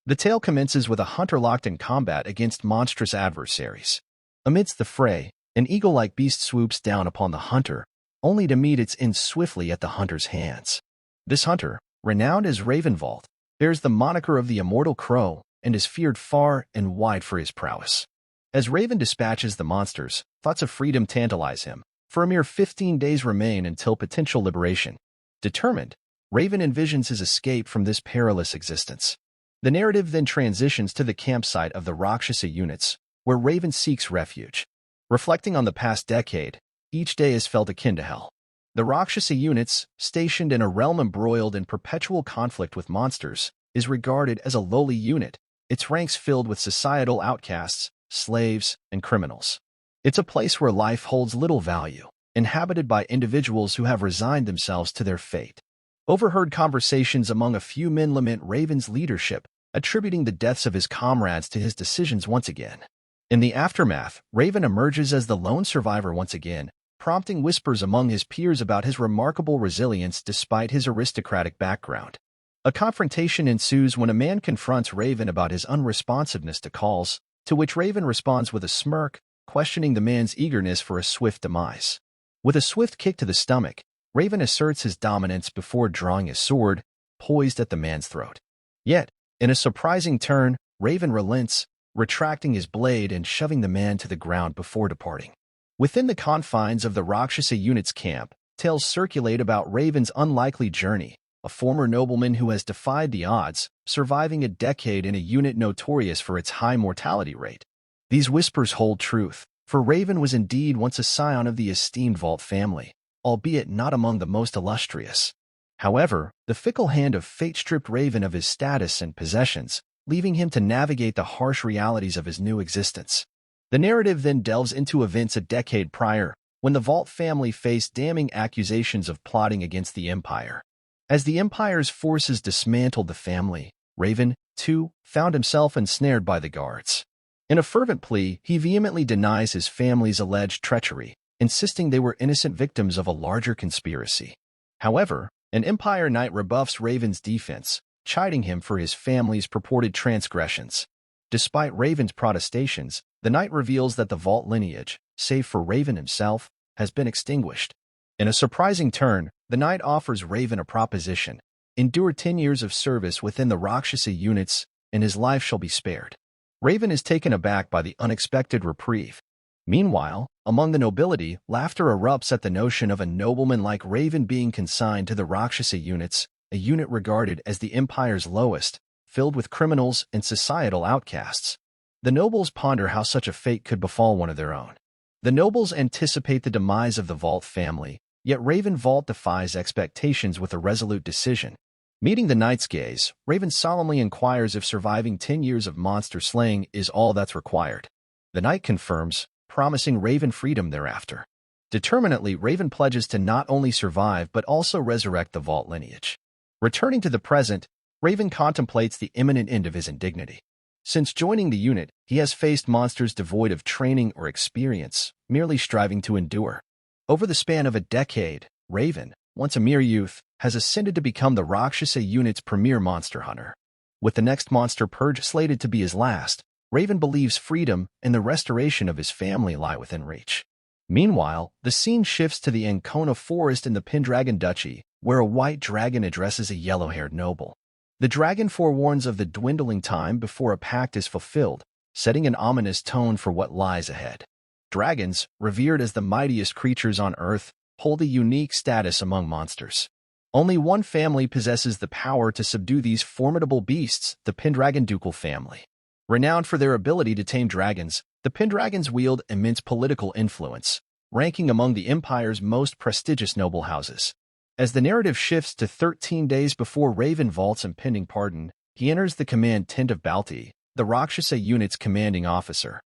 The tale commences with a hunter locked in combat against monstrous adversaries. Amidst the fray, an eagle-like beast swoops down upon the hunter, only to meet its end swiftly at the hunter's hands. This hunter, renowned as Valt, bears the moniker of the immortal crow and is feared far and wide for his prowess. As Raven dispatches the monsters, thoughts of freedom tantalize him, for a mere 15 days remain until potential liberation. Determined, Raven envisions his escape from this perilous existence. The narrative then transitions to the campsite of the Rakshasa units, where Raven seeks refuge. Reflecting on the past decade, each day is felt akin to hell. The Rakshasa units, stationed in a realm embroiled in perpetual conflict with monsters, is regarded as a lowly unit, its ranks filled with societal outcasts, slaves, and criminals. It's a place where life holds little value, inhabited by individuals who have resigned themselves to their fate. Overheard conversations among a few men lament Raven's leadership, attributing the deaths of his comrades to his decisions once again. In the aftermath, Raven emerges as the lone survivor once again, prompting whispers among his peers about his remarkable resilience despite his aristocratic background. A confrontation ensues when a man confronts Raven about his unresponsiveness to calls, to which Raven responds with a smirk, questioning the man's eagerness for a swift demise. With a swift kick to the stomach, Raven asserts his dominance before drawing his sword, poised at the man's throat. Yet, in a surprising turn, Raven relents, retracting his blade and shoving the man to the ground before departing. Within the confines of the Rakshasa unit's camp, tales circulate about Raven's unlikely journey, a former nobleman who has defied the odds, surviving a decade in a unit notorious for its high mortality rate. These whispers hold truth, for Raven was indeed once a scion of the esteemed Valt family, albeit not among the most illustrious. However, the fickle hand of fate stripped Raven of his status and possessions, leaving him to navigate the harsh realities of his new existence. The narrative then delves into events a decade prior, when the Valt family faced damning accusations of plotting against the Empire. As the Empire's forces dismantled the family, Raven, too, found himself ensnared by the guards. In a fervent plea, he vehemently denies his family's alleged treachery, insisting they were innocent victims of a larger conspiracy. However, an Empire knight rebuffs Raven's defense, chiding him for his family's purported transgressions. Despite Raven's protestations, the knight reveals that the Valt lineage, save for Raven himself, has been extinguished. In a surprising turn, the knight offers Raven a proposition: endure 10 years of service within the Rakshasa units, and his life shall be spared. Raven is taken aback by the unexpected reprieve. Meanwhile, among the nobility, laughter erupts at the notion of a nobleman like Raven being consigned to the Rakshasa units, a unit regarded as the Empire's lowest, filled with criminals and societal outcasts. The nobles ponder how such a fate could befall one of their own. The nobles anticipate the demise of the Valt family, yet Raven Valt defies expectations with a resolute decision. Meeting the knight's gaze, Raven solemnly inquires if surviving 10 years of monster slaying is all that's required. The knight confirms, promising Raven freedom thereafter. Determinedly, Raven pledges to not only survive but also resurrect the Valt lineage. Returning to the present, Raven contemplates the imminent end of his indignity. Since joining the unit, he has faced monsters devoid of training or experience, merely striving to endure. Over the span of a decade, Raven, once a mere youth, has ascended to become the Rakshasa unit's premier monster hunter. With the next monster purge slated to be his last, Raven believes freedom and the restoration of his family lie within reach. Meanwhile, the scene shifts to the Ancona forest in the Pinragon duchy, where a white dragon addresses a yellow-haired noble. The dragon forewarns of the dwindling time before a pact is fulfilled, setting an ominous tone for what lies ahead. Dragons, revered as the mightiest creatures on Earth, hold a unique status among monsters. Only one family possesses the power to subdue these formidable beasts, the Pendragon ducal family. Renowned for their ability to tame dragons, the Pendragons wield immense political influence, ranking among the Empire's most prestigious noble houses. As the narrative shifts to 13 days before Raven Valt's impending pardon, he enters the command tent of Balti, the Rakshasa unit's commanding officer.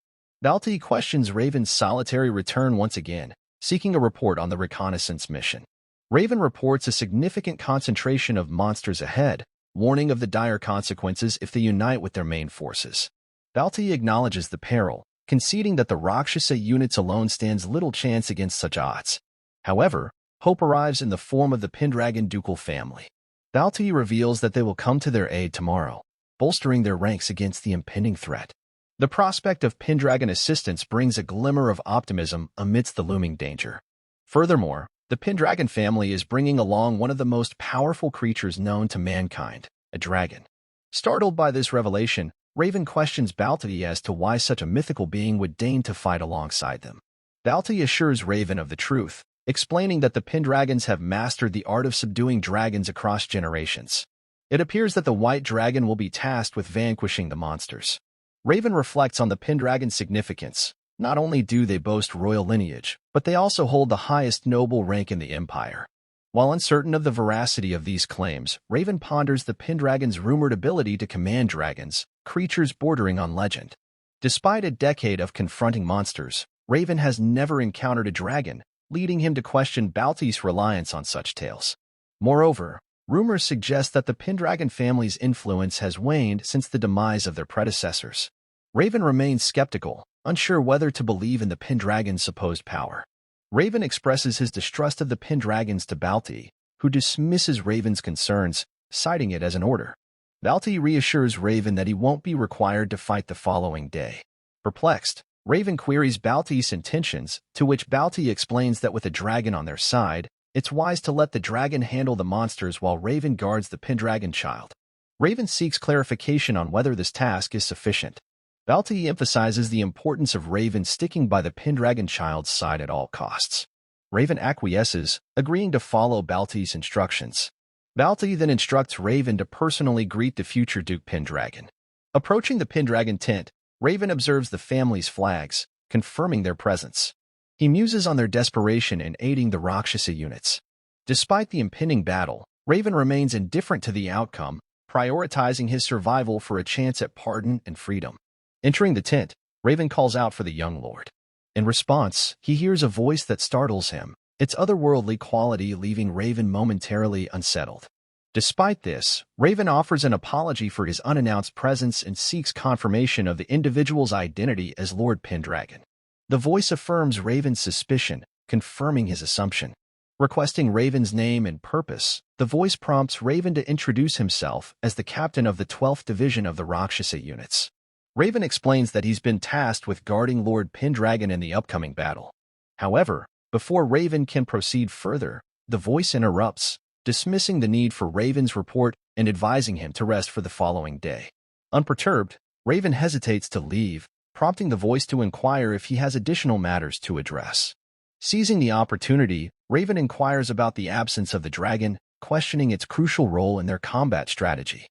Balti questions Raven's solitary return once again, seeking a report on the reconnaissance mission. Raven reports a significant concentration of monsters ahead, warning of the dire consequences if they unite with their main forces. Balti acknowledges the peril, conceding that the Rakshasa units alone stands little chance against such odds. However, hope arrives in the form of the Pendragon ducal family. Balti reveals that they will come to their aid tomorrow. bolstering their ranks against the impending threat. The prospect of Pendragon assistance brings a glimmer of optimism amidst the looming danger. Furthermore, the Pendragon family is bringing along one of the most powerful creatures known to mankind, a dragon. Startled by this revelation, Raven questions Balti as to why such a mythical being would deign to fight alongside them. Balti assures Raven of the truth, explaining that the Pendragons have mastered the art of subduing dragons across generations. It appears that the white dragon will be tasked with vanquishing the monsters. Raven reflects on the Pendragon's significance. Not only do they boast royal lineage, but they also hold the highest noble rank in the Empire. While uncertain of the veracity of these claims, Raven ponders the Pendragon's rumored ability to command dragons, creatures bordering on legend. Despite a decade of confronting monsters, Raven has never encountered a dragon, leading him to question Balti's reliance on such tales. Moreover, rumors suggest that the Pendragon family's influence has waned since the demise of their predecessors. Raven remains skeptical, unsure whether to believe in the Pendragon's supposed power. Raven expresses his distrust of the Pendragons to Balti, who dismisses Raven's concerns, citing it as an order. Balti reassures Raven that he won't be required to fight the following day. Perplexed, Raven queries Balti's intentions, to which Balti explains that with a dragon on their side, it's wise to let the dragon handle the monsters while Raven guards the Pendragon child. Raven seeks clarification on whether this task is sufficient. Balti emphasizes the importance of Raven sticking by the Pendragon child's side at all costs. Raven acquiesces, agreeing to follow Balti's instructions. Balti then instructs Raven to personally greet the future Duke Pendragon. Approaching the Pendragon tent, Raven observes the family's flags, confirming their presence. He muses on their desperation in aiding the Rakshasa units. Despite the impending battle, Raven remains indifferent to the outcome, prioritizing his survival for a chance at pardon and freedom. Entering the tent, Raven calls out for the young lord. In response, he hears a voice that startles him, its otherworldly quality leaving Raven momentarily unsettled. Despite this, Raven offers an apology for his unannounced presence and seeks confirmation of the individual's identity as Lord Pendragon. The voice affirms Raven's suspicion, confirming his assumption. Requesting Raven's name and purpose, the voice prompts Raven to introduce himself as the captain of the 12th Division of the Rakshasa units. Raven explains that he's been tasked with guarding Lord Pendragon in the upcoming battle. However, before Raven can proceed further, the voice interrupts, dismissing the need for Raven's report and advising him to rest for the following day. Unperturbed, Raven hesitates to leave, prompting the voice to inquire if he has additional matters to address. Seizing the opportunity, Raven inquires about the absence of the dragon, questioning its crucial role in their combat strategy.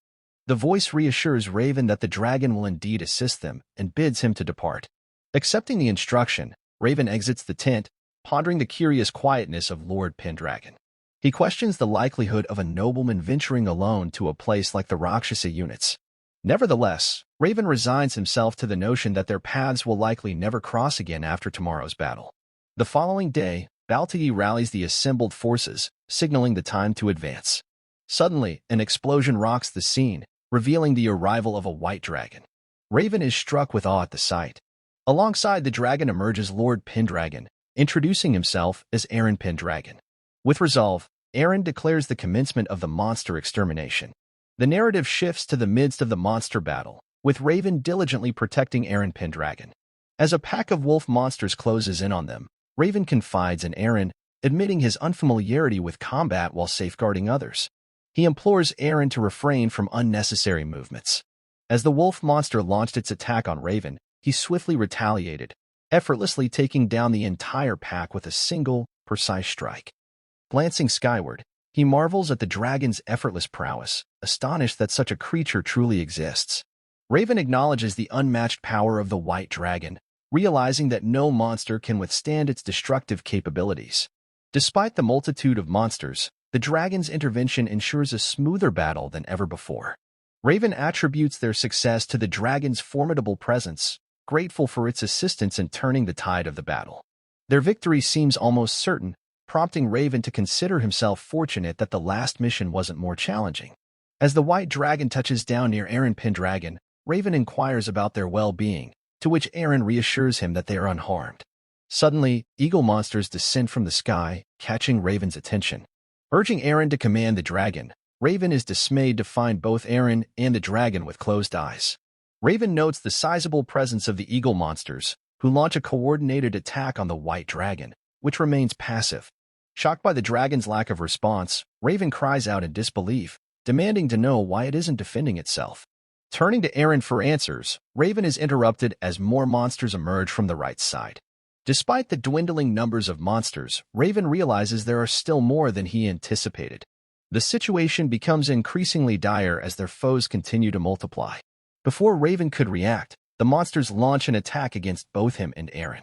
The voice reassures Raven that the dragon will indeed assist them and bids him to depart. Accepting the instruction, Raven exits the tent, pondering the curious quietness of Lord Pendragon. He questions the likelihood of a nobleman venturing alone to a place like the Rakshasa units. Nevertheless, Raven resigns himself to the notion that their paths will likely never cross again after tomorrow's battle. The following day, Balti rallies the assembled forces, signaling the time to advance. Suddenly, an explosion rocks the scene, revealing the arrival of a white dragon. Raven is struck with awe at the sight. Alongside the dragon emerges Lord Pendragon, introducing himself as Eren Pendragon. With resolve, Eren declares the commencement of the monster extermination. The narrative shifts to the midst of the monster battle, with Raven diligently protecting Eren Pendragon. As a pack of wolf monsters closes in on them, Raven confides in Eren, admitting his unfamiliarity with combat while safeguarding others. He implores Eren to refrain from unnecessary movements. As the wolf monster launched its attack on Raven, he swiftly retaliated, effortlessly taking down the entire pack with a single, precise strike. Glancing skyward, he marvels at the dragon's effortless prowess, astonished that such a creature truly exists. Raven acknowledges the unmatched power of the white dragon, realizing that no monster can withstand its destructive capabilities. Despite the multitude of monsters, the dragon's intervention ensures a smoother battle than ever before. Raven attributes their success to the dragon's formidable presence, grateful for its assistance in turning the tide of the battle. Their victory seems almost certain, prompting Raven to consider himself fortunate that the last mission wasn't more challenging. As the white dragon touches down near Eren Pendragon, Raven inquires about their well-being, to which Eren reassures him that they are unharmed. Suddenly, eagle monsters descend from the sky, catching Raven's attention. Urging Eren to command the dragon, Raven is dismayed to find both Eren and the dragon with closed eyes. Raven notes the sizable presence of the eagle monsters, who launch a coordinated attack on the white dragon, which remains passive. Shocked by the dragon's lack of response, Raven cries out in disbelief, demanding to know why it isn't defending itself. Turning to Eren for answers, Raven is interrupted as more monsters emerge from the right side. Despite the dwindling numbers of monsters, Raven realizes there are still more than he anticipated. The situation becomes increasingly dire as their foes continue to multiply. Before Raven could react, the monsters launch an attack against both him and Eren.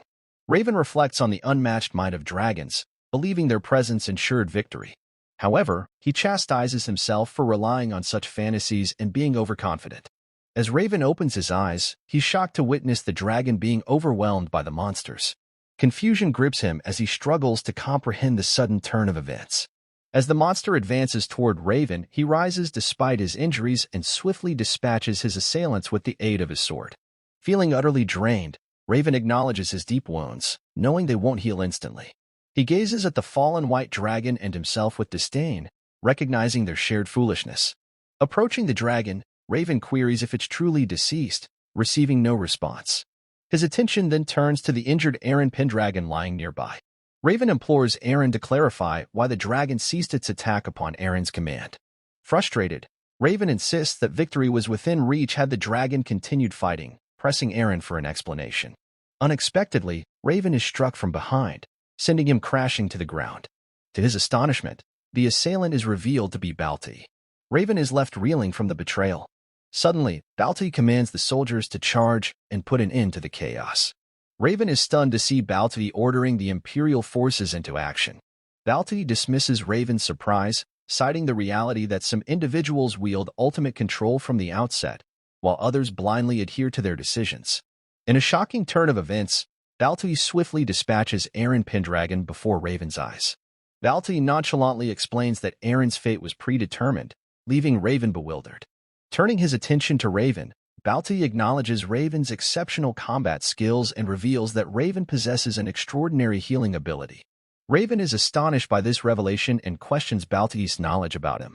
Raven reflects on the unmatched might of dragons, believing their presence ensured victory. However, he chastises himself for relying on such fantasies and being overconfident. As Raven opens his eyes, he's shocked to witness the dragon being overwhelmed by the monsters. Confusion grips him as he struggles to comprehend the sudden turn of events. As the monster advances toward Raven, he rises despite his injuries and swiftly dispatches his assailants with the aid of his sword. Feeling utterly drained, Raven acknowledges his deep wounds, knowing they won't heal instantly. He gazes at the fallen white dragon and himself with disdain, recognizing their shared foolishness. Approaching the dragon, Raven queries if it's truly deceased, receiving no response. His attention then turns to the injured Eren Pendragon lying nearby. Raven implores Eren to clarify why the dragon ceased its attack upon Eren's command. Frustrated, Raven insists that victory was within reach had the dragon continued fighting, pressing Eren for an explanation. Unexpectedly, Raven is struck from behind, sending him crashing to the ground. To his astonishment, the assailant is revealed to be Valt. Raven is left reeling from the betrayal. Suddenly, Valt commands the soldiers to charge and put an end to the chaos. Raven is stunned to see Valt ordering the Imperial forces into action. Valt dismisses Raven's surprise, citing the reality that some individuals wield ultimate control from the outset, while others blindly adhere to their decisions. In a shocking turn of events, Valt swiftly dispatches Eren Pendragon before Raven's eyes. Valt nonchalantly explains that Eren's fate was predetermined, leaving Raven bewildered. Turning his attention to Raven, Valt acknowledges Raven's exceptional combat skills and reveals that Raven possesses an extraordinary healing ability. Raven is astonished by this revelation and questions Valt's knowledge about him.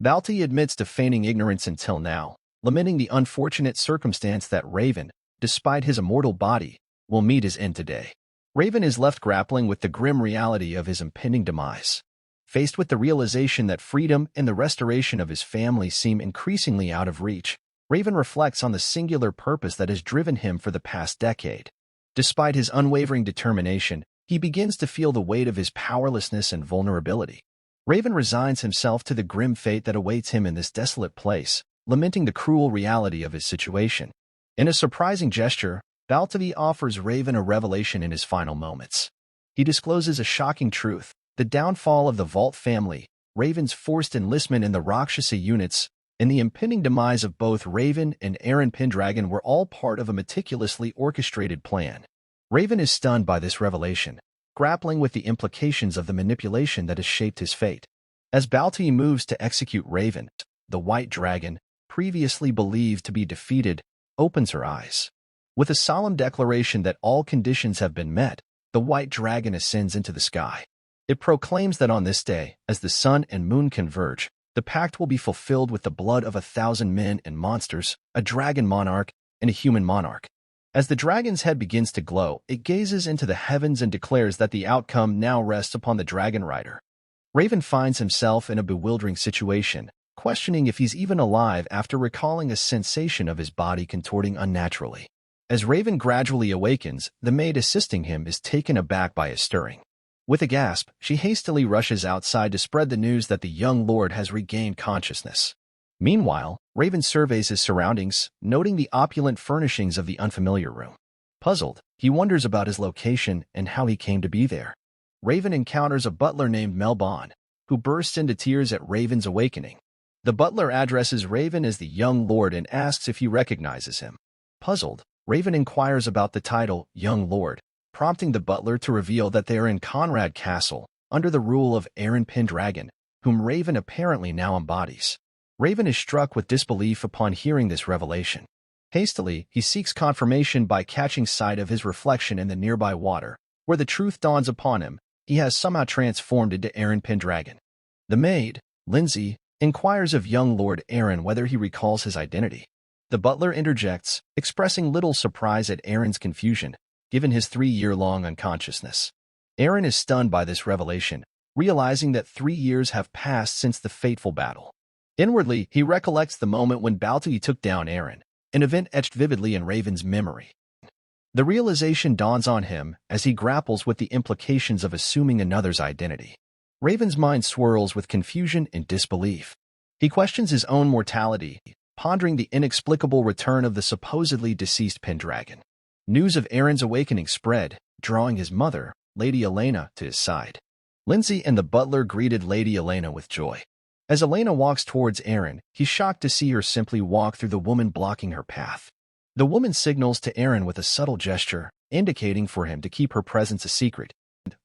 Valt admits to feigning ignorance until now, lamenting the unfortunate circumstance that Raven, despite his immortal body, will meet his end today. Raven is left grappling with the grim reality of his impending demise. Faced with the realization that freedom and the restoration of his family seem increasingly out of reach, Raven reflects on the singular purpose that has driven him for the past decade. Despite his unwavering determination, he begins to feel the weight of his powerlessness and vulnerability. Raven resigns himself to the grim fate that awaits him in this desolate place, lamenting the cruel reality of his situation. In a surprising gesture, Valt offers Raven a revelation in his final moments. He discloses a shocking truth: the downfall of the Valt family, Raven's forced enlistment in the Rakshasa units, and the impending demise of both Raven and Eren Pendragon were all part of a meticulously orchestrated plan. Raven is stunned by this revelation, grappling with the implications of the manipulation that has shaped his fate. As Valt moves to execute Raven, the white dragon, previously believed to be defeated, opens her eyes. With a solemn declaration that all conditions have been met, the white dragon ascends into the sky. It proclaims that on this day, as the sun and moon converge, the pact will be fulfilled with the blood of 1,000 men and monsters, a dragon monarch, and a human monarch. As the dragon's head begins to glow, it gazes into the heavens and declares that the outcome now rests upon the dragon rider. Raven finds himself in a bewildering situation, questioning if he's even alive after recalling a sensation of his body contorting unnaturally. As Raven gradually awakens, the maid assisting him is taken aback by his stirring. With a gasp, she hastily rushes outside to spread the news that the young lord has regained consciousness. Meanwhile, Raven surveys his surroundings, noting the opulent furnishings of the unfamiliar room. Puzzled, he wonders about his location and how he came to be there. Raven encounters a butler named Melbon, who bursts into tears at Raven's awakening. The butler addresses Raven as the young lord and asks if he recognizes him. Puzzled, Raven inquires about the title, Young Lord, prompting the butler to reveal that they are in Conrad Castle, under the rule of Eren Pendragon, whom Raven apparently now embodies. Raven is struck with disbelief upon hearing this revelation. Hastily, he seeks confirmation by catching sight of his reflection in the nearby water, where the truth dawns upon him: he has somehow transformed into Eren Pendragon. The maid, Lindsay, inquires of young Lord Eren whether he recalls his identity. The butler interjects, expressing little surprise at Eren's confusion, given his 3-year-long unconsciousness. Eren is stunned by this revelation, realizing that 3 years have passed since the fateful battle. Inwardly, he recollects the moment when Balti took down Eren, an event etched vividly in Raven's memory. The realization dawns on him as he grapples with the implications of assuming another's identity. Raven's mind swirls with confusion and disbelief. He questions his own mortality, pondering the inexplicable return of the supposedly deceased Pendragon. News of Eren's awakening spread, drawing his mother, Lady Elena, to his side. Lindsay and the butler greeted Lady Elena with joy. As Elena walks towards Eren, he's shocked to see her simply walk through the woman blocking her path. The woman signals to Eren with a subtle gesture, indicating for him to keep her presence a secret.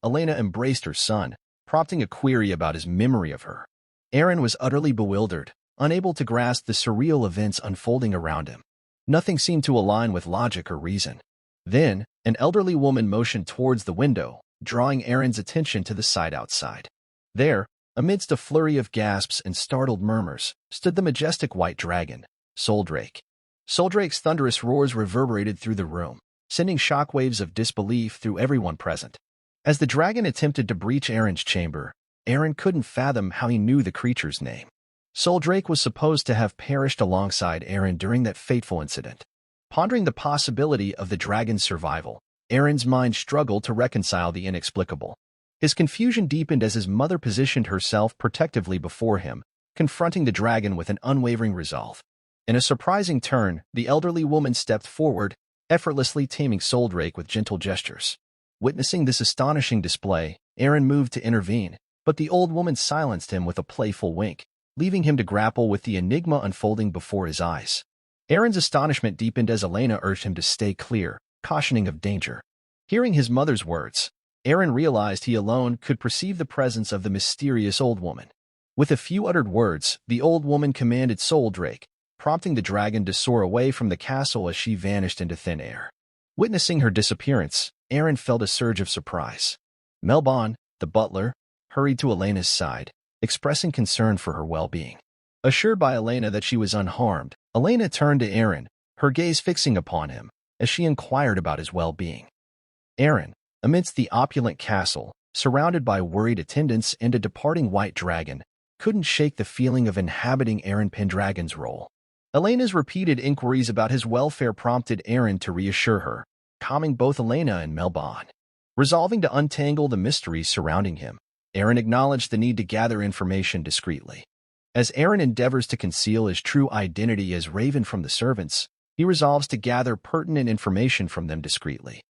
Elena embraced her son, prompting a query about his memory of her. Eren was utterly bewildered, unable to grasp the surreal events unfolding around him. Nothing seemed to align with logic or reason. Then, an elderly woman motioned towards the window, drawing Eren's attention to the side outside. There, amidst a flurry of gasps and startled murmurs, stood the majestic white dragon, Soldrake. Soldrake's thunderous roars reverberated through the room, sending shockwaves of disbelief through everyone present. As the dragon attempted to breach Eren's chamber, Eren couldn't fathom how he knew the creature's name. Soldrake was supposed to have perished alongside Eren during that fateful incident. Pondering the possibility of the dragon's survival, Eren's mind struggled to reconcile the inexplicable. His confusion deepened as his mother positioned herself protectively before him, confronting the dragon with an unwavering resolve. In a surprising turn, the elderly woman stepped forward, effortlessly taming Soldrake with gentle gestures. Witnessing this astonishing display, Eren moved to intervene, but the old woman silenced him with a playful wink, leaving him to grapple with the enigma unfolding before his eyes. Eren's astonishment deepened as Elena urged him to stay clear, cautioning of danger. Hearing his mother's words, Eren realized he alone could perceive the presence of the mysterious old woman. With a few uttered words, the old woman commanded Soldrake, prompting the dragon to soar away from the castle as she vanished into thin air. Witnessing her disappearance, Eren felt a surge of surprise. Melbon, the butler, hurried to Elena's side, expressing concern for her well-being. Assured by Elena that she was unharmed, Elena turned to Eren, her gaze fixing upon him, as she inquired about his well-being. Eren, amidst the opulent castle, surrounded by worried attendants and a departing white dragon, couldn't shake the feeling of inhabiting Eren Pendragon's role. Elena's repeated inquiries about his welfare prompted Eren to reassure her, calming both Elena and Melbon. Resolving to untangle the mysteries surrounding him, Eren acknowledged the need to gather information discreetly. As Eren endeavors to conceal his true identity as Raven from the servants, he resolves to gather pertinent information from them discreetly.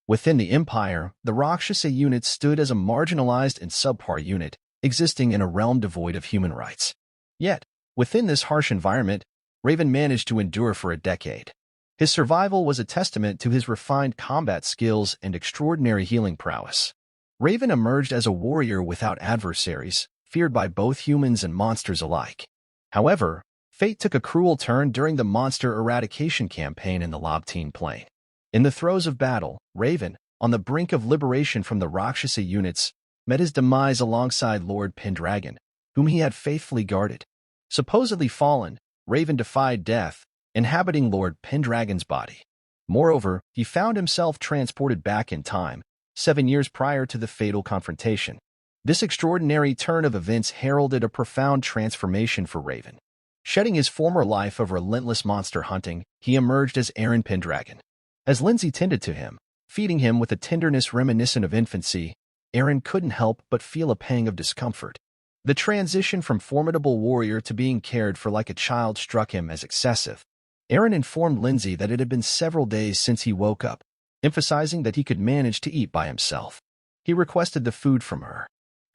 Within the Empire, the Rakshasa unit stood as a marginalized and subpar unit, existing in a realm devoid of human rights. Yet, within this harsh environment, Raven managed to endure for a decade. His survival was a testament to his refined combat skills and extraordinary healing prowess. Raven emerged as a warrior without adversaries, feared by both humans and monsters alike. However, fate took a cruel turn during the monster eradication campaign in the Lobteen Plain. In the throes of battle, Raven, on the brink of liberation from the Rakshasa units, met his demise alongside Lord Pendragon, whom he had faithfully guarded. Supposedly fallen, Raven defied death, inhabiting Lord Pendragon's body. Moreover, he found himself transported back in time, 7 years prior to the fatal confrontation. This extraordinary turn of events heralded a profound transformation for Raven. Shedding his former life of relentless monster hunting, he emerged as Eren Pendragon. As Lindsay tended to him, feeding him with a tenderness reminiscent of infancy, Eren couldn't help but feel a pang of discomfort. The transition from formidable warrior to being cared for like a child struck him as excessive. Eren informed Lindsay that it had been several days since he woke up, emphasizing that he could manage to eat by himself. He requested the food from her.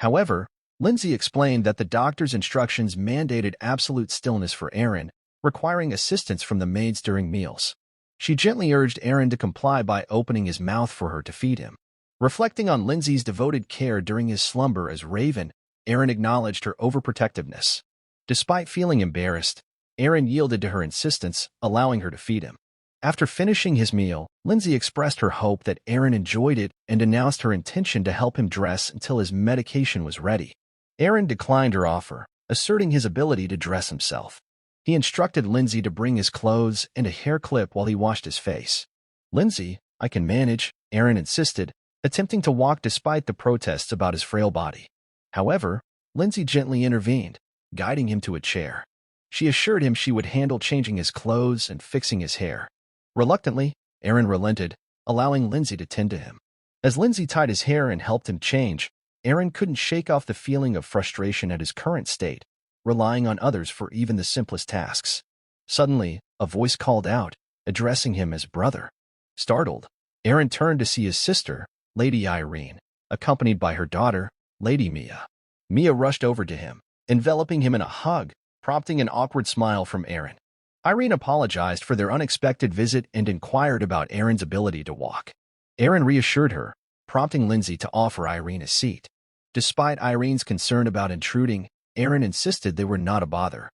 However, Lindsay explained that the doctor's instructions mandated absolute stillness for Eren, requiring assistance from the maids during meals. She gently urged Eren to comply by opening his mouth for her to feed him. Reflecting on Lindsay's devoted care during his slumber as Raven, Eren acknowledged her overprotectiveness. Despite feeling embarrassed, Eren yielded to her insistence, allowing her to feed him. After finishing his meal, Lindsay expressed her hope that Eren enjoyed it and announced her intention to help him dress until his medication was ready. Eren declined her offer, asserting his ability to dress himself. He instructed Lindsay to bring his clothes and a hair clip while he washed his face. "Lindsay, I can manage," Eren insisted, attempting to walk despite the protests about his frail body. However, Lindsay gently intervened, guiding him to a chair. She assured him she would handle changing his clothes and fixing his hair. Reluctantly, Eren relented, allowing Lindsay to tend to him. As Lindsay tied his hair and helped him change, Eren couldn't shake off the feeling of frustration at his current state, relying on others for even the simplest tasks. Suddenly, a voice called out, addressing him as brother. Startled, Eren turned to see his sister, Lady Irene, accompanied by her daughter, Lady Mia. Mia rushed over to him, enveloping him in a hug, prompting an awkward smile from Eren. Irene apologized for their unexpected visit and inquired about Eren's ability to walk. Eren reassured her, prompting Lindsay to offer Irene a seat. Despite Irene's concern about intruding, Eren insisted they were not a bother.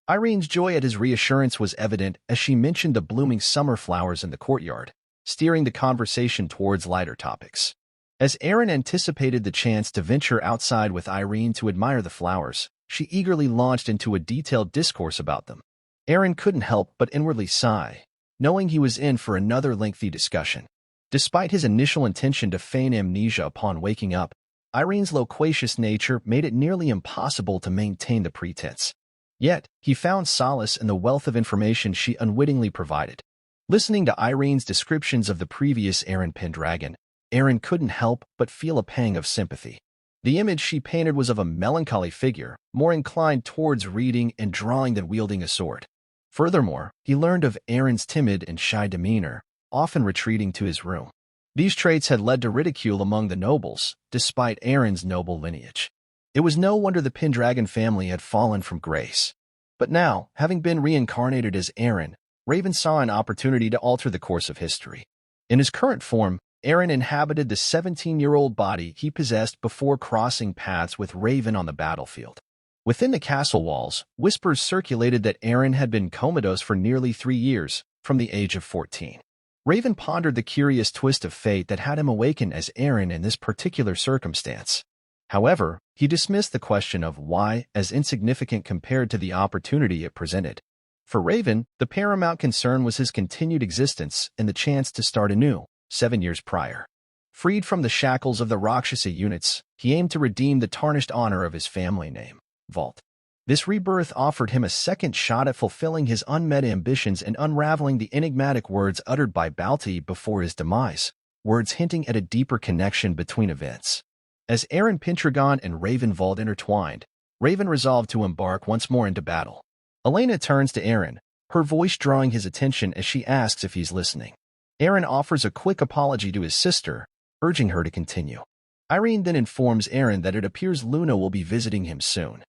Irene's joy at his reassurance was evident as she mentioned the blooming summer flowers in the courtyard, steering the conversation towards lighter topics. As Eren anticipated the chance to venture outside with Irene to admire the flowers, she eagerly launched into a detailed discourse about them. Eren couldn't help but inwardly sigh, knowing he was in for another lengthy discussion. Despite his initial intention to feign amnesia upon waking up, Irene's loquacious nature made it nearly impossible to maintain the pretense. Yet, he found solace in the wealth of information she unwittingly provided. Listening to Irene's descriptions of the previous Eren Pendragon, Eren couldn't help but feel a pang of sympathy. The image she painted was of a melancholy figure, more inclined towards reading and drawing than wielding a sword. Furthermore, he learned of Eren's timid and shy demeanor, often retreating to his room. These traits had led to ridicule among the nobles, despite Eren's noble lineage. It was no wonder the Pendragon family had fallen from grace. But now, having been reincarnated as Eren, Raven saw an opportunity to alter the course of history. In his current form, Eren inhabited the 17-year-old body he possessed before crossing paths with Raven on the battlefield. Within the castle walls, whispers circulated that Eren had been comatose for nearly 3 years, from the age of 14. Raven pondered the curious twist of fate that had him awaken as Eren in this particular circumstance. However, he dismissed the question of why as insignificant compared to the opportunity it presented. For Raven, the paramount concern was his continued existence and the chance to start anew, 7 years prior. Freed from the shackles of the Rakshasa units, he aimed to redeem the tarnished honor of his family name, Valt. This rebirth offered him a second shot at fulfilling his unmet ambitions and unraveling the enigmatic words uttered by Balti before his demise, words hinting at a deeper connection between events. As Eren Pendragon and Raven Valt intertwined, Raven resolved to embark once more into battle. Elena turns to Eren, her voice drawing his attention as she asks if he's listening. Eren offers a quick apology to his sister, urging her to continue. Irene then informs Eren that it appears Luna will be visiting him soon.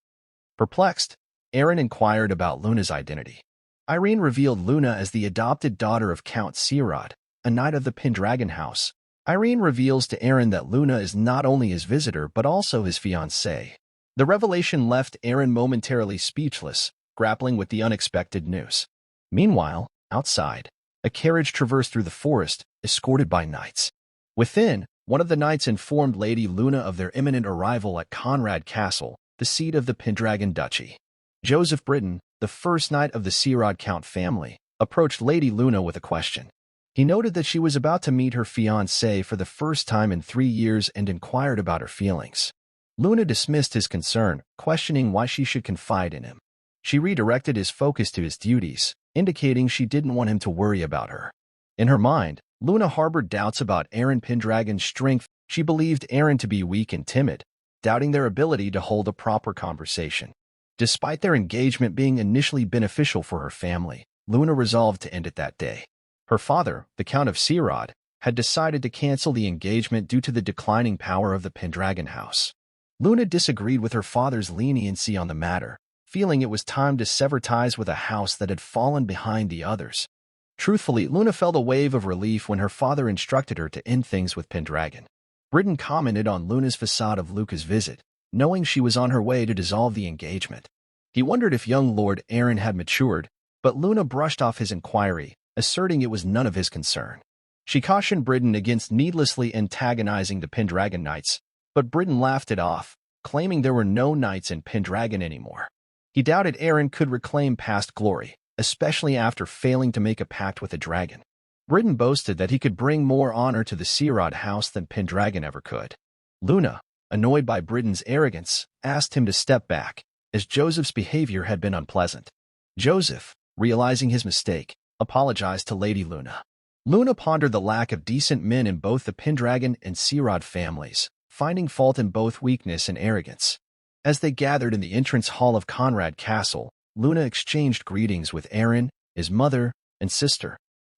Perplexed, Eren inquired about Luna's identity. Irene revealed Luna as the adopted daughter of Count Sirod, a knight of the Pendragon house. Irene reveals to Eren that Luna is not only his visitor but also his fiancée. The revelation left Eren momentarily speechless, grappling with the unexpected news. Meanwhile, outside, a carriage traversed through the forest, escorted by knights. Within, one of the knights informed Lady Luna of their imminent arrival at Conrad Castle, the seat of the Pendragon duchy. Joseph Britton, the first knight of the Sirod Count family, approached Lady Luna with a question. He noted that she was about to meet her fiancé for the first time in 3 years and inquired about her feelings. Luna dismissed his concern, questioning why she should confide in him. She redirected his focus to his duties, indicating she didn't want him to worry about her. In her mind, Luna harbored doubts about Eren Pendragon's strength. She believed Eren to be weak and timid, doubting their ability to hold a proper conversation. Despite their engagement being initially beneficial for her family, Luna resolved to end it that day. Her father, the Count of Sirod, had decided to cancel the engagement due to the declining power of the Pendragon house. Luna disagreed with her father's leniency on the matter, feeling it was time to sever ties with a house that had fallen behind the others. Truthfully, Luna felt a wave of relief when her father instructed her to end things with Pendragon. Britton commented on Luna's facade of Luca's visit, knowing she was on her way to dissolve the engagement. He wondered if young Lord Eren had matured, but Luna brushed off his inquiry, asserting it was none of his concern. She cautioned Britton against needlessly antagonizing the Pendragon knights, but Britton laughed it off, claiming there were no knights in Pendragon anymore. He doubted Eren could reclaim past glory, especially after failing to make a pact with a dragon. Britain boasted that he could bring more honor to the Searod house than Pendragon ever could. Luna, annoyed by Britain's arrogance, asked him to step back, as Joseph's behavior had been unpleasant. Joseph, realizing his mistake, apologized to Lady Luna. Luna pondered the lack of decent men in both the Pendragon and Searod families, finding fault in both weakness and arrogance. As they gathered in the entrance hall of Conrad Castle, Luna exchanged greetings with Eren, his mother, and sister.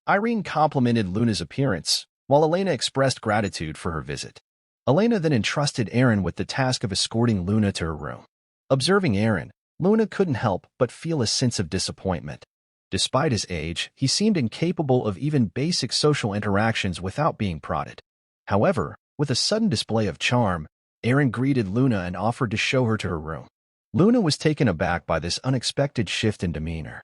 Irene complimented Luna's appearance, while Elena expressed gratitude for her visit. Elena then entrusted Eren with the task of escorting Luna to her room. Observing Eren, Luna couldn't help but feel a sense of disappointment. Despite his age, he seemed incapable of even basic social interactions without being prodded. However, with a sudden display of charm, Eren greeted Luna and offered to show her to her room. Luna was taken aback by this unexpected shift in demeanor.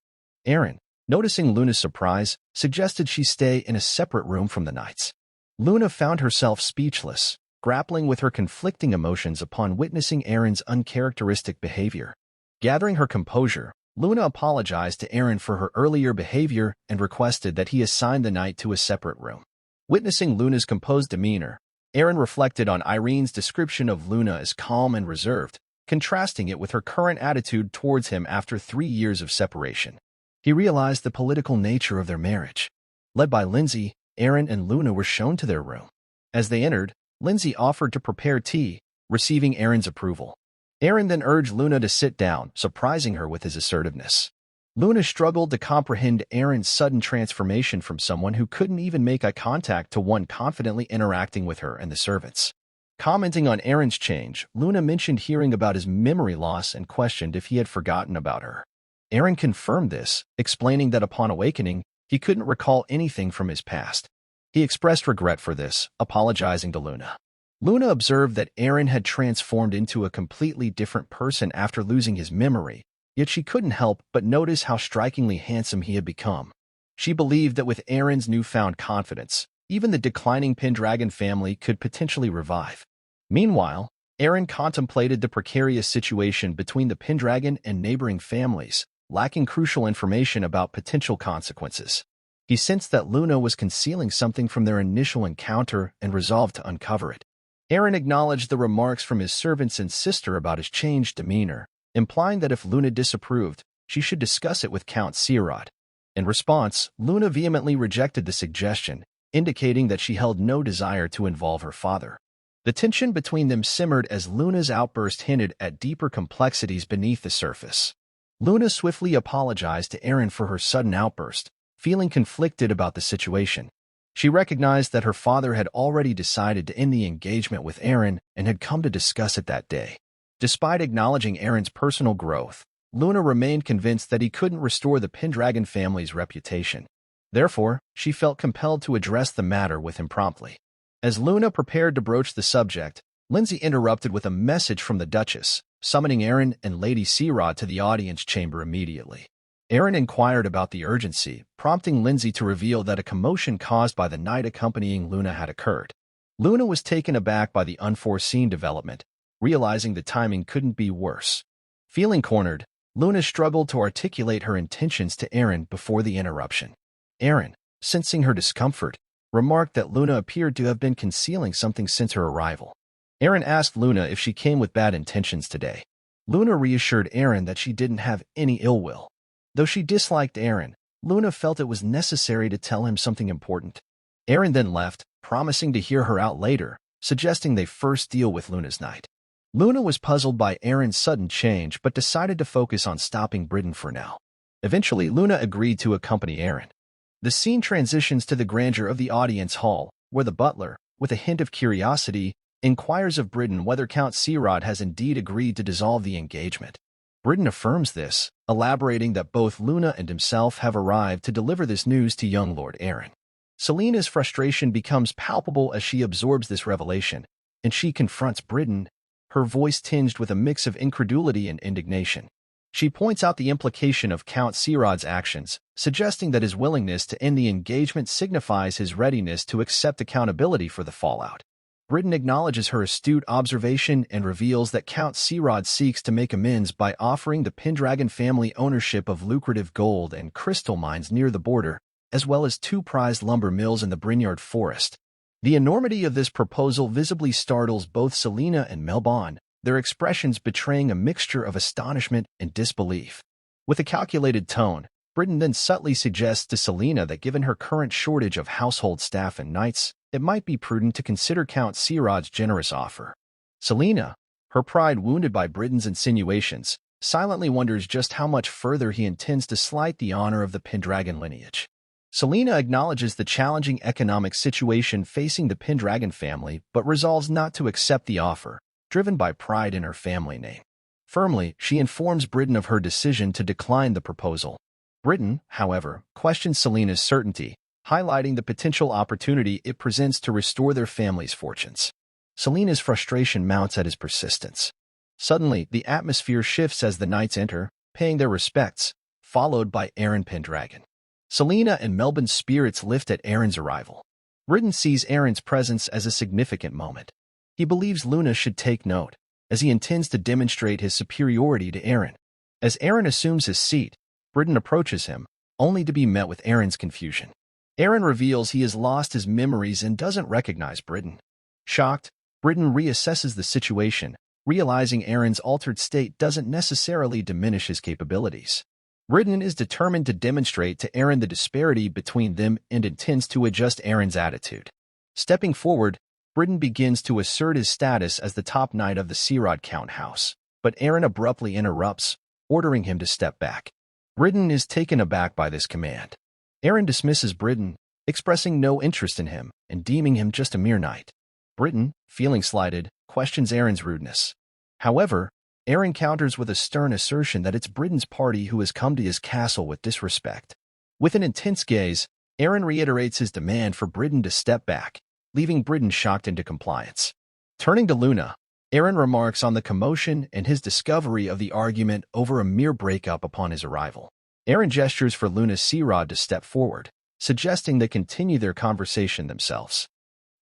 Eren, noticing Luna's surprise, suggested she stay in a separate room from the knights. Luna found herself speechless, grappling with her conflicting emotions upon witnessing Eren's uncharacteristic behavior. Gathering her composure, Luna apologized to Eren for her earlier behavior and requested that he assign the knight to a separate room. Witnessing Luna's composed demeanor, Eren reflected on Irene's description of Luna as calm and reserved, contrasting it with her current attitude towards him after 3 years of separation. He realized the political nature of their marriage. Led by Lindsay, Eren and Luna were shown to their room. As they entered, Lindsay offered to prepare tea, receiving Eren's approval. Eren then urged Luna to sit down, surprising her with his assertiveness. Luna struggled to comprehend Eren's sudden transformation from someone who couldn't even make eye contact to one confidently interacting with her and the servants. Commenting on Eren's change, Luna mentioned hearing about his memory loss and questioned if he had forgotten about her. Eren confirmed this, explaining that upon awakening, he couldn't recall anything from his past. He expressed regret for this, apologizing to Luna. Luna observed that Eren had transformed into a completely different person after losing his memory, yet she couldn't help but notice how strikingly handsome he had become. She believed that with Eren's newfound confidence, even the declining Pendragon family could potentially revive. Meanwhile, Eren contemplated the precarious situation between the Pendragon and neighboring families, lacking crucial information about potential consequences. He sensed that Luna was concealing something from their initial encounter and resolved to uncover it. Eren acknowledged the remarks from his servants and sister about his changed demeanor, implying that if Luna disapproved, she should discuss it with Count Searod. In response, Luna vehemently rejected the suggestion, indicating that she held no desire to involve her father. The tension between them simmered as Luna's outburst hinted at deeper complexities beneath the surface. Luna swiftly apologized to Eren for her sudden outburst, feeling conflicted about the situation. She recognized that her father had already decided to end the engagement with Eren and had come to discuss it that day. Despite acknowledging Eren's personal growth, Luna remained convinced that he couldn't restore the Pendragon family's reputation. Therefore, she felt compelled to address the matter with him promptly. As Luna prepared to broach the subject, Lindsay interrupted with a message from the Duchess, summoning Eren and Lady Searod to the audience chamber immediately. Eren inquired about the urgency, prompting Lindsay to reveal that a commotion caused by the knight accompanying Luna had occurred. Luna was taken aback by the unforeseen development, realizing the timing couldn't be worse. Feeling cornered, Luna struggled to articulate her intentions to Eren before the interruption. Eren, sensing her discomfort, remarked that Luna appeared to have been concealing something since her arrival. Eren asked Luna if she came with bad intentions today. Luna reassured Eren that she didn't have any ill will. Though she disliked Eren, Luna felt it was necessary to tell him something important. Eren then left, promising to hear her out later, suggesting they first deal with Luna's knight. Luna was puzzled by Eren's sudden change but decided to focus on stopping Britain for now. Eventually, Luna agreed to accompany Eren. The scene transitions to the grandeur of the audience hall, where the butler, with a hint of curiosity, inquires of Britain whether Count Searod has indeed agreed to dissolve the engagement. Britain affirms this, elaborating that both Luna and himself have arrived to deliver this news to young Lord Eren. Selena's frustration becomes palpable as she absorbs this revelation, and she confronts Britain, her voice tinged with a mix of incredulity and indignation. She points out the implication of Count Searod's actions, suggesting that his willingness to end the engagement signifies his readiness to accept accountability for the fallout. Britain acknowledges her astute observation and reveals that Count Sirod seeks to make amends by offering the Pendragon family ownership of lucrative gold and crystal mines near the border, as well as 2 prized lumber mills in the Brynjard forest. The enormity of this proposal visibly startles both Selena and Melbon, their expressions betraying a mixture of astonishment and disbelief. With a calculated tone, Britain then subtly suggests to Selena that given her current shortage of household staff and knights, it might be prudent to consider Count Sirod's generous offer. Selena, her pride wounded by Britain's insinuations, silently wonders just how much further he intends to slight the honor of the Pendragon lineage. Selena acknowledges the challenging economic situation facing the Pendragon family but resolves not to accept the offer, driven by pride in her family name. Firmly, she informs Britain of her decision to decline the proposal. Britain, however, questions Selena's certainty, highlighting the potential opportunity it presents to restore their family's fortunes. Selena's frustration mounts at his persistence. Suddenly, the atmosphere shifts as the knights enter, paying their respects, followed by Eren Pendragon. Selena and Melbon's spirits lift at Eren's arrival. Britain sees Eren's presence as a significant moment. He believes Luna should take note, as he intends to demonstrate his superiority to Eren. As Eren assumes his seat, Britain approaches him, only to be met with Eren's confusion. Eren reveals he has lost his memories and doesn't recognize Britain. Shocked, Britain reassesses the situation, realizing Eren's altered state doesn't necessarily diminish his capabilities. Britain is determined to demonstrate to Eren the disparity between them and intends to adjust Eren's attitude. Stepping forward, Britain begins to assert his status as the top knight of the Sirod Count house, but Eren abruptly interrupts, ordering him to step back. Britain is taken aback by this command. Eren dismisses Britain, expressing no interest in him and deeming him just a mere knight. Britain, feeling slighted, questions Eren's rudeness. However, Eren counters with a stern assertion that it's Britain's party who has come to his castle with disrespect. With an intense gaze, Eren reiterates his demand for Britain to step back, leaving Britain shocked into compliance. Turning to Luna, Eren remarks on the commotion and his discovery of the argument over a mere breakup upon his arrival. Eren gestures for Luna Sirod to step forward, suggesting they continue their conversation themselves.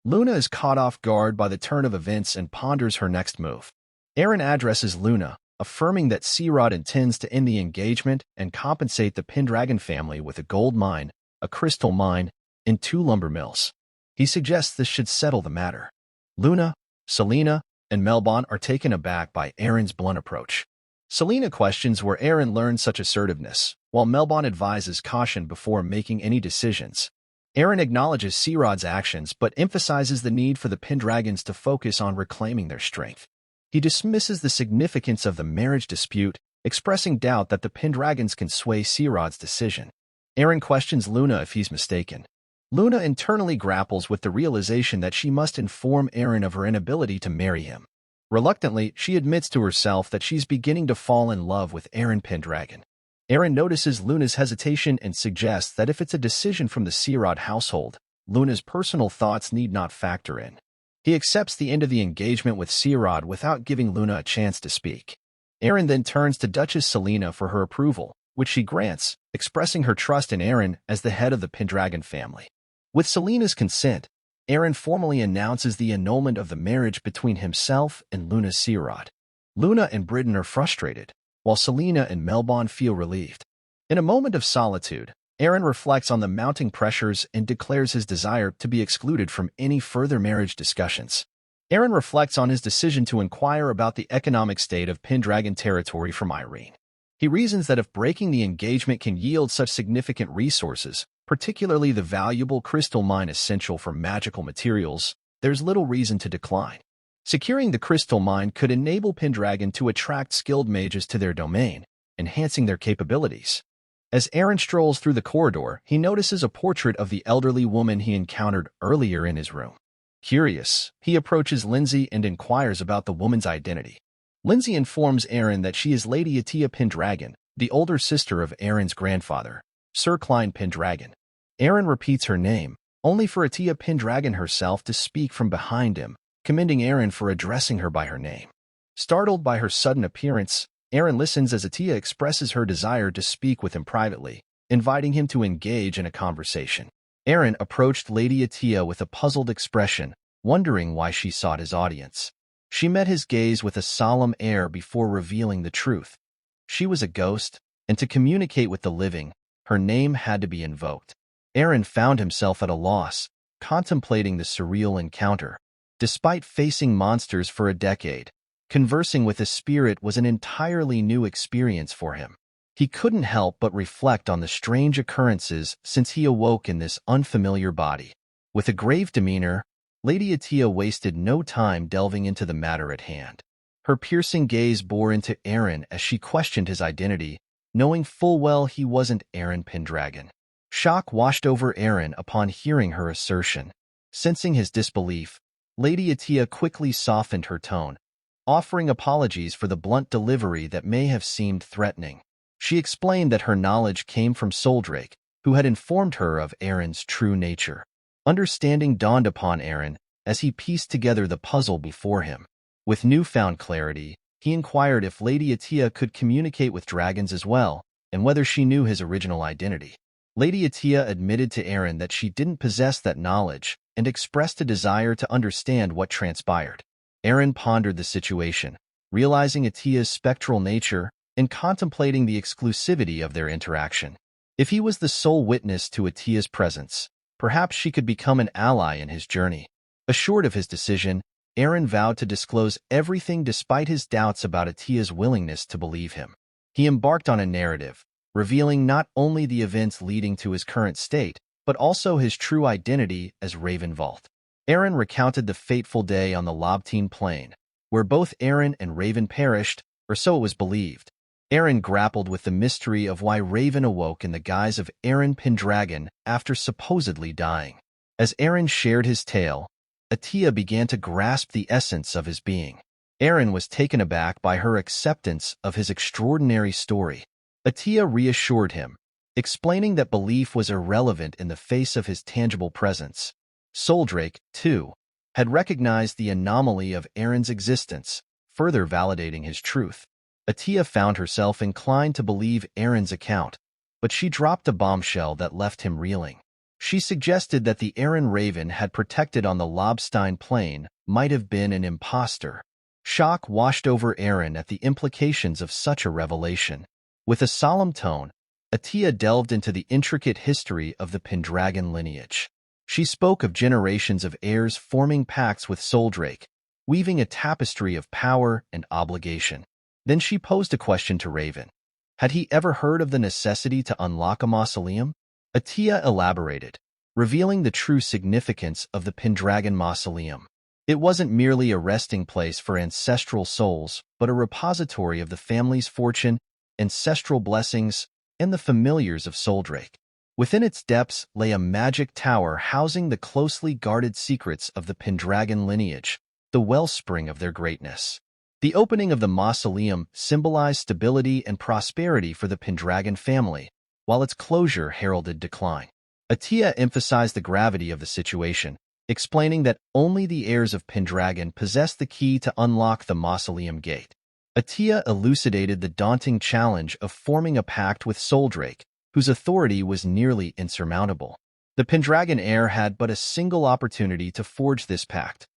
Luna is caught off guard by the turn of events and ponders her next move. Eren addresses Luna, affirming that Sirod intends to end the engagement and compensate the Pendragon family with a gold mine, a crystal mine, and 2 lumber mills. He suggests this should settle the matter. Luna, Selena, and Melbon are taken aback by Eren's blunt approach. Selena questions where Eren learned such assertiveness, while Melbon advises caution before making any decisions. Eren acknowledges Sirod's actions but emphasizes the need for the Pendragons to focus on reclaiming their strength. He dismisses the significance of the marriage dispute, expressing doubt that the Pendragons can sway Sirod's decision. Eren questions Luna if he's mistaken. Luna internally grapples with the realization that she must inform Eren of her inability to marry him. Reluctantly, she admits to herself that she's beginning to fall in love with Eren Pendragon. Eren notices Luna's hesitation and suggests that if it's a decision from the Sirod household, Luna's personal thoughts need not factor in. He accepts the end of the engagement with Sirod without giving Luna a chance to speak. Eren then turns to Duchess Selena for her approval, which she grants, expressing her trust in Eren as the head of the Pendragon family. With Selena's consent, Eren formally announces the annulment of the marriage between himself and Luna Sirod. Luna and Britain are frustrated, while Selena and Melbon feel relieved. In a moment of solitude, Eren reflects on the mounting pressures and declares his desire to be excluded from any further marriage discussions. Eren reflects on his decision to inquire about the economic state of Pendragon territory from Irene. He reasons that if breaking the engagement can yield such significant resources, particularly the valuable crystal mine essential for magical materials, there's little reason to decline. Securing the crystal mine could enable Pendragon to attract skilled mages to their domain, enhancing their capabilities. As Eren strolls through the corridor, he notices a portrait of the elderly woman he encountered earlier in his room. Curious, he approaches Lindsay and inquires about the woman's identity. Lindsay informs Eren that she is Lady Atia Pendragon, the older sister of Eren's grandfather, Sir Klein Pendragon. Eren repeats her name, only for Atia Pendragon herself to speak from behind him, commending Eren for addressing her by her name. Startled by her sudden appearance, Eren listens as Atia expresses her desire to speak with him privately, inviting him to engage in a conversation. Eren approached Lady Atia with a puzzled expression, wondering why she sought his audience. She met his gaze with a solemn air before revealing the truth. She was a ghost, and to communicate with the living, her name had to be invoked. Eren found himself at a loss, contemplating the surreal encounter. Despite facing monsters for a decade, conversing with a spirit was an entirely new experience for him. He couldn't help but reflect on the strange occurrences since he awoke in this unfamiliar body. With a grave demeanor, Lady Atia wasted no time delving into the matter at hand. Her piercing gaze bore into Eren as she questioned his identity, knowing full well he wasn't Eren Pendragon. Shock washed over Eren upon hearing her assertion. Sensing his disbelief, Lady Atia quickly softened her tone, offering apologies for the blunt delivery that may have seemed threatening. She explained that her knowledge came from Soldrake, who had informed her of Eren's true nature. Understanding dawned upon Eren as he pieced together the puzzle before him. With newfound clarity, he inquired if Lady Atia could communicate with dragons as well, and whether she knew his original identity. Lady Atia admitted to Eren that she didn't possess that knowledge and expressed a desire to understand what transpired. Eren pondered the situation, realizing Atia's spectral nature and contemplating the exclusivity of their interaction. If he was the sole witness to Atia's presence, perhaps she could become an ally in his journey. Assured of his decision, Eren vowed to disclose everything despite his doubts about Atia's willingness to believe him. He embarked on a narrative, revealing not only the events leading to his current state, but also his true identity as Valt. Eren recounted the fateful day on the Lobtine Plain, where both Eren and Raven perished, or so it was believed. Eren grappled with the mystery of why Raven awoke in the guise of Eren Pendragon after supposedly dying. As Eren shared his tale, Atia began to grasp the essence of his being. Eren was taken aback by her acceptance of his extraordinary story. Atia reassured him, explaining that belief was irrelevant in the face of his tangible presence. Soldrake, too, had recognized the anomaly of Eren's existence, further validating his truth. Atia found herself inclined to believe Eren's account, but she dropped a bombshell that left him reeling. She suggested that the Eren Raven had protected on the Lobstein Plain might have been an impostor. Shock washed over Eren at the implications of such a revelation. With a solemn tone, Atia delved into the intricate history of the Pendragon lineage. She spoke of generations of heirs forming pacts with Soldrake, weaving a tapestry of power and obligation. Then she posed a question to Raven. Had he ever heard of the necessity to unlock a mausoleum? Atia elaborated, revealing the true significance of the Pendragon mausoleum. It wasn't merely a resting place for ancestral souls, but a repository of the family's fortune, ancestral blessings, and the familiars of Soldrake. Within its depths lay a magic tower housing the closely guarded secrets of the Pendragon lineage, the wellspring of their greatness. The opening of the mausoleum symbolized stability and prosperity for the Pendragon family, while its closure heralded decline. Atia emphasized the gravity of the situation, explaining that only the heirs of Pendragon possessed the key to unlock the mausoleum gate. Atia elucidated the daunting challenge of forming a pact with Soldrake, whose authority was nearly insurmountable. The Pendragon heir had but a single opportunity to forge this pact.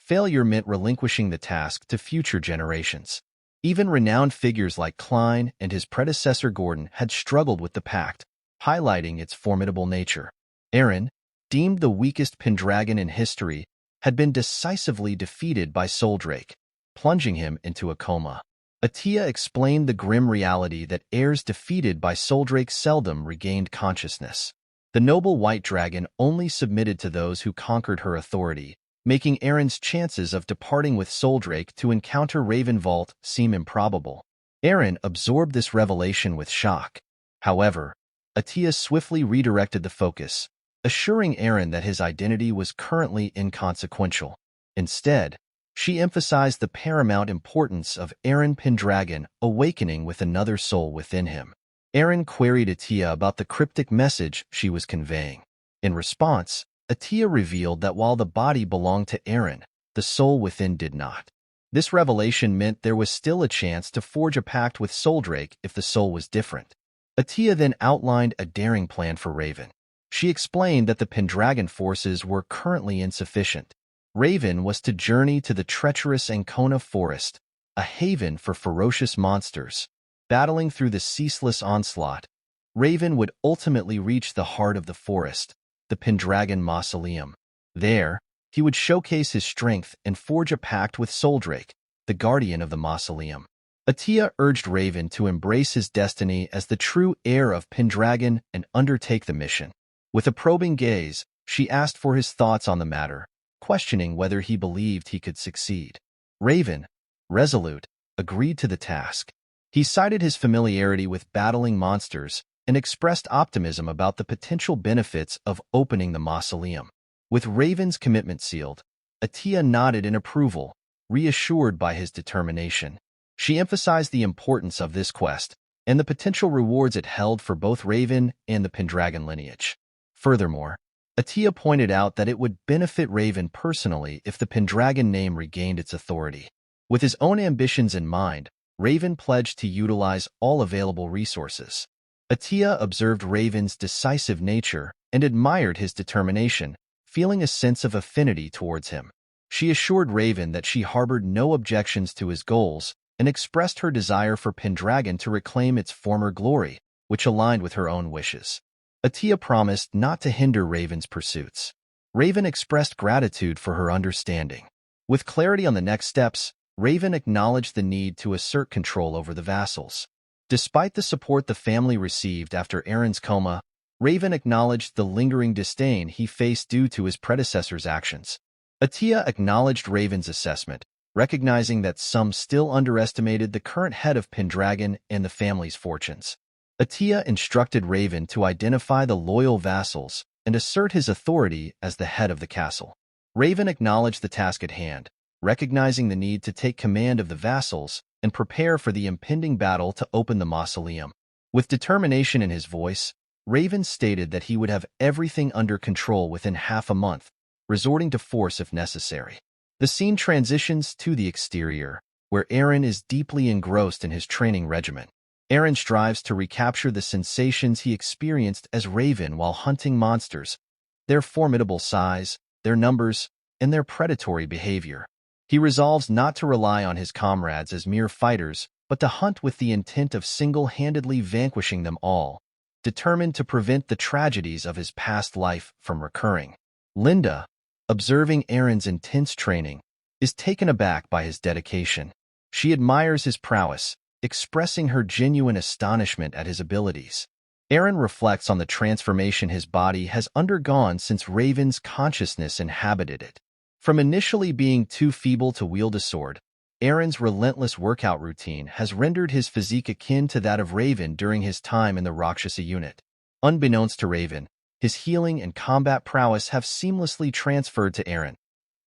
Failure meant relinquishing the task to future generations. Even renowned figures like Klein and his predecessor Gordon had struggled with the pact, highlighting its formidable nature. Eren, deemed the weakest Pendragon in history, had been decisively defeated by Soldrake, plunging him into a coma. Atia explained the grim reality that heirs defeated by Soldrake seldom regained consciousness. The noble white dragon only submitted to those who conquered her authority, making Eren's chances of departing with Soldrake to encounter Valt seem improbable. Eren absorbed this revelation with shock. However, Atia swiftly redirected the focus, assuring Eren that his identity was currently inconsequential. Instead, she emphasized the paramount importance of Eren Pendragon awakening with another soul within him. Eren queried Atia about the cryptic message she was conveying. In response, Atia revealed that while the body belonged to Eren, the soul within did not. This revelation meant there was still a chance to forge a pact with Soldrake if the soul was different. Atia then outlined a daring plan for Raven. She explained that the Pendragon forces were currently insufficient. Raven was to journey to the treacherous Ancona forest, a haven for ferocious monsters. Battling through the ceaseless onslaught, Raven would ultimately reach the heart of the forest, the Pendragon mausoleum. There, he would showcase his strength and forge a pact with Soldrake, the guardian of the mausoleum. Atia urged Raven to embrace his destiny as the true heir of Pendragon and undertake the mission. With a probing gaze, she asked for his thoughts on the matter, questioning whether he believed he could succeed. Raven, resolute, agreed to the task. He cited his familiarity with battling monsters and expressed optimism about the potential benefits of opening the mausoleum. With Raven's commitment sealed, Atia nodded in approval, reassured by his determination. She emphasized the importance of this quest and the potential rewards it held for both Raven and the Pendragon lineage. Furthermore, Atia pointed out that it would benefit Raven personally if the Pendragon name regained its authority. With his own ambitions in mind, Raven pledged to utilize all available resources. Atia observed Raven's decisive nature and admired his determination, feeling a sense of affinity towards him. She assured Raven that she harbored no objections to his goals and expressed her desire for Pendragon to reclaim its former glory, which aligned with her own wishes. Atia promised not to hinder Raven's pursuits. Raven expressed gratitude for her understanding. With clarity on the next steps, Raven acknowledged the need to assert control over the vassals. Despite the support the family received after Eren's coma, Raven acknowledged the lingering disdain he faced due to his predecessor's actions. Atia acknowledged Raven's assessment, recognizing that some still underestimated the current head of Pendragon and the family's fortunes. Atia instructed Raven to identify the loyal vassals and assert his authority as the head of the castle. Raven acknowledged the task at hand, recognizing the need to take command of the vassals and prepare for the impending battle to open the mausoleum. With determination in his voice, Raven stated that he would have everything under control within half a month, resorting to force if necessary. The scene transitions to the exterior, where Eren is deeply engrossed in his training regimen. Eren strives to recapture the sensations he experienced as Raven while hunting monsters, their formidable size, their numbers, and their predatory behavior. He resolves not to rely on his comrades as mere fighters, but to hunt with the intent of single-handedly vanquishing them all, determined to prevent the tragedies of his past life from recurring. Linda, observing Eren's intense training, is taken aback by his dedication. She admires his prowess, expressing her genuine astonishment at his abilities. Eren reflects on the transformation his body has undergone since Raven's consciousness inhabited it. From initially being too feeble to wield a sword, Eren's relentless workout routine has rendered his physique akin to that of Raven during his time in the Rakshasa unit. Unbeknownst to Raven, his healing and combat prowess have seamlessly transferred to Eren,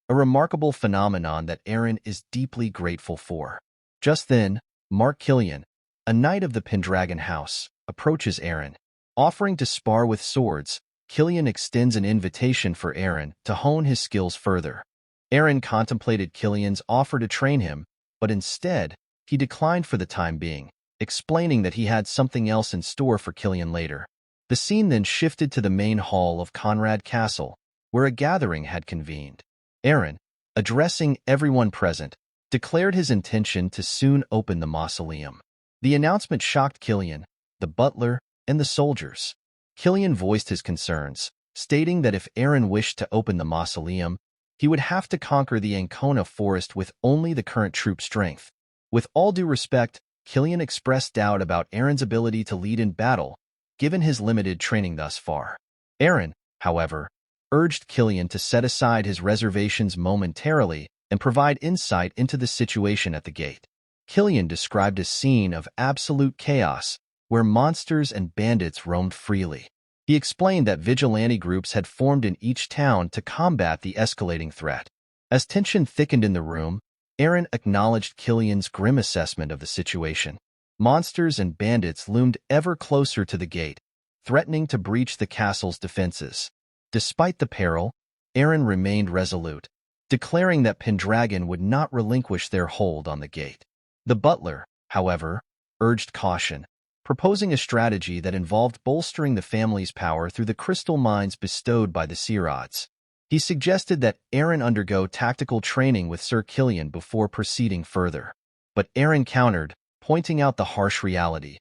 a remarkable phenomenon that Eren is deeply grateful for. Just then, Mark Killian, a knight of the Pendragon house, approaches Eren. Offering to spar with swords, Killian extends an invitation for Eren to hone his skills further. Eren contemplated Killian's offer to train him, but instead, he declined for the time being, explaining that he had something else in store for Killian later. The scene then shifted to the main hall of Conrad Castle, where a gathering had convened. Eren, addressing everyone present, declared his intention to soon open the mausoleum. The announcement shocked Killian, the butler, and the soldiers. Killian voiced his concerns, stating that if Eren wished to open the mausoleum, he would have to conquer the Ancona forest with only the current troop strength. With all due respect, Killian expressed doubt about Eren's ability to lead in battle, given his limited training thus far. Eren, however, urged Killian to set aside his reservations momentarily and provide insight into the situation at the gate. Killian described a scene of absolute chaos, where monsters and bandits roamed freely. He explained that vigilante groups had formed in each town to combat the escalating threat. As tension thickened in the room, Eren acknowledged Killian's grim assessment of the situation. Monsters and bandits loomed ever closer to the gate, threatening to breach the castle's defenses. Despite the peril, Eren remained resolute, declaring that Pendragon would not relinquish their hold on the gate. The butler, however, urged caution, proposing a strategy that involved bolstering the family's power through the crystal mines bestowed by the Seerods. He suggested that Eren undergo tactical training with Sir Killian before proceeding further. But Eren countered, pointing out the harsh reality.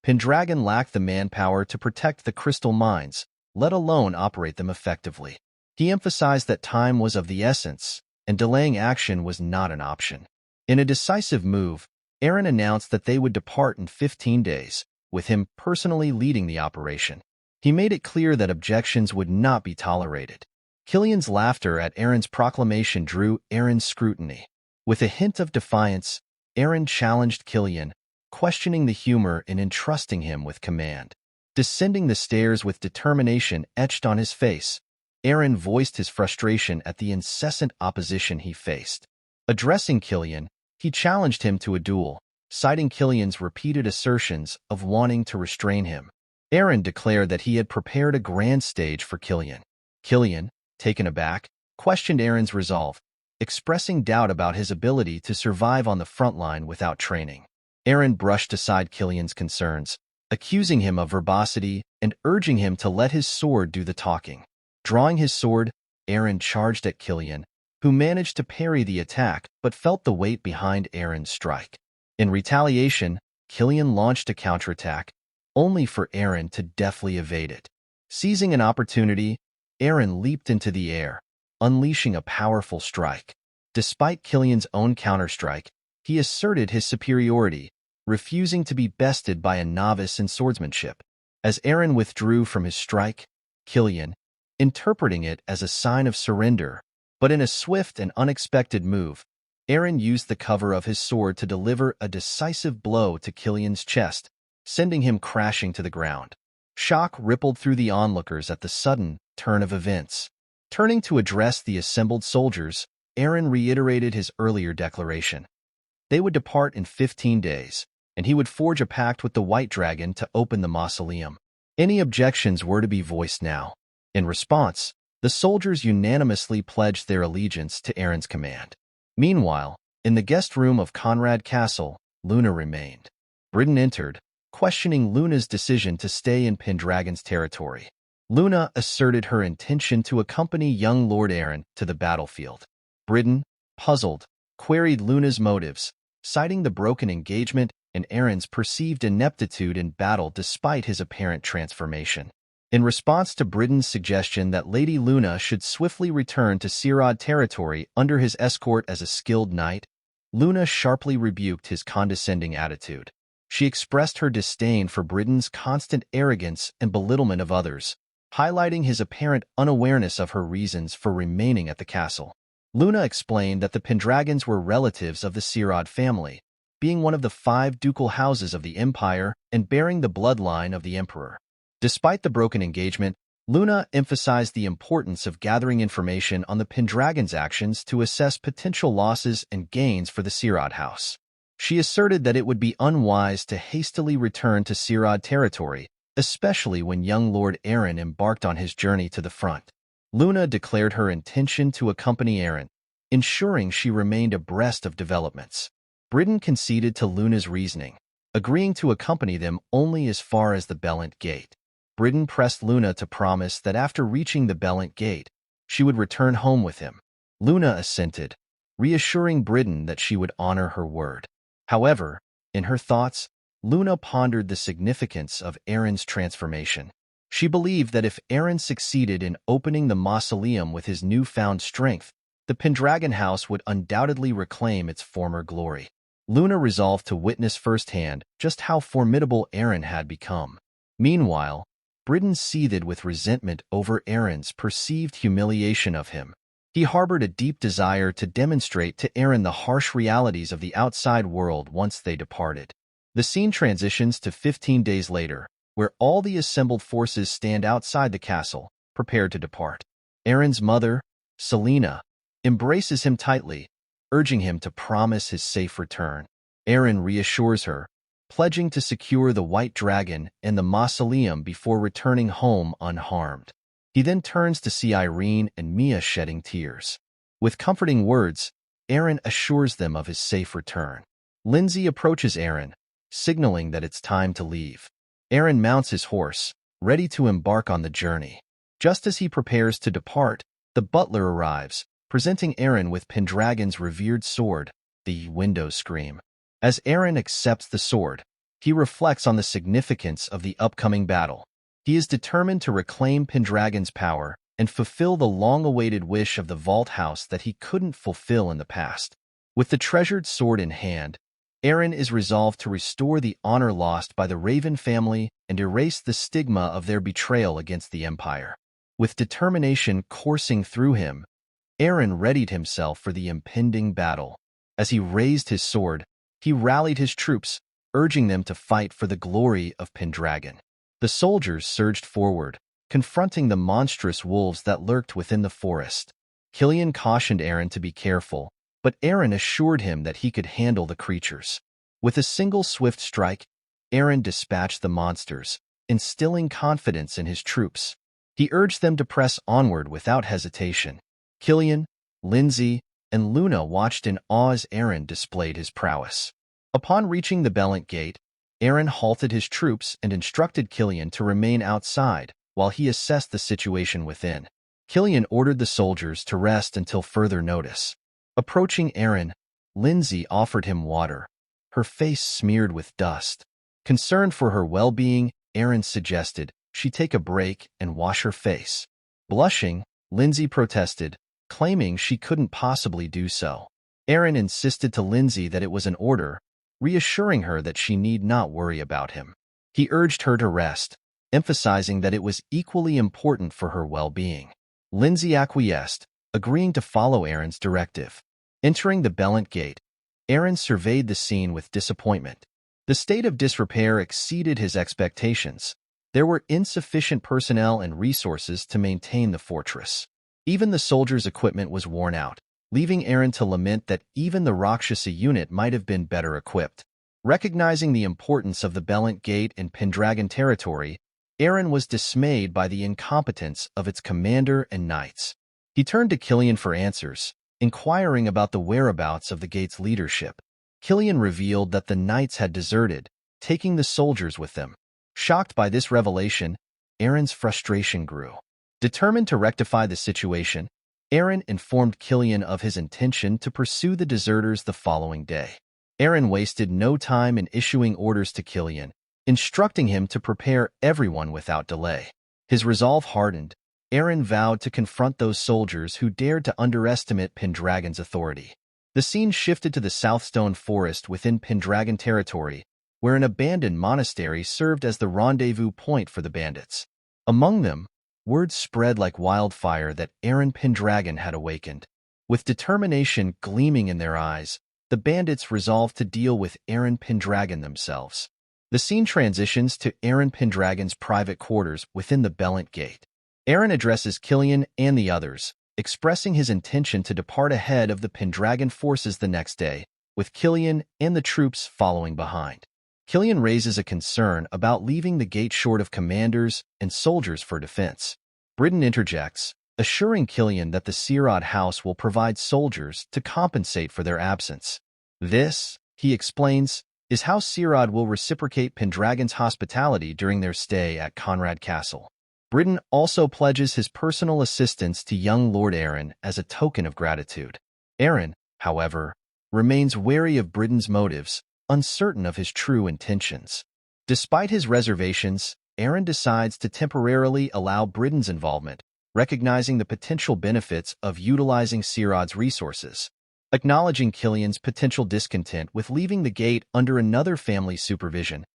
Pendragon lacked the manpower to protect the crystal mines, let alone operate them effectively. He emphasized that time was of the essence, and delaying action was not an option. In a decisive move, Eren announced that they would depart in 15 days, with him personally leading the operation. He made it clear that objections would not be tolerated. Killian's laughter at Eren's proclamation drew Eren's scrutiny. With a hint of defiance, Eren challenged Killian, questioning the humor in entrusting him with command. Descending the stairs with determination etched on his face, Eren voiced his frustration at the incessant opposition he faced. Addressing Killian, he challenged him to a duel, citing Killian's repeated assertions of wanting to restrain him. Eren declared that he had prepared a grand stage for Killian. Killian, taken aback, questioned Eren's resolve, expressing doubt about his ability to survive on the front line without training. Eren brushed aside Killian's concerns, accusing him of verbosity and urging him to let his sword do the talking. Drawing his sword, Eren charged at Killian, who managed to parry the attack but felt the weight behind Eren's strike. In retaliation, Killian launched a counterattack, only for Eren to deftly evade it. Seizing an opportunity, Eren leaped into the air, unleashing a powerful strike. Despite Killian's own counterstrike, he asserted his superiority, refusing to be bested by a novice in swordsmanship. As Eren withdrew from his strike, Killian, interpreting it as a sign of surrender, but in a swift and unexpected move, Eren used the cover of his sword to deliver a decisive blow to Killian's chest, sending him crashing to the ground. Shock rippled through the onlookers at the sudden turn of events. Turning to address the assembled soldiers, Eren reiterated his earlier declaration. They would depart in 15 days, and he would forge a pact with the White Dragon to open the mausoleum. Any objections were to be voiced now. In response, the soldiers unanimously pledged their allegiance to Eren's command. Meanwhile, in the guest room of Conrad Castle, Luna remained. Britain entered, questioning Luna's decision to stay in Pendragon's territory. Luna asserted her intention to accompany young Lord Eren to the battlefield. Britain, puzzled, queried Luna's motives, citing the broken engagement and Eren's perceived ineptitude in battle despite his apparent transformation. In response to Britain's suggestion that Lady Luna should swiftly return to Sirad territory under his escort as a skilled knight, Luna sharply rebuked his condescending attitude. She expressed her disdain for Britain's constant arrogance and belittlement of others, highlighting his apparent unawareness of her reasons for remaining at the castle. Luna explained that the Pendragons were relatives of the Sirad family, being one of the 5 ducal houses of the empire and bearing the bloodline of the emperor. Despite the broken engagement, Luna emphasized the importance of gathering information on the Pendragon's actions to assess potential losses and gains for the Sirad house. She asserted that it would be unwise to hastily return to Sirad territory, especially when young Lord Eren embarked on his journey to the front. Luna declared her intention to accompany Eren, ensuring she remained abreast of developments. Britain conceded to Luna's reasoning, agreeing to accompany them only as far as the Bellant Gate. Britain pressed Luna to promise that after reaching the Bellant Gate, she would return home with him. Luna assented, reassuring Britain that she would honor her word. However, in her thoughts, Luna pondered the significance of Eren's transformation. She believed that if Eren succeeded in opening the mausoleum with his newfound strength, the Pendragon house would undoubtedly reclaim its former glory. Luna resolved to witness firsthand just how formidable Eren had become. Meanwhile, Britain seethed with resentment over Eren's perceived humiliation of him. He harbored a deep desire to demonstrate to Eren the harsh realities of the outside world once they departed. The scene transitions to 15 days later, where all the assembled forces stand outside the castle, prepared to depart. Eren's mother, Selena, embraces him tightly, urging him to promise his safe return. Eren reassures her, pledging to secure the White Dragon and the mausoleum before returning home unharmed. He then turns to see Irene and Mia shedding tears. With comforting words, Eren assures them of his safe return. Lindsay approaches Eren, signaling that it's time to leave. Eren mounts his horse, ready to embark on the journey. Just as he prepares to depart, The butler arrives, presenting Eren with Pendragon's revered sword, the Window Scream. As Eren accepts the sword, he reflects on the significance of the upcoming battle. He is determined to reclaim Pendragon's power and fulfill the long-awaited wish of the Valt house that he couldn't fulfill in the past. With the treasured sword in hand, Eren is resolved to restore the honor lost by the Raven family and erase the stigma of their betrayal against the Empire. With determination coursing through him, Eren readied himself for the impending battle. As he raised his sword, he rallied his troops, urging them to fight for the glory of Pendragon. The soldiers surged forward, confronting the monstrous wolves that lurked within the forest. Killian cautioned Eren to be careful, but Eren assured him that he could handle the creatures. With a single swift strike, Eren dispatched the monsters, instilling confidence in his troops. He urged them to press onward without hesitation. Killian, Lindsay, and Luna watched in awe as Eren displayed his prowess. Upon reaching the Bellant Gate, Eren halted his troops and instructed Killian to remain outside while he assessed the situation within. Killian ordered the soldiers to rest until further notice. Approaching Eren, Lindsay offered him water, her face smeared with dust. Concerned for her well-being, Eren suggested she take a break and wash her face. Blushing, Lindsay protested, claiming she couldn't possibly do so. Eren insisted to Lindsay that it was an order, reassuring her that she need not worry about him. He urged her to rest, emphasizing that it was equally important for her well-being. Lindsay acquiesced, agreeing to follow Eren's directive. Entering the Bellant Gate, Eren surveyed the scene with disappointment. The state of disrepair exceeded his expectations. There were insufficient personnel and resources to maintain the fortress. Even the soldiers' equipment was worn out, leaving Eren to lament that even the Rakshasa unit might have been better equipped. Recognizing the importance of the Bellant Gate in Pendragon territory, Eren was dismayed by the incompetence of its commander and knights. He turned to Killian for answers, inquiring about the whereabouts of the gate's leadership. Killian revealed that the knights had deserted, taking the soldiers with them. Shocked by this revelation, Eren's frustration grew. Determined to rectify the situation, Eren informed Killian of his intention to pursue the deserters the following day. Eren wasted no time in issuing orders to Killian, instructing him to prepare everyone without delay. His resolve hardened. Eren vowed to confront those soldiers who dared to underestimate Pendragon's authority. The scene shifted to the Southstone Forest within Pendragon territory, where an abandoned monastery served as the rendezvous point for the bandits. Among them, word spread like wildfire that Eren Pendragon had awakened. With determination gleaming in their eyes, the bandits resolved to deal with Eren Pendragon themselves. The scene transitions to Eren Pendragon's private quarters within the Bellant Gate. Eren addresses Killian and the others, expressing his intention to depart ahead of the Pendragon forces the next day, with Killian and the troops following behind. Killian raises a concern about leaving the gate short of commanders and soldiers for defense. Britain interjects, assuring Killian that the Sirad house will provide soldiers to compensate for their absence. This, he explains, is how Sirad will reciprocate Pendragon's hospitality during their stay at Conrad Castle. Britain also pledges his personal assistance to young Lord Eren as a token of gratitude. Eren, however, remains wary of Britain's motives, uncertain of his true intentions. Despite his reservations, Eren decides to temporarily allow Britain's involvement, recognizing the potential benefits of utilizing Sirad's resources. Acknowledging Killian's potential discontent with leaving the gate under another family's supervision,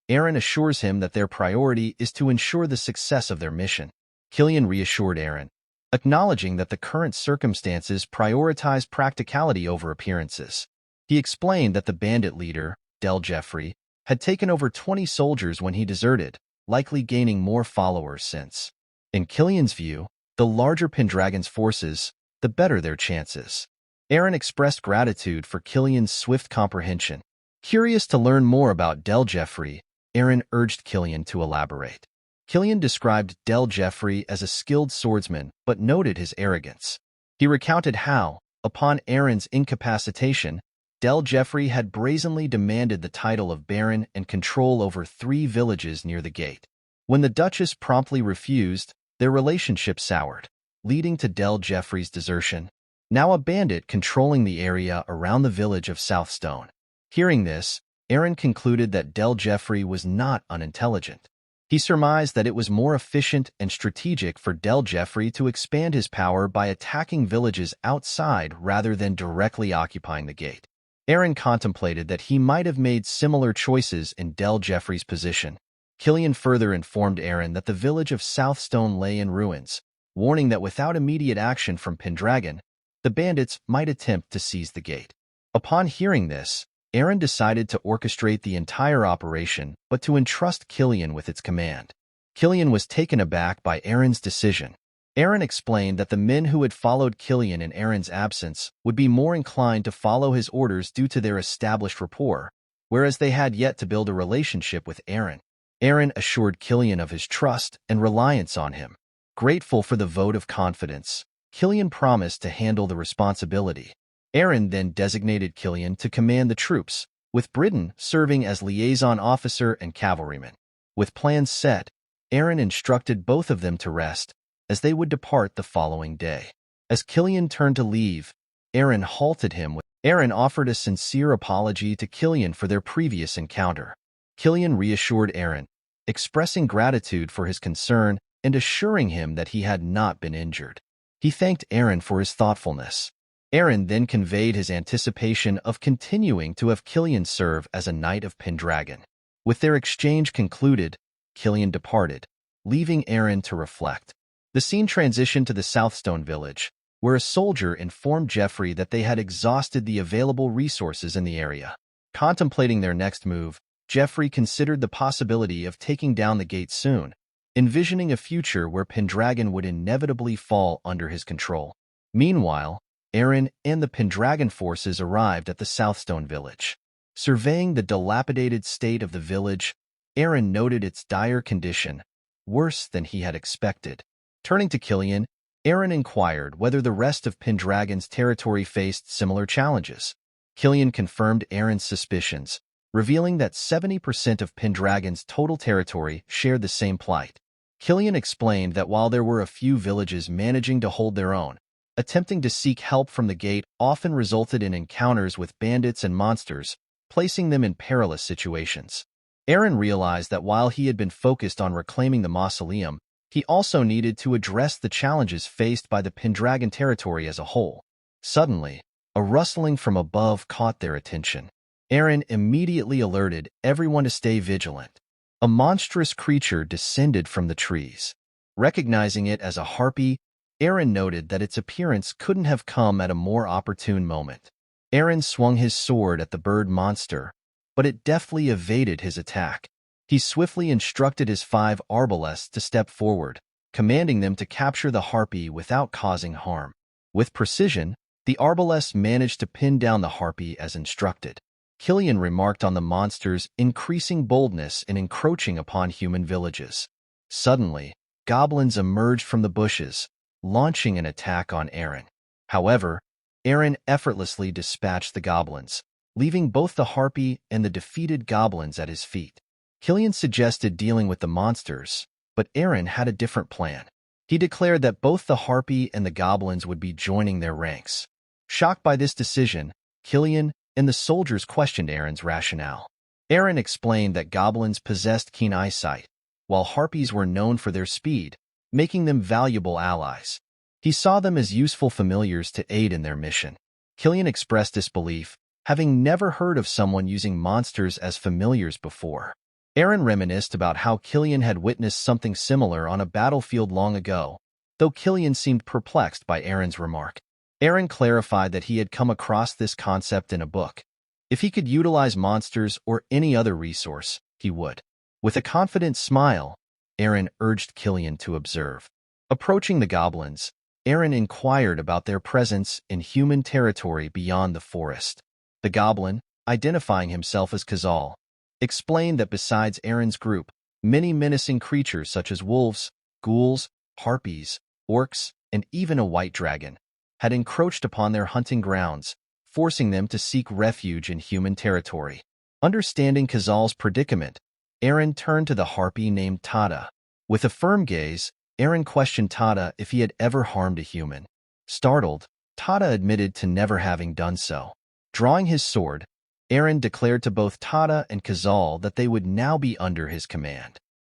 Eren assures him that their priority is to ensure the success of their mission. Killian reassured Eren, acknowledging that the current circumstances prioritize practicality over appearances. He explained that the bandit leader, Del Jeffrey, had taken over 20 soldiers when he deserted, likely gaining more followers since. In Killian's view, the larger Pendragon's forces, the better their chances. Eren expressed gratitude for Killian's swift comprehension. Curious to learn more about Del Jeffrey, Eren urged Killian to elaborate. Killian described Del Jeffrey as a skilled swordsman but noted his arrogance. He recounted how, upon Eren's incapacitation, Del Jeffrey had brazenly demanded the title of Baron and control over 3 villages near the gate. When the Duchess promptly refused, their relationship soured. leading to Del Jeffrey's desertion, now a bandit controlling the area around the village of Southstone. Hearing this, Eren concluded that Del Jeffrey was not unintelligent. He surmised that it was more efficient and strategic for Del Jeffrey to expand his power by attacking villages outside rather than directly occupying the gate. Eren contemplated that he might have made similar choices in Del Jeffrey's position. Killian further informed Eren that the village of Southstone lay in ruins, warning that without immediate action from Pendragon, the bandits might attempt to seize the gate. Upon hearing this, Eren decided to orchestrate the entire operation, but to entrust Killian with its command. Killian was taken aback by Eren's decision. Eren explained that the men who had followed Killian in Eren's absence would be more inclined to follow his orders due to their established rapport, whereas they had yet to build a relationship with Eren. Eren assured Killian of his trust and reliance on him. Grateful for the vote of confidence, Killian promised to handle the responsibility. Eren then designated Killian to command the troops, with Britain serving as liaison officer and cavalryman. With plans set, Eren instructed both of them to rest, as they would depart the following day. As Killian turned to leave, Eren halted him. Eren offered a sincere apology to Killian for their previous encounter. Killian reassured Eren, expressing gratitude for his concern and assuring him that he had not been injured. He thanked Eren for his thoughtfulness. Eren then conveyed his anticipation of continuing to have Killian serve as a knight of Pendragon. With their exchange concluded, Killian departed, leaving Eren to reflect. The scene transitioned to the Southstone village, where a soldier informed Jeffrey that they had exhausted the available resources in the area. Contemplating their next move, Jeffrey considered the possibility of taking down the gate soon, envisioning a future where Pendragon would inevitably fall under his control. Meanwhile, Eren and the Pendragon forces arrived at the Southstone village. Surveying the dilapidated state of the village, Eren noted its dire condition, worse than he had expected. Turning to Killian, Eren inquired whether the rest of Pendragon's territory faced similar challenges. Killian confirmed Eren's suspicions, revealing that 70% of Pendragon's total territory shared the same plight. Killian explained that while there were a few villages managing to hold their own, attempting to seek help from the gate often resulted in encounters with bandits and monsters, placing them in perilous situations. Eren realized that while he had been focused on reclaiming the mausoleum, he also needed to address the challenges faced by the Pendragon territory as a whole. Suddenly, a rustling from above caught their attention. Eren immediately alerted everyone to stay vigilant. A monstrous creature descended from the trees. Recognizing it as a harpy, Eren noted that its appearance couldn't have come at a more opportune moment. Eren swung his sword at the bird monster, but it deftly evaded his attack. He swiftly instructed his 5 arbalests to step forward, commanding them to capture the harpy without causing harm. With precision, the arbalests managed to pin down the harpy as instructed. Killian remarked on the monster's increasing boldness in encroaching upon human villages. Suddenly, goblins emerged from the bushes, launching an attack on Eren. However, Eren effortlessly dispatched the goblins, leaving both the harpy and the defeated goblins at his feet. Killian suggested dealing with the monsters, but Eren had a different plan. He declared that both the harpy and the goblins would be joining their ranks. Shocked by this decision, Killian and the soldiers questioned Eren's rationale. Eren explained that goblins possessed keen eyesight, while harpies were known for their speed, making them valuable allies. He saw them as useful familiars to aid in their mission. Killian expressed disbelief, having never heard of someone using monsters as familiars before. Eren reminisced about how Killian had witnessed something similar on a battlefield long ago, though Killian seemed perplexed by Eren's remark. Eren clarified that he had come across this concept in a book. If he could utilize monsters or any other resource, he would. With a confident smile, Eren urged Killian to observe. Approaching the goblins, Eren inquired about their presence in human territory beyond the forest. The goblin, identifying himself as Khazal, explained that besides Eren's group, many menacing creatures such as wolves, ghouls, harpies, orcs, and even a white dragon had encroached upon their hunting grounds, forcing them to seek refuge in human territory. Understanding Khazal's predicament, Eren turned to the harpy named Tada. With a firm gaze, Eren questioned Tada if he had ever harmed a human. Startled, Tada admitted to never having done so. Drawing his sword, Eren declared to both Tada and Khazal that they would now be under his command.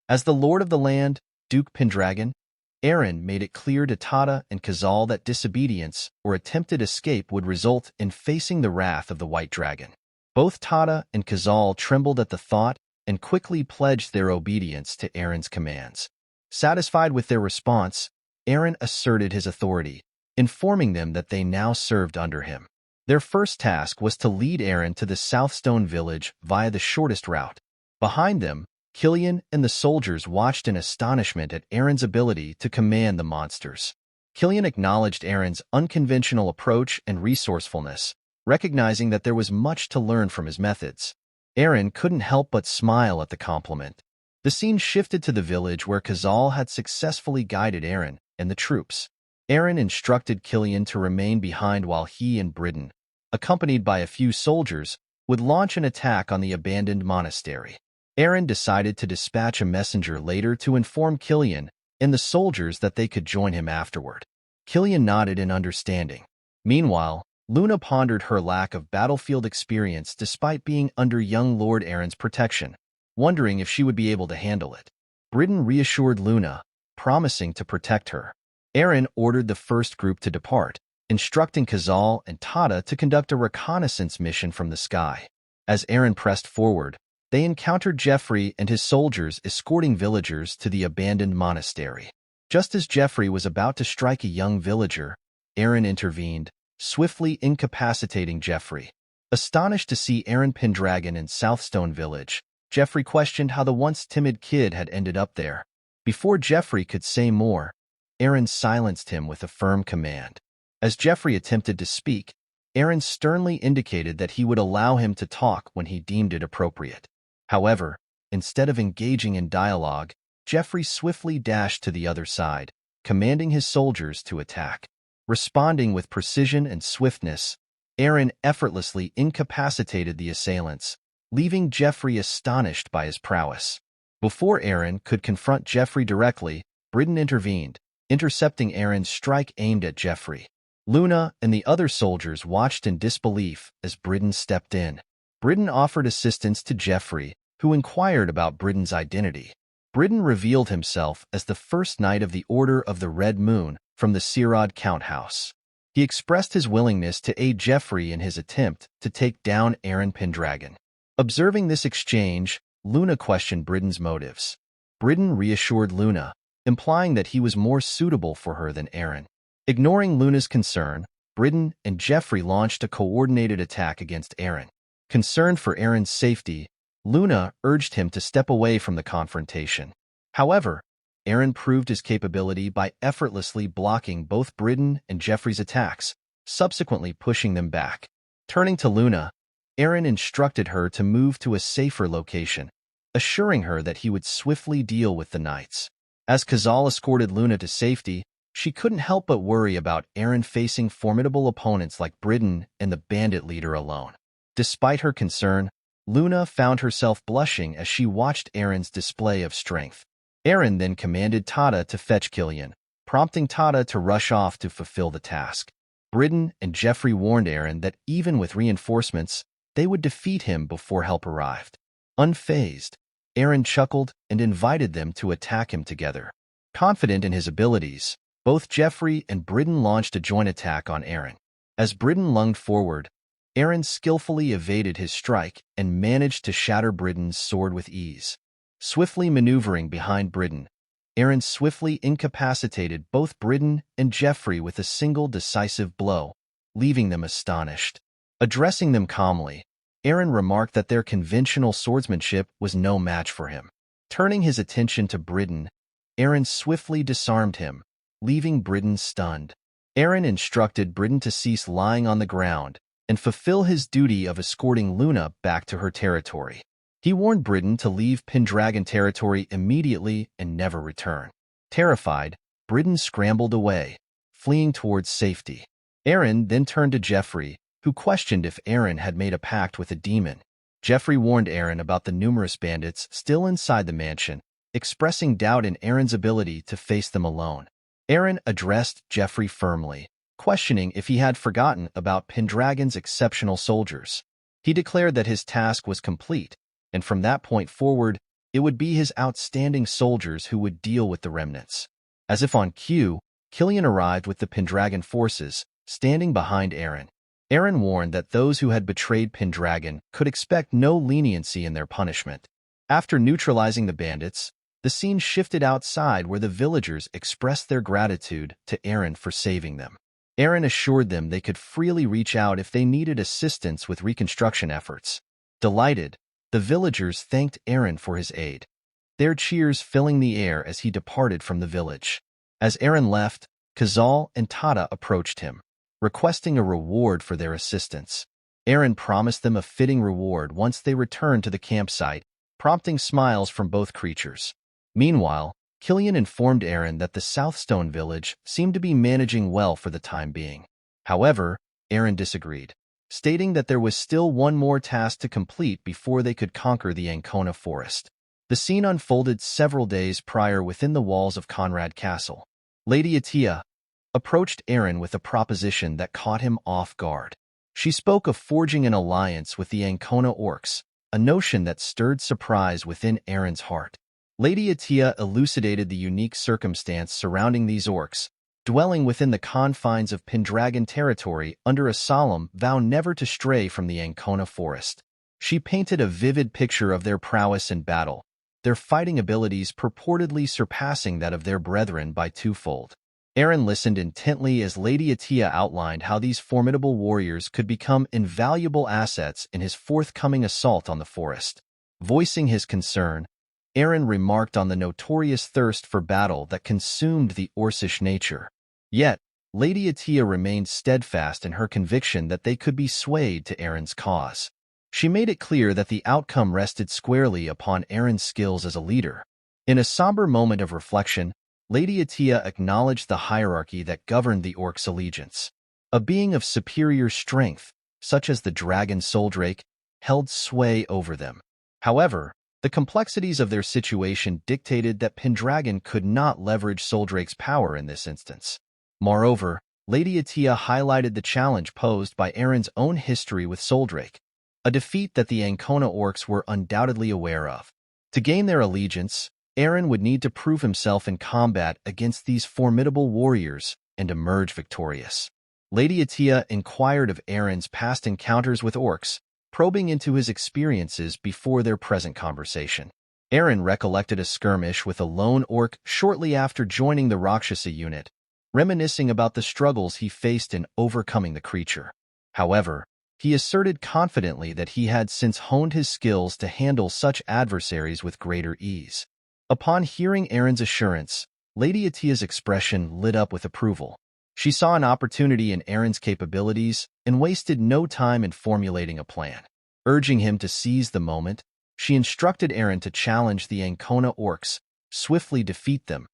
As the lord of the land, Duke Pendragon, Eren made it clear to Tada and Khazal that disobedience or attempted escape would result in facing the wrath of the White Dragon. Both Tada and Khazal trembled at the thought and quickly pledged their obedience to Eren's commands. Satisfied with their response, Eren asserted his authority, informing them that they now served under him. Their first task was to lead Eren to the Southstone village via the shortest route. Behind them, Killian and the soldiers watched in astonishment at Eren's ability to command the monsters. Killian acknowledged Eren's unconventional approach and resourcefulness, recognizing that there was much to learn from his methods. Eren couldn't help but smile at the compliment. The scene shifted to the village where Khazal had successfully guided Eren and the troops. Eren instructed Killian to remain behind while he and Britain, accompanied by a few soldiers, would launch an attack on the abandoned monastery. Eren decided to dispatch a messenger later to inform Killian and the soldiers that they could join him afterward. Killian nodded in understanding. Meanwhile, Luna pondered her lack of battlefield experience despite being under young Lord Eren's protection, wondering if she would be able to handle it. Britain reassured Luna, promising to protect her. Eren ordered the first group to depart, instructing Khazal and Tada to conduct a reconnaissance mission from the sky. As Eren pressed forward, they encountered Jeffrey and his soldiers escorting villagers to the abandoned monastery. Just as Jeffrey was about to strike a young villager, Eren intervened, swiftly incapacitating Jeffrey. Astonished to see Eren Pendragon in Southstone village, Jeffrey questioned how the once timid kid had ended up there. Before Jeffrey could say more, Eren silenced him with a firm command. As Jeffrey attempted to speak, Eren sternly indicated that he would allow him to talk when he deemed it appropriate. However, instead of engaging in dialogue, Jeffrey swiftly dashed to the other side, commanding his soldiers to attack. Responding with precision and swiftness, Eren effortlessly incapacitated the assailants, leaving Jeffrey astonished by his prowess. Before Eren could confront Jeffrey directly, Britain intervened, intercepting Eren's strike aimed at Jeffrey. Luna and the other soldiers watched in disbelief as Britain stepped in. Britain offered assistance to Jeffrey, who inquired about Britain's identity. Britain revealed himself as the first knight of the Order of the Red Moon from the Sirad Count House. He expressed his willingness to aid Jeffrey in his attempt to take down Eren Pendragon. Observing this exchange, Luna questioned Britain's motives. Britain reassured Luna, implying that he was more suitable for her than Eren. Ignoring Luna's concern, Britain and Jeffrey launched a coordinated attack against Eren. Concerned for Eren's safety, Luna urged him to step away from the confrontation. However, Eren proved his capability by effortlessly blocking both Britain and Jeffrey's attacks, subsequently pushing them back. Turning to Luna, Eren instructed her to move to a safer location, assuring her that he would swiftly deal with the knights. As Khazal escorted Luna to safety, she couldn't help but worry about Eren facing formidable opponents like Britain and the bandit leader alone. Despite her concern, Luna found herself blushing as she watched Eren's display of strength. Eren then commanded Tada to fetch Killian, prompting Tada to rush off to fulfill the task. Britain and Jeffrey warned Eren that even with reinforcements, they would defeat him before help arrived. Unfazed, Eren chuckled and invited them to attack him together. Confident in his abilities, both Jeffrey and Britain launched a joint attack on Eren. As Britain lunged forward, Eren skillfully evaded his strike and managed to shatter Britain's sword with ease. Swiftly maneuvering behind Britain, Eren swiftly incapacitated both Britain and Jeffrey with a single decisive blow, leaving them astonished. Addressing them calmly, Eren remarked that their conventional swordsmanship was no match for him. Turning his attention to Britain, Eren swiftly disarmed him, leaving Britain stunned. Eren instructed Britain to cease lying on the ground and fulfill his duty of escorting Luna back to her territory. He warned Britain to leave Pendragon territory immediately and never return. Terrified, Britain scrambled away, fleeing towards safety. Eren then turned to Jeffrey, who questioned if Eren had made a pact with a demon. Jeffrey warned Eren about the numerous bandits still inside the mansion, expressing doubt in Eren's ability to face them alone. Eren addressed Jeffrey firmly, questioning if he had forgotten about Pendragon's exceptional soldiers. He declared that his task was complete, and from that point forward, it would be his outstanding soldiers who would deal with the remnants. As if on cue, Killian arrived with the Pendragon forces, standing behind Eren. Eren warned that those who had betrayed Pendragon could expect no leniency in their punishment. After neutralizing the bandits, the scene shifted outside where the villagers expressed their gratitude to Eren for saving them. Eren assured them they could freely reach out if they needed assistance with reconstruction efforts. Delighted, the villagers thanked Eren for his aid, their cheers filling the air as he departed from the village. As Eren left, Khazal and Tada approached him, requesting a reward for their assistance. Eren promised them a fitting reward once they returned to the campsite, prompting smiles from both creatures. Meanwhile, Killian informed Eren that the Southstone village seemed to be managing well for the time being. However, Eren disagreed, stating that there was still one more task to complete before they could conquer the Ancona forest. The scene unfolded several days prior within the walls of Conrad Castle. Lady Atia approached Eren with a proposition that caught him off guard. She spoke of forging an alliance with the Ancona orcs, a notion that stirred surprise within Eren's heart. Lady Atia elucidated the unique circumstance surrounding these orcs, dwelling within the confines of Pendragon territory under a solemn vow never to stray from the Ancona forest. She painted a vivid picture of their prowess in battle, their fighting abilities purportedly surpassing that of their brethren by twofold. Eren listened intently as Lady Atia outlined how these formidable warriors could become invaluable assets in his forthcoming assault on the forest. Voicing his concern, Eren remarked on the notorious thirst for battle that consumed the Orcish nature. Yet, Lady Atia remained steadfast in her conviction that they could be swayed to Eren's cause. She made it clear that the outcome rested squarely upon Eren's skills as a leader. In a somber moment of reflection, Lady Atia acknowledged the hierarchy that governed the orcs' allegiance. A being of superior strength, such as the dragon Soldrake, held sway over them. However, the complexities of their situation dictated that Pendragon could not leverage Soldrake's power in this instance. Moreover, Lady Atia highlighted the challenge posed by Eren's own history with Soldrake, a defeat that the Ancona orcs were undoubtedly aware of. To gain their allegiance, Eren would need to prove himself in combat against these formidable warriors and emerge victorious. Lady Atia inquired of Eren's past encounters with orcs, probing into his experiences before their present conversation. Eren recollected a skirmish with a lone orc shortly after joining the Rakshasa unit, reminiscing about the struggles he faced in overcoming the creature. However, he asserted confidently that he had since honed his skills to handle such adversaries with greater ease. Upon hearing Eren's assurance, Lady Atia's expression lit up with approval. She saw an opportunity in Eren's capabilities and wasted no time in formulating a plan. Urging him to seize the moment, she instructed Eren to challenge the Ancona orcs, swiftly defeat them,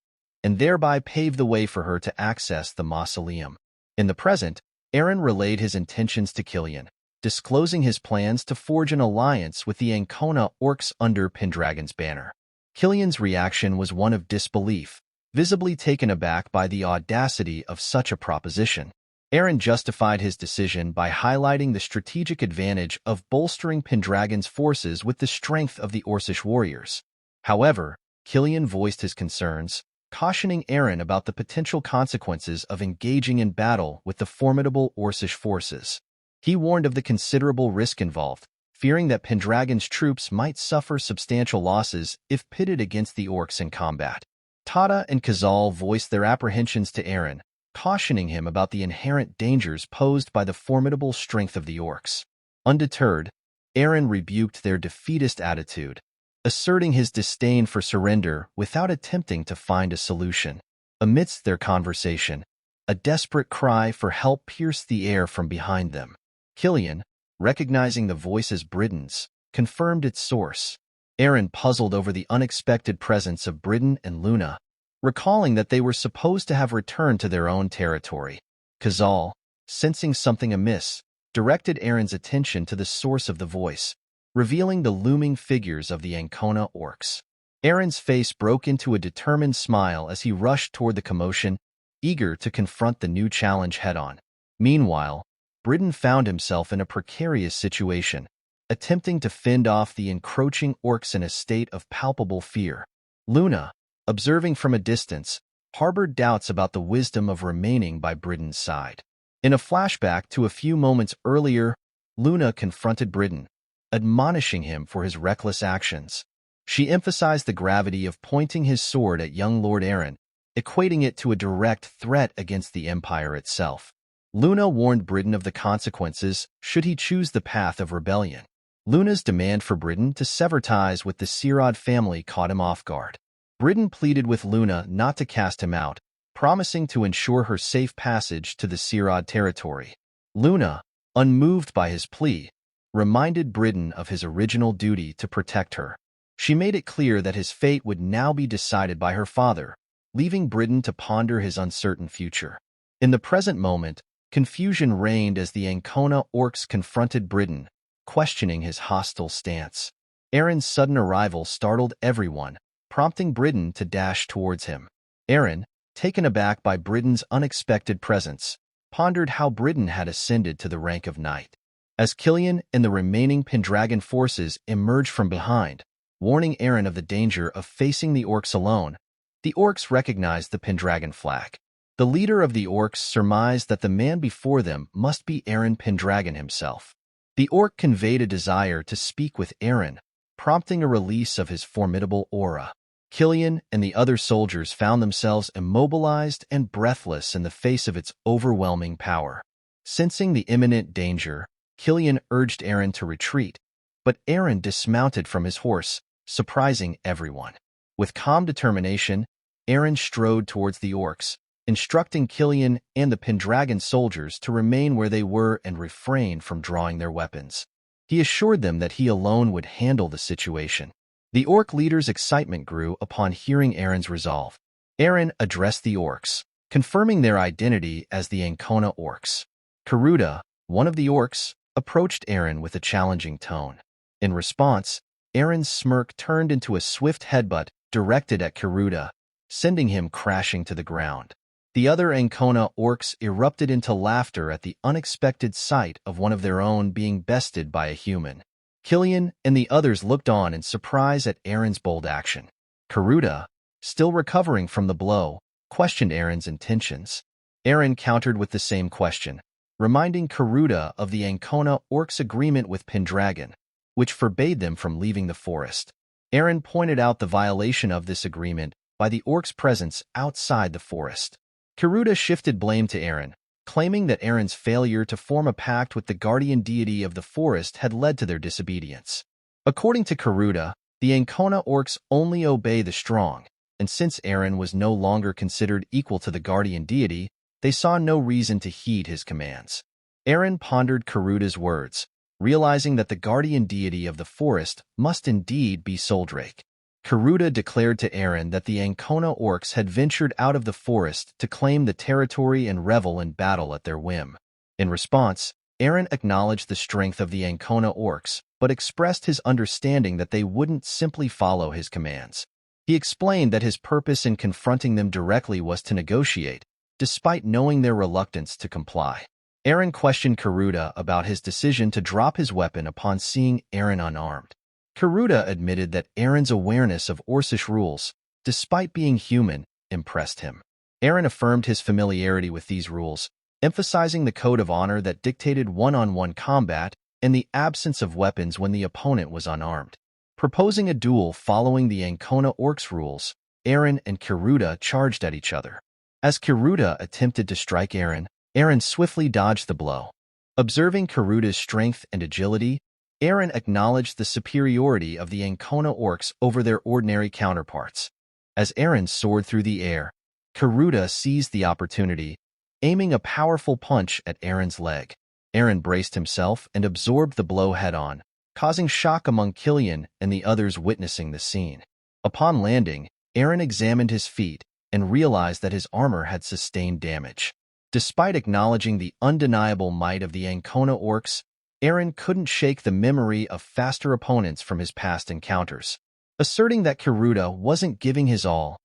and thereby pave the way for her to access the mausoleum. In the present, Eren relayed his intentions to Killian, disclosing his plans to forge an alliance with the Ancona orcs under Pendragon's banner. Killian's reaction was one of disbelief, visibly taken aback by the audacity of such a proposition. Eren justified his decision by highlighting the strategic advantage of bolstering Pendragon's forces with the strength of the Orcish warriors. However, Killian voiced his concerns, cautioning Eren about the potential consequences of engaging in battle with the formidable Orcish forces. He warned of the considerable risk involved, fearing that Pendragon's troops might suffer substantial losses if pitted against the orcs in combat. Tada and Khazal voiced their apprehensions to Eren, cautioning him about the inherent dangers posed by the formidable strength of the orcs. Undeterred, Eren rebuked their defeatist attitude, asserting his disdain for surrender without attempting to find a solution. Amidst their conversation, a desperate cry for help pierced the air from behind them. Killian, recognizing the voice as Briden's, confirmed its source. Eren puzzled over the unexpected presence of Briden and Luna, recalling that they were supposed to have returned to their own territory. Khazal, sensing something amiss, directed Eren's attention to the source of the voice, revealing the looming figures of the Ancona orcs. Eren's face broke into a determined smile as he rushed toward the commotion, eager to confront the new challenge head-on. Meanwhile, Britain found himself in a precarious situation, attempting to fend off the encroaching orcs in a state of palpable fear. Luna, observing from a distance, harbored doubts about the wisdom of remaining by Britain's side. In a flashback to a few moments earlier, Luna confronted Britain, admonishing him for his reckless actions. She emphasized the gravity of pointing his sword at young Lord Eren, equating it to a direct threat against the Empire itself. Luna warned Britain of the consequences should he choose the path of rebellion. Luna's demand for Britain to sever ties with the Sirad family caught him off guard. Britain pleaded with Luna not to cast him out, promising to ensure her safe passage to the Sirad territory. Luna, unmoved by his plea, reminded Britain of his original duty to protect her. She made it clear that his fate would now be decided by her father, leaving Britain to ponder his uncertain future. In the present moment, confusion reigned as the Ancona orcs confronted Britain, questioning his hostile stance. Eren's sudden arrival startled everyone, prompting Britain to dash towards him. Eren, taken aback by Britain's unexpected presence, pondered how Britain had ascended to the rank of knight. As Killian and the remaining Pendragon forces emerged from behind, warning Eren of the danger of facing the orcs alone, the orcs recognized the Pendragon flag. The leader of the orcs surmised that the man before them must be Eren Pendragon himself. The orc conveyed a desire to speak with Eren, prompting a release of his formidable aura. Killian and the other soldiers found themselves immobilized and breathless in the face of its overwhelming power. Sensing the imminent danger, Killian urged Eren to retreat, but Eren dismounted from his horse, surprising everyone. With calm determination, Eren strode towards the orcs, instructing Killian and the Pendragon soldiers to remain where they were and refrain from drawing their weapons. He assured them that he alone would handle the situation. The orc leader's excitement grew upon hearing Eren's resolve. Eren addressed the orcs, confirming their identity as the Ancona orcs. Karuta, one of the orcs, approached Eren with a challenging tone. In response, Eren's smirk turned into a swift headbutt directed at Karuta, sending him crashing to the ground. The other Ancona orcs erupted into laughter at the unexpected sight of one of their own being bested by a human. Killian and the others looked on in surprise at Eren's bold action. Karuta, still recovering from the blow, questioned Eren's intentions. Eren countered with the same question, reminding Karuta of the Ancona orcs' agreement with Pendragon, which forbade them from leaving the forest. Eren pointed out the violation of this agreement by the orcs' presence outside the forest. Karuta shifted blame to Eren, claiming that Eren's failure to form a pact with the guardian deity of the forest had led to their disobedience. According to Karuta, the Ancona orcs only obey the strong, and since Eren was no longer considered equal to the guardian deity, they saw no reason to heed his commands. Eren pondered Karuta's words, realizing that the guardian deity of the forest must indeed be Soldrake. Karuta declared to Eren that the Ancona orcs had ventured out of the forest to claim the territory and revel in battle at their whim. In response, Eren acknowledged the strength of the Ancona orcs, but expressed his understanding that they wouldn't simply follow his commands. He explained that his purpose in confronting them directly was to negotiate, despite knowing their reluctance to comply. Eren questioned Karuta about his decision to drop his weapon upon seeing Eren unarmed. Karuta admitted that Eren's awareness of Orcish rules, despite being human, impressed him. Eren affirmed his familiarity with these rules, emphasizing the code of honor that dictated one-on-one combat and the absence of weapons when the opponent was unarmed. Proposing a duel following the Ancona orcs rules, Eren and Karuta charged at each other. As Karuta attempted to strike Eren, Eren swiftly dodged the blow. Observing Karuta's strength and agility, Eren acknowledged the superiority of the Ancona orcs over their ordinary counterparts. As Eren soared through the air, Karuta seized the opportunity, aiming a powerful punch at Eren's leg. Eren braced himself and absorbed the blow head-on, causing shock among Killian and the others witnessing the scene. Upon landing, Eren examined his feet and realized that his armor had sustained damage. Despite acknowledging the undeniable might of the Ancona orcs, Eren couldn't shake the memory of faster opponents from his past encounters. Asserting that Karuta wasn't giving his all,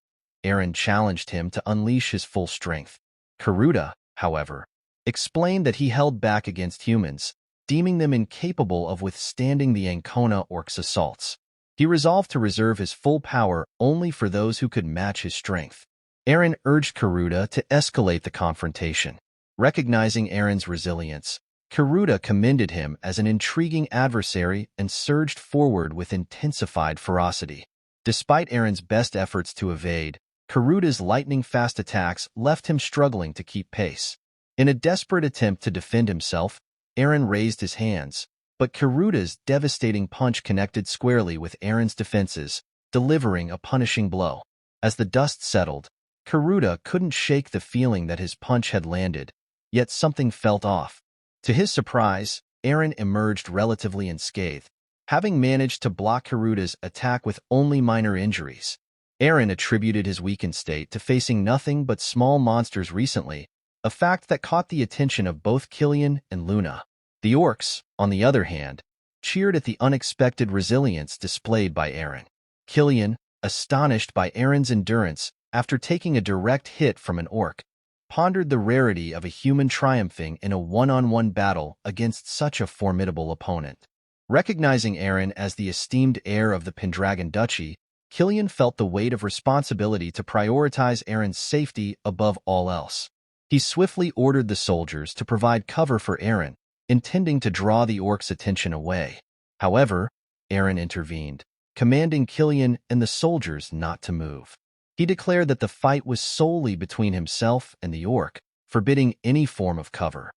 Eren challenged him to unleash his full strength. Karuta, however, explained that he held back against humans, deeming them incapable of withstanding the Ancona orcs' assaults. He resolved to reserve his full power only for those who could match his strength. Eren urged Karuta to escalate the confrontation. Recognizing Eren's resilience, Karuta commended him as an intriguing adversary and surged forward with intensified ferocity. Despite Eren's best efforts to evade, Karuta's lightning-fast attacks left him struggling to keep pace. In a desperate attempt to defend himself, Eren raised his hands, but Karuta's devastating punch connected squarely with Eren's defenses, delivering a punishing blow. As the dust settled, Karuta couldn't shake the feeling that his punch had landed, yet something felt off. To his surprise, Eren emerged relatively unscathed, having managed to block Karuta's attack with only minor injuries. Eren attributed his weakened state to facing nothing but small monsters recently, a fact that caught the attention of both Killian and Luna. The orcs, on the other hand, cheered at the unexpected resilience displayed by Eren. Killian, astonished by Eren's endurance after taking a direct hit from an orc, pondered the rarity of a human triumphing in a one-on-one battle against such a formidable opponent. Recognizing Eren as the esteemed heir of the Pendragon duchy, Killian felt the weight of responsibility to prioritize Eren's safety above all else. He swiftly ordered the soldiers to provide cover for Eren, intending to draw the orcs' attention away. However, Eren intervened, commanding Killian and the soldiers not to move. He declared that the fight was solely between himself and the orc, forbidding any form of cover.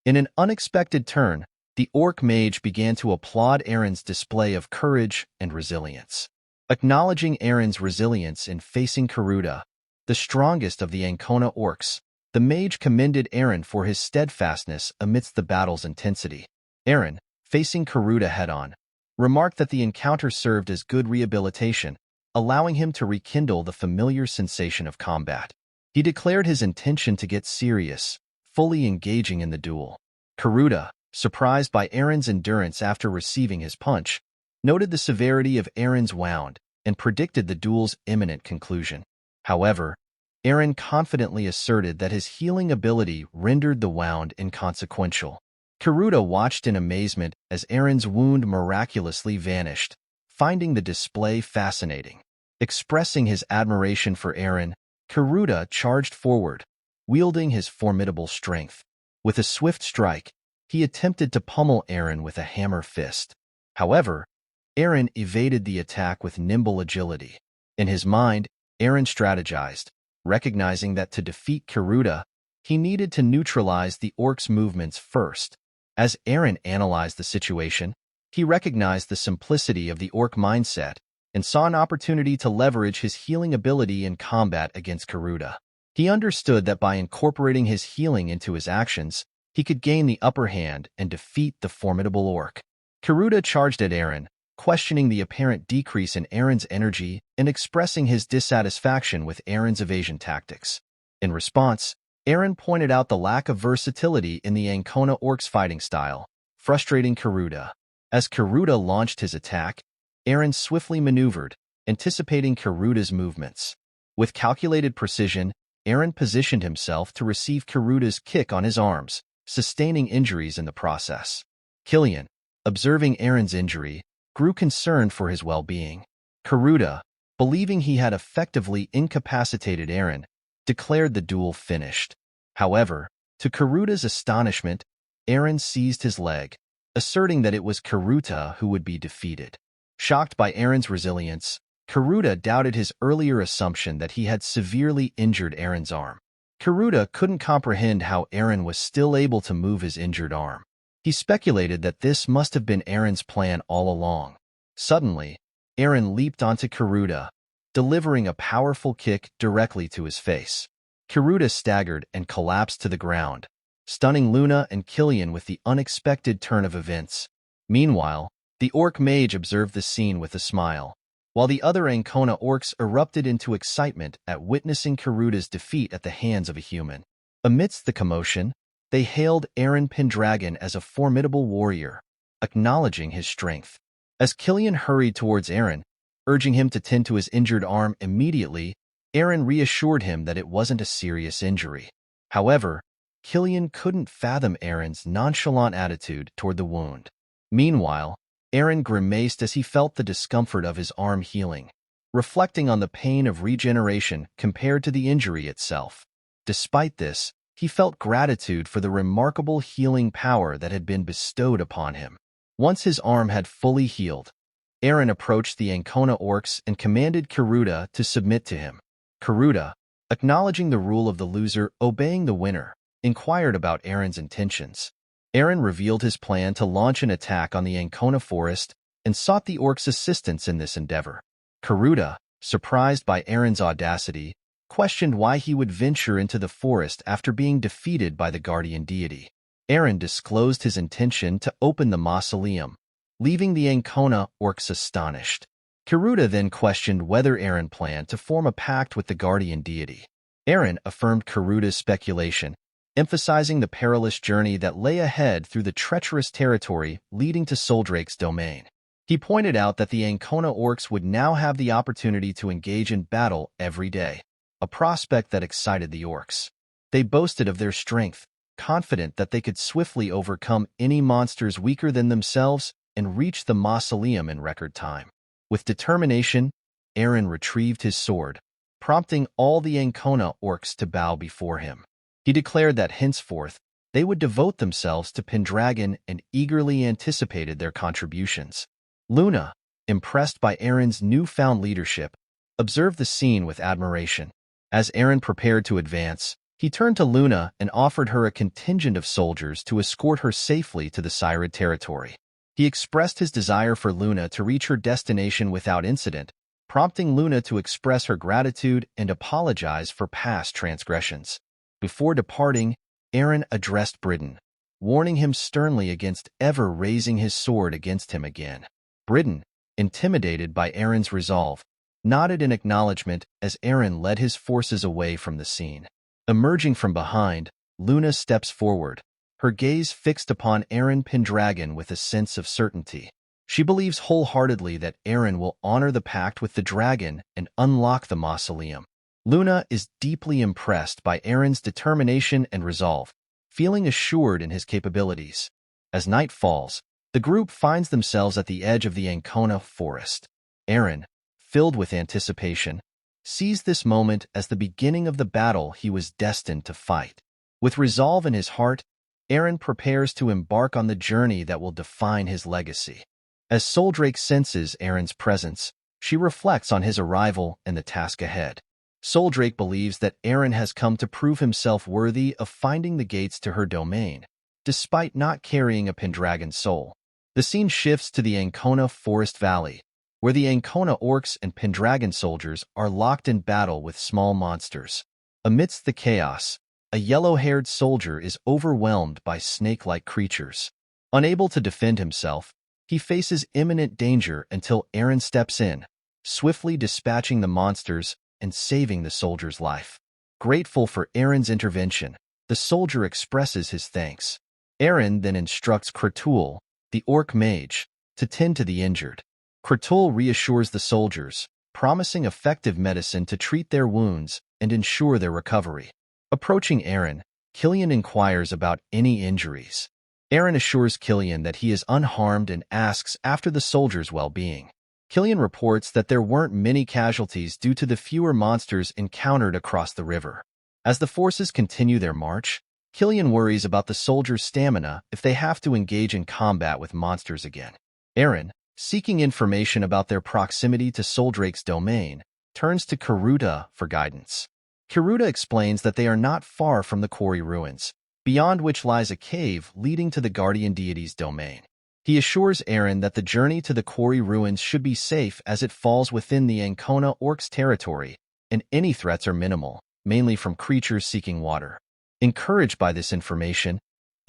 In an unexpected turn, the orc mage began to applaud Eren's display of courage and resilience. Acknowledging Eren's resilience in facing Karuta, the strongest of the Ancona orcs, the mage commended Eren for his steadfastness amidst the battle's intensity. Eren, facing Karuta head-on, remarked that the encounter served as good rehabilitation, allowing him to rekindle the familiar sensation of combat. He declared his intention to get serious, fully engaging in the duel. Karuta, surprised by Eren's endurance after receiving his punch, noted the severity of Eren's wound and predicted the duel's imminent conclusion. However, Eren confidently asserted that his healing ability rendered the wound inconsequential. Karuta watched in amazement as Eren's wound miraculously vanished, finding the display fascinating. Expressing his admiration for Eren, Karuta charged forward, wielding his formidable strength. With a swift strike, he attempted to pummel Eren with a hammer fist. However, Eren evaded the attack with nimble agility. In his mind, Eren strategized, recognizing that to defeat Karuta, he needed to neutralize the orc's movements first. As Eren analyzed the situation, he recognized the simplicity of the orc mindset and saw an opportunity to leverage his healing ability in combat against Karuta. He understood that by incorporating his healing into his actions, he could gain the upper hand and defeat the formidable orc. Karuta charged at Eren, questioning the apparent decrease in Eren's energy and expressing his dissatisfaction with Eren's evasion tactics. In response, Eren pointed out the lack of versatility in the Ancona orc's fighting style, frustrating Karuta. As Karuta launched his attack, Eren swiftly maneuvered, anticipating Karuta's movements. With calculated precision, Eren positioned himself to receive Karuta's kick on his arms, sustaining injuries in the process. Killian, observing Eren's injury, grew concerned for his well-being. Karuta, believing he had effectively incapacitated Eren, declared the duel finished. However, to Karuta's astonishment, Eren seized his leg, asserting that it was Karuta who would be defeated. Shocked by Eren's resilience, Karuta doubted his earlier assumption that he had severely injured Eren's arm. Karuta couldn't comprehend how Eren was still able to move his injured arm. He speculated that this must have been Eren's plan all along. Suddenly, Eren leaped onto Karuta, delivering a powerful kick directly to his face. Karuta staggered and collapsed to the ground, stunning Luna and Killian with the unexpected turn of events. Meanwhile, the orc mage observed the scene with a smile, while the other Ancona orcs erupted into excitement at witnessing Karuta's defeat at the hands of a human. Amidst the commotion, they hailed Eren Pendragon as a formidable warrior, acknowledging his strength. As Killian hurried towards Eren, Urging him to tend to his injured arm immediately, Eren reassured him that it wasn't a serious injury. However, Killian couldn't fathom Eren's nonchalant attitude toward the wound. Meanwhile, Eren grimaced as he felt the discomfort of his arm healing, reflecting on the pain of regeneration compared to the injury itself. Despite this, he felt gratitude for the remarkable healing power that had been bestowed upon him. Once his arm had fully healed, Eren approached the Ancona orcs and commanded Kiruda to submit to him. Kiruda, acknowledging the rule of the loser obeying the winner, inquired about Eren's intentions. Eren revealed his plan to launch an attack on the Ancona forest and sought the orcs' assistance in this endeavor. Kiruda, surprised by Eren's audacity, questioned why he would venture into the forest after being defeated by the guardian deity. Eren disclosed his intention to open the mausoleum, leaving the Ancona orcs astonished. Kiruda then questioned whether Eren planned to form a pact with the guardian deity. Eren affirmed Kiruda's speculation, emphasizing the perilous journey that lay ahead through the treacherous territory leading to Soldrake's domain. He pointed out that the Ancona orcs would now have the opportunity to engage in battle every day, a prospect that excited the orcs. They boasted of their strength, confident that they could swiftly overcome any monsters weaker than themselves and reach the mausoleum in record time. With determination, Eren retrieved his sword, prompting all the Ancona orcs to bow before him. He declared that henceforth they would devote themselves to Pendragon and eagerly anticipated their contributions. Luna, impressed by Eren's newfound leadership, observed the scene with admiration. As Eren prepared to advance, he turned to Luna and offered her a contingent of soldiers to escort her safely to the Cyrid territory. He expressed his desire for Luna to reach her destination without incident, prompting Luna to express her gratitude and apologize for past transgressions. Before departing, Eren addressed Britain, warning him sternly against ever raising his sword against him again. Britain, intimidated by Eren's resolve, nodded in acknowledgement as Eren led his forces away from the scene. Emerging from behind, Luna steps forward, her gaze fixed upon Eren Pendragon with a sense of certainty. She believes wholeheartedly that Eren will honor the pact with the dragon and unlock the mausoleum. Luna is deeply impressed by Eren's determination and resolve, feeling assured in his capabilities. As night falls, the group finds themselves at the edge of the Ancona forest. Eren, filled with anticipation, sees this moment as the beginning of the battle he was destined to fight. With resolve in his heart, Eren prepares to embark on the journey that will define his legacy. As Soldrake senses Eren's presence, she reflects on his arrival and the task ahead. Soldrake believes that Eren has come to prove himself worthy of finding the gates to her domain, despite not carrying a Pendragon soul. The scene shifts to the Ancona Forest Valley, where the Ancona orcs and Pendragon soldiers are locked in battle with small monsters. Amidst the chaos, a yellow-haired soldier is overwhelmed by snake-like creatures. Unable to defend himself, he faces imminent danger until Eren steps in, swiftly dispatching the monsters and saving the soldier's life. Grateful for Eren's intervention, the soldier expresses his thanks. Eren then instructs Kratul, the orc mage, to tend to the injured. Kratul reassures the soldiers, promising effective medicine to treat their wounds and ensure their recovery. Approaching Eren, Killian inquires about any injuries. Eren assures Killian that he is unharmed and asks after the soldiers' well-being. Killian reports that there weren't many casualties due to the fewer monsters encountered across the river. As the forces continue their march, Killian worries about the soldiers' stamina if they have to engage in combat with monsters again. Eren, seeking information about their proximity to Soldrake's domain, turns to Kiruda for guidance. Kiruda explains that they are not far from the quarry ruins, beyond which lies a cave leading to the guardian deity's domain. He assures Eren that the journey to the quarry ruins should be safe as it falls within the Ancona orcs' territory, and any threats are minimal, mainly from creatures seeking water. Encouraged by this information,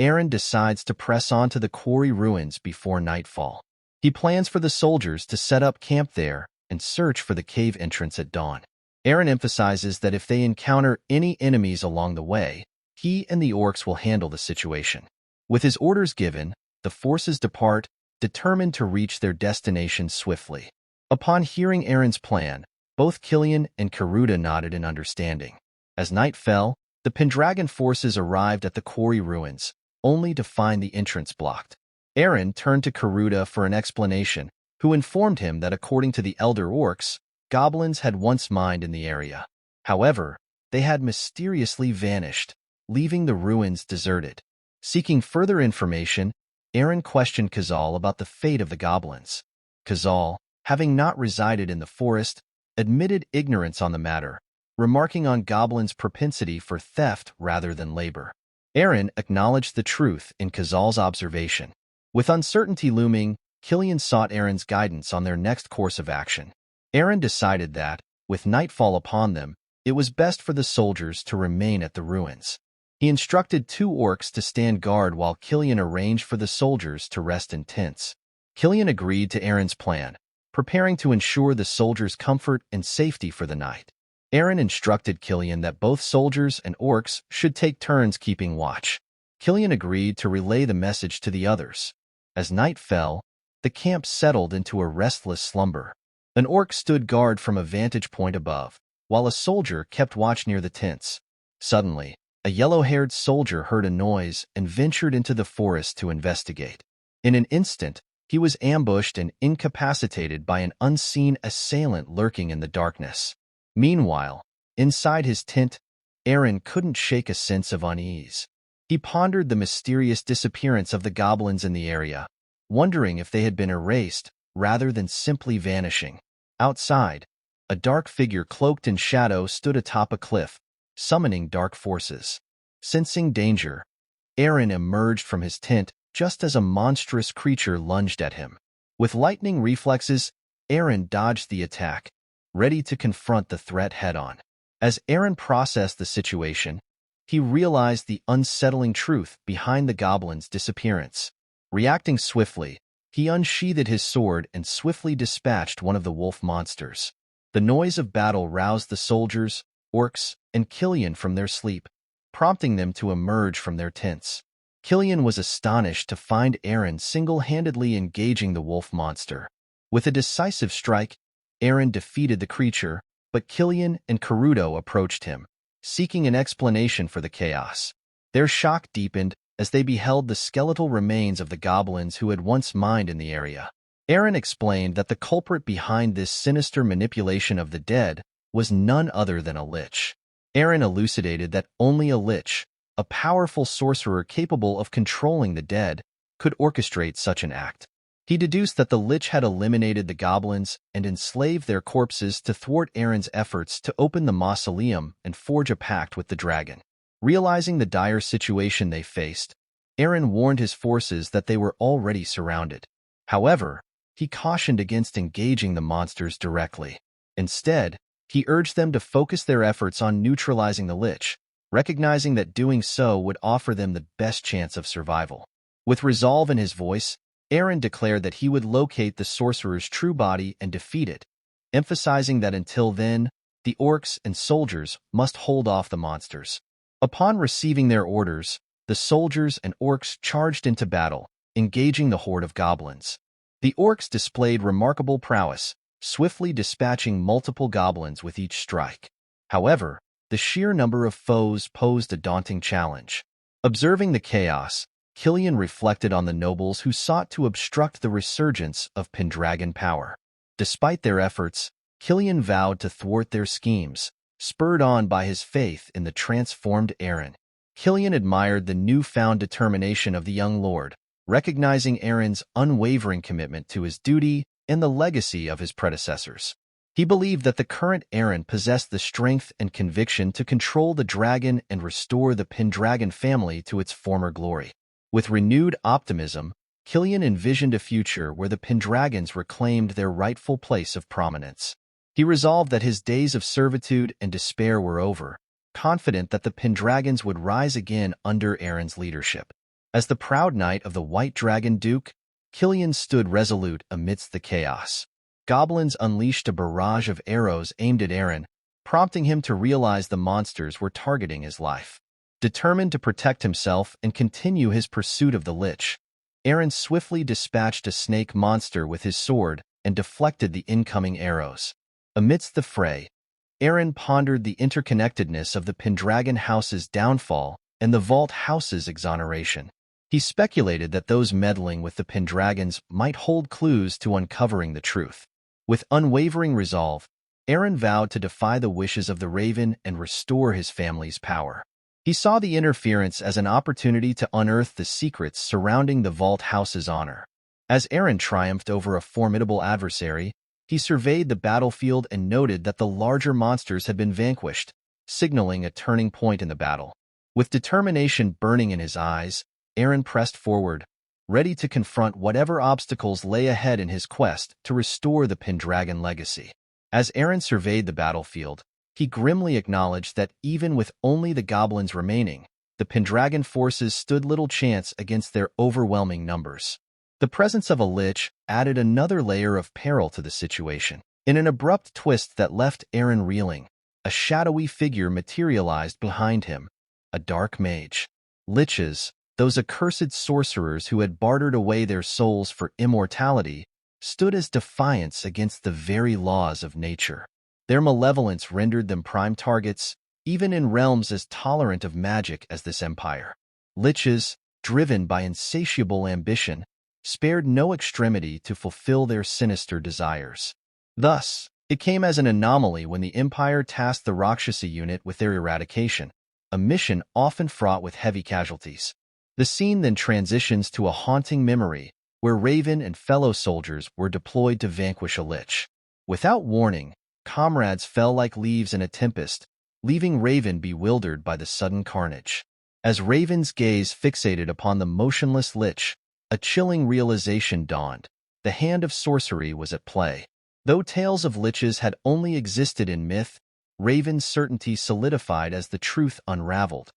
Eren decides to press on to the quarry ruins before nightfall. He plans for the soldiers to set up camp there and search for the cave entrance at dawn. Eren emphasizes that if they encounter any enemies along the way, he and the orcs will handle the situation. With his orders given, the forces depart, determined to reach their destination swiftly. Upon hearing Eren's plan, both Killian and Karuda nodded in understanding. As night fell, the Pendragon forces arrived at the quarry ruins, only to find the entrance blocked. Eren turned to Karuda for an explanation, who informed him that according to the elder orcs, goblins had once mined in the area. However, they had mysteriously vanished, leaving the ruins deserted. Seeking further information, Eren questioned Khazal about the fate of the goblins. Khazal, having not resided in the forest, admitted ignorance on the matter, remarking on goblins' propensity for theft rather than labor. Eren acknowledged the truth in Khazal's observation. With uncertainty looming, Killian sought Eren's guidance on their next course of action. Eren decided that, with nightfall upon them, it was best for the soldiers to remain at the ruins. He instructed 2 orcs to stand guard while Killian arranged for the soldiers to rest in tents. Killian agreed to Eren's plan, preparing to ensure the soldiers' comfort and safety for the night. Eren instructed Killian that both soldiers and orcs should take turns keeping watch. Killian agreed to relay the message to the others. As night fell, the camp settled into a restless slumber. An orc stood guard from a vantage point above, while a soldier kept watch near the tents. Suddenly, a yellow-haired soldier heard a noise and ventured into the forest to investigate. In an instant, he was ambushed and incapacitated by an unseen assailant lurking in the darkness. Meanwhile, inside his tent, Eren couldn't shake a sense of unease. He pondered the mysterious disappearance of the goblins in the area, wondering if they had been erased rather than simply vanishing. Outside, a dark figure cloaked in shadow stood atop a cliff, summoning dark forces. Sensing danger, Eren emerged from his tent just as a monstrous creature lunged at him. With lightning reflexes, Eren dodged the attack, ready to confront the threat head-on. As Eren processed the situation, he realized the unsettling truth behind the goblin's disappearance. Reacting swiftly, he unsheathed his sword and swiftly dispatched one of the wolf monsters. The noise of battle roused the soldiers, orcs, and Killian from their sleep, prompting them to emerge from their tents. Killian was astonished to find Eren single-handedly engaging the wolf monster. With a decisive strike, Eren defeated the creature, but Killian and Karudo approached him, seeking an explanation for the chaos. Their shock deepened as they beheld the skeletal remains of the goblins who had once mined in the area. Eren explained that the culprit behind this sinister manipulation of the dead was none other than a lich. Eren elucidated that only a lich, a powerful sorcerer capable of controlling the dead, could orchestrate such an act. He deduced that the lich had eliminated the goblins and enslaved their corpses to thwart Eren's efforts to open the mausoleum and forge a pact with the dragon. Realizing the dire situation they faced, Eren warned his forces that they were already surrounded. However, he cautioned against engaging the monsters directly. Instead, he urged them to focus their efforts on neutralizing the lich, recognizing that doing so would offer them the best chance of survival. With resolve in his voice, Eren declared that he would locate the sorcerer's true body and defeat it, emphasizing that until then, the orcs and soldiers must hold off the monsters. Upon receiving their orders, the soldiers and orcs charged into battle, engaging the horde of goblins. The orcs displayed remarkable prowess, swiftly dispatching multiple goblins with each strike. However, the sheer number of foes posed a daunting challenge. Observing the chaos, Killian reflected on the nobles who sought to obstruct the resurgence of Pendragon power. Despite their efforts, Killian vowed to thwart their schemes, spurred on by his faith in the transformed Eren. Killian admired the newfound determination of the young lord, recognizing Eren's unwavering commitment to his duty and the legacy of his predecessors. He believed that the current Eren possessed the strength and conviction to control the dragon and restore the Pendragon family to its former glory. With renewed optimism, Killian envisioned a future where the Pendragons reclaimed their rightful place of prominence. He resolved that his days of servitude and despair were over, confident that the Pendragons would rise again under Eren's leadership. As the proud knight of the White Dragon Duke, Killian stood resolute amidst the chaos. Goblins unleashed a barrage of arrows aimed at Eren, prompting him to realize the monsters were targeting his life. Determined to protect himself and continue his pursuit of the lich, Eren swiftly dispatched a snake monster with his sword and deflected the incoming arrows. Amidst the fray, Eren pondered the interconnectedness of the Pendragon house's downfall and the Valt house's exoneration. He speculated that those meddling with the Pendragons might hold clues to uncovering the truth. With unwavering resolve, Eren vowed to defy the wishes of the Raven and restore his family's power. He saw the interference as an opportunity to unearth the secrets surrounding the Valt house's honor. As Eren triumphed over a formidable adversary, he surveyed the battlefield and noted that the larger monsters had been vanquished, signaling a turning point in the battle. With determination burning in his eyes, Eren pressed forward, ready to confront whatever obstacles lay ahead in his quest to restore the Pendragon legacy. As Eren surveyed the battlefield, he grimly acknowledged that even with only the goblins remaining, the Pendragon forces stood little chance against their overwhelming numbers. The presence of a lich added another layer of peril to the situation. In an abrupt twist that left Eren reeling, a shadowy figure materialized behind him, a dark mage. Liches, those accursed sorcerers who had bartered away their souls for immortality, stood as defiance against the very laws of nature. Their malevolence rendered them prime targets, even in realms as tolerant of magic as this empire. Liches, driven by insatiable ambition, spared no extremity to fulfill their sinister desires. Thus, it came as an anomaly when the Empire tasked the Rakshasa unit with their eradication, a mission often fraught with heavy casualties. The scene then transitions to a haunting memory, where Raven and fellow soldiers were deployed to vanquish a lich. Without warning, comrades fell like leaves in a tempest, leaving Raven bewildered by the sudden carnage. As Raven's gaze fixated upon the motionless lich, a chilling realization dawned. The hand of sorcery was at play. Though tales of liches had only existed in myth, Raven's certainty solidified as the truth unraveled.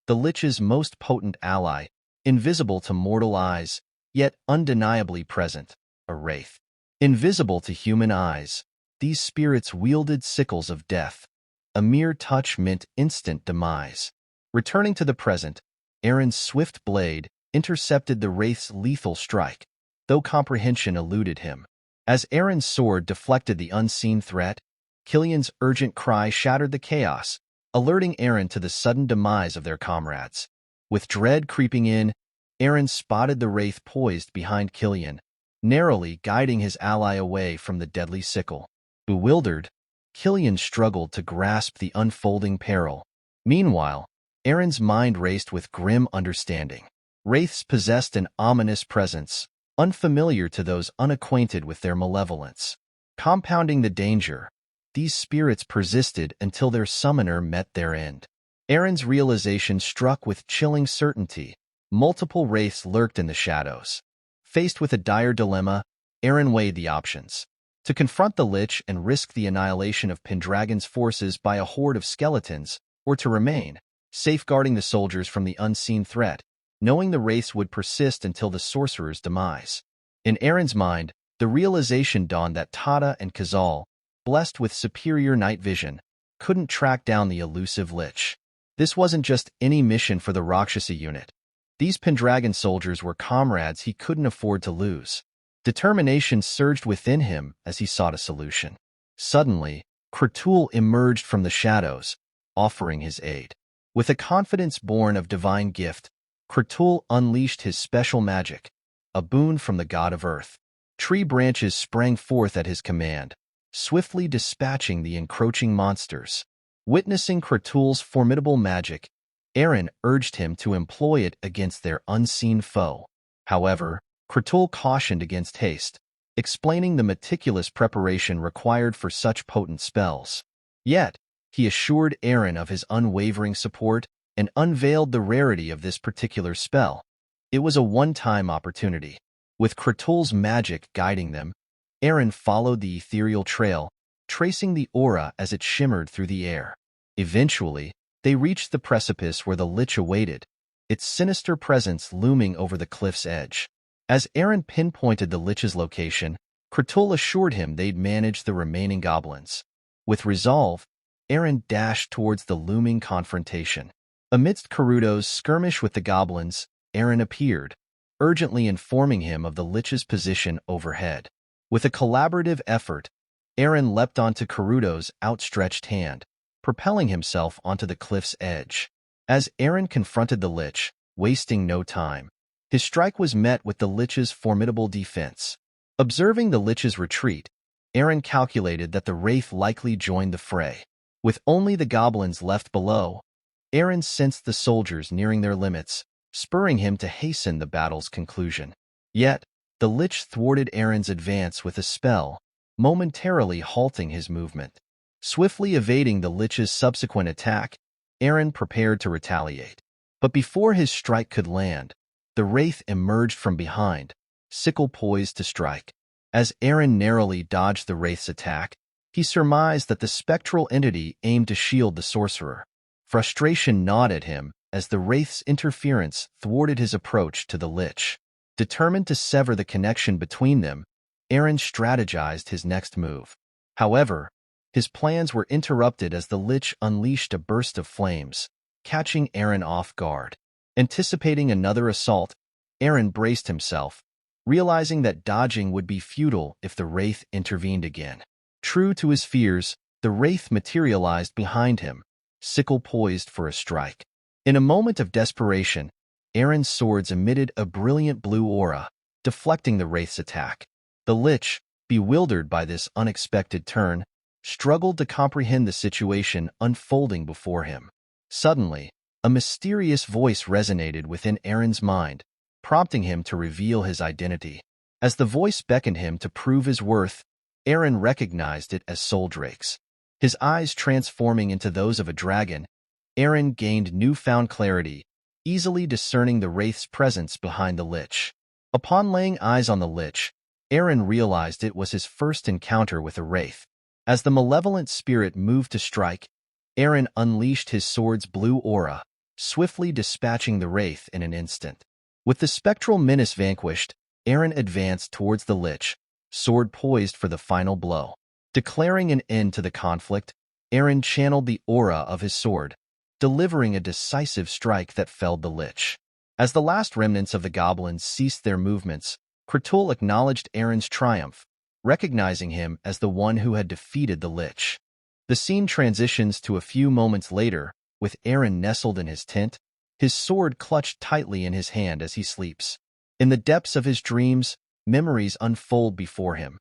The lich's most potent ally, invisible to mortal eyes, yet undeniably present, a wraith. Invisible to human eyes, these spirits wielded sickles of death. A mere touch meant instant demise. Returning to the present, Eren's swift blade intercepted the wraith's lethal strike, though comprehension eluded him. As Eren's sword deflected the unseen threat, Killian's urgent cry shattered the chaos, alerting Eren to the sudden demise of their comrades. With dread creeping in, Eren spotted the wraith poised behind Killian, narrowly guiding his ally away from the deadly sickle. Bewildered, Killian struggled to grasp the unfolding peril. Meanwhile, Eren's mind raced with grim understanding. Wraiths possessed an ominous presence, unfamiliar to those unacquainted with their malevolence. Compounding the danger, these spirits persisted until their summoner met their end. Eren's realization struck with chilling certainty. Multiple wraiths lurked in the shadows. Faced with a dire dilemma, Eren weighed the options. To confront the lich and risk the annihilation of Pendragon's forces by a horde of skeletons, or to remain, safeguarding the soldiers from the unseen threat, knowing the wraiths would persist until the sorcerer's demise. In Eren's mind, the realization dawned that Tada and Khazal, blessed with superior night vision, couldn't track down the elusive lich. This wasn't just any mission for the Rakshasa unit. These Pendragon soldiers were comrades he couldn't afford to lose. Determination surged within him as he sought a solution. Suddenly, Kratul emerged from the shadows, offering his aid. With a confidence born of divine gift, Kratul unleashed his special magic, a boon from the god of earth. Tree branches sprang forth at his command, swiftly dispatching the encroaching monsters. Witnessing Kratul's formidable magic, Eren urged him to employ it against their unseen foe. However, Kratul cautioned against haste, explaining the meticulous preparation required for such potent spells. Yet, he assured Eren of his unwavering support and unveiled the rarity of this particular spell. It was a one-time opportunity. With Kratul's magic guiding them, Eren followed the ethereal trail, tracing the aura as it shimmered through the air. Eventually, they reached the precipice where the lich awaited, its sinister presence looming over the cliff's edge. As Eren pinpointed the lich's location, Kratul assured him they'd manage the remaining goblins. With resolve, Eren dashed towards the looming confrontation. Amidst Karuto's skirmish with the goblins, Eren appeared, urgently informing him of the lich's position overhead. With a collaborative effort, Eren leapt onto Karuto's outstretched hand, propelling himself onto the cliff's edge. As Eren confronted the Lich, wasting no time, his strike was met with the Lich's formidable defense. Observing the Lich's retreat, Eren calculated that the Wraith likely joined the fray. With only the goblins left below, Eren sensed the soldiers nearing their limits, spurring him to hasten the battle's conclusion. Yet, the Lich thwarted Eren's advance with a spell, momentarily halting his movement. Swiftly evading the Lich's subsequent attack, Eren prepared to retaliate. But before his strike could land, the Wraith emerged from behind, sickle poised to strike. As Eren narrowly dodged the Wraith's attack, he surmised that the spectral entity aimed to shield the sorcerer. Frustration gnawed at him as the Wraith's interference thwarted his approach to the Lich. Determined to sever the connection between them, Eren strategized his next move. However, his plans were interrupted as the Lich unleashed a burst of flames, catching Eren off guard. Anticipating another assault, Eren braced himself, realizing that dodging would be futile if the Wraith intervened again. True to his fears, the Wraith materialized behind him, sickle poised for a strike. In a moment of desperation, Eren's swords emitted a brilliant blue aura, deflecting the Wraith's attack. The Lich, bewildered by this unexpected turn, struggled to comprehend the situation unfolding before him. Suddenly, a mysterious voice resonated within Eren's mind, prompting him to reveal his identity. As the voice beckoned him to prove his worth, Eren recognized it as Soldrake's. His eyes transforming into those of a dragon, Eren gained newfound clarity, easily discerning the Wraith's presence behind the Lich. Upon laying eyes on the Lich, Eren realized it was his first encounter with a Wraith. As the malevolent spirit moved to strike, Eren unleashed his sword's blue aura, swiftly dispatching the Wraith in an instant. With the spectral menace vanquished, Eren advanced towards the Lich, sword poised for the final blow. Declaring an end to the conflict, Eren channeled the aura of his sword, delivering a decisive strike that felled the Lich. As the last remnants of the goblins ceased their movements, Kratul acknowledged Eren's triumph, recognizing him as the one who had defeated the Lich. The scene transitions to a few moments later, with Eren nestled in his tent, his sword clutched tightly in his hand as he sleeps. In the depths of his dreams, memories unfold before him.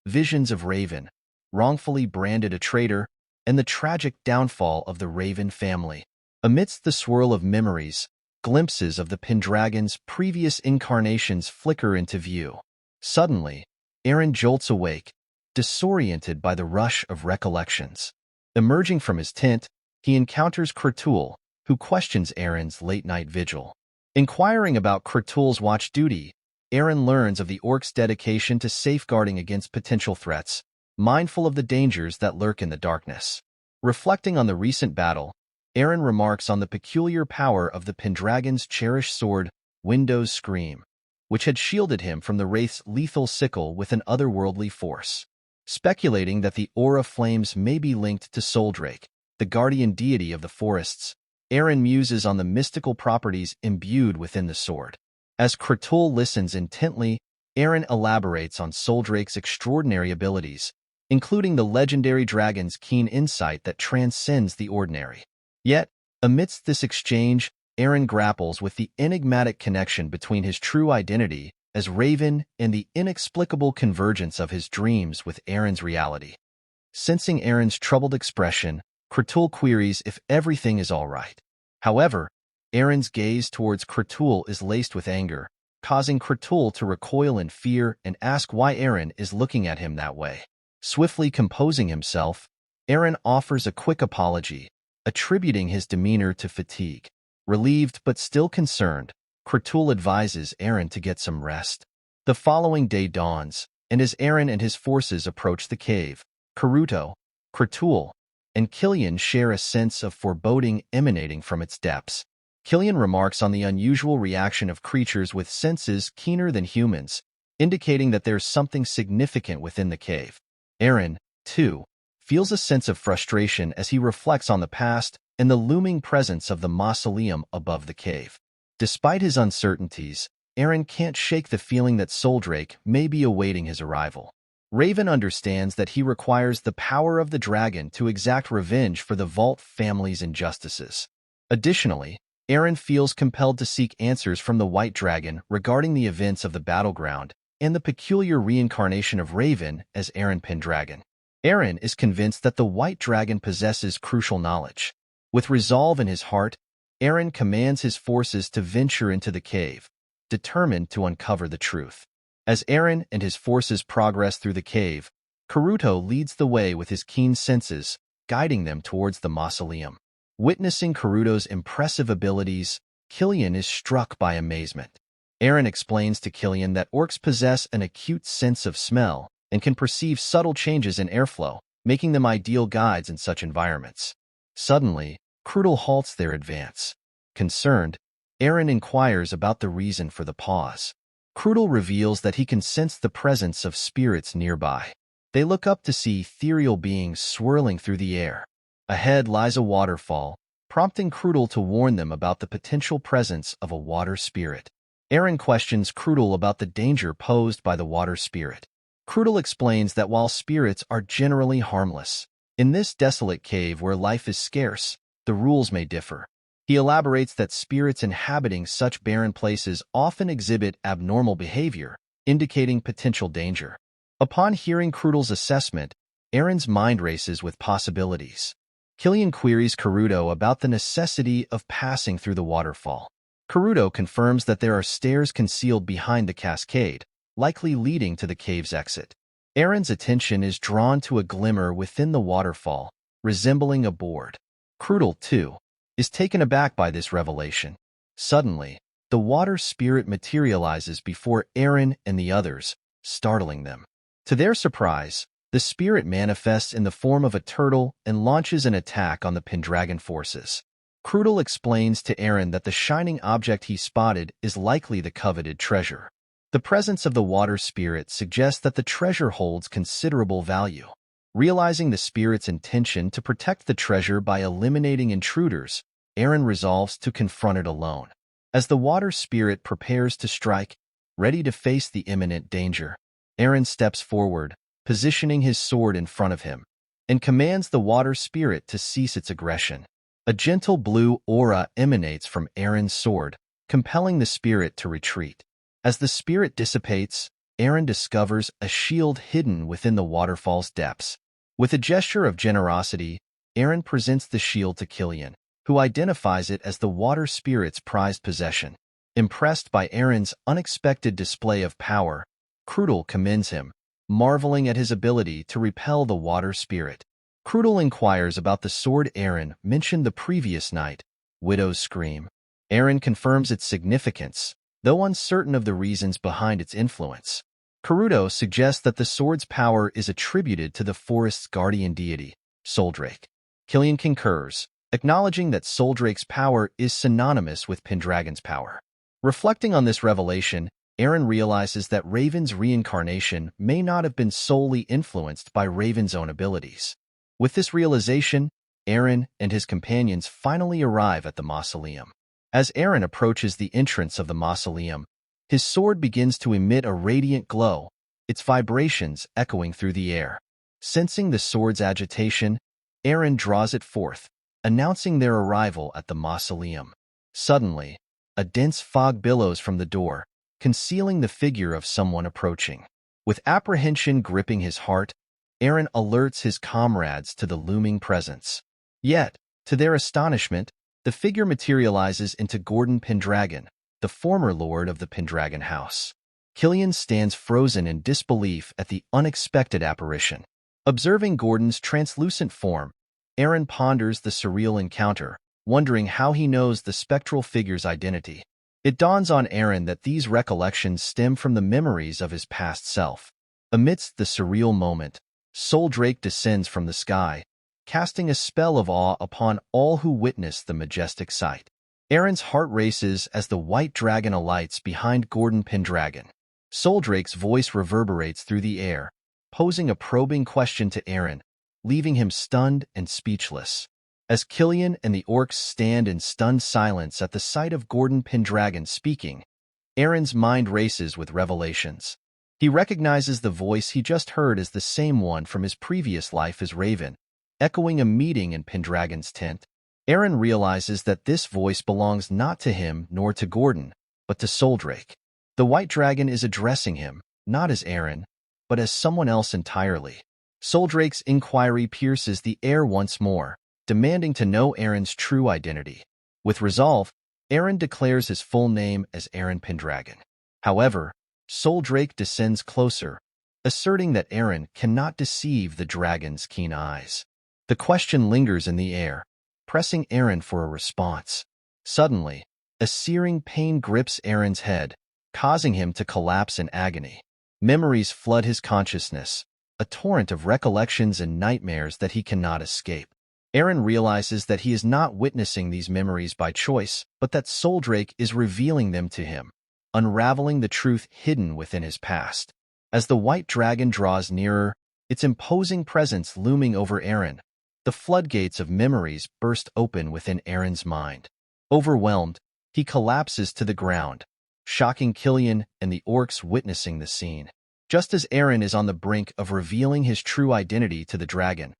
Visions of Raven, wrongfully branded a traitor, and the tragic downfall of the Raven family. Amidst the swirl of memories, glimpses of the Pendragon's previous incarnations flicker into view. Suddenly, Eren jolts awake, disoriented by the rush of recollections. Emerging from his tent, he encounters Kratul, who questions Eren's late-night vigil. Inquiring about Kratul's watch duty, Eren learns of the orc's dedication to safeguarding against potential threats, mindful of the dangers that lurk in the darkness. Reflecting on the recent battle, Eren remarks on the peculiar power of the Pendragon's cherished sword, Window's Scream, which had shielded him from the Wraith's lethal sickle with an otherworldly force. Speculating that the aura flames may be linked to Soldrake, the guardian deity of the forests, Eren muses on the mystical properties imbued within the sword. As Kratul listens intently, Eren elaborates on Soldrake's extraordinary abilities, including the legendary dragon's keen insight that transcends the ordinary. Yet, amidst this exchange, Eren grapples with the enigmatic connection between his true identity as Raven and the inexplicable convergence of his dreams with Eren's reality. Sensing Eren's troubled expression, Kratul queries if everything is all right. However, Eren's gaze towards Kratul is laced with anger, causing Kratul to recoil in fear and ask why Eren is looking at him that way. Swiftly composing himself, Eren offers a quick apology, attributing his demeanor to fatigue. Relieved but still concerned, Kratul advises Eren to get some rest. The following day dawns, and as Eren and his forces approach the cave, Karuto, Kratul, and Killian share a sense of foreboding emanating from its depths. Killian remarks on the unusual reaction of creatures with senses keener than humans, indicating that there's something significant within the cave. Eren, too, feels a sense of frustration as he reflects on the past and the looming presence of the mausoleum above the cave. Despite his uncertainties, Eren can't shake the feeling that Soldrake may be awaiting his arrival. Raven understands that he requires the power of the dragon to exact revenge for the Valt family's injustices. Additionally, Eren feels compelled to seek answers from the White Dragon regarding the events of the battleground and the peculiar reincarnation of Raven as Eren Pendragon. Eren is convinced that the White Dragon possesses crucial knowledge. With resolve in his heart, Eren commands his forces to venture into the cave, determined to uncover the truth. As Eren and his forces progress through the cave, Karuto leads the way with his keen senses, guiding them towards the mausoleum. Witnessing Karuto's impressive abilities, Killian is struck by amazement. Eren explains to Killian that orcs possess an acute sense of smell and can perceive subtle changes in airflow, making them ideal guides in such environments. Suddenly, Karuto halts their advance. Concerned, Eren inquires about the reason for the pause. Karuto reveals that he can sense the presence of spirits nearby. They look up to see ethereal beings swirling through the air. Ahead lies a waterfall, prompting Karuto to warn them about the potential presence of a water spirit. Eren questions Karuto about the danger posed by the water spirit. Karuto explains that while spirits are generally harmless, in this desolate cave where life is scarce, the rules may differ. He elaborates that spirits inhabiting such barren places often exhibit abnormal behavior, indicating potential danger. Upon hearing Karuto's assessment, Eren's mind races with possibilities. Killian queries Karuto about the necessity of passing through the waterfall. Karuto confirms that there are stairs concealed behind the cascade, likely leading to the cave's exit. Eren's attention is drawn to a glimmer within the waterfall, resembling a board. Karuto, too, is taken aback by this revelation. Suddenly, the water spirit materializes before Eren and the others, startling them. To their surprise, the spirit manifests in the form of a turtle and launches an attack on the Pendragon forces. Karuto explains to Eren that the shining object he spotted is likely the coveted treasure. The presence of the water spirit suggests that the treasure holds considerable value. Realizing the spirit's intention to protect the treasure by eliminating intruders, Eren resolves to confront it alone. As the water spirit prepares to strike, ready to face the imminent danger, Eren steps forward, positioning his sword in front of him, and commands the water spirit to cease its aggression. A gentle blue aura emanates from Eren's sword, compelling the spirit to retreat. As the spirit dissipates, Eren discovers a shield hidden within the waterfall's depths. With a gesture of generosity, Eren presents the shield to Killian, who identifies it as the water spirit's prized possession. Impressed by Eren's unexpected display of power, Karuto commends him, marveling at his ability to repel the water spirit. Karuto inquires about the sword Eren mentioned the previous night, Widow's Scream. Eren confirms its significance, though uncertain of the reasons behind its influence. Karuto suggests that the sword's power is attributed to the forest's guardian deity, Soldrake. Killian concurs, acknowledging that Soldrake's power is synonymous with Pendragon's power. Reflecting on this revelation, Eren realizes that Raven's reincarnation may not have been solely influenced by Raven's own abilities. With this realization, Eren and his companions finally arrive at the mausoleum. As Eren approaches the entrance of the mausoleum, his sword begins to emit a radiant glow, its vibrations echoing through the air. Sensing the sword's agitation, Eren draws it forth, announcing their arrival at the mausoleum. Suddenly, a dense fog billows from the door, concealing the figure of someone approaching. With apprehension gripping his heart, Eren alerts his comrades to the looming presence. Yet, to their astonishment, the figure materializes into Gordon Pendragon, the former lord of the Pendragon house. Killian stands frozen in disbelief at the unexpected apparition. Observing Gordon's translucent form, Eren ponders the surreal encounter, wondering how he knows the spectral figure's identity. It dawns on Eren that these recollections stem from the memories of his past self. Amidst the surreal moment, Soldrake descends from the sky, casting a spell of awe upon all who witness the majestic sight. Eren's heart races as the white dragon alights behind Gordon Pendragon. Soldrake's voice reverberates through the air, posing a probing question to Eren, leaving him stunned and speechless. As Killian and the orcs stand in stunned silence at the sight of Gordon Pendragon speaking, Eren's mind races with revelations. He recognizes the voice he just heard as the same one from his previous life as Raven, echoing a meeting in Pendragon's tent. Eren realizes that this voice belongs not to him nor to Gordon, but to Soldrake. The White Dragon is addressing him, not as Eren, but as someone else entirely. Soldrake's inquiry pierces the air once more, demanding to know Eren's true identity. With resolve, Eren declares his full name as Eren Pendragon. However, Soldrake descends closer, asserting that Eren cannot deceive the dragon's keen eyes. The question lingers in the air, pressing Eren for a response. Suddenly, a searing pain grips Eren's head, causing him to collapse in agony. Memories flood his consciousness, a torrent of recollections and nightmares that he cannot escape. Eren realizes that he is not witnessing these memories by choice, but that Soldrake is revealing them to him, unraveling the truth hidden within his past. As the White Dragon draws nearer, its imposing presence looming over Eren, the floodgates of memories burst open within Eren's mind. Overwhelmed, he collapses to the ground, shocking Killian and the orcs witnessing the scene. Just as Eren is on the brink of revealing his true identity to the dragon,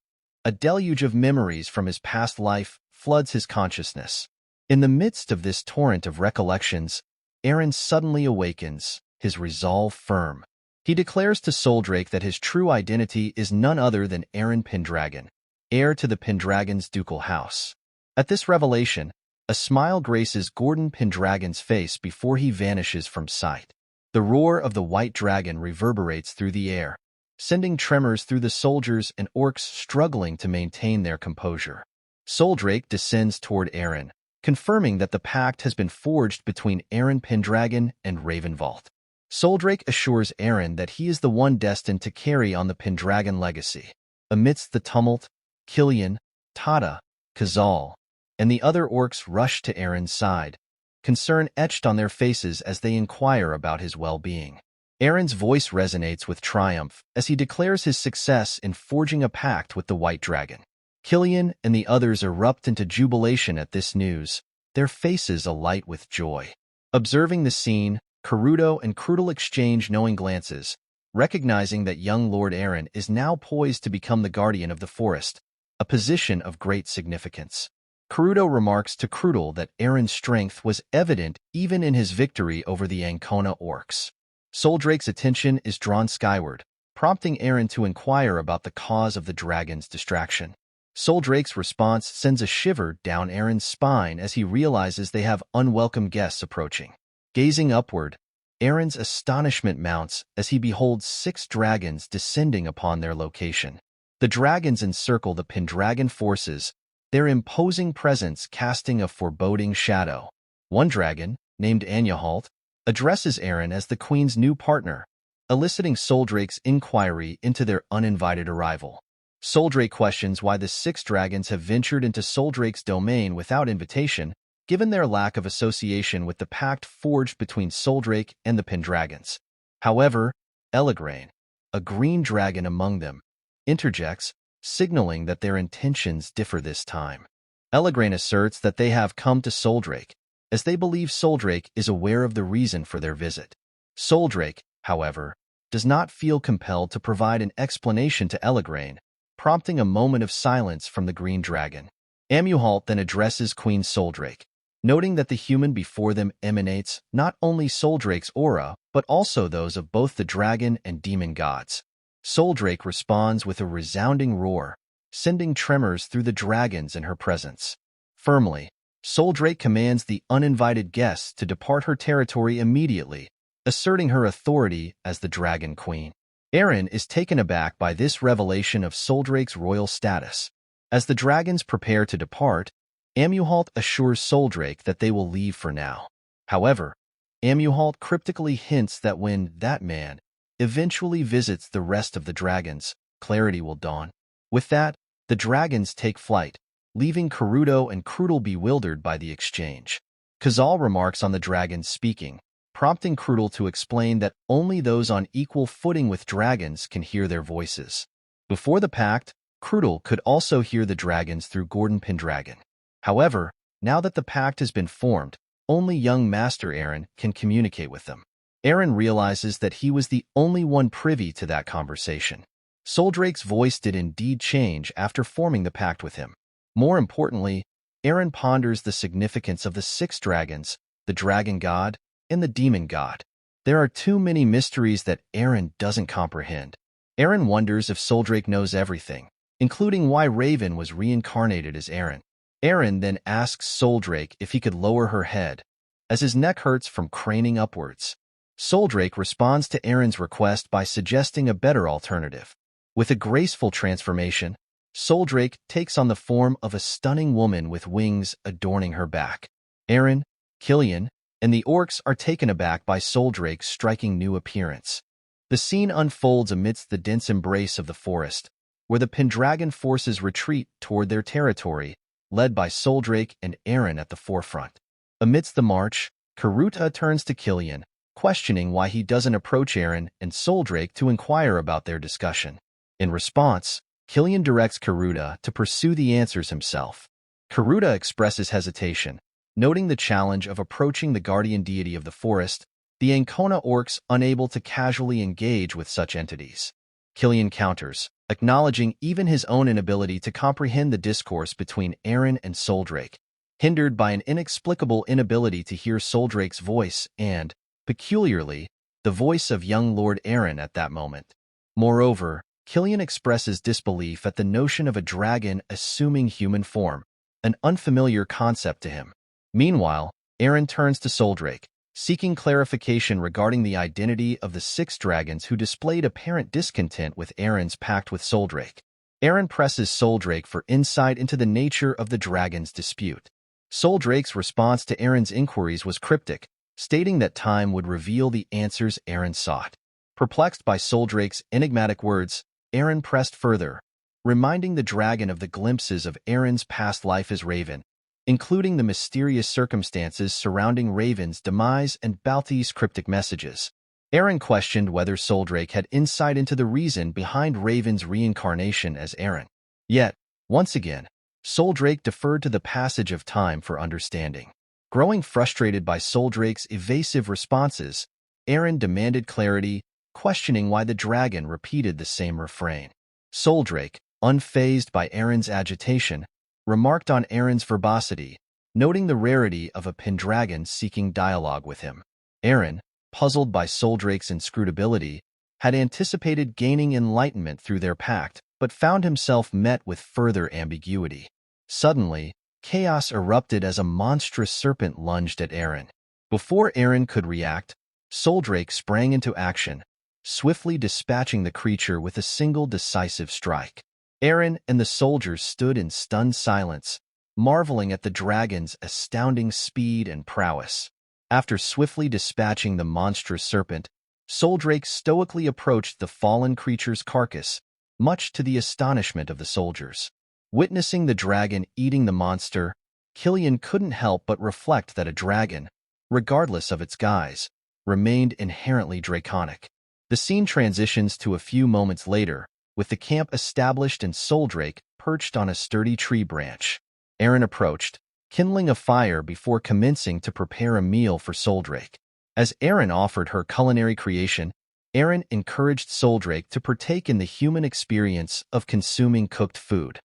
a deluge of memories from his past life floods his consciousness. In the midst of this torrent of recollections, Eren suddenly awakens, his resolve firm. He declares to Soldrake that his true identity is none other than Eren Pendragon, heir to the Pendragon's ducal house. At this revelation, a smile graces Gordon Pendragon's face before he vanishes from sight. The roar of the White Dragon reverberates through the air, sending tremors through the soldiers and orcs struggling to maintain their composure. Soldrake descends toward Eren, confirming that the pact has been forged between Eren Pendragon and Raven Valt. Soldrake assures Eren that he is the one destined to carry on the Pendragon legacy. Amidst the tumult, Killian, Tata, Kazal, and the other orcs rush to Eren's side, concern etched on their faces as they inquire about his well-being. Eren's voice resonates with triumph as he declares his success in forging a pact with the White Dragon. Killian and the others erupt into jubilation at this news, their faces alight with joy. Observing the scene, Karudo and Krudel exchange knowing glances, recognizing that young Lord Eren is now poised to become the guardian of the forest, a position of great significance. Karudo remarks to Krudel that Eren's strength was evident even in his victory over the Ancona orcs. Soldrake's attention is drawn skyward, prompting Eren to inquire about the cause of the dragon's distraction. Soldrake's response sends a shiver down Eren's spine as he realizes they have unwelcome guests approaching. Gazing upward, Eren's astonishment mounts as he beholds 6 dragons descending upon their location. The dragons encircle the Pendragon forces, their imposing presence casting a foreboding shadow. One dragon, named Anyahalt, addresses Eren as the Queen's new partner, eliciting Soldrake's inquiry into their uninvited arrival. Soldrake questions why the 6 dragons have ventured into Soldrake's domain without invitation, given their lack of association with the pact forged between Soldrake and the Pendragons. However, Elagrain, a green dragon among them, interjects, signaling that their intentions differ this time. Elagrain asserts that they have come to Soldrake, as they believe Soldrake is aware of the reason for their visit. Soldrake, however, does not feel compelled to provide an explanation to Elagrain, prompting a moment of silence from the green dragon. Amuhalt then addresses Queen Soldrake, noting that the human before them emanates not only Soldrake's aura, but also those of both the dragon and demon gods. Soldrake responds with a resounding roar, sending tremors through the dragons in her presence. Firmly, Soldrake commands the uninvited guests to depart her territory immediately, asserting her authority as the Dragon Queen. Eren is taken aback by this revelation of Soldrake's royal status. As the dragons prepare to depart, Amuhalt assures Soldrake that they will leave for now. However, Amuhalt cryptically hints that when that man eventually visits the rest of the dragons, clarity will dawn. With that, the dragons take flight, leaving Karudo and Krudel bewildered by the exchange. Kazal remarks on the dragons speaking, prompting Krudel to explain that only those on equal footing with dragons can hear their voices. Before the pact, Krudel could also hear the dragons through Gordon Pendragon. However, now that the pact has been formed, only young Master Eren can communicate with them. Eren realizes that he was the only one privy to that conversation. Soldrake's voice did indeed change after forming the pact with him. More importantly, Eren ponders the significance of the 6 dragons, the dragon god and the demon god. There are too many mysteries that Eren doesn't comprehend. Eren wonders if Soldrake knows everything, including why Raven was reincarnated as Eren. Eren then asks Soldrake if he could lower her head, as his neck hurts from craning upwards. Soldrake responds to Eren's request by suggesting a better alternative. With a graceful transformation, Soldrake takes on the form of a stunning woman with wings adorning her back. Eren, Killian, and the orcs are taken aback by Soldrake's striking new appearance. The scene unfolds amidst the dense embrace of the forest, where the Pendragon forces retreat toward their territory, led by Soldrake and Eren at the forefront. Amidst the march, Karuta turns to Killian, questioning why he doesn't approach Eren and Soldrake to inquire about their discussion. In response, Killian directs Karuta to pursue the answers himself. Karuta expresses hesitation, noting the challenge of approaching the guardian deity of the forest, the Ancona orcs unable to casually engage with such entities. Killian counters, acknowledging even his own inability to comprehend the discourse between Eren and Soldrake, hindered by an inexplicable inability to hear Soldrake's voice and, peculiarly, the voice of young Lord Eren at that moment. Moreover, Killian expresses disbelief at the notion of a dragon assuming human form, an unfamiliar concept to him. Meanwhile, Eren turns to Soldrake, seeking clarification regarding the identity of the 6 dragons who displayed apparent discontent with Eren's pact with Soldrake. Eren presses Soldrake for insight into the nature of the dragon's dispute. Soldrake's response to Eren's inquiries was cryptic, stating that time would reveal the answers Eren sought. Perplexed by Soldrake's enigmatic words, Eren pressed further, reminding the dragon of the glimpses of Eren's past life as Raven, including the mysterious circumstances surrounding Raven's demise and Balti's cryptic messages. Eren questioned whether Soldrake had insight into the reason behind Raven's reincarnation as Eren. Yet, once again, Soldrake deferred to the passage of time for understanding. Growing frustrated by Soldrake's evasive responses, Eren demanded clarity, questioning why the dragon repeated the same refrain. Soldrake, unfazed by Eren's agitation, remarked on Eren's verbosity, noting the rarity of a Pendragon seeking dialogue with him. Eren, puzzled by Soldrake's inscrutability, had anticipated gaining enlightenment through their pact, but found himself met with further ambiguity. Suddenly, chaos erupted as a monstrous serpent lunged at Eren. Before Eren could react, Soldrake sprang into action, swiftly dispatching the creature with a single decisive strike. Eren and the soldiers stood in stunned silence, marveling at the dragon's astounding speed and prowess. After swiftly dispatching the monstrous serpent, Soldrake stoically approached the fallen creature's carcass, much to the astonishment of the soldiers. Witnessing the dragon eating the monster, Killian couldn't help but reflect that a dragon, regardless of its guise, remained inherently draconic. The scene transitions to a few moments later, with the camp established and Soldrake perched on a sturdy tree branch. Eren approached, kindling a fire before commencing to prepare a meal for Soldrake. As Eren offered her culinary creation, Eren encouraged Soldrake to partake in the human experience of consuming cooked food.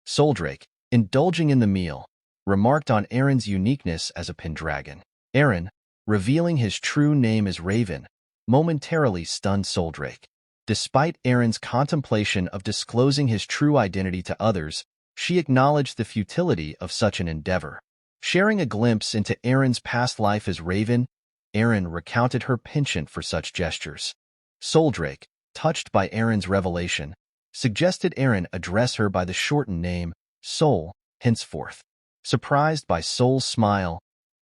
Soldrake, indulging in the meal, remarked on Eren's uniqueness as a Pendragon. Eren, revealing his true name as Raven, momentarily stunned Soldrake. Despite Eren's contemplation of disclosing his true identity to others, she acknowledged the futility of such an endeavor. Sharing a glimpse into Eren's past life as Raven, Eren recounted her penchant for such gestures. Soldrake, touched by Eren's revelation, suggested Eren address her by the shortened name, Sol, henceforth. Surprised by Sol's smile,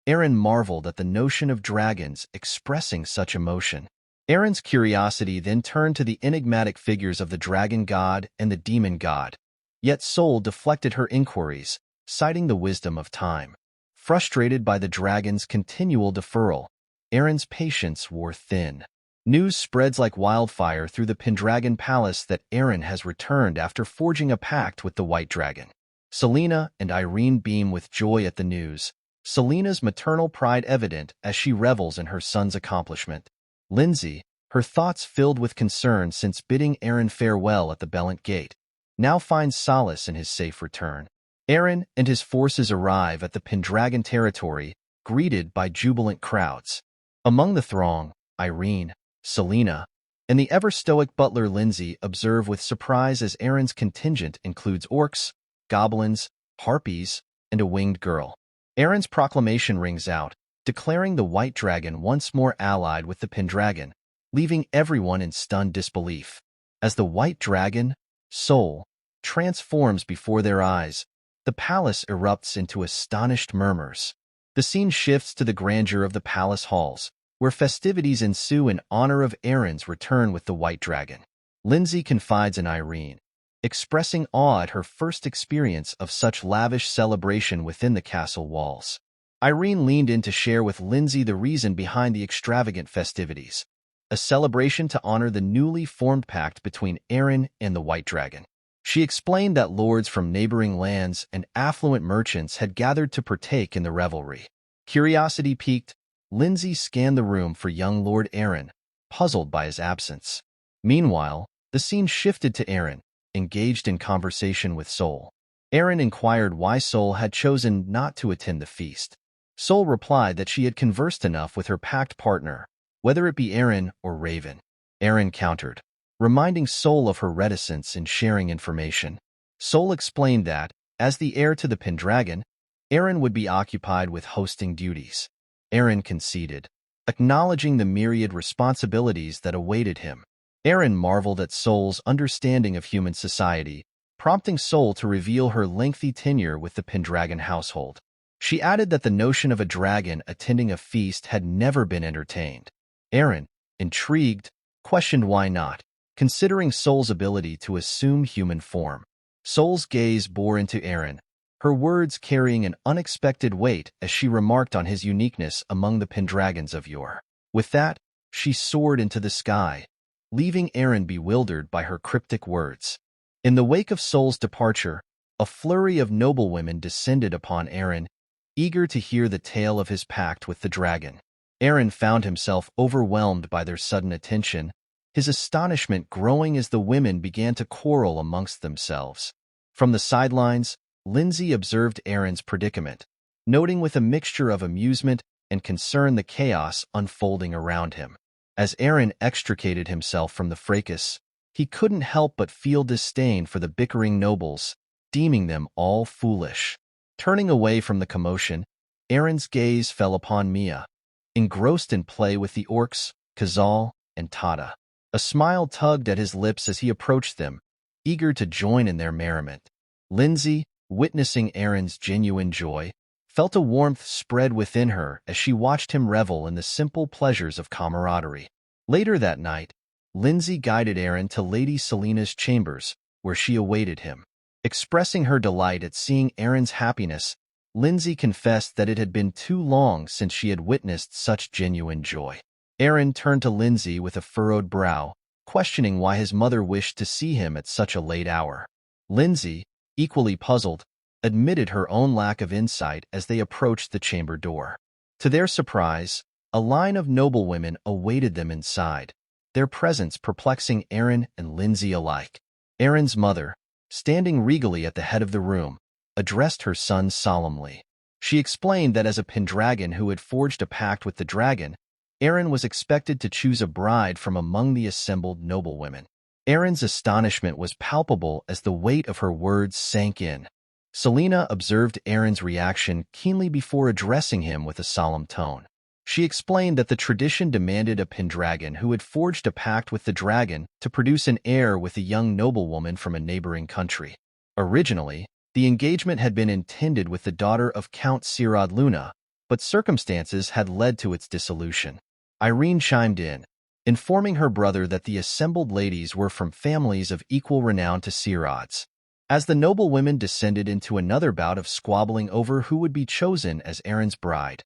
Eren marveled at the notion of dragons expressing such emotion. Eren's curiosity then turned to the enigmatic figures of the dragon god and the demon god, yet Sol deflected her inquiries, citing the wisdom of time. Frustrated by the dragon's continual deferral, Eren's patience wore thin. News spreads like wildfire through the Pendragon palace that Eren has returned after forging a pact with the White Dragon. Selena and Irene beam with joy at the news, Selena's maternal pride evident as she revels in her son's accomplishment. Lindsay, her thoughts filled with concern since bidding Eren farewell at the Bellant Gate, now finds solace in his safe return. Eren and his forces arrive at the Pendragon territory, greeted by jubilant crowds. Among the throng, Irene, Selena, and the ever-stoic butler Lindsay observe with surprise as Eren's contingent includes orcs, goblins, harpies, and a winged girl. Eren's proclamation rings out, declaring the White Dragon once more allied with the Pendragon, leaving everyone in stunned disbelief. As the White Dragon, Soul, transforms before their eyes, the palace erupts into astonished murmurs. The scene shifts to the grandeur of the palace halls, where festivities ensue in honor of Eren's return with the White Dragon. Lindsay confides in Irene, expressing awe at her first experience of such lavish celebration within the castle walls. Irene leaned in to share with Lindsay the reason behind the extravagant festivities, a celebration to honor the newly formed pact between Eren and the White Dragon. She explained that lords from neighboring lands and affluent merchants had gathered to partake in the revelry. Curiosity piqued, Lindsay scanned the room for young Lord Eren, puzzled by his absence. Meanwhile, the scene shifted to Eren, engaged in conversation with Soul. Eren inquired why Soul had chosen not to attend the feast. Soul replied that she had conversed enough with her pact partner, whether it be Eren or Raven. Eren countered, reminding Soul of her reticence in sharing information. Soul explained that, as the heir to the Pendragon, Eren would be occupied with hosting duties. Eren conceded, acknowledging the myriad responsibilities that awaited him. Eren marveled at Soul's understanding of human society, prompting Soul to reveal her lengthy tenure with the Pendragon household. She added that the notion of a dragon attending a feast had never been entertained. Eren, intrigued, questioned why not, considering Soul's ability to assume human form. Soul's gaze bore into Eren, her words carrying an unexpected weight as she remarked on his uniqueness among the Pendragons of yore. With that, she soared into the sky, leaving Eren bewildered by her cryptic words. In the wake of Soul's departure, a flurry of noblewomen descended upon Eren, eager to hear the tale of his pact with the dragon. Eren found himself overwhelmed by their sudden attention, his astonishment growing as the women began to quarrel amongst themselves. From the sidelines, Lindsay observed Eren's predicament, noting with a mixture of amusement and concern the chaos unfolding around him. As Eren extricated himself from the fracas, he couldn't help but feel disdain for the bickering nobles, deeming them all foolish. Turning away from the commotion, Eren's gaze fell upon Mia, engrossed in play with the orcs, Khazal, and Tata. A smile tugged at his lips as he approached them, eager to join in their merriment. Lindsay, witnessing Eren's genuine joy, felt a warmth spread within her as she watched him revel in the simple pleasures of camaraderie. Later that night, Lindsay guided Eren to Lady Selena's chambers, where she awaited him. Expressing her delight at seeing Eren's happiness, Lindsay confessed that it had been too long since she had witnessed such genuine joy. Eren turned to Lindsay with a furrowed brow, questioning why his mother wished to see him at such a late hour. Lindsay, equally puzzled, admitted her own lack of insight as they approached the chamber door. To their surprise, a line of noblewomen awaited them inside, their presence perplexing Eren and Lindsay alike. Eren's mother, standing regally at the head of the room, addressed her son solemnly. She explained that as a Pendragon who had forged a pact with the dragon, Eren was expected to choose a bride from among the assembled noblewomen. Eren's astonishment was palpable as the weight of her words sank in. Selena observed Eren's reaction keenly before addressing him with a solemn tone. She explained that the tradition demanded a Pendragon who had forged a pact with the dragon to produce an heir with a young noblewoman from a neighboring country. Originally, the engagement had been intended with the daughter of Count Sirad Luna, but circumstances had led to its dissolution. Irene chimed in, informing her brother that the assembled ladies were from families of equal renown to Sirad's. As the noblewomen descended into another bout of squabbling over who would be chosen as Eren's bride,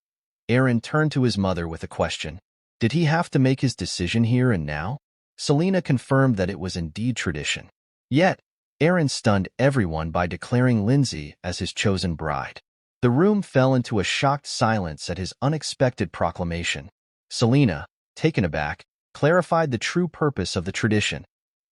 Eren turned to his mother with a question. Did he have to make his decision here and now? Selena confirmed that it was indeed tradition. Yet, Eren stunned everyone by declaring Lindsay as his chosen bride. The room fell into a shocked silence at his unexpected proclamation. Selena, taken aback, clarified the true purpose of the tradition,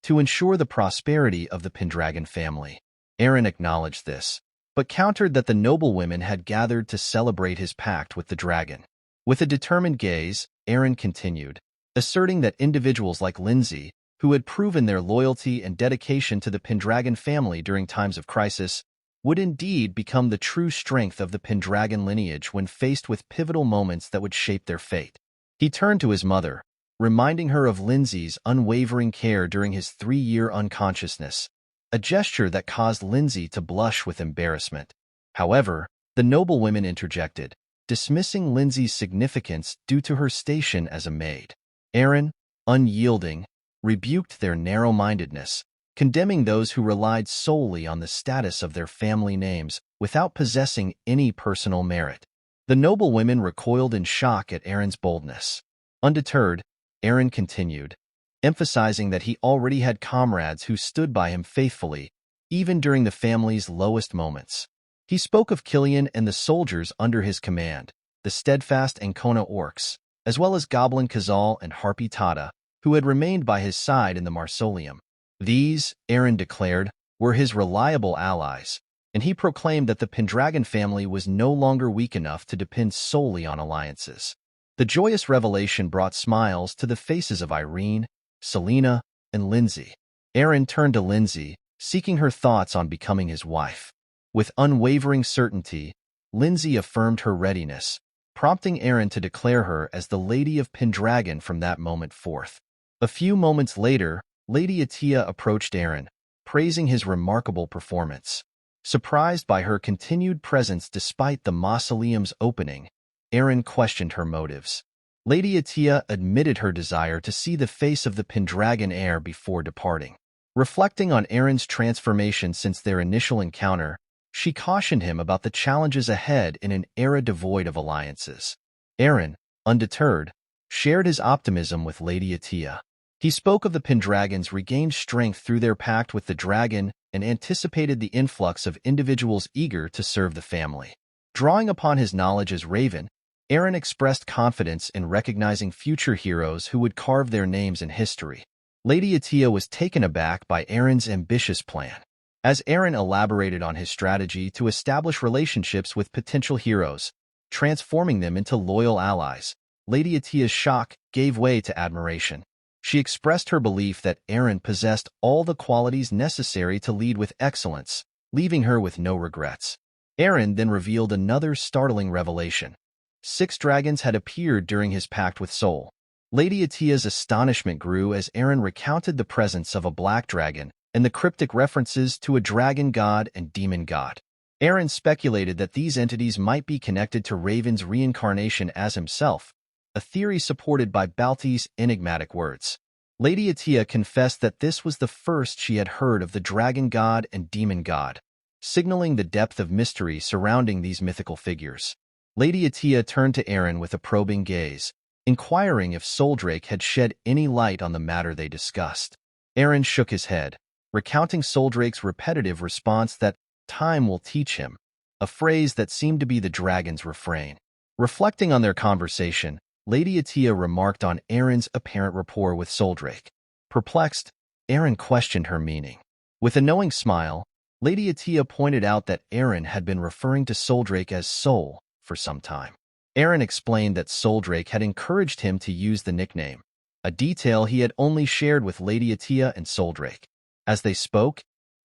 to ensure the prosperity of the Pendragon family. Eren acknowledged this, but countered that the noblewomen had gathered to celebrate his pact with the dragon. With a determined gaze, Eren continued, asserting that individuals like Lindsay, who had proven their loyalty and dedication to the Pendragon family during times of crisis, would indeed become the true strength of the Pendragon lineage when faced with pivotal moments that would shape their fate. He turned to his mother, reminding her of Lindsay's unwavering care during his 3-year unconsciousness, a gesture that caused Lindsay to blush with embarrassment. However, the noblewomen interjected, dismissing Lindsay's significance due to her station as a maid. Eren, unyielding, rebuked their narrow-mindedness, condemning those who relied solely on the status of their family names without possessing any personal merit. The noblewomen recoiled in shock at Eren's boldness. Undeterred, Eren continued, emphasizing that he already had comrades who stood by him faithfully, even during the family's lowest moments. He spoke of Killian and the soldiers under his command, the steadfast Ancona orcs, as well as Goblin Khazal and Harpy Tata, who had remained by his side in the Mausoleum. These, Eren declared, were his reliable allies, and he proclaimed that the Pendragon family was no longer weak enough to depend solely on alliances. The joyous revelation brought smiles to the faces of Irene, Selena, and Lindsay. Eren turned to Lindsay, seeking her thoughts on becoming his wife. With unwavering certainty, Lindsay affirmed her readiness, prompting Eren to declare her as the Lady of Pendragon from that moment forth. A few moments later, Lady Atia approached Eren, praising his remarkable performance. Surprised by her continued presence despite the mausoleum's opening, Eren questioned her motives. Lady Atia admitted her desire to see the face of the Pendragon heir before departing. Reflecting on Eren's transformation since their initial encounter, she cautioned him about the challenges ahead in an era devoid of alliances. Eren, undeterred, shared his optimism with Lady Atia. He spoke of the Pendragon's regained strength through their pact with the dragon and anticipated the influx of individuals eager to serve the family. Drawing upon his knowledge as Raven, Eren expressed confidence in recognizing future heroes who would carve their names in history. Lady Atia was taken aback by Eren's ambitious plan. As Eren elaborated on his strategy to establish relationships with potential heroes, transforming them into loyal allies, Lady Atia's shock gave way to admiration. She expressed her belief that Eren possessed all the qualities necessary to lead with excellence, leaving her with no regrets. Eren then revealed another startling revelation. 6 dragons had appeared during his pact with Sol. Lady Atia's astonishment grew as Eren recounted the presence of a black dragon and the cryptic references to a dragon god and demon god. Eren speculated that these entities might be connected to Raven's reincarnation as himself, a theory supported by Balti's enigmatic words. Lady Atia confessed that this was the first she had heard of the dragon god and demon god, signaling the depth of mystery surrounding these mythical figures. Lady Atia turned to Eren with a probing gaze, inquiring if Soldrake had shed any light on the matter they discussed. Eren shook his head, recounting Soldrake's repetitive response that time will teach him, a phrase that seemed to be the dragon's refrain. Reflecting on their conversation, Lady Atia remarked on Eren's apparent rapport with Soldrake. Perplexed, Eren questioned her meaning. With a knowing smile, Lady Atia pointed out that Eren had been referring to Soldrake as Sol for some time. Eren explained that Soldrake had encouraged him to use the nickname, a detail he had only shared with Lady Atia and Soldrake. As they spoke,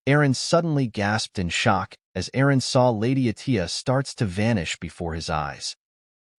Eren suddenly gasped in shock as Eren saw Lady Atia starts to vanish before his eyes.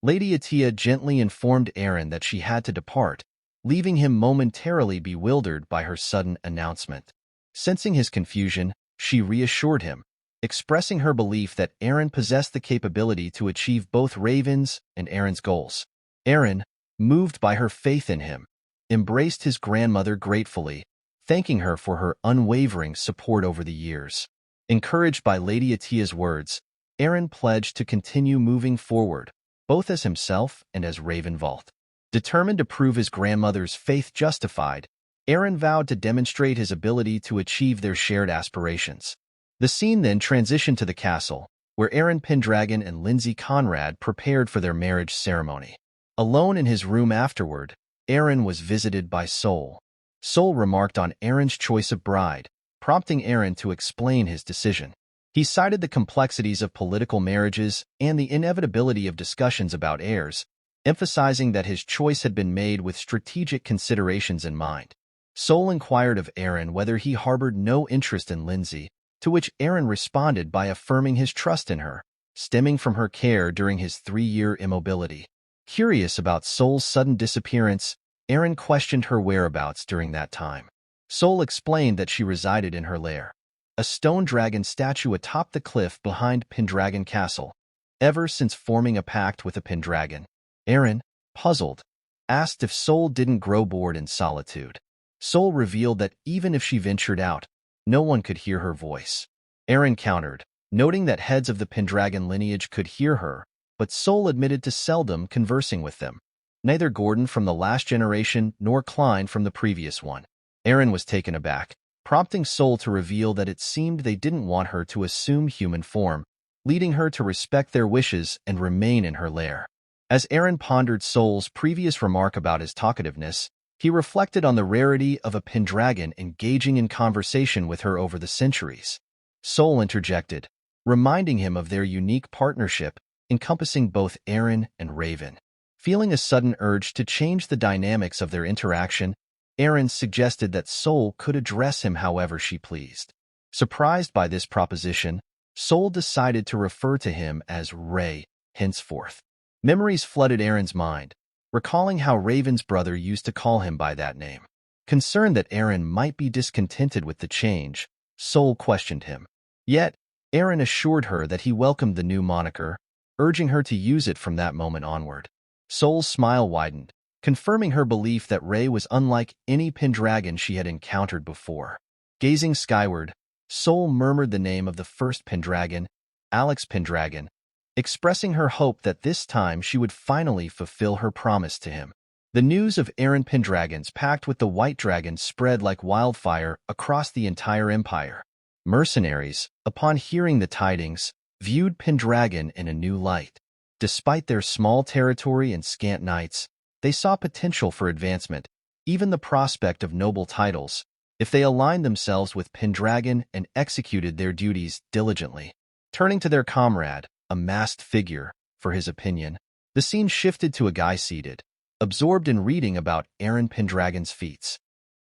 Lady Atia gently informed Eren that she had to depart, leaving him momentarily bewildered by her sudden announcement. Sensing his confusion, she reassured him, expressing her belief that Eren possessed the capability to achieve both Raven's and Eren's goals. Eren, moved by her faith in him, embraced his grandmother gratefully, thanking her for her unwavering support over the years. Encouraged by Lady Atia's words, Eren pledged to continue moving forward, both as himself and as Raven Valt. Determined to prove his grandmother's faith justified, Eren vowed to demonstrate his ability to achieve their shared aspirations. The scene then transitioned to the castle, where Eren Pendragon and Lindsay Conrad prepared for their marriage ceremony. Alone in his room afterward, Eren was visited by Sol. Sol remarked on Eren's choice of bride, prompting Eren to explain his decision. He cited the complexities of political marriages and the inevitability of discussions about heirs, emphasizing that his choice had been made with strategic considerations in mind. Sol inquired of Eren whether he harbored no interest in Lindsay, to which Eren responded by affirming his trust in her, stemming from her care during his 3-year immobility. Curious about Sol's sudden disappearance, Eren questioned her whereabouts during that time. Sol explained that she resided in her lair, a stone dragon statue atop the cliff behind Pendragon Castle, ever since forming a pact with a Pendragon. Eren, puzzled, asked if Sol didn't grow bored in solitude. Sol revealed that even if she ventured out, no one could hear her voice. Eren countered, noting that heads of the Pendragon lineage could hear her, but Sol admitted to seldom conversing with them. Neither Gordon from the last generation nor Klein from the previous one. Eren was taken aback, prompting Sol to reveal that it seemed they didn't want her to assume human form, leading her to respect their wishes and remain in her lair. As Eren pondered Sol's previous remark about his talkativeness, he reflected on the rarity of a Pendragon engaging in conversation with her over the centuries. Sol interjected, reminding him of their unique partnership, encompassing both Eren and Raven. Feeling a sudden urge to change the dynamics of their interaction, Eren suggested that Sol could address him however she pleased. Surprised by this proposition, Sol decided to refer to him as Ray henceforth. Memories flooded Eren's mind, recalling how Raven's brother used to call him by that name. Concerned that Eren might be discontented with the change, Sol questioned him. Yet, Eren assured her that he welcomed the new moniker, urging her to use it from that moment onward. Sol's smile widened, confirming her belief that Ray was unlike any Pendragon she had encountered before. Gazing skyward, Sol murmured the name of the first Pendragon, Alex Pendragon, expressing her hope that this time she would finally fulfill her promise to him. The news of Eren Pendragon's pact with the White Dragon spread like wildfire across the entire empire. Mercenaries, upon hearing the tidings, viewed Pendragon in a new light. Despite their small territory and scant knights, they saw potential for advancement, even the prospect of noble titles, if they aligned themselves with Pendragon and executed their duties diligently. Turning to their comrade, a masked figure, for his opinion, the scene shifted to a guy seated, absorbed in reading about Eren Pendragon's feats.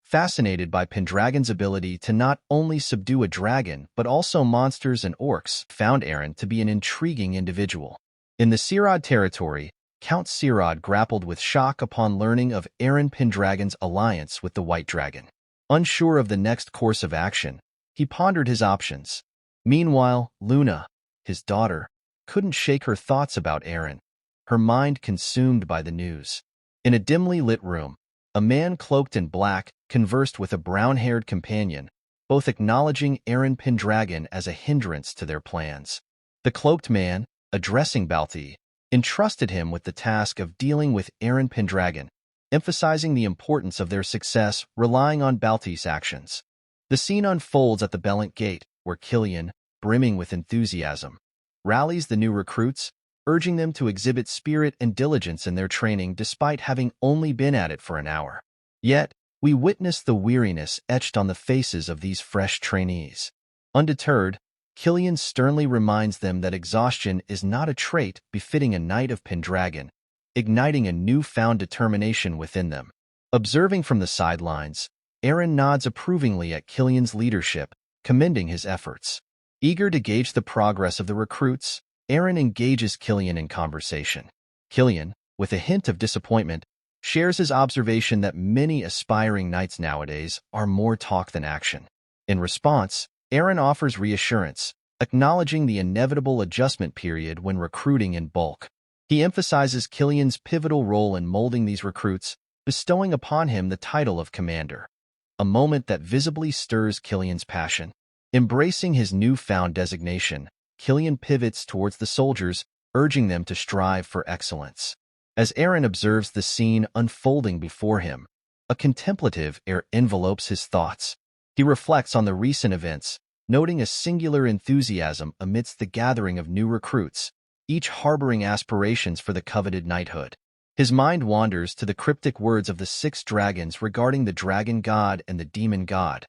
Fascinated by Pendragon's ability to not only subdue a dragon but also monsters and orcs, found Eren to be an intriguing individual. In the Sirad territory, Count Sirad grappled with shock upon learning of Eren Pendragon's alliance with the White Dragon. Unsure of the next course of action, he pondered his options. Meanwhile, Luna, his daughter, couldn't shake her thoughts about Eren, her mind consumed by the news. In a dimly lit room, a man cloaked in black conversed with a brown-haired companion, both acknowledging Eren Pendragon as a hindrance to their plans. The cloaked man, addressing Balti, entrusted him with the task of dealing with Eren Pendragon, emphasizing the importance of their success relying on Balti's actions. The scene unfolds at the Bellant Gate, where Killian, brimming with enthusiasm, rallies the new recruits, urging them to exhibit spirit and diligence in their training despite having only been at it for an hour. Yet, we witness the weariness etched on the faces of these fresh trainees. Undeterred, Killian sternly reminds them that exhaustion is not a trait befitting a knight of Pendragon, igniting a newfound determination within them. Observing from the sidelines, Eren nods approvingly at Killian's leadership, commending his efforts. Eager to gauge the progress of the recruits, Eren engages Killian in conversation. Killian, with a hint of disappointment, shares his observation that many aspiring knights nowadays are more talk than action. In response, Eren offers reassurance, acknowledging the inevitable adjustment period when recruiting in bulk. He emphasizes Killian's pivotal role in molding these recruits, bestowing upon him the title of commander, a moment that visibly stirs Killian's passion. Embracing his newfound designation, Killian pivots towards the soldiers, urging them to strive for excellence. As Eren observes the scene unfolding before him, a contemplative air envelopes his thoughts. He reflects on the recent events, noting a singular enthusiasm amidst the gathering of new recruits, each harboring aspirations for the coveted knighthood. His mind wanders to the cryptic words of the 6 dragons regarding the dragon god and the demon god,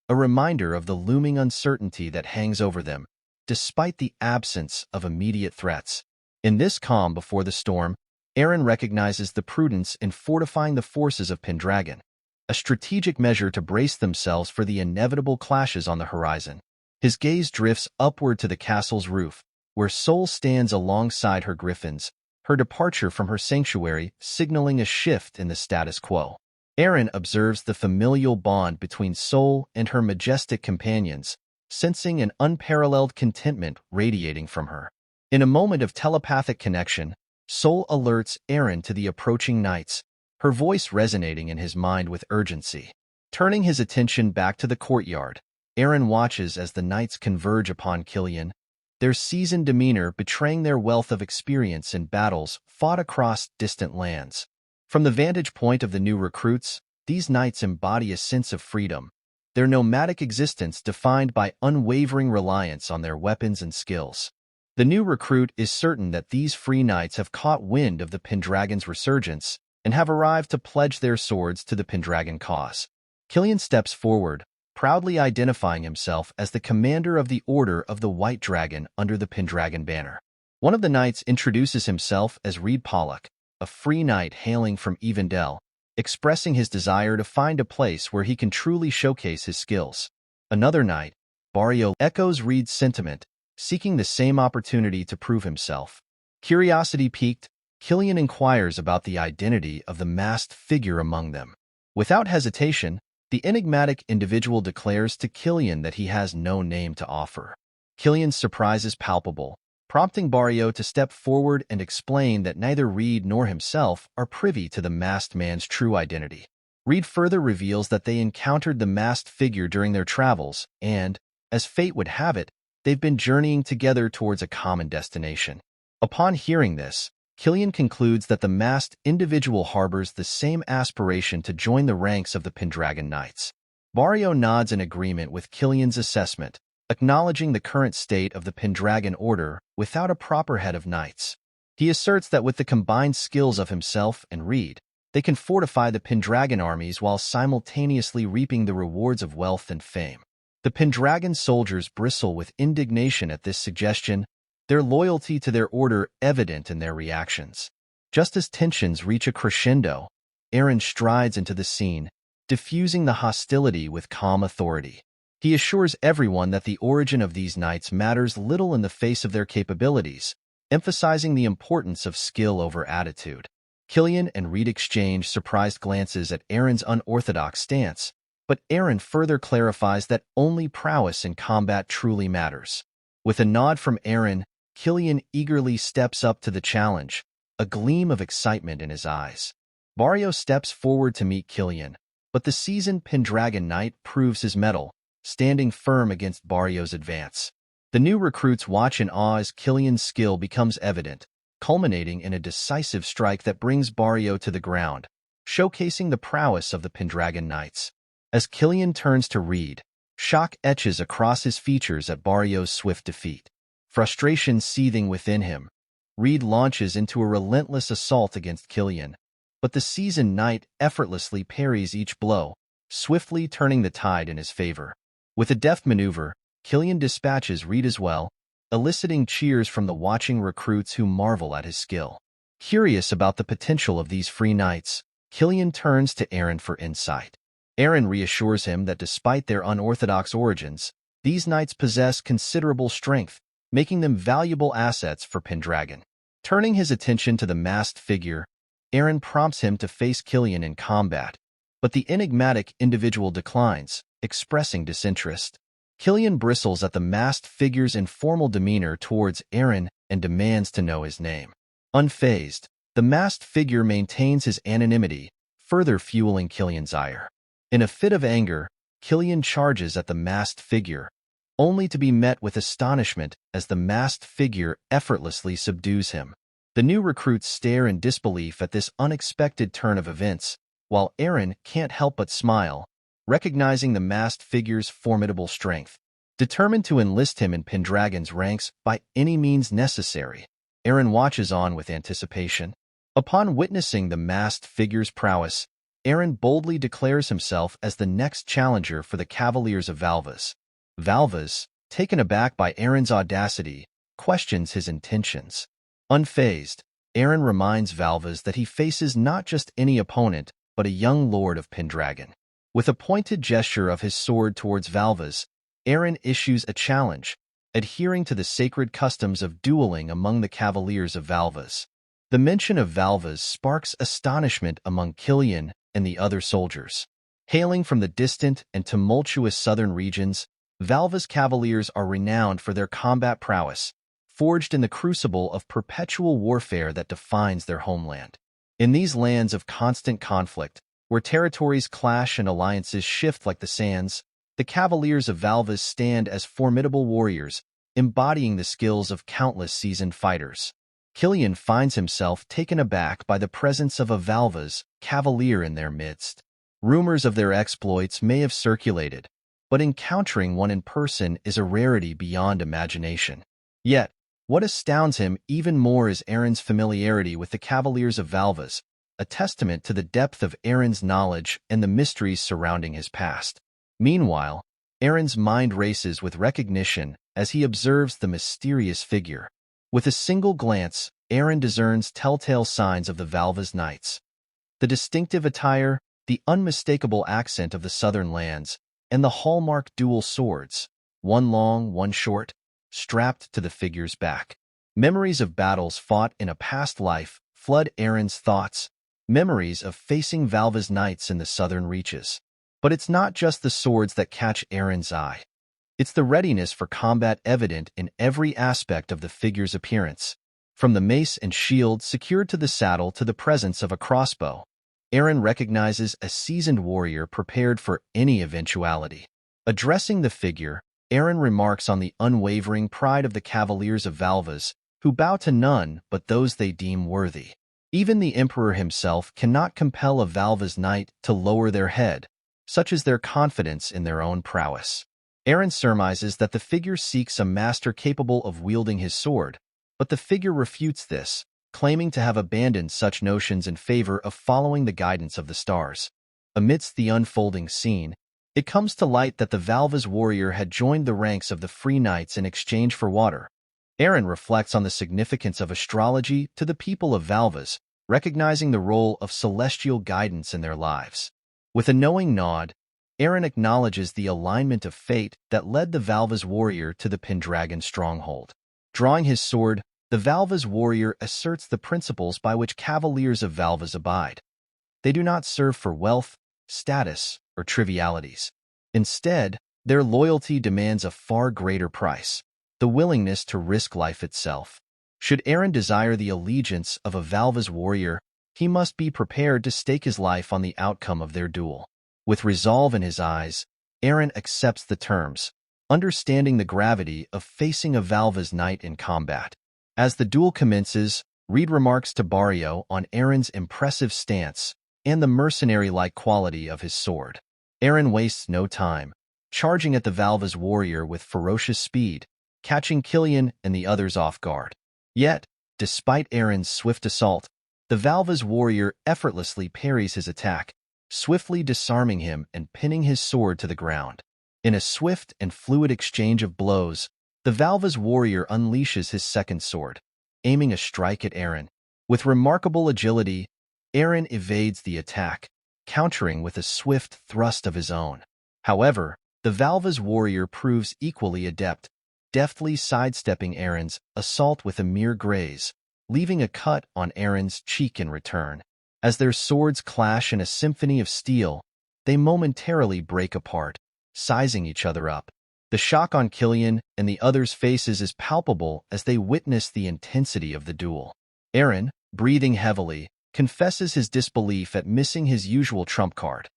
a reminder of the looming uncertainty that hangs over them, despite the absence of immediate threats. In this calm before the storm, Eren recognizes the prudence in fortifying the forces of Pendragon, a strategic measure to brace themselves for the inevitable clashes on the horizon. His gaze drifts upward to the castle's roof, where Sol stands alongside her griffins, her departure from her sanctuary signaling a shift in the status quo. Eren observes the familial bond between Sol and her majestic companions, sensing an unparalleled contentment radiating from her. In a moment of telepathic connection, Sol alerts Eren to the approaching knights, her voice resonating in his mind with urgency. Turning his attention back to the courtyard, Eren watches as the knights converge upon Killian, their seasoned demeanor betraying their wealth of experience in battles fought across distant lands. From the vantage point of the new recruits, these knights embody a sense of freedom, their nomadic existence defined by unwavering reliance on their weapons and skills. The new recruit is certain that these free knights have caught wind of the Pendragon's resurgence and have arrived to pledge their swords to the Pendragon cause. Killian steps forward, proudly identifying himself as the commander of the Order of the White Dragon under the Pendragon banner. One of the knights introduces himself as Reed Pollock, a free knight hailing from Evendell, expressing his desire to find a place where he can truly showcase his skills. Another knight, Barrio, echoes Reed's sentiment, seeking the same opportunity to prove himself. Curiosity piqued, Killian inquires about the identity of the masked figure among them. Without hesitation, the enigmatic individual declares to Killian that he has no name to offer. Killian's surprise is palpable, prompting Barrio to step forward and explain that neither Reed nor himself are privy to the masked man's true identity. Reed further reveals that they encountered the masked figure during their travels and, as fate would have it, they've been journeying together towards a common destination. Upon hearing this, Killian concludes that the masked individual harbors the same aspiration to join the ranks of the Pendragon Knights. Barrio nods in agreement with Killian's assessment, acknowledging the current state of the Pendragon Order without a proper head of knights. He asserts that with the combined skills of himself and Reed, they can fortify the Pendragon armies while simultaneously reaping the rewards of wealth and fame. The Pendragon soldiers bristle with indignation at this suggestion, their loyalty to their order evident in their reactions. Just as tensions reach a crescendo, Eren strides into the scene, diffusing the hostility with calm authority. He assures everyone that the origin of these knights matters little in the face of their capabilities, emphasizing the importance of skill over attitude. Killian and Reed exchange surprised glances at Eren's unorthodox stance, but Eren further clarifies that only prowess in combat truly matters. With a nod from Eren, Killian eagerly steps up to the challenge, a gleam of excitement in his eyes. Barrio steps forward to meet Killian, but the seasoned Pendragon Knight proves his mettle, standing firm against Barrio's advance. The new recruits watch in awe as Killian's skill becomes evident, culminating in a decisive strike that brings Barrio to the ground, showcasing the prowess of the Pendragon Knights. As Killian turns to Reed, shock etches across his features at Barrio's swift defeat. Frustration seething within him, Reed launches into a relentless assault against Killian, but the seasoned knight effortlessly parries each blow, swiftly turning the tide in his favor. With a deft maneuver, Killian dispatches Reed as well, eliciting cheers from the watching recruits who marvel at his skill. Curious about the potential of these free knights, Killian turns to Eren for insight. Eren reassures him that despite their unorthodox origins, these knights possess considerable strength, making them valuable assets for Pendragon. Turning his attention to the masked figure, Eren prompts him to face Killian in combat, but the enigmatic individual declines, expressing disinterest. Killian bristles at the masked figure's informal demeanor towards Eren and demands to know his name. Unfazed, the masked figure maintains his anonymity, further fueling Killian's ire. In a fit of anger, Killian charges at the masked figure, only to be met with astonishment as the masked figure effortlessly subdues him. The new recruits stare in disbelief at this unexpected turn of events, while Eren can't help but smile, recognizing the masked figure's formidable strength. Determined to enlist him in Pendragon's ranks by any means necessary, Eren watches on with anticipation. Upon witnessing the masked figure's prowess, Eren boldly declares himself as the next challenger for the Cavaliers of Valvas. Valvas, taken aback by Eren's audacity, questions his intentions. Unfazed, Eren reminds Valvas that he faces not just any opponent, but a young lord of Pendragon. With a pointed gesture of his sword towards Valvas, Eren issues a challenge, adhering to the sacred customs of dueling among the Cavaliers of Valvas. The mention of Valvas sparks astonishment among Killian and the other soldiers. Hailing from the distant and tumultuous southern regions, Valvas Cavaliers are renowned for their combat prowess, forged in the crucible of perpetual warfare that defines their homeland. In these lands of constant conflict, where territories clash and alliances shift like the sands, the Cavaliers of Valvas stand as formidable warriors, embodying the skills of countless seasoned fighters. Killian finds himself taken aback by the presence of a Valvas cavalier in their midst. Rumors of their exploits may have circulated, but encountering one in person is a rarity beyond imagination. Yet, what astounds him even more is Eren's familiarity with the Cavaliers of Valvas, a testament to the depth of Eren's knowledge and the mysteries surrounding his past. Meanwhile, Eren's mind races with recognition as he observes the mysterious figure. With a single glance, Eren discerns telltale signs of the Valvas Knights. The distinctive attire, the unmistakable accent of the southern lands, and the hallmark dual swords, one long, one short, strapped to the figure's back. Memories of battles fought in a past life flood Eren's thoughts, memories of facing Valvas Knights in the southern reaches. But it's not just the swords that catch Eren's eye. It's the readiness for combat evident in every aspect of the figure's appearance, from the mace and shield secured to the saddle to the presence of a crossbow. Eren recognizes a seasoned warrior prepared for any eventuality. Addressing the figure, Eren remarks on the unwavering pride of the Cavaliers of Valvas, who bow to none but those they deem worthy. Even the Emperor himself cannot compel a Valvas Knight to lower their head, such is their confidence in their own prowess. Eren surmises that the figure seeks a master capable of wielding his sword, but the figure refutes this, claiming to have abandoned such notions in favor of following the guidance of the stars. Amidst the unfolding scene, it comes to light that the Valvas warrior had joined the ranks of the Free Knights in exchange for water. Eren reflects on the significance of astrology to the people of Valvas, recognizing the role of celestial guidance in their lives. With a knowing nod, Eren acknowledges the alignment of fate that led the Valvas warrior to the Pendragon stronghold. Drawing his sword, the Valvas warrior asserts the principles by which Cavaliers of Valvas abide. They do not serve for wealth, status, or trivialities. Instead, their loyalty demands a far greater price, the willingness to risk life itself. Should Eren desire the allegiance of a Valvas warrior, he must be prepared to stake his life on the outcome of their duel. With resolve in his eyes, Eren accepts the terms, understanding the gravity of facing a Valvas Knight in combat. As the duel commences, Reed remarks to Barrio on Eren's impressive stance and the mercenary-like quality of his sword. Eren wastes no time, charging at the Valvas warrior with ferocious speed, catching Killian and the others off guard. Yet, despite Eren's swift assault, the Valvas warrior effortlessly parries his attack, swiftly disarming him and pinning his sword to the ground. In a swift and fluid exchange of blows, the Valvas warrior unleashes his second sword, aiming a strike at Eren. With remarkable agility, Eren evades the attack, countering with a swift thrust of his own. However, the Valvas warrior proves equally adept, deftly sidestepping Eren's assault with a mere graze, leaving a cut on Eren's cheek in return. As their swords clash in a symphony of steel, they momentarily break apart, sizing each other up. The shock on Killian and the others' faces is palpable as they witness the intensity of the duel. Eren, breathing heavily, confesses his disbelief at missing his usual trump card,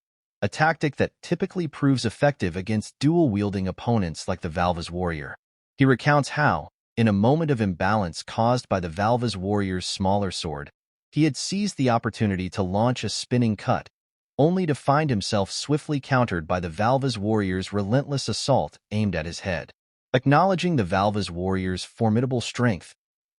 a tactic that typically proves effective against dual-wielding opponents like the Valvas warrior. He recounts how, in a moment of imbalance caused by the Valvas warrior's smaller sword, he had seized the opportunity to launch a spinning cut, only to find himself swiftly countered by the Valvas warrior's relentless assault aimed at his head. Acknowledging the Valvas warrior's formidable strength,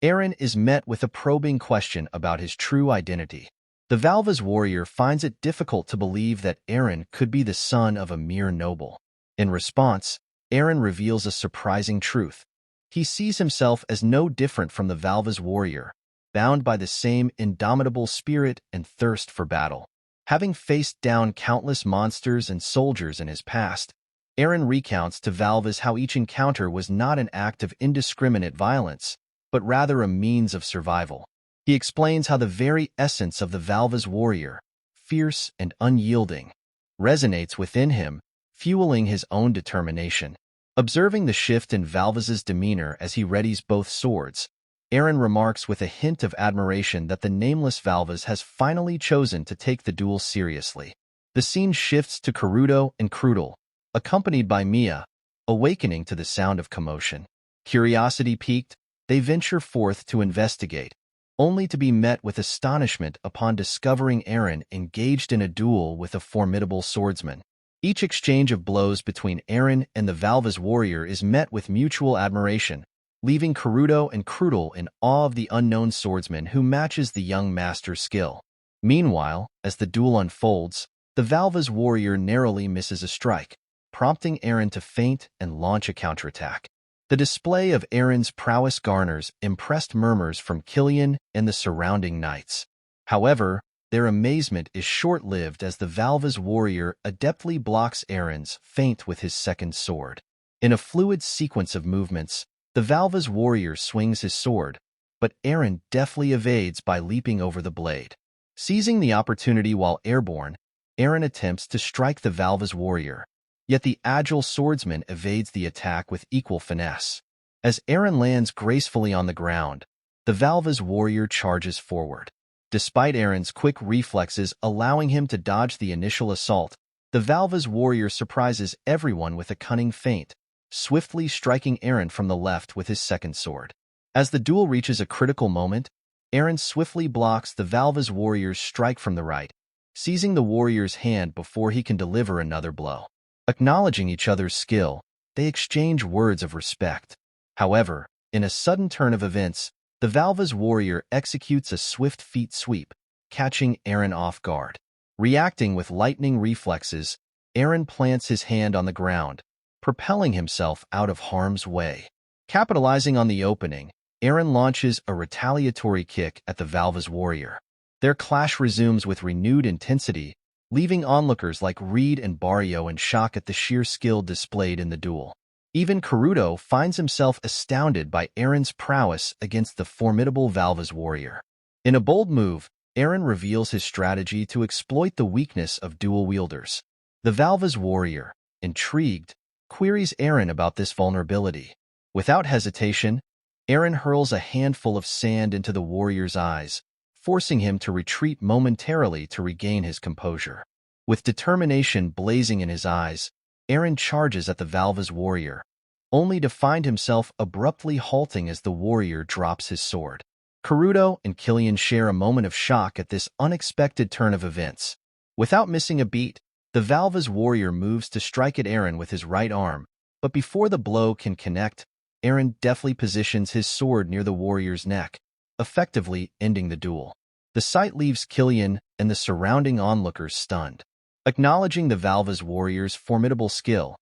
Eren is met with a probing question about his true identity. The Valva's warrior finds it difficult to believe that Eren could be the son of a mere noble. In response, Eren reveals a surprising truth. He sees himself as no different from the Valva's warrior, bound by the same indomitable spirit and thirst for battle. Having faced down countless monsters and soldiers in his past, Eren recounts to Valvas how each encounter was not an act of indiscriminate violence, but rather a means of survival. He explains how the very essence of the Valva's warrior, fierce and unyielding, resonates within him, fueling his own determination. Observing the shift in Valvas's demeanor as he readies both swords, Eren remarks with a hint of admiration that the nameless Valvas has finally chosen to take the duel seriously. The scene shifts to Karuto and Krudel, accompanied by Mia, awakening to the sound of commotion. Curiosity piqued, they venture forth to investigate, only to be met with astonishment upon discovering Eren engaged in a duel with a formidable swordsman. Each exchange of blows between Eren and the Valva's warrior is met with mutual admiration, leaving Karuto and Krudel in awe of the unknown swordsman who matches the young master's skill. Meanwhile, as the duel unfolds, the Valva's warrior narrowly misses a strike, prompting Eren to feint and launch a counterattack. The display of Eren's prowess garners impressed murmurs from Killian and the surrounding knights. However, their amazement is short-lived as the Valva's warrior adeptly blocks Eren's feint with his second sword. In a fluid sequence of movements, the Valva's warrior swings his sword, but Eren deftly evades by leaping over the blade. Seizing the opportunity while airborne, Eren attempts to strike the Valva's warrior, yet the agile swordsman evades the attack with equal finesse. As Eren lands gracefully on the ground, the Valva's warrior charges forward. Despite Eren's quick reflexes allowing him to dodge the initial assault, the Valva's warrior surprises everyone with a cunning feint, swiftly striking Eren from the left with his second sword. As the duel reaches a critical moment, Eren swiftly blocks the Valva's warrior's strike from the right, seizing the warrior's hand before he can deliver another blow. Acknowledging each other's skill, they exchange words of respect. However, in a sudden turn of events, the Valva's warrior executes a swift feet sweep, catching Eren off guard. Reacting with lightning reflexes, Eren plants his hand on the ground, propelling himself out of harm's way. Capitalizing on the opening, Eren launches a retaliatory kick at the Valva's warrior. Their clash resumes with renewed intensity, leaving onlookers like Reed and Barrio in shock at the sheer skill displayed in the duel. Even Karuto finds himself astounded by Eren's prowess against the formidable Valva's warrior. In a bold move, Eren reveals his strategy to exploit the weakness of dual wielders. The Valva's warrior, intrigued, queries Eren about this vulnerability. Without hesitation, Eren hurls a handful of sand into the warrior's eyes, forcing him to retreat momentarily to regain his composure. With determination blazing in his eyes, Eren charges at the Valva's warrior, only to find himself abruptly halting as the warrior drops his sword. Karuto and Killian share a moment of shock at this unexpected turn of events. Without missing a beat, the Valva's warrior moves to strike at Eren with his right arm, but before the blow can connect, Eren deftly positions his sword near the warrior's neck, effectively ending the duel. The sight leaves Killian and the surrounding onlookers stunned. Acknowledging the Valva's warrior's formidable skill,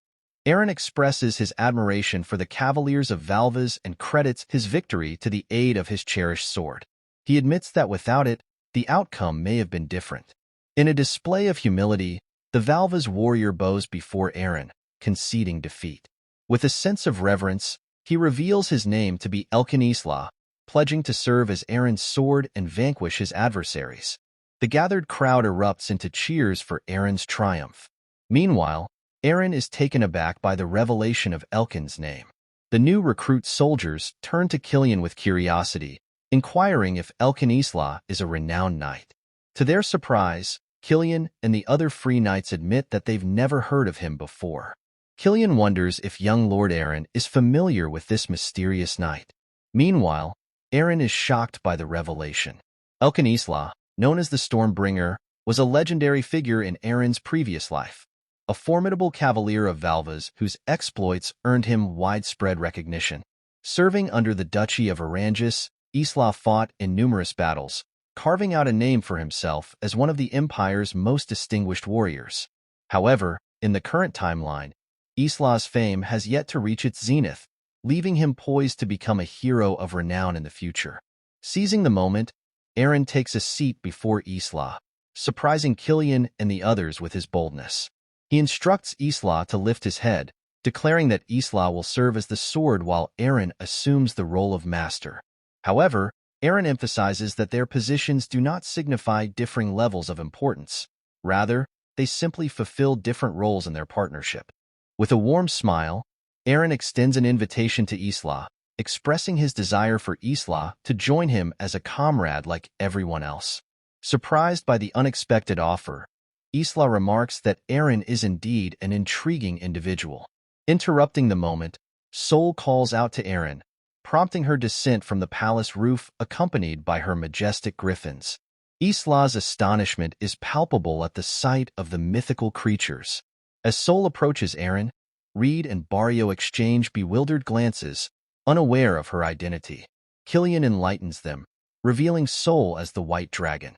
Eren expresses his admiration for the Cavaliers of Valvas and credits his victory to the aid of his cherished sword. He admits that without it, the outcome may have been different. In a display of humility, the Valva's warrior bows before Eren, conceding defeat. With a sense of reverence, he reveals his name to be Elkanisla, pledging to serve as Eren's sword and vanquish his adversaries. The gathered crowd erupts into cheers for Eren's triumph. Meanwhile, Eren is taken aback by the revelation of Elkin's name. The new recruit soldiers turn to Killian with curiosity, inquiring if Elkanisla is a renowned knight. To their surprise, Killian and the other free knights admit that they've never heard of him before. Killian wonders if young Lord Eren is familiar with this mysterious knight. Meanwhile, Eren is shocked by the revelation. Elkanisla, known as the Stormbringer, was a legendary figure in Eren's previous life, a formidable cavalier of Valvas whose exploits earned him widespread recognition. Serving under the Duchy of Erangis, Isla fought in numerous battles, carving out a name for himself as one of the Empire's most distinguished warriors. However, in the current timeline, Isla's fame has yet to reach its zenith, leaving him poised to become a hero of renown in the future. Seizing the moment, Eren takes a seat before Isla, surprising Killian and the others with his boldness. He instructs Isla to lift his head, declaring that Isla will serve as the sword while Eren assumes the role of master. However, Eren emphasizes that their positions do not signify differing levels of importance. Rather, they simply fulfill different roles in their partnership. With a warm smile, Eren extends an invitation to Isla, expressing his desire for Isla to join him as a comrade like everyone else. Surprised by the unexpected offer, Isla remarks that Eren is indeed an intriguing individual. Interrupting the moment, Sol calls out to Eren, prompting her descent from the palace roof accompanied by her majestic griffins. Isla's astonishment is palpable at the sight of the mythical creatures. As Sol approaches Eren, Reed and Barrio exchange bewildered glances, unaware of her identity. Killian enlightens them, revealing Sol as the White Dragon,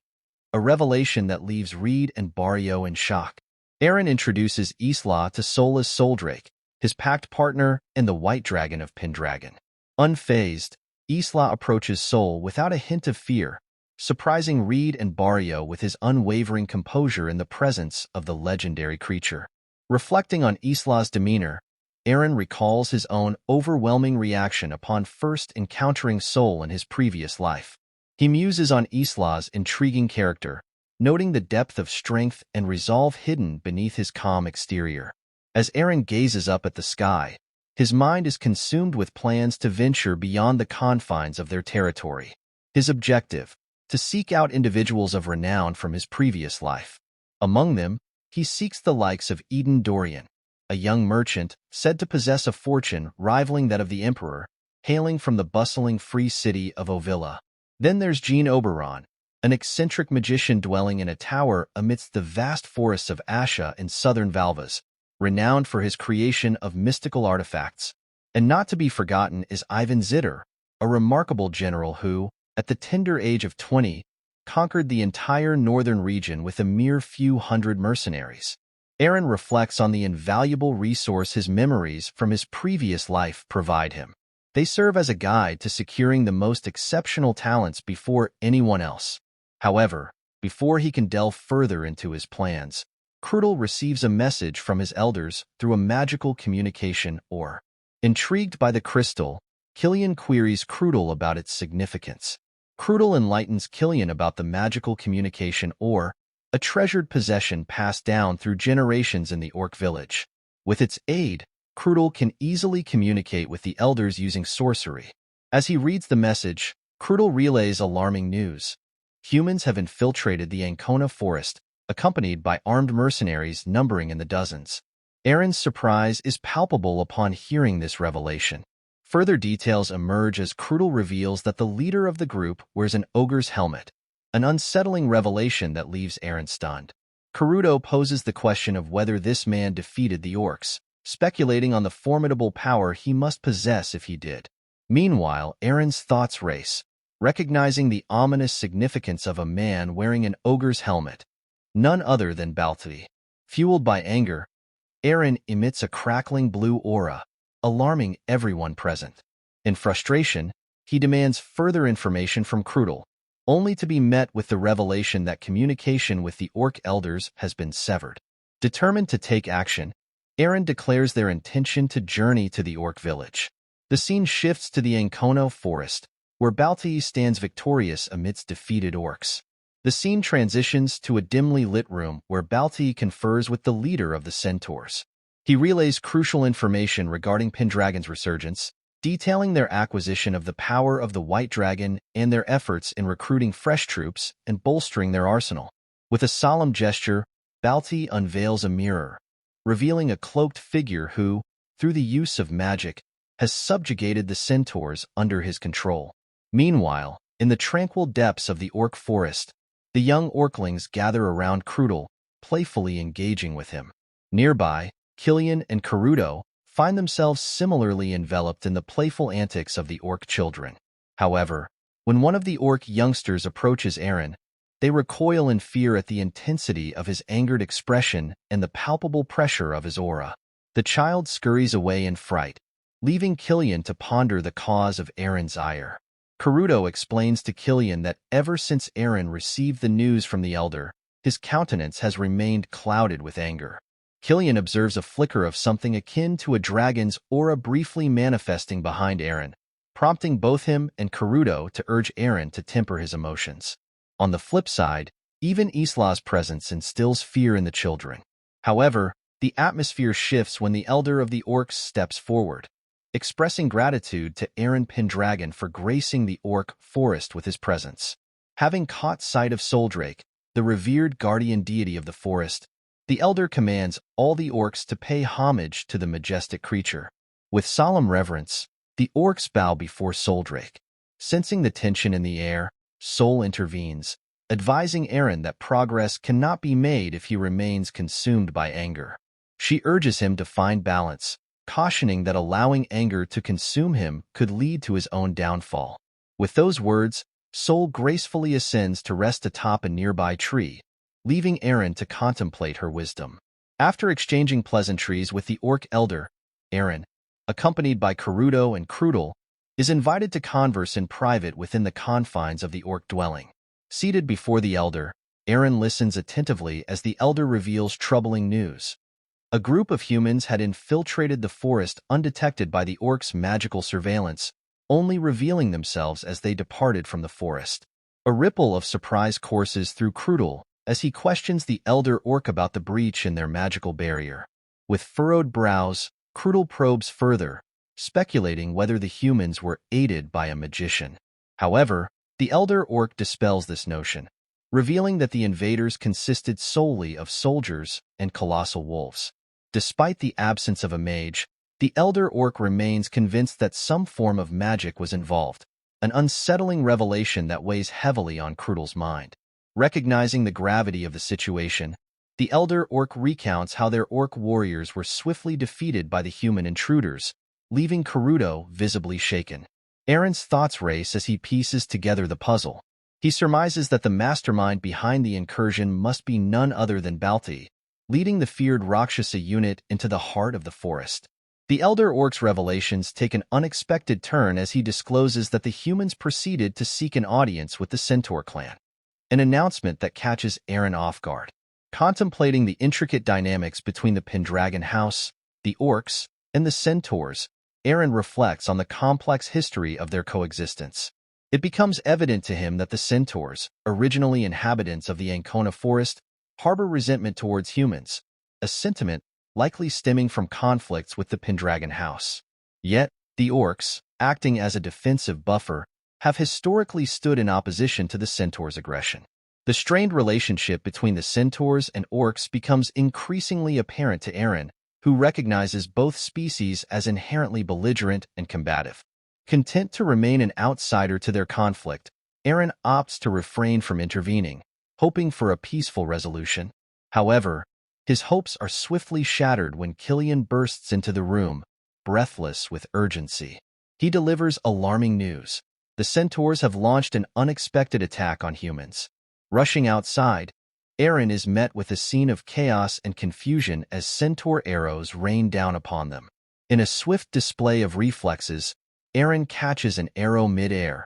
a revelation that leaves Reed and Barrio in shock. Eren introduces Isla to Sol as Soldrake, his pact partner and the White Dragon of Pendragon. Unfazed, Isla approaches Sol without a hint of fear, surprising Reed and Barrio with his unwavering composure in the presence of the legendary creature. Reflecting on Isla's demeanor, Eren recalls his own overwhelming reaction upon first encountering Sol in his previous life. He muses on Isla's intriguing character, noting the depth of strength and resolve hidden beneath his calm exterior. As Eren gazes up at the sky, his mind is consumed with plans to venture beyond the confines of their territory. His objective, to seek out individuals of renown from his previous life. Among them, he seeks the likes of Eden Dorian, a young merchant said to possess a fortune rivaling that of the Emperor, hailing from the bustling free city of Ovilla. Then there's Jean Oberon, an eccentric magician dwelling in a tower amidst the vast forests of Asha in southern Valvas, renowned for his creation of mystical artifacts. And not to be forgotten is Ivan Zitter, a remarkable general who, at the tender age of 20, conquered the entire northern region with a mere few hundred mercenaries. Eren reflects on the invaluable resource his memories from his previous life provide him. They serve as a guide to securing the most exceptional talents before anyone else. However, before he can delve further into his plans, Crudel receives a message from his elders through a magical communication ore. Intrigued by the crystal, Killian queries Crudel about its significance. Crudel enlightens Killian about the magical communication ore, a treasured possession passed down through generations in the Orc village. With its aid, Crudel can easily communicate with the elders using sorcery. As he reads the message, Crudel relays alarming news. Humans have infiltrated the Ancona forest, accompanied by armed mercenaries numbering in the dozens. Eren's surprise is palpable upon hearing this revelation. Further details emerge as Crudel reveals that the leader of the group wears an ogre's helmet, an unsettling revelation that leaves Eren stunned. Karuto poses the question of whether this man defeated the orcs, speculating on the formidable power he must possess if he did. Meanwhile, Eren's thoughts race, recognizing the ominous significance of a man wearing an ogre's helmet, none other than Balti. Fueled by anger, Eren emits a crackling blue aura, alarming everyone present. In frustration, he demands further information from Crudel, only to be met with the revelation that communication with the Orc elders has been severed. Determined to take action, Eren declares their intention to journey to the Orc village. The scene shifts to the Ancona forest, where Balti stands victorious amidst defeated orcs. The scene transitions to a dimly lit room where Balti confers with the leader of the centaurs. He relays crucial information regarding Pendragon's resurgence, detailing their acquisition of the power of the White Dragon and their efforts in recruiting fresh troops and bolstering their arsenal. With a solemn gesture, Balti unveils a mirror, revealing a cloaked figure who, through the use of magic, has subjugated the centaurs under his control. Meanwhile, in the tranquil depths of the Orc forest, the young Orclings gather around Crudel, playfully engaging with him. Nearby, Killian and Karuto find themselves similarly enveloped in the playful antics of the Orc children. However, When one of the orc youngsters approaches Eren, they recoil in fear at the intensity of his angered expression and the palpable pressure of his aura. The child scurries away in fright, leaving Killian to ponder the cause of Eren's ire. Karuto explains to Killian that ever since Eren received the news from the elder, his countenance has remained clouded with anger. Killian observes a flicker of something akin to a dragon's aura briefly manifesting behind Eren, prompting both him and Karuto to urge Eren to temper his emotions. On the flip side, even Isla's presence instills fear in the children. However, the atmosphere shifts when the elder of the orcs steps forward, expressing gratitude to Eren Pendragon for gracing the orc forest with his presence. Having caught sight of Soldrake, the revered guardian deity of the forest, the elder commands all the orcs to pay homage to the majestic creature. With solemn reverence, the orcs bow before Soldrake. Sensing the tension in the air, Sol intervenes, advising Eren that progress cannot be made if he remains consumed by anger. She urges him to find balance, cautioning that allowing anger to consume him could lead to his own downfall. With those words, Sol gracefully ascends to rest atop a nearby tree, leaving Eren to contemplate her wisdom. After exchanging pleasantries with the orc elder, Eren, accompanied by Karuto and Krudel, is invited to converse in private within the confines of the orc dwelling. Seated before the elder, Eren listens attentively as the elder reveals troubling news. A group of humans had infiltrated the forest undetected by the orcs' magical surveillance, only revealing themselves as they departed from the forest. A ripple of surprise courses through Krudel as he questions the elder orc about the breach in their magical barrier. With furrowed brows, Krudel probes further, speculating whether the humans were aided by a magician. However, the elder orc dispels this notion, revealing that the invaders consisted solely of soldiers and colossal wolves. Despite the absence of a mage, the elder orc remains convinced that some form of magic was involved, an unsettling revelation that weighs heavily on Krudel's mind. Recognizing the gravity of the situation, the elder orc recounts how their orc warriors were swiftly defeated by the human intruders, leaving Karuto visibly shaken. Eren's thoughts race as he pieces together the puzzle. He surmises that the mastermind behind the incursion must be none other than Balti, leading the feared Rakshasa unit into the heart of the forest. The elder orc's revelations take an unexpected turn as he discloses that the humans proceeded to seek an audience with the Centaur clan, an announcement that catches Eren off guard. Contemplating the intricate dynamics between the Pendragon house, the orcs, and the centaurs, Eren reflects on the complex history of their coexistence. It becomes evident to him that the centaurs, originally inhabitants of the Ancona forest, harbor resentment towards humans, a sentiment likely stemming from conflicts with the Pendragon house. Yet, the orcs, acting as a defensive buffer, have historically stood in opposition to the centaurs' aggression. The strained relationship between the centaurs and orcs becomes increasingly apparent to Eren, who recognizes both species as inherently belligerent and combative. Content to remain an outsider to their conflict, Eren opts to refrain from intervening, hoping for a peaceful resolution. However, his hopes are swiftly shattered when Killian bursts into the room, breathless with urgency. He delivers alarming news. The centaurs have launched an unexpected attack on humans. Rushing outside, Eren is met with a scene of chaos and confusion as centaur arrows rain down upon them. In a swift display of reflexes, Eren catches an arrow mid-air,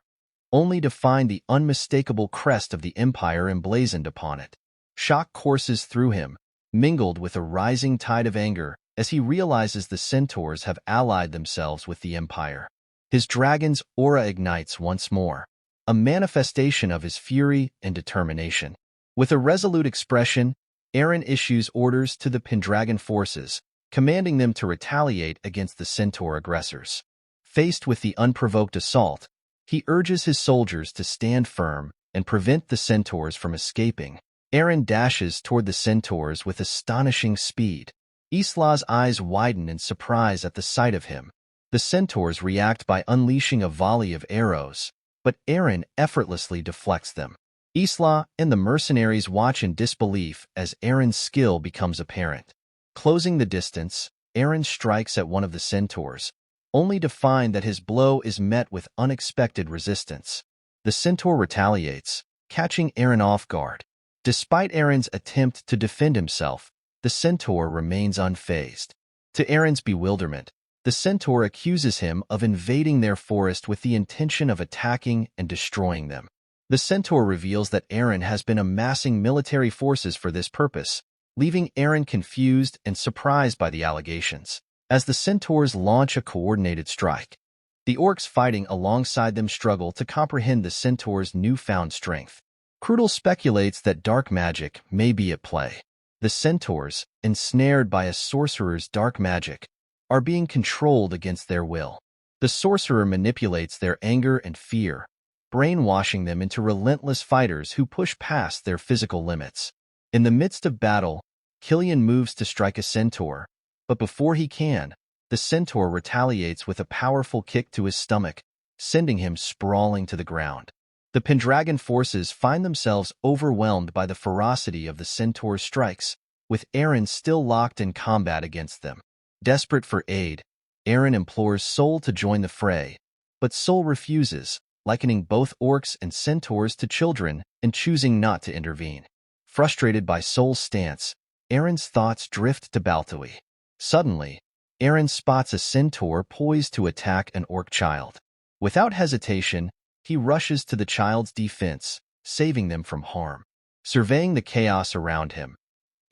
only to find the unmistakable crest of the Empire emblazoned upon it. Shock courses through him, mingled with a rising tide of anger as he realizes the centaurs have allied themselves with the Empire. His dragon's aura ignites once more, a manifestation of his fury and determination. With a resolute expression, Eren issues orders to the Pendragon forces, commanding them to retaliate against the centaur aggressors. Faced with the unprovoked assault, he urges his soldiers to stand firm and prevent the centaurs from escaping. Eren dashes toward the centaurs with astonishing speed. Isla's eyes widen in surprise at the sight of him. The centaurs react by unleashing a volley of arrows, but Eren effortlessly deflects them. Isla and the mercenaries watch in disbelief as Eren's skill becomes apparent. Closing the distance, Eren strikes at one of the centaurs, only to find that his blow is met with unexpected resistance. The centaur retaliates, catching Eren off guard. Despite Eren's attempt to defend himself, the centaur remains unfazed. To Eren's bewilderment, the centaur accuses him of invading their forest with the intention of attacking and destroying them. The centaur reveals that Eren has been amassing military forces for this purpose, leaving Eren confused and surprised by the allegations. As the centaurs launch a coordinated strike, the orcs fighting alongside them struggle to comprehend the centaur's newfound strength. Crudel speculates that dark magic may be at play. The centaurs, ensnared by a sorcerer's dark magic, are being controlled against their will. The sorcerer manipulates their anger and fear, brainwashing them into relentless fighters who push past their physical limits. In the midst of battle, Killian moves to strike a centaur, but before he can, the centaur retaliates with a powerful kick to his stomach, sending him sprawling to the ground. The Pendragon forces find themselves overwhelmed by the ferocity of the centaur's strikes, with Eren still locked in combat against them. Desperate for aid, Eren implores Sol to join the fray, but Sol refuses, likening both orcs and centaurs to children and choosing not to intervene. Frustrated by Sol's stance, Eren's thoughts drift to Baltui. Suddenly, Eren spots a centaur poised to attack an orc child. Without hesitation, he rushes to the child's defense, saving them from harm. Surveying the chaos around him,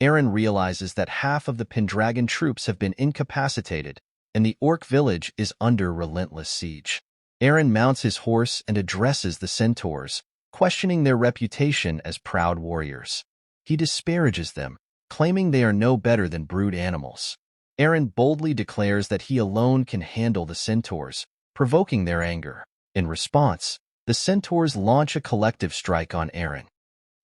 Eren realizes that half of the Pendragon troops have been incapacitated, and the orc village is under relentless siege. Eren mounts his horse and addresses the centaurs, questioning their reputation as proud warriors. He disparages them, claiming they are no better than brute animals. Eren boldly declares that he alone can handle the centaurs, provoking their anger. In response, the centaurs launch a collective strike on Eren.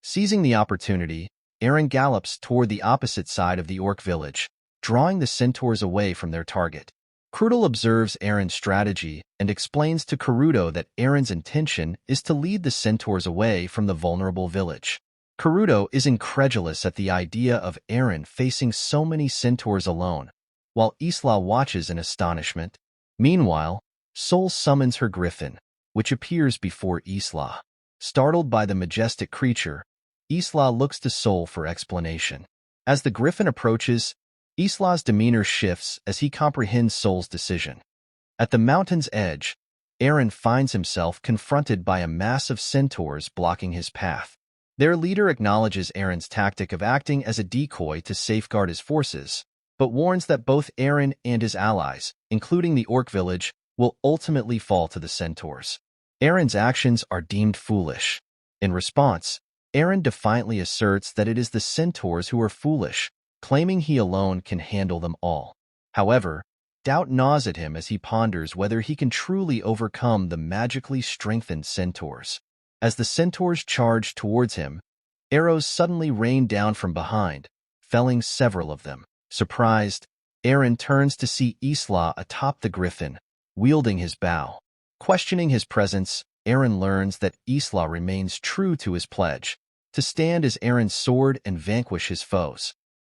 Seizing the opportunity, Eren gallops toward the opposite side of the orc village, drawing the centaurs away from their target. Crudel observes Eren's strategy and explains to Karuto that Eren's intention is to lead the centaurs away from the vulnerable village. Karuto is incredulous at the idea of Eren facing so many centaurs alone, while Isla watches in astonishment. Meanwhile, Sol summons her griffin, which appears before Isla. Startled by the majestic creature, Isla looks to Sol for explanation. As the griffin approaches, Isla's demeanor shifts as he comprehends Sol's decision. At the mountain's edge, Eren finds himself confronted by a mass of centaurs blocking his path. Their leader acknowledges Eren's tactic of acting as a decoy to safeguard his forces, but warns that both Eren and his allies, including the orc village, will ultimately fall to the centaurs. Eren's actions are deemed foolish. In response, Eren defiantly asserts that it is the centaurs who are foolish, claiming he alone can handle them all. However, doubt gnaws at him as he ponders whether he can truly overcome the magically strengthened centaurs. As the centaurs charge towards him, arrows suddenly rain down from behind, felling several of them. Surprised, Eren turns to see Isla atop the griffin, wielding his bow. Questioning his presence, Eren learns that Isla remains true to his pledge, to stand as Eren's sword and vanquish his foes.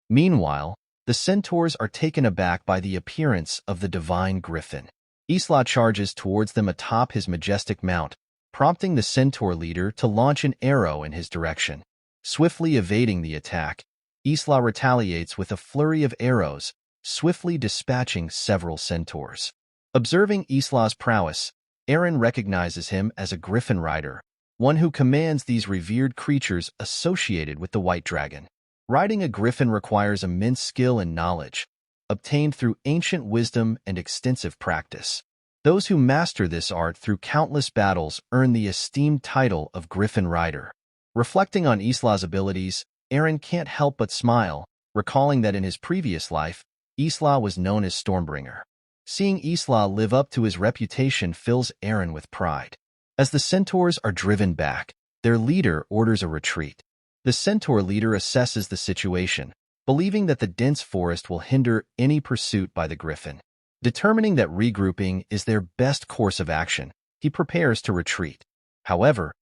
Meanwhile, the centaurs are taken aback by the appearance of the divine griffin. Isla charges towards them atop his majestic mount, prompting the centaur leader to launch an arrow in his direction. Swiftly evading the attack, Isla retaliates with a flurry of arrows, swiftly dispatching several centaurs. Observing Isla's prowess, Eren recognizes him as a griffin rider, one who commands these revered creatures associated with the White Dragon. Riding a griffin requires immense skill and knowledge, obtained through ancient wisdom and extensive practice. Those who master this art through countless battles earn the esteemed title of Griffin Rider. Reflecting on Isla's abilities, Eren can't help but smile, recalling that in his previous life, Isla was known as Stormbringer. Seeing Isla live up to his reputation fills Eren with pride. As the centaurs are driven back, their leader orders a retreat. The centaur leader assesses the situation, believing that the dense forest will hinder any pursuit by the griffin. Determining that regrouping is their best course of action, he prepares to retreat. However,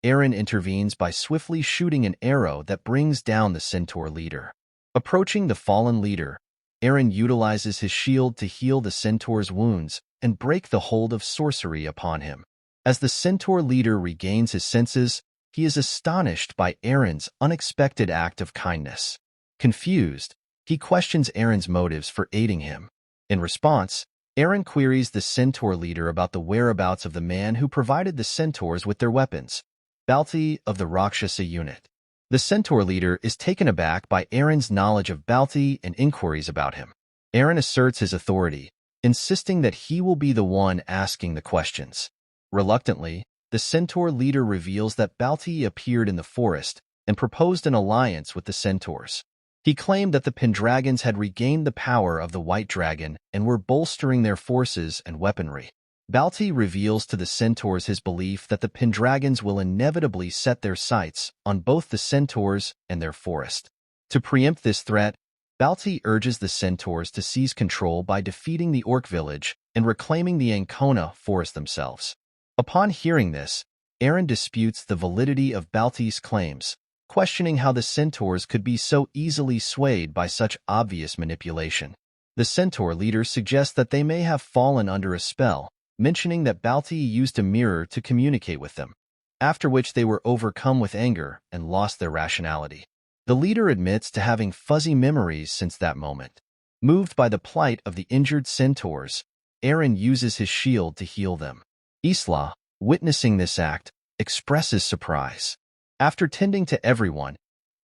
Eren intervenes by swiftly shooting an arrow that brings down the centaur leader. Approaching the fallen leader, Eren utilizes his shield to heal the centaur's wounds and break the hold of sorcery upon him. As the centaur leader regains his senses, he is astonished by Eren's unexpected act of kindness. Confused, he questions Eren's motives for aiding him. In response, Eren queries the centaur leader about the whereabouts of the man who provided the centaurs with their weapons, Valt of the Rakshasa unit. The centaur leader is taken aback by Eren's knowledge of Valt and inquiries about him. Eren asserts his authority, insisting that he will be the one asking the questions. Reluctantly, the centaur leader reveals that Valt appeared in the forest and proposed an alliance with the centaurs. He claimed that the Pendragons had regained the power of the White Dragon and were bolstering their forces and weaponry. Valt reveals to the centaurs his belief that the Pendragons will inevitably set their sights on both the centaurs and their forest. To preempt this threat, Valt urges the centaurs to seize control by defeating the orc village and reclaiming the Ancona forest themselves. Upon hearing this, Eren disputes the validity of Valt's claims, questioning how the centaurs could be so easily swayed by such obvious manipulation. The centaur leader suggests that they may have fallen under a spell, mentioning that Valt used a mirror to communicate with them, after which they were overcome with anger and lost their rationality. The leader admits to having fuzzy memories since that moment. Moved by the plight of the injured centaurs, Eren uses his shield to heal them. Isla, witnessing this act, expresses surprise. After tending to everyone,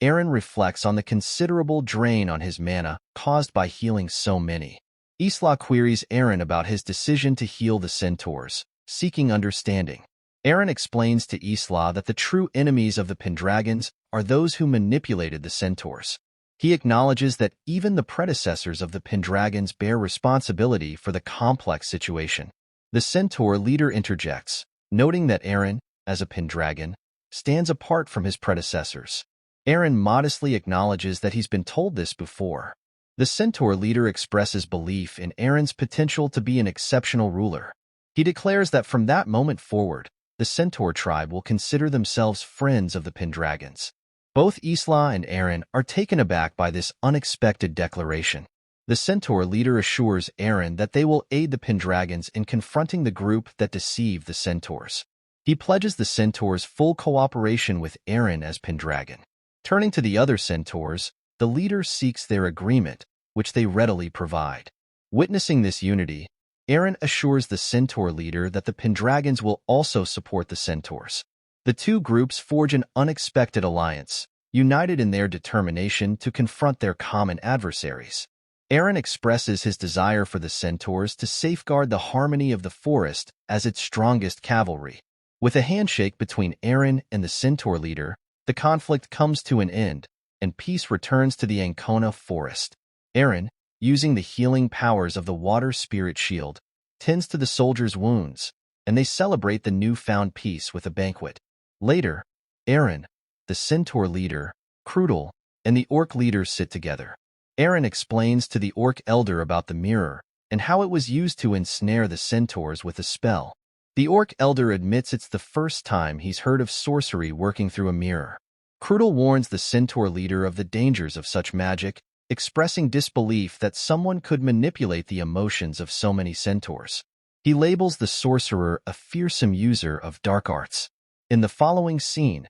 Eren reflects on the considerable drain on his mana caused by healing so many. Isla queries Eren about his decision to heal the centaurs, seeking understanding. Eren explains to Isla that the true enemies of the Pendragons are those who manipulated the centaurs. He acknowledges that even the predecessors of the Pendragons bear responsibility for the complex situation. The centaur leader interjects, noting that Eren, as a Pendragon, stands apart from his predecessors. Eren modestly acknowledges that he's been told this before. The centaur leader expresses belief in Eren's potential to be an exceptional ruler. He declares that from that moment forward, the centaur tribe will consider themselves friends of the Pendragons. Both Isla and Eren are taken aback by this unexpected declaration. The centaur leader assures Eren that they will aid the Pendragons in confronting the group that deceived the centaurs. He pledges the centaurs full cooperation with Eren as Pendragon. Turning to the other centaurs, the leader seeks their agreement, which they readily provide. Witnessing this unity, Eren assures the centaur leader that the Pendragons will also support the centaurs. The two groups forge an unexpected alliance, united in their determination to confront their common adversaries. Eren expresses his desire for the centaurs to safeguard the harmony of the forest as its strongest cavalry. With a handshake between Eren and the centaur leader, the conflict comes to an end, and peace returns to the Ancona forest. Eren, using the healing powers of the water spirit shield, tends to the soldiers' wounds, and they celebrate the newfound peace with a banquet. Later, Eren, the centaur leader, Crudel, and the orc leader sit together. Eren explains to the orc elder about the mirror and how it was used to ensnare the centaurs with a spell. The orc elder admits it's the first time he's heard of sorcery working through a mirror. Crudel warns the centaur leader of the dangers of such magic, expressing disbelief that someone could manipulate the emotions of so many centaurs. He labels the sorcerer a fearsome user of dark arts. In the following scene,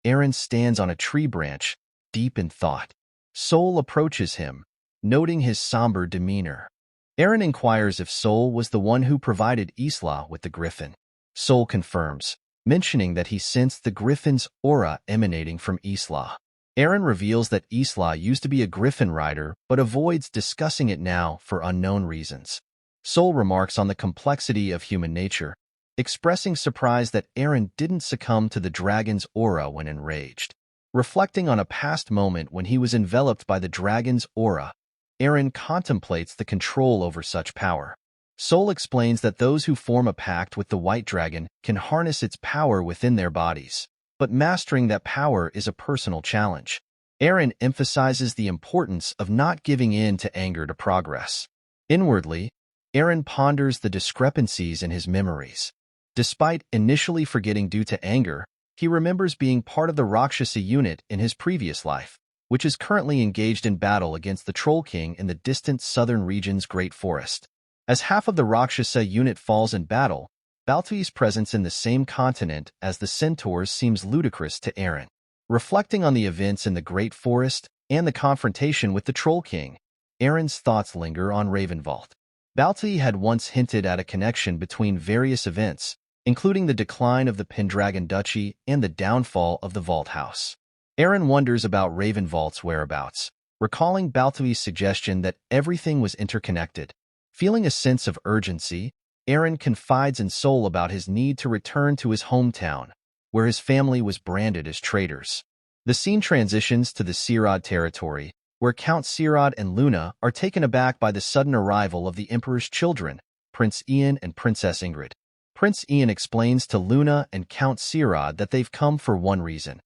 Eren stands on a tree branch, deep in thought. Sol approaches him, noting his somber demeanor. Eren inquires if Sol was the one who provided Isla with the griffin. Sol confirms, mentioning that he sensed the griffin's aura emanating from Isla. Eren reveals that Isla used to be a griffin rider but avoids discussing it now for unknown reasons. Sol remarks on the complexity of human nature, expressing surprise that Eren didn't succumb to the dragon's aura when enraged. Reflecting on a past moment when he was enveloped by the dragon's aura, Eren contemplates the control over such power. Sol explains that those who form a pact with the White Dragon can harness its power within their bodies, but mastering that power is a personal challenge. Eren emphasizes the importance of not giving in to anger to progress. Inwardly, Eren ponders the discrepancies in his memories. Despite initially forgetting due to anger, he remembers being part of the Rakshasa unit in his previous life, which is currently engaged in battle against the Troll King in the distant southern region's Great Forest. As half of the Rakshasa unit falls in battle, Baltui's presence in the same continent as the centaurs seems ludicrous to Eren. Reflecting on the events in the Great Forest and the confrontation with the Troll King, Eren's thoughts linger on Valt. Baltui had once hinted at a connection between various events, including the decline of the Pendragon duchy and the downfall of the Valt house. Eren wonders about Valt's whereabouts, recalling Baltui's suggestion that everything was interconnected. Feeling a sense of urgency, Eren confides in Sol about his need to return to his hometown, where his family was branded as traitors. The scene transitions to the Sirad territory, where Count Sirad and Luna are taken aback by the sudden arrival of the Emperor's children, Prince Ian and Princess Ingrid. Prince Ian explains to Luna and Count Sirad that they've come for one reason.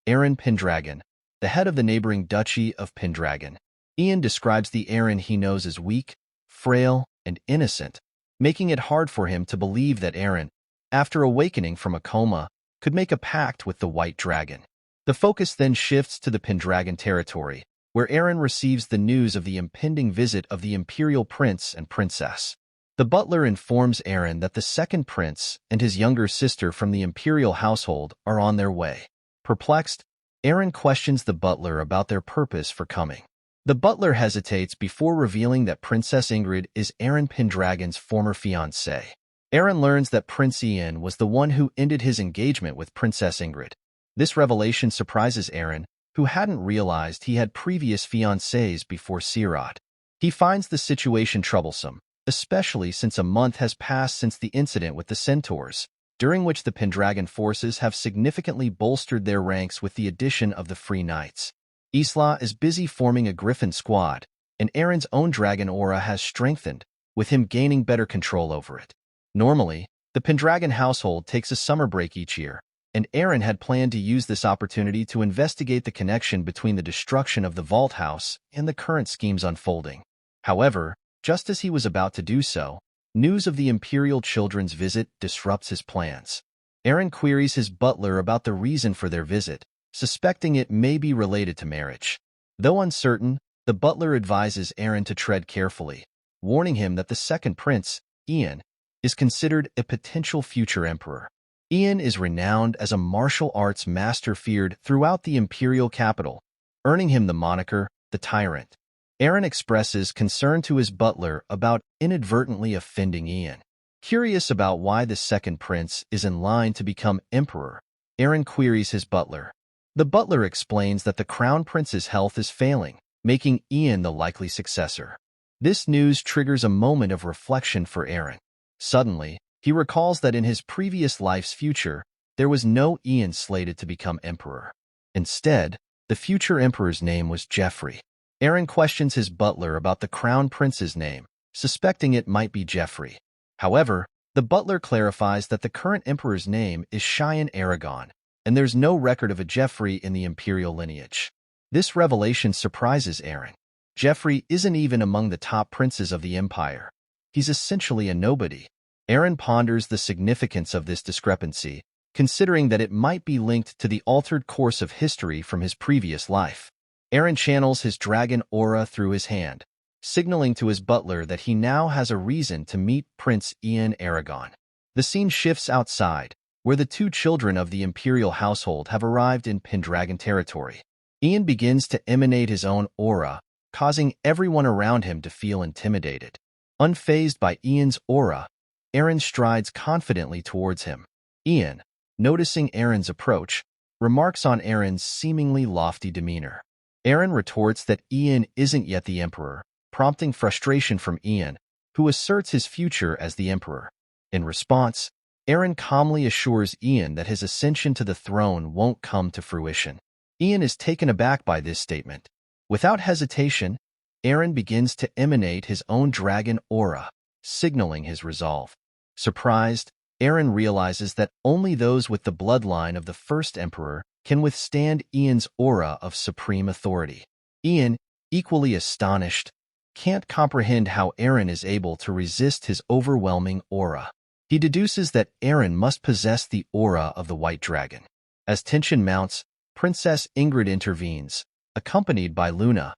Eren Pendragon, the head of the neighboring duchy of Pendragon. Ian describes the Eren he knows as weak, frail, and innocent, making it hard for him to believe that Eren, after awakening from a coma, could make a pact with the White Dragon. The focus then shifts to the Pendragon territory, where Eren receives the news of the impending visit of the Imperial Prince and Princess. The butler informs Eren that the second prince and his younger sister from the Imperial household are on their way. Perplexed, Eren questions the butler about their purpose for coming. The butler hesitates before revealing that Princess Ingrid is Eren Pendragon's former fiancée. Eren learns that Prince Ian was the one who ended his engagement with Princess Ingrid. This revelation surprises Eren, who hadn't realized he had previous fiancées before Sirad. He finds the situation troublesome, especially since a month has passed since the incident with the centaurs, during which the Pendragon forces have significantly bolstered their ranks with the addition of the Free Knights. Isla is busy forming a Griffin squad, and Eren's own dragon aura has strengthened, with him gaining better control over it. Normally, the Pendragon household takes a summer break each year, and Eren had planned to use this opportunity to investigate the connection between the destruction of the Valt house and the current schemes unfolding. However, just as he was about to do so, news of the Imperial children's visit disrupts his plans. Eren queries his butler about the reason for their visit, suspecting it may be related to marriage. Though uncertain, the butler advises Eren to tread carefully, warning him that the second prince, Ian, is considered a potential future emperor. Ian is renowned as a martial arts master feared throughout the Imperial capital, earning him the moniker, the Tyrant. Eren expresses concern to his butler about inadvertently offending Ian. Curious about why the second prince is in line to become emperor, Eren queries his butler. The butler explains that the crown prince's health is failing, making Ian the likely successor. This news triggers a moment of reflection for Eren. Suddenly, he recalls that in his previous life's future, there was no Ian slated to become emperor. Instead, the future emperor's name was Jeffrey. Eren questions his butler about the crown prince's name, suspecting it might be Jeffrey. However, the butler clarifies that the current emperor's name is Cheyenne Aragon, and there's no record of a Jeffrey in the Imperial lineage. This revelation surprises Eren. Jeffrey isn't even among the top princes of the Empire. He's essentially a nobody. Eren ponders the significance of this discrepancy, considering that it might be linked to the altered course of history from his previous life. Eren channels his dragon aura through his hand, signaling to his butler that he now has a reason to meet Prince Ian Aragon. The scene shifts outside, where the two children of the Imperial household have arrived in Pendragon territory. Ian begins to emanate his own aura, causing everyone around him to feel intimidated. Unfazed by Ian's aura, Eren strides confidently towards him. Ian, noticing Eren's approach, remarks on Eren's seemingly lofty demeanor. Eren retorts that Ian isn't yet the emperor, prompting frustration from Ian, who asserts his future as the emperor. In response, Eren calmly assures Ian that his ascension to the throne won't come to fruition. Ian is taken aback by this statement. Without hesitation, Eren begins to emanate his own dragon aura, signaling his resolve. Surprised, Eren realizes that only those with the bloodline of the first emperor can withstand Ian's aura of supreme authority. Ian, equally astonished, can't comprehend how Eren is able to resist his overwhelming aura. He deduces that Eren must possess the aura of the White Dragon. As tension mounts, Princess Ingrid intervenes, accompanied by Luna,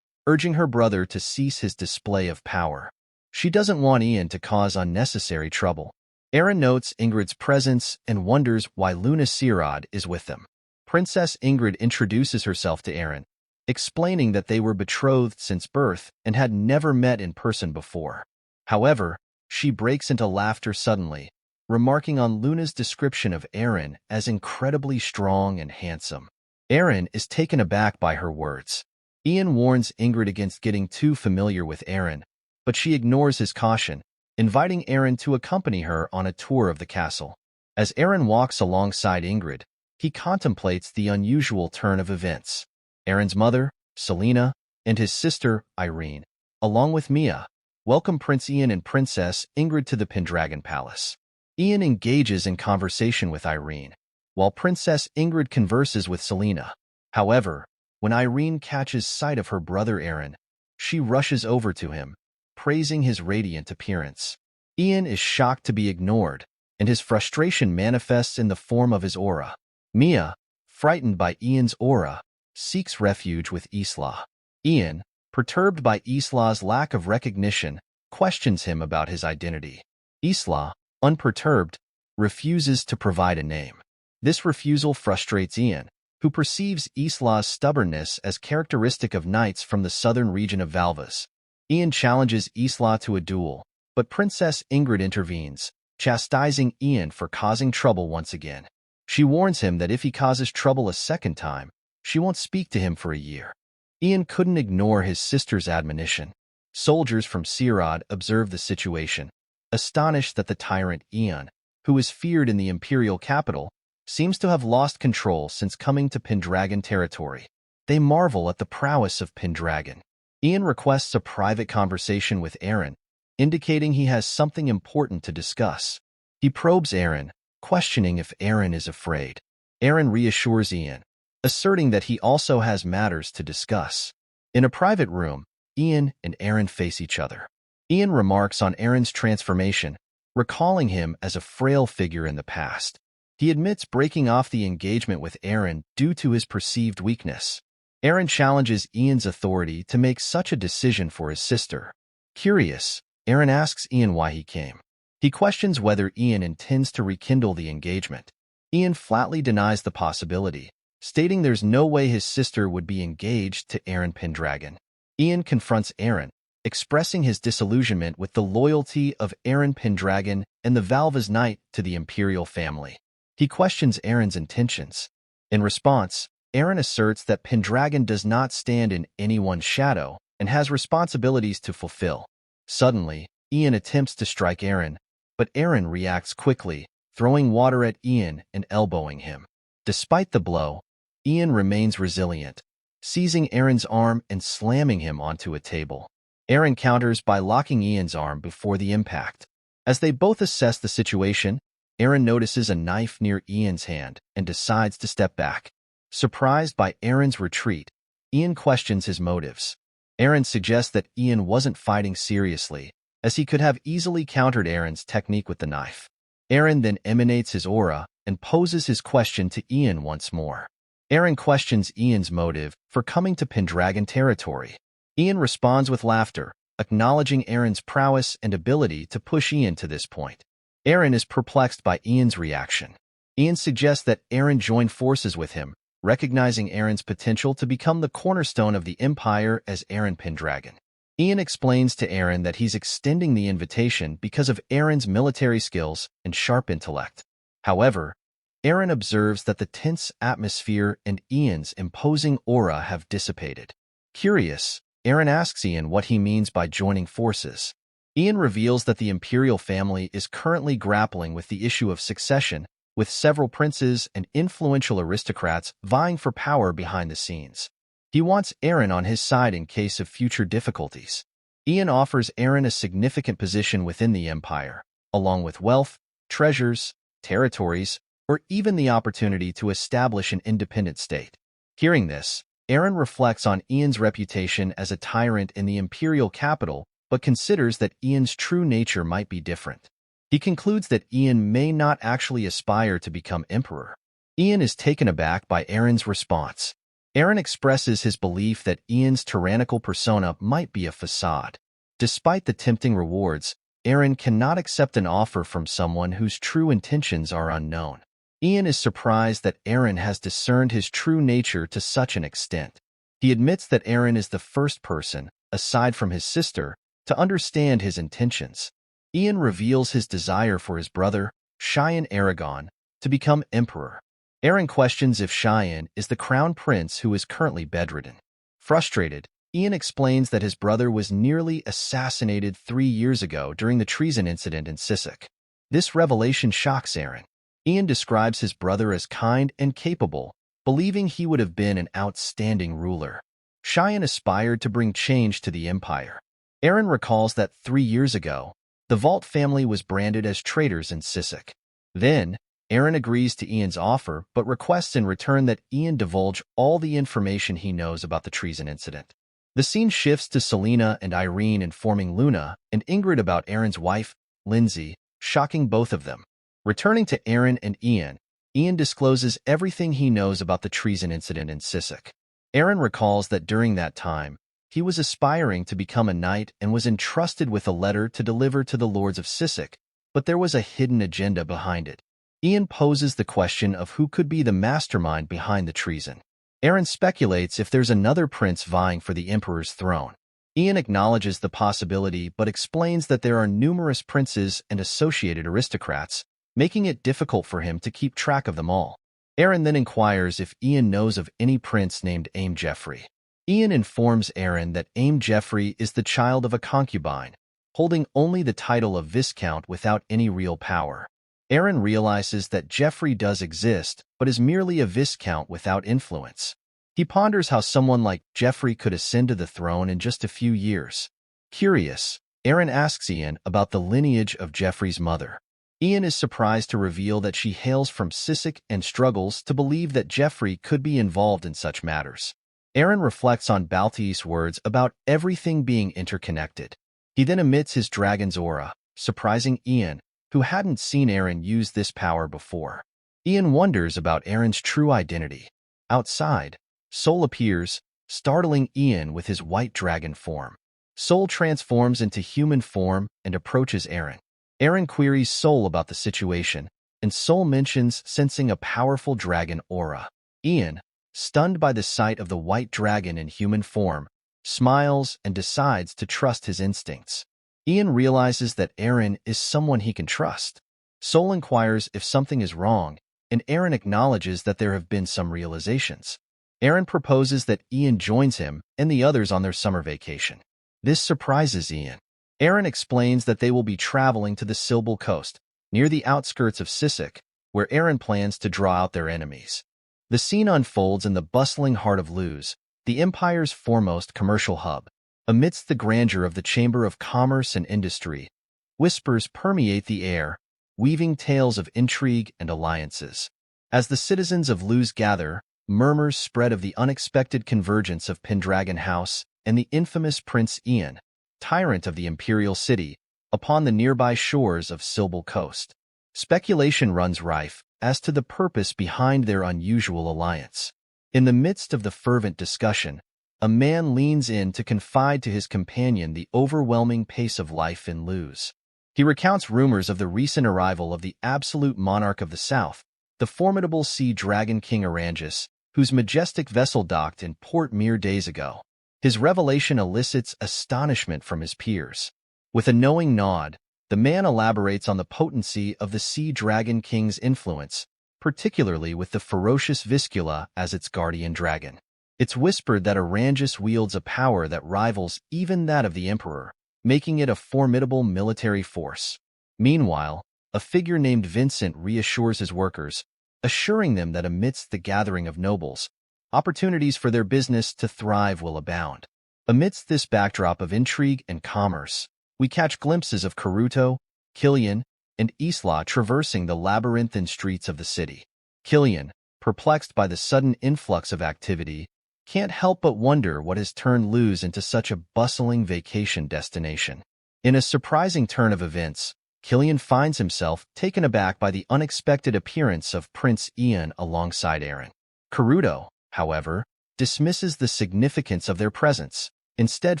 urging her brother to cease his display of power. She doesn't want Ian to cause unnecessary trouble. Eren notes Ingrid's presence and wonders why Luna Sirad is with them. Princess Ingrid introduces herself to Eren, explaining that they were betrothed since birth and had never met in person before. However, she breaks into laughter suddenly, remarking on Luna's description of Eren as incredibly strong and handsome. Eren is taken aback by her words. Ian warns Ingrid against getting too familiar with Eren, but she ignores his caution, inviting Eren to accompany her on a tour of the castle. As Eren walks alongside Ingrid, he contemplates the unusual turn of events. Eren's mother, Selena, and his sister, Irene, along with Mia, welcome Prince Ian and Princess Ingrid to the Pendragon Palace. Ian engages in conversation with Irene, while Princess Ingrid converses with Selena. However, when Irene catches sight of her brother Eren, she rushes over to him, praising his radiant appearance. Ian is shocked to be ignored, and his frustration manifests in the form of his aura. Mia, frightened by Ian's aura, seeks refuge with Isla. Ian, perturbed by Isla's lack of recognition, questions him about his identity. Isla, unperturbed, refuses to provide a name. This refusal frustrates Ian, who perceives Isla's stubbornness as characteristic of knights from the southern region of Valvas. Ian challenges Isla to a duel, but Princess Ingrid intervenes, chastising Ian for causing trouble once again. She warns him that if he causes trouble a second time, she won't speak to him for a year. Ian couldn't ignore his sister's admonition. Soldiers from Sirad observe the situation, astonished that the tyrant Ian, who is feared in the Imperial capital, seems to have lost control since coming to Pendragon territory. They marvel at the prowess of Pendragon. Ian requests a private conversation with Eren, indicating he has something important to discuss. He probes Eren, questioning if Eren is afraid. Eren reassures Ian, asserting that he also has matters to discuss. In a private room, Ian and Eren face each other. Ian remarks on Eren's transformation, recalling him as a frail figure in the past. He admits breaking off the engagement with Eren due to his perceived weakness. Eren challenges Ian's authority to make such a decision for his sister. Curious, Eren asks Ian why he came. He questions whether Ian intends to rekindle the engagement. Ian flatly denies the possibility, stating there's no way his sister would be engaged to Eren Pendragon. Ian confronts Eren, expressing his disillusionment with the loyalty of Eren Pendragon and the Valva's knight to the Imperial family. He questions Eren's intentions. In response, Eren asserts that Pendragon does not stand in anyone's shadow and has responsibilities to fulfill. Suddenly, Ian attempts to strike Eren, but Eren reacts quickly, throwing water at Ian and elbowing him. Despite the blow, Ian remains resilient, seizing Eren's arm and slamming him onto a table. Eren counters by locking Ian's arm before the impact. As they both assess the situation, Eren notices a knife near Ian's hand and decides to step back. Surprised by Eren's retreat, Ian questions his motives. Eren suggests that Ian wasn't fighting seriously, as he could have easily countered Eren's technique with the knife. Eren then emanates his aura and poses his question to Ian once more. Eren questions Ian's motive for coming to Pendragon territory. Ian responds with laughter, acknowledging Eren's prowess and ability to push Ian to this point. Eren is perplexed by Ian's reaction. Ian suggests that Eren join forces with him, recognizing Eren's potential to become the cornerstone of the Empire as Eren Pendragon. Ian explains to Eren that he's extending the invitation because of Eren's military skills and sharp intellect. However, Eren observes that the tense atmosphere and Ian's imposing aura have dissipated. Curious, Eren asks Ian what he means by joining forces. Ian reveals that the Imperial family is currently grappling with the issue of succession, with several princes and influential aristocrats vying for power behind the scenes. He wants Eren on his side in case of future difficulties. Ian offers Eren a significant position within the Empire, along with wealth, treasures, territories, or even the opportunity to establish an independent state. Hearing this, Eren reflects on Ian's reputation as a tyrant in the Imperial capital, but considers that Ian's true nature might be different. He concludes that Ian may not actually aspire to become emperor. Ian is taken aback by Eren's response. Eren expresses his belief that Ian's tyrannical persona might be a facade. Despite the tempting rewards, Eren cannot accept an offer from someone whose true intentions are unknown. Ian is surprised that Eren has discerned his true nature to such an extent. He admits that Eren is the first person, aside from his sister, to understand his intentions. Ian reveals his desire for his brother, Cheyenne Aragon, to become emperor. Eren questions if Cheyenne is the crown prince who is currently bedridden. Frustrated, Ian explains that his brother was nearly assassinated 3 years ago during the treason incident in Sisk. This revelation shocks Eren. Ian describes his brother as kind and capable, believing he would have been an outstanding ruler. Cheyenne aspired to bring change to the empire. Eren recalls that 3 years ago, the Valt family was branded as traitors in Sisk. Then, Eren agrees to Ian's offer but requests in return that Ian divulge all the information he knows about the treason incident. The scene shifts to Selena and Irene informing Luna and Ingrid about Eren's wife, Lindsay, shocking both of them. Returning to Eren and Ian, Ian discloses everything he knows about the treason incident in Sisk. Eren recalls that during that time, he was aspiring to become a knight and was entrusted with a letter to deliver to the lords of Sisk, but there was a hidden agenda behind it. Ian poses the question of who could be the mastermind behind the treason. Eren speculates if there's another prince vying for the emperor's throne. Ian acknowledges the possibility but explains that there are numerous princes and associated aristocrats, making it difficult for him to keep track of them all. Eren then inquires if Ian knows of any prince named Aim Jeffrey. Ian informs Eren that Aim Jeffrey is the child of a concubine, holding only the title of Viscount without any real power. Eren realizes that Jeffrey does exist, but is merely a Viscount without influence. He ponders how someone like Jeffrey could ascend to the throne in just a few years. Curious, Eren asks Ian about the lineage of Jeffrey's mother. Ian is surprised to reveal that she hails from Sisk and struggles to believe that Jeffrey could be involved in such matters. Eren reflects on Balti's words about everything being interconnected. He then emits his dragon's aura, surprising Ian, who hadn't seen Eren use this power before. Ian wonders about Eren's true identity. Outside, Sol appears, startling Ian with his white dragon form. Sol transforms into human form and approaches Eren. Eren queries Sol about the situation, and Sol mentions sensing a powerful dragon aura. Ian, stunned by the sight of the white dragon in human form, smiles and decides to trust his instincts. Ian realizes that Eren is someone he can trust. Sol inquires if something is wrong, and Eren acknowledges that there have been some realizations. Eren proposes that Ian joins him and the others on their summer vacation. This surprises Ian. Eren explains that they will be traveling to the Silbul coast, near the outskirts of Sisk, where Eren plans to draw out their enemies. The scene unfolds in the bustling heart of Luz, the Empire's foremost commercial hub. Amidst the grandeur of the Chamber of Commerce and Industry, whispers permeate the air, weaving tales of intrigue and alliances. As the citizens of Luz gather, murmurs spread of the unexpected convergence of Pendragon House and the infamous Prince Ian, tyrant of the Imperial city, upon the nearby shores of Silbul Coast. Speculation runs rife as to the purpose behind their unusual alliance. In the midst of the fervent discussion, a man leans in to confide to his companion the overwhelming pace of life in Luz. He recounts rumors of the recent arrival of the absolute monarch of the south, the formidable sea dragon King Orangus, whose majestic vessel docked in port mere days ago. His revelation elicits astonishment from his peers. With a knowing nod, the man elaborates on the potency of the sea dragon king's influence, particularly with the ferocious Viscula as its guardian dragon. It's whispered that Orangus wields a power that rivals even that of the Emperor, making it a formidable military force. Meanwhile, a figure named Vincent reassures his workers, assuring them that amidst the gathering of nobles, opportunities for their business to thrive will abound. Amidst this backdrop of intrigue and commerce, we catch glimpses of Karuto, Killian, and Isla traversing the labyrinthine streets of the city. Killian, perplexed by the sudden influx of activity, can't help but wonder what has turned Luz into such a bustling vacation destination. In a surprising turn of events, Killian finds himself taken aback by the unexpected appearance of Prince Ian alongside Eren. Karuto, however, dismisses the significance of their presence, instead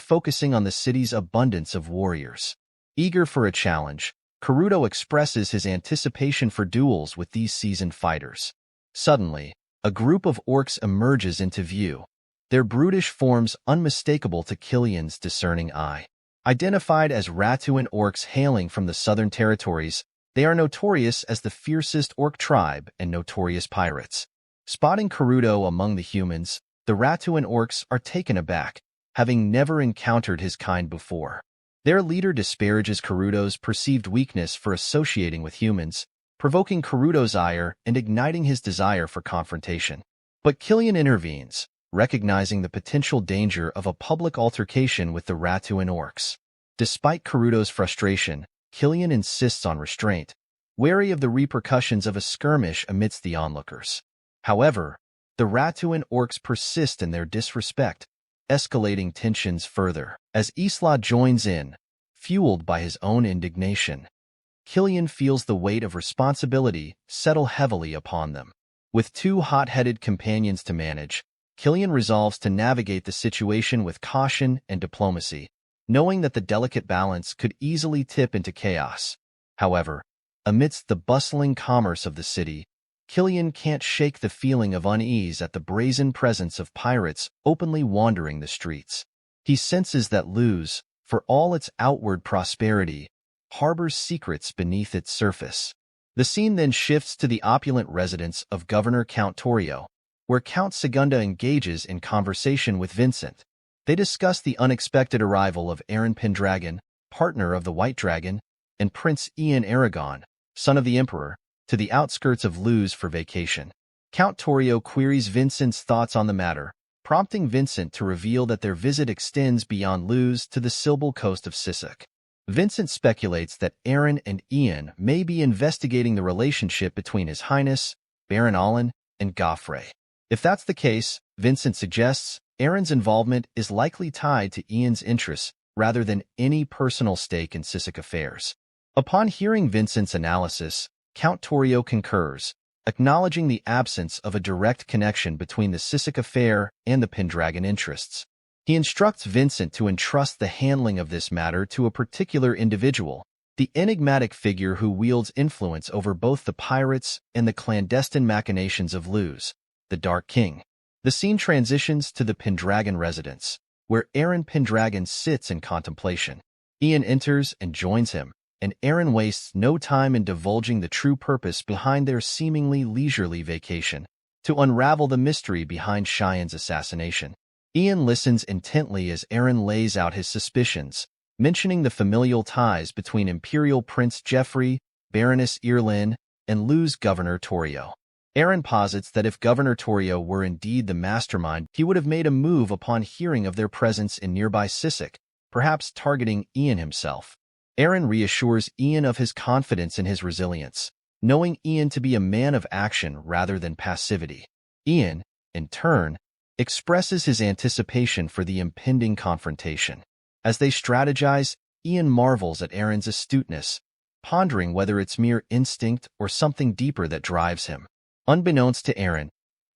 focusing on the city's abundance of warriors. Eager for a challenge, Karuto expresses his anticipation for duels with these seasoned fighters. Suddenly, a group of orcs emerges into view, their brutish forms unmistakable to Killian's discerning eye. Identified as Ratuan orcs hailing from the southern territories, they are notorious as the fiercest orc tribe and notorious pirates. Spotting Karuto among the humans, the Ratuan orcs are taken aback, having never encountered his kind before. Their leader disparages Karuto's perceived weakness for associating with humans, provoking Karuto's ire and igniting his desire for confrontation. But Killian intervenes, recognizing the potential danger of a public altercation with the Ratuan orcs. Despite Karuto's frustration, Killian insists on restraint, wary of the repercussions of a skirmish amidst the onlookers. However, the Ratuan orcs persist in their disrespect, escalating tensions further. As Isla joins in, fueled by his own indignation, Killian feels the weight of responsibility settle heavily upon them. With two hot-headed companions to manage, Killian resolves to navigate the situation with caution and diplomacy, knowing that the delicate balance could easily tip into chaos. However, amidst the bustling commerce of the city, Killian can't shake the feeling of unease at the brazen presence of pirates openly wandering the streets. He senses that Luz, for all its outward prosperity, harbors secrets beneath its surface. The scene then shifts to the opulent residence of Governor Count Tolio, where Count Segunda engages in conversation with Vincent. They discuss the unexpected arrival of Eren Pendragon, partner of the White Dragon, and Prince Ian Aragon, son of the Emperor, to the outskirts of Luz for vacation. Count Tolio queries Vincent's thoughts on the matter, prompting Vincent to reveal that their visit extends beyond Luz to the Silbal coast of Sisk. Vincent speculates that Eren and Ian may be investigating the relationship between His Highness, Baron Allen, and Goffrey. If that's the case, Vincent suggests, Eren's involvement is likely tied to Ian's interests rather than any personal stake in Sisk affairs. Upon hearing Vincent's analysis, Count Tolio concurs, acknowledging the absence of a direct connection between the Sisk affair and the Pendragon interests. He instructs Vincent to entrust the handling of this matter to a particular individual, the enigmatic figure who wields influence over both the pirates and the clandestine machinations of Luz, the Dark King. The scene transitions to the Pendragon residence, where Eren Pendragon sits in contemplation. Ian enters and joins him, and Eren wastes no time in divulging the true purpose behind their seemingly leisurely vacation, to unravel the mystery behind Cheyenne's assassination. Ian listens intently as Eren lays out his suspicions, mentioning the familial ties between Imperial Prince Jeffrey, Baroness Irlin, and Luz Governor Tolio. Eren posits that if Governor Tolio were indeed the mastermind, he would have made a move upon hearing of their presence in nearby Sisk, perhaps targeting Ian himself. Eren reassures Ian of his confidence in his resilience, knowing Ian to be a man of action rather than passivity. Ian, in turn, expresses his anticipation for the impending confrontation. As they strategize, Ian marvels at Eren's astuteness, pondering whether it's mere instinct or something deeper that drives him. Unbeknownst to Eren,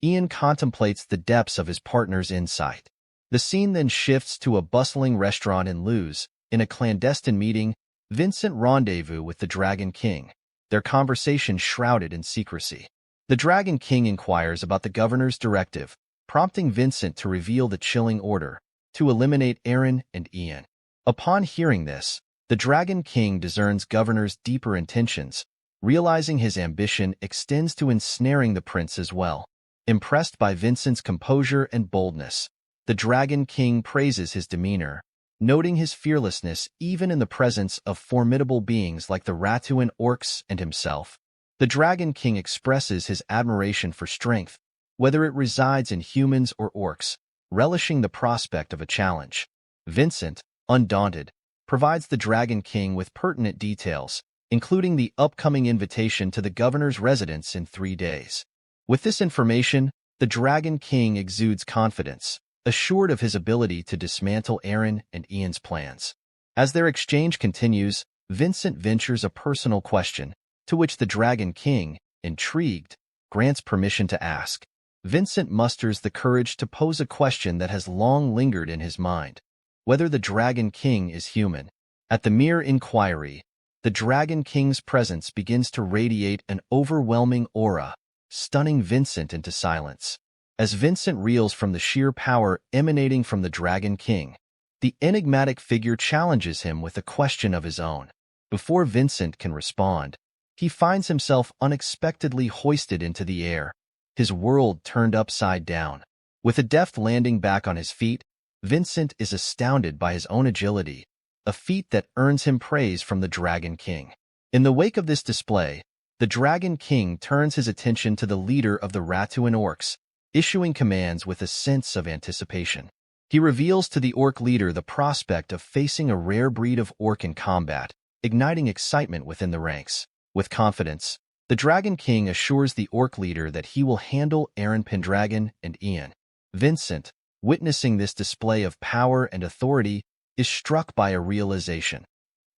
Ian contemplates the depths of his partner's insight. The scene then shifts to a bustling restaurant in Luz. In a clandestine meeting, Vincent rendezvous with the Dragon King, their conversation shrouded in secrecy. The Dragon King inquires about the governor's directive, prompting Vincent to reveal the chilling order, to eliminate Eren and Ian. Upon hearing this, the Dragon King discerns Governor's deeper intentions, realizing his ambition extends to ensnaring the prince as well. Impressed by Vincent's composure and boldness, the Dragon King praises his demeanor, noting his fearlessness even in the presence of formidable beings like the Ratuan orcs and himself. The Dragon King expresses his admiration for strength, whether it resides in humans or orcs, relishing the prospect of a challenge. Vincent, undaunted, provides the Dragon King with pertinent details, including the upcoming invitation to the governor's residence in 3 days. With this information, the Dragon King exudes confidence, assured of his ability to dismantle Eren and Ian's plans. As their exchange continues, Vincent ventures a personal question, to which the Dragon King, intrigued, grants permission to ask. Vincent musters the courage to pose a question that has long lingered in his mind: whether the Dragon King is human. At the mere inquiry, the Dragon King's presence begins to radiate an overwhelming aura, stunning Vincent into silence. As Vincent reels from the sheer power emanating from the Dragon King, the enigmatic figure challenges him with a question of his own. Before Vincent can respond, he finds himself unexpectedly hoisted into the air, his world turned upside down. With a deft landing back on his feet, Vincent is astounded by his own agility, a feat that earns him praise from the Dragon King. In the wake of this display, the Dragon King turns his attention to the leader of the Ratuan orcs, issuing commands with a sense of anticipation. He reveals to the orc leader the prospect of facing a rare breed of orc in combat, igniting excitement within the ranks. With confidence, the Dragon King assures the orc leader that he will handle Eren Pendragon and Ian. Vincent, witnessing this display of power and authority, is struck by a realization.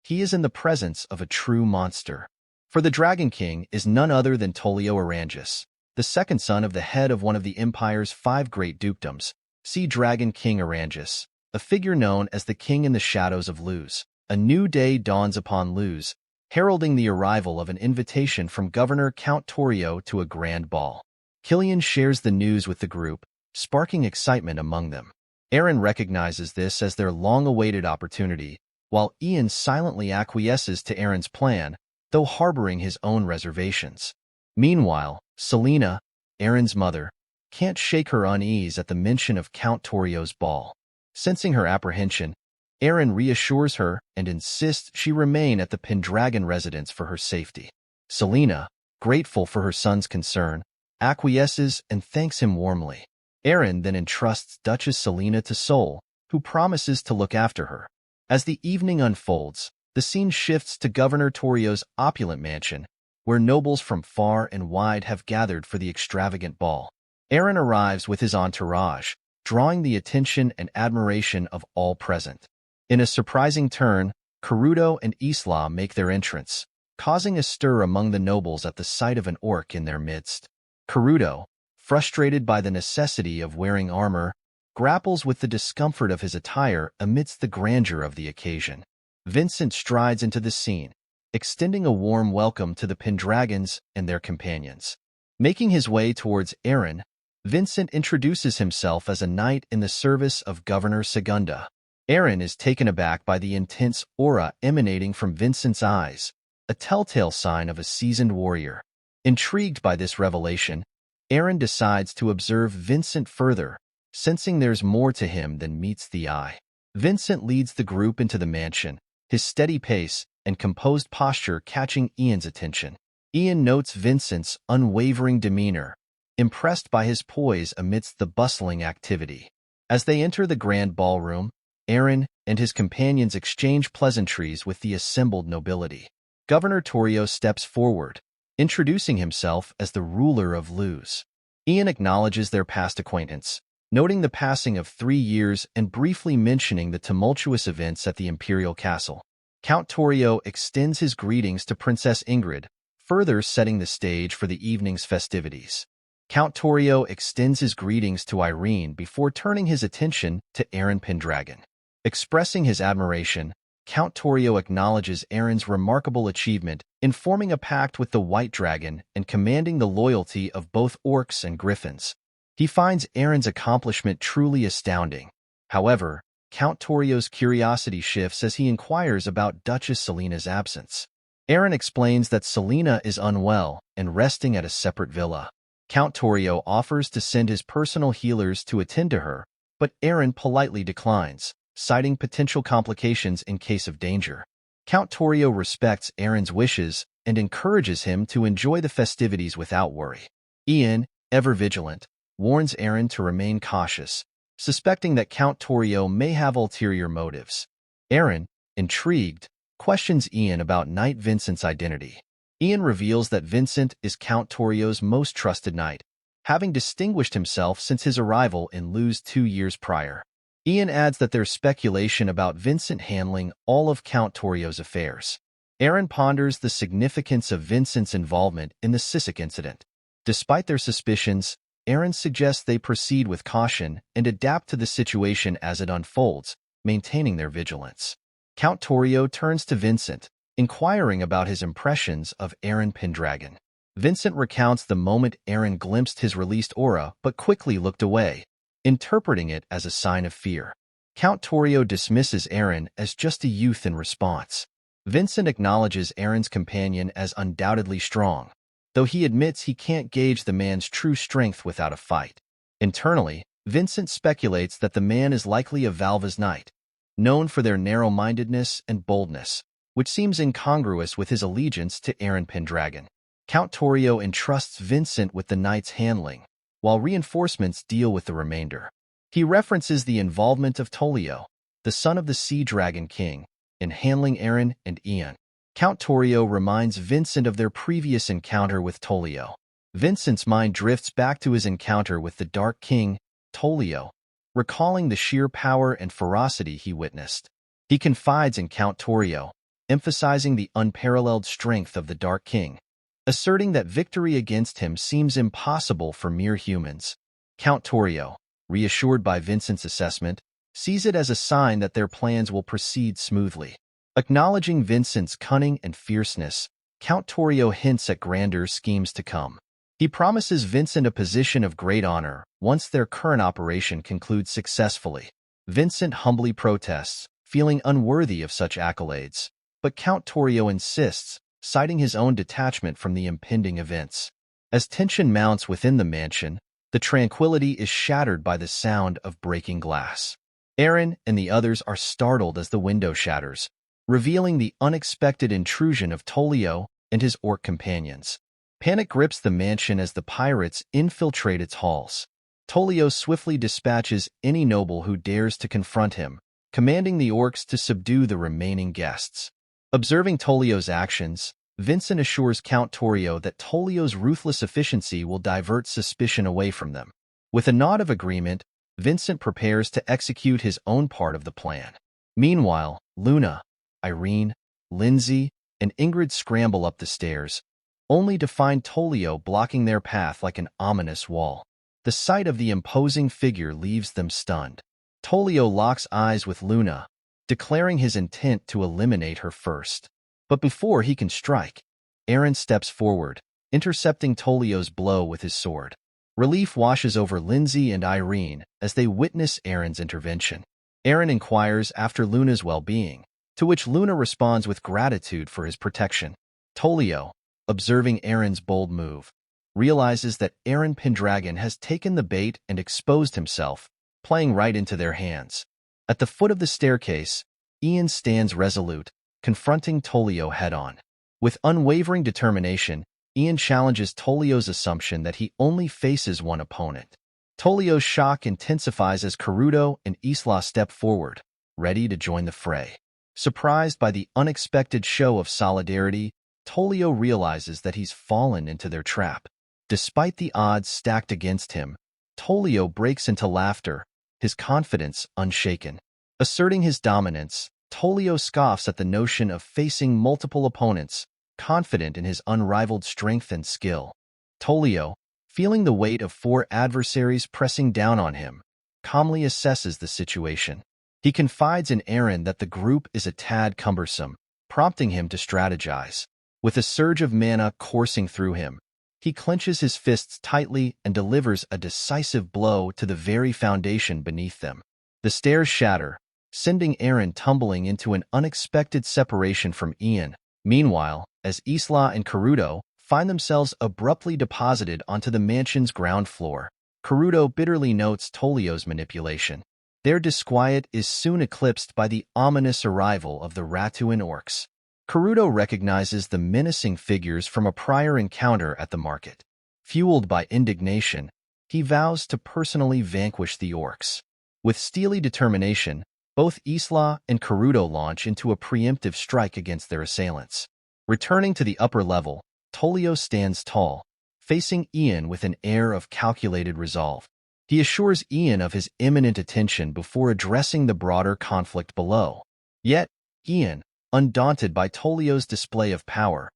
He is in the presence of a true monster. For the Dragon King is none other than Tolio Arangis, the second son of the head of one of the Empire's 5 great dukedoms. See Dragon King Arangis, a figure known as the King in the Shadows of Luz. A new day dawns upon Luz, heralding the arrival of an invitation from Governor Count Tolio to a grand ball. Killian shares the news with the group, sparking excitement among them. Eren recognizes this as their long-awaited opportunity, while Ian silently acquiesces to Eren's plan, though harboring his own reservations. Meanwhile, Selena, Eren's mother, can't shake her unease at the mention of Count Torio's ball. Sensing her apprehension, Eren reassures her and insists she remain at the Pendragon residence for her safety. Selena, grateful for her son's concern, acquiesces and thanks him warmly. Eren then entrusts Duchess Selena to Sol, who promises to look after her. As the evening unfolds, the scene shifts to Governor Torio's opulent mansion, where nobles from far and wide have gathered for the extravagant ball. Eren arrives with his entourage, drawing the attention and admiration of all present. In a surprising turn, Karuto and Isla make their entrance, causing a stir among the nobles at the sight of an orc in their midst. Karuto, frustrated by the necessity of wearing armor, grapples with the discomfort of his attire amidst the grandeur of the occasion. Vincent strides into the scene, extending a warm welcome to the Pendragons and their companions. Making his way towards Eren, Vincent introduces himself as a knight in the service of Governor Segunda. Eren is taken aback by the intense aura emanating from Vincent's eyes, a telltale sign of a seasoned warrior. Intrigued by this revelation, Eren decides to observe Vincent further, sensing there's more to him than meets the eye. Vincent leads the group into the mansion, his steady pace and composed posture catching Ian's attention. Ian notes Vincent's unwavering demeanor, impressed by his poise amidst the bustling activity. As they enter the grand ballroom, Eren and his companions exchange pleasantries with the assembled nobility. Governor Tolio steps forward, introducing himself as the ruler of Luz. Ian acknowledges their past acquaintance, noting the passing of 3 years and briefly mentioning the tumultuous events at the Imperial castle. Count Tolio extends his greetings to Princess Ingrid, further setting the stage for the evening's festivities. Count Tolio extends his greetings to Irene before turning his attention to Eren Pendragon. Expressing his admiration, Count Tolio acknowledges Eren's remarkable achievement in forming a pact with the White Dragon and commanding the loyalty of both orcs and griffins. He finds Eren's accomplishment truly astounding. However, Count Tolio's curiosity shifts as he inquires about Duchess Selena's absence. Eren explains that Selena is unwell and resting at a separate villa. Count Tolio offers to send his personal healers to attend to her, but Eren politely declines, citing potential complications in case of danger. Count Tolio respects Eren's wishes and encourages him to enjoy the festivities without worry. Ian, ever vigilant, warns Eren to remain cautious, suspecting that Count Tolio may have ulterior motives. Eren, intrigued, questions Ian about Knight Vincent's identity. Ian reveals that Vincent is Count Tolio's most trusted knight, having distinguished himself since his arrival in Luz 2 years prior. Ian adds that there's speculation about Vincent handling all of Count Tolio's affairs. Eren ponders the significance of Vincent's involvement in the Sisk incident. Despite their suspicions, Eren suggests they proceed with caution and adapt to the situation as it unfolds, maintaining their vigilance. Count Tolio turns to Vincent, inquiring about his impressions of Eren Pendragon. Vincent recounts the moment Eren glimpsed his released aura but quickly looked away, interpreting it as a sign of fear. Count Tolio dismisses Eren as just a youth in response. Vincent acknowledges Eren's companion as undoubtedly strong, though he admits he can't gauge the man's true strength without a fight. Internally, Vincent speculates that the man is likely a Valva's knight, known for their narrow-mindedness and boldness, which seems incongruous with his allegiance to Eren Pendragon. Count Tolio entrusts Vincent with the knight's handling, while reinforcements deal with the remainder. He references the involvement of Tolio, the son of the Sea Dragon King, in handling Eren and Ian. Count Tolio reminds Vincent of their previous encounter with Tolio. Vincent's mind drifts back to his encounter with the Dark King, Tolio, recalling the sheer power and ferocity he witnessed. He confides in Count Tolio, emphasizing the unparalleled strength of the Dark King, asserting that victory against him seems impossible for mere humans. Count Tolio, reassured by Vincent's assessment, sees it as a sign that their plans will proceed smoothly. Acknowledging Vincent's cunning and fierceness, Count Tolio hints at grander schemes to come. He promises Vincent a position of great honor once their current operation concludes successfully. Vincent humbly protests, feeling unworthy of such accolades, but Count Tolio insists, citing his own detachment from the impending events. As tension mounts within the mansion, the tranquility is shattered by the sound of breaking glass. Eren and the others are startled as the window shatters, revealing the unexpected intrusion of Tolio and his orc companions. Panic grips the mansion as the pirates infiltrate its halls. Tolio swiftly dispatches any noble who dares to confront him, commanding the orcs to subdue the remaining guests. Observing Tolio's actions, Vincent assures Count Tolio that Tolio's ruthless efficiency will divert suspicion away from them. With a nod of agreement, Vincent prepares to execute his own part of the plan. Meanwhile, Luna, Irene, Lindsay, and Ingrid scramble up the stairs, only to find Tolio blocking their path like an ominous wall. The sight of the imposing figure leaves them stunned. Tolio locks eyes with Luna, declaring his intent to eliminate her first. But before he can strike, Eren steps forward, intercepting Tolio's blow with his sword. Relief washes over Lindsay and Irene as they witness Eren's intervention. Eren inquires after Luna's well-being, to which Luna responds with gratitude for his protection. Tolio, observing Eren's bold move, realizes that Eren Pendragon has taken the bait and exposed himself, playing right into their hands. At the foot of the staircase, Ian stands resolute, confronting Tolio head-on. With unwavering determination, Ian challenges Tolio's assumption that he only faces one opponent. Tolio's shock intensifies as Karuto and Isla step forward, ready to join the fray. Surprised by the unexpected show of solidarity, Tolio realizes that he's fallen into their trap. Despite the odds stacked against him, Tolio breaks into laughter, his confidence unshaken. Asserting his dominance, Tolio scoffs at the notion of facing multiple opponents, confident in his unrivaled strength and skill. Tolio, feeling the weight of 4 adversaries pressing down on him, calmly assesses the situation. He confides in Eren that the group is a tad cumbersome, prompting him to strategize. With a surge of mana coursing through him, he clenches his fists tightly and delivers a decisive blow to the very foundation beneath them. The stairs shatter, sending Eren tumbling into an unexpected separation from Ian. Meanwhile, as Isla and Karuto find themselves abruptly deposited onto the mansion's ground floor, Karuto bitterly notes Tolio's manipulation. Their disquiet is soon eclipsed by the ominous arrival of the Ratuan orcs. Karuto recognizes the menacing figures from a prior encounter at the market. Fueled by indignation, he vows to personally vanquish the orcs. With steely determination, both Isla and Karuto launch into a preemptive strike against their assailants. Returning to the upper level, Tolio stands tall, facing Ian with an air of calculated resolve. He assures Ian of his imminent attention before addressing the broader conflict below. Yet, Ian, undaunted by Tolio's display of power,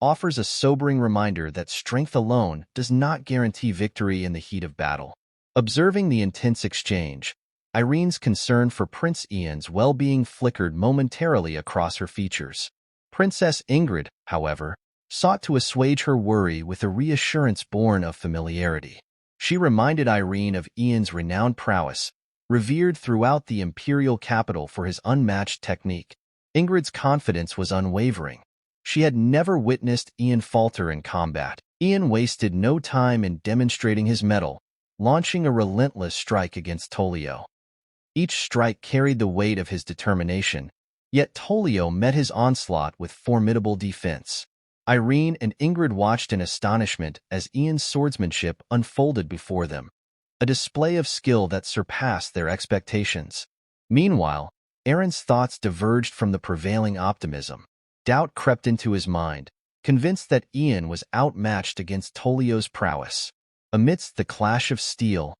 offers a sobering reminder that strength alone does not guarantee victory in the heat of battle. Observing the intense exchange, Irene's concern for Prince Ian's well-being flickered momentarily across her features. Princess Ingrid, however, sought to assuage her worry with a reassurance born of familiarity. She reminded Irene of Ian's renowned prowess, revered throughout the Imperial capital for his unmatched technique. Ingrid's confidence was unwavering. She had never witnessed Ian falter in combat. Ian wasted no time in demonstrating his mettle, launching a relentless strike against Tolio. Each strike carried the weight of his determination, yet Tolio met his onslaught with formidable defense. Irene and Ingrid watched in astonishment as Ian's swordsmanship unfolded before them, a display of skill that surpassed their expectations. Meanwhile, Eren's thoughts diverged from the prevailing optimism. Doubt crept into his mind, convinced that Ian was outmatched against Tolio's prowess. Amidst the clash of steel,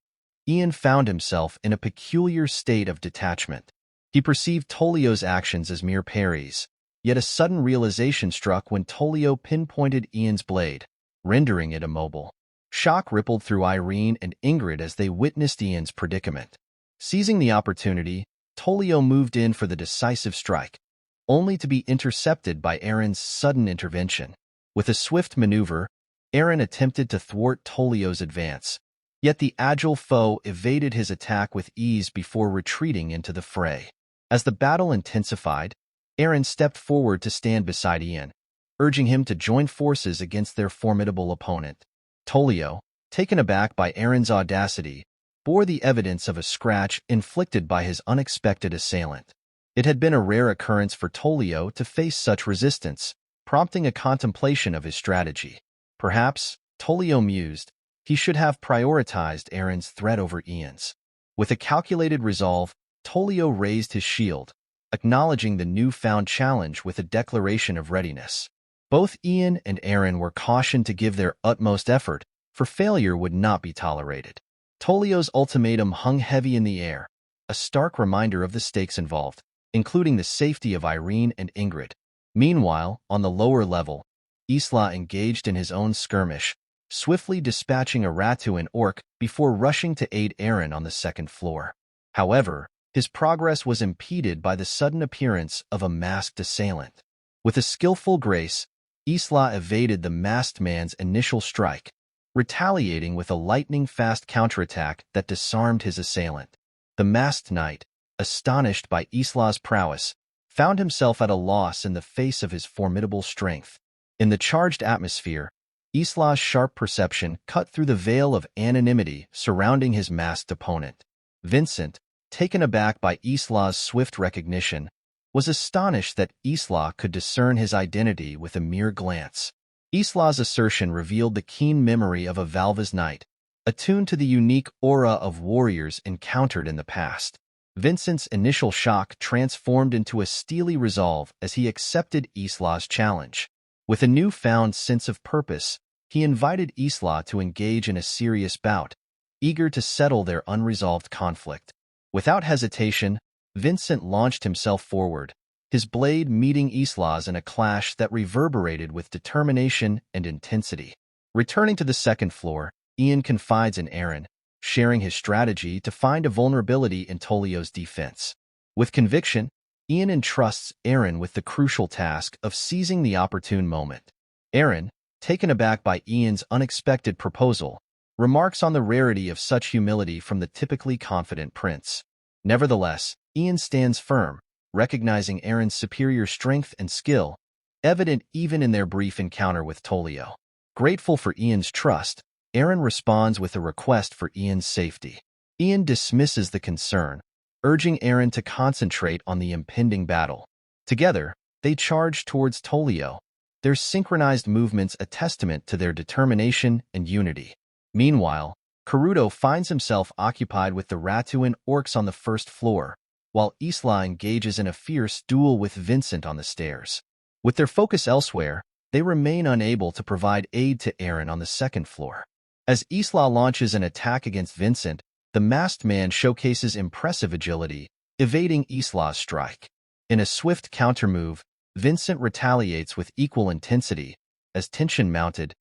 Ian found himself in a peculiar state of detachment. He perceived Tolio's actions as mere parries, yet a sudden realization struck when Tolio pinpointed Ian's blade, rendering it immobile. Shock rippled through Irene and Ingrid as they witnessed Ian's predicament. Seizing the opportunity, Tolio moved in for the decisive strike, only to be intercepted by Eren's sudden intervention. With a swift maneuver, Eren attempted to thwart Tolio's advance, yet the agile foe evaded his attack with ease before retreating into the fray. As the battle intensified, Eren stepped forward to stand beside Ian, urging him to join forces against their formidable opponent. Tolio, taken aback by Eren's audacity, bore the evidence of a scratch inflicted by his unexpected assailant. It had been a rare occurrence for Tolio to face such resistance, prompting a contemplation of his strategy. Perhaps, Tolio mused, he should have prioritized Eren's threat over Ian's. With a calculated resolve, Tolio raised his shield, acknowledging the newfound challenge with a declaration of readiness. Both Ian and Eren were cautioned to give their utmost effort, for failure would not be tolerated. Tolio's ultimatum hung heavy in the air, a stark reminder of the stakes involved, including the safety of Irene and Ingrid. Meanwhile, on the lower level, Isla engaged in his own skirmish, swiftly dispatching a Ratuan orc before rushing to aid Eren on the second floor. However, his progress was impeded by the sudden appearance of a masked assailant. With a skillful grace, Isla evaded the masked man's initial strike, retaliating with a lightning-fast counterattack that disarmed his assailant. The masked knight, astonished by Isla's prowess, found himself at a loss in the face of his formidable strength. In the charged atmosphere, Isla's sharp perception cut through the veil of anonymity surrounding his masked opponent. Vincent, taken aback by Isla's swift recognition, was astonished that Isla could discern his identity with a mere glance. Isla's assertion revealed the keen memory of a Valva's knight, attuned to the unique aura of warriors encountered in the past. Vincent's initial shock transformed into a steely resolve as he accepted Isla's challenge. With a newfound sense of purpose, he invited Isla to engage in a serious bout, eager to settle their unresolved conflict. Without hesitation, Vincent launched himself forward, his blade meeting Isla's in a clash that reverberated with determination and intensity. Returning to the second floor, Ian confides in Eren, sharing his strategy to find a vulnerability in Tolio's defense. With conviction, Ian entrusts Eren with the crucial task of seizing the opportune moment. Eren, taken aback by Ian's unexpected proposal, remarks on the rarity of such humility from the typically confident prince. Nevertheless, Ian stands firm, recognizing Eren's superior strength and skill, evident even in their brief encounter with Tolio. Grateful for Ian's trust, Eren responds with a request for Ian's safety. Ian dismisses the concern, urging Eren to concentrate on the impending battle. Together, they charge towards Tolio, their synchronized movements a testament to their determination and unity. Meanwhile, Karuto finds himself occupied with the Ratuan orcs on the first floor, while Isla engages in a fierce duel with Vincent on the stairs. With their focus elsewhere, they remain unable to provide aid to Eren on the second floor. As Isla launches an attack against Vincent, the masked man showcases impressive agility, evading Isla's strike. In a swift countermove, Vincent retaliates with equal intensity. As tension mounted,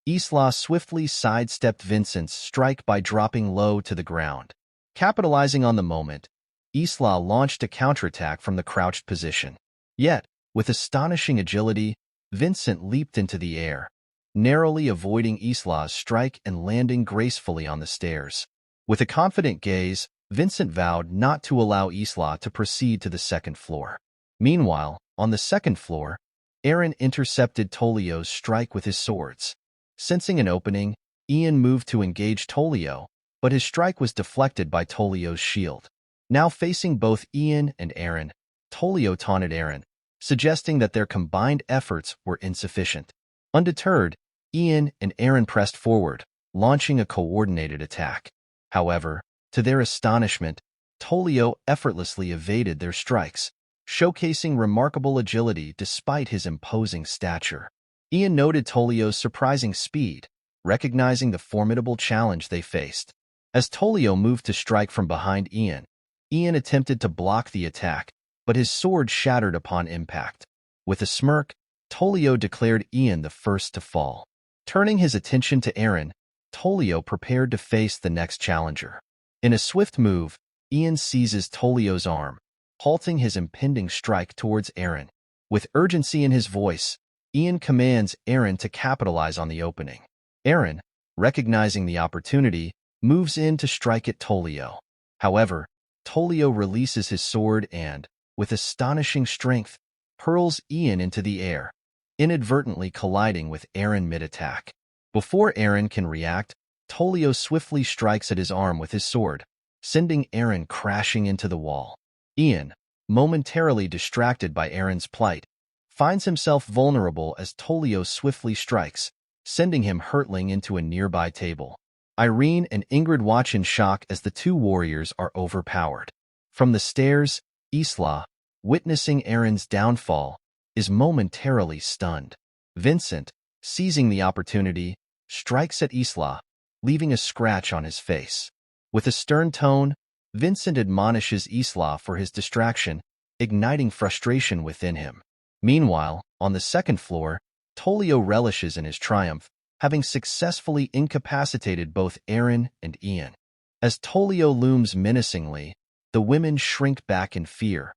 Isla swiftly sidestepped Vincent's strike by dropping low to the ground. Capitalizing on the moment, Isla launched a counterattack from the crouched position. Yet, with astonishing agility, Vincent leaped into the air, narrowly avoiding Isla's strike and landing gracefully on the stairs. With a confident gaze, Vincent vowed not to allow Isla to proceed to the second floor. Meanwhile, on the second floor, Eren intercepted Tolio's strike with his swords. Sensing an opening, Ian moved to engage Tolio, but his strike was deflected by Tolio's shield. Now facing both Ian and Eren, Tolio taunted Eren, suggesting that their combined efforts were insufficient. Undeterred, Ian and Eren pressed forward, launching a coordinated attack. However, to their astonishment, Tolio effortlessly evaded their strikes, showcasing remarkable agility despite his imposing stature. Ian noted Tolio's surprising speed, recognizing the formidable challenge they faced. As Tolio moved to strike from behind Ian attempted to block the attack, but his sword shattered upon impact. With a smirk, Tolio declared Ian the first to fall. Turning his attention to Eren, Tolio prepared to face the next challenger. In a swift move, Ian seizes Tolio's arm, halting his impending strike towards Eren. With urgency in his voice, Ian commands Eren to capitalize on the opening. Eren, recognizing the opportunity, moves in to strike at Tolio. However, Tolio releases his sword and, with astonishing strength, hurls Ian into the air, inadvertently colliding with Eren mid-attack. Before Eren can react, Tolio swiftly strikes at his arm with his sword, sending Eren crashing into the wall. Ian, momentarily distracted by Eren's plight, finds himself vulnerable as Tolio swiftly strikes, sending him hurtling into a nearby table. Irene and Ingrid watch in shock as the two warriors are overpowered. From the stairs, Isla, witnessing Eren's downfall, is momentarily stunned. Vincent, seizing the opportunity, strikes at Isla, leaving a scratch on his face. With a stern tone, Vincent admonishes Isla for his distraction, igniting frustration within him. Meanwhile, on the second floor, Tolio relishes in his triumph, having successfully incapacitated both Eren and Ian. As Tolio looms menacingly, the women shrink back in fear,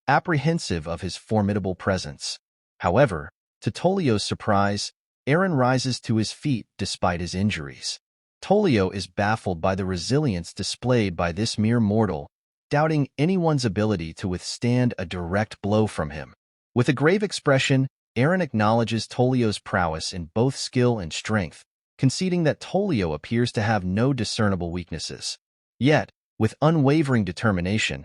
apprehensive of his formidable presence. However, to Tolio's surprise, Eren rises to his feet despite his injuries. Tolio is baffled by the resilience displayed by this mere mortal, doubting anyone's ability to withstand a direct blow from him. With a grave expression, Eren acknowledges Tolio's prowess in both skill and strength, conceding that Tolio appears to have no discernible weaknesses. Yet, with unwavering determination,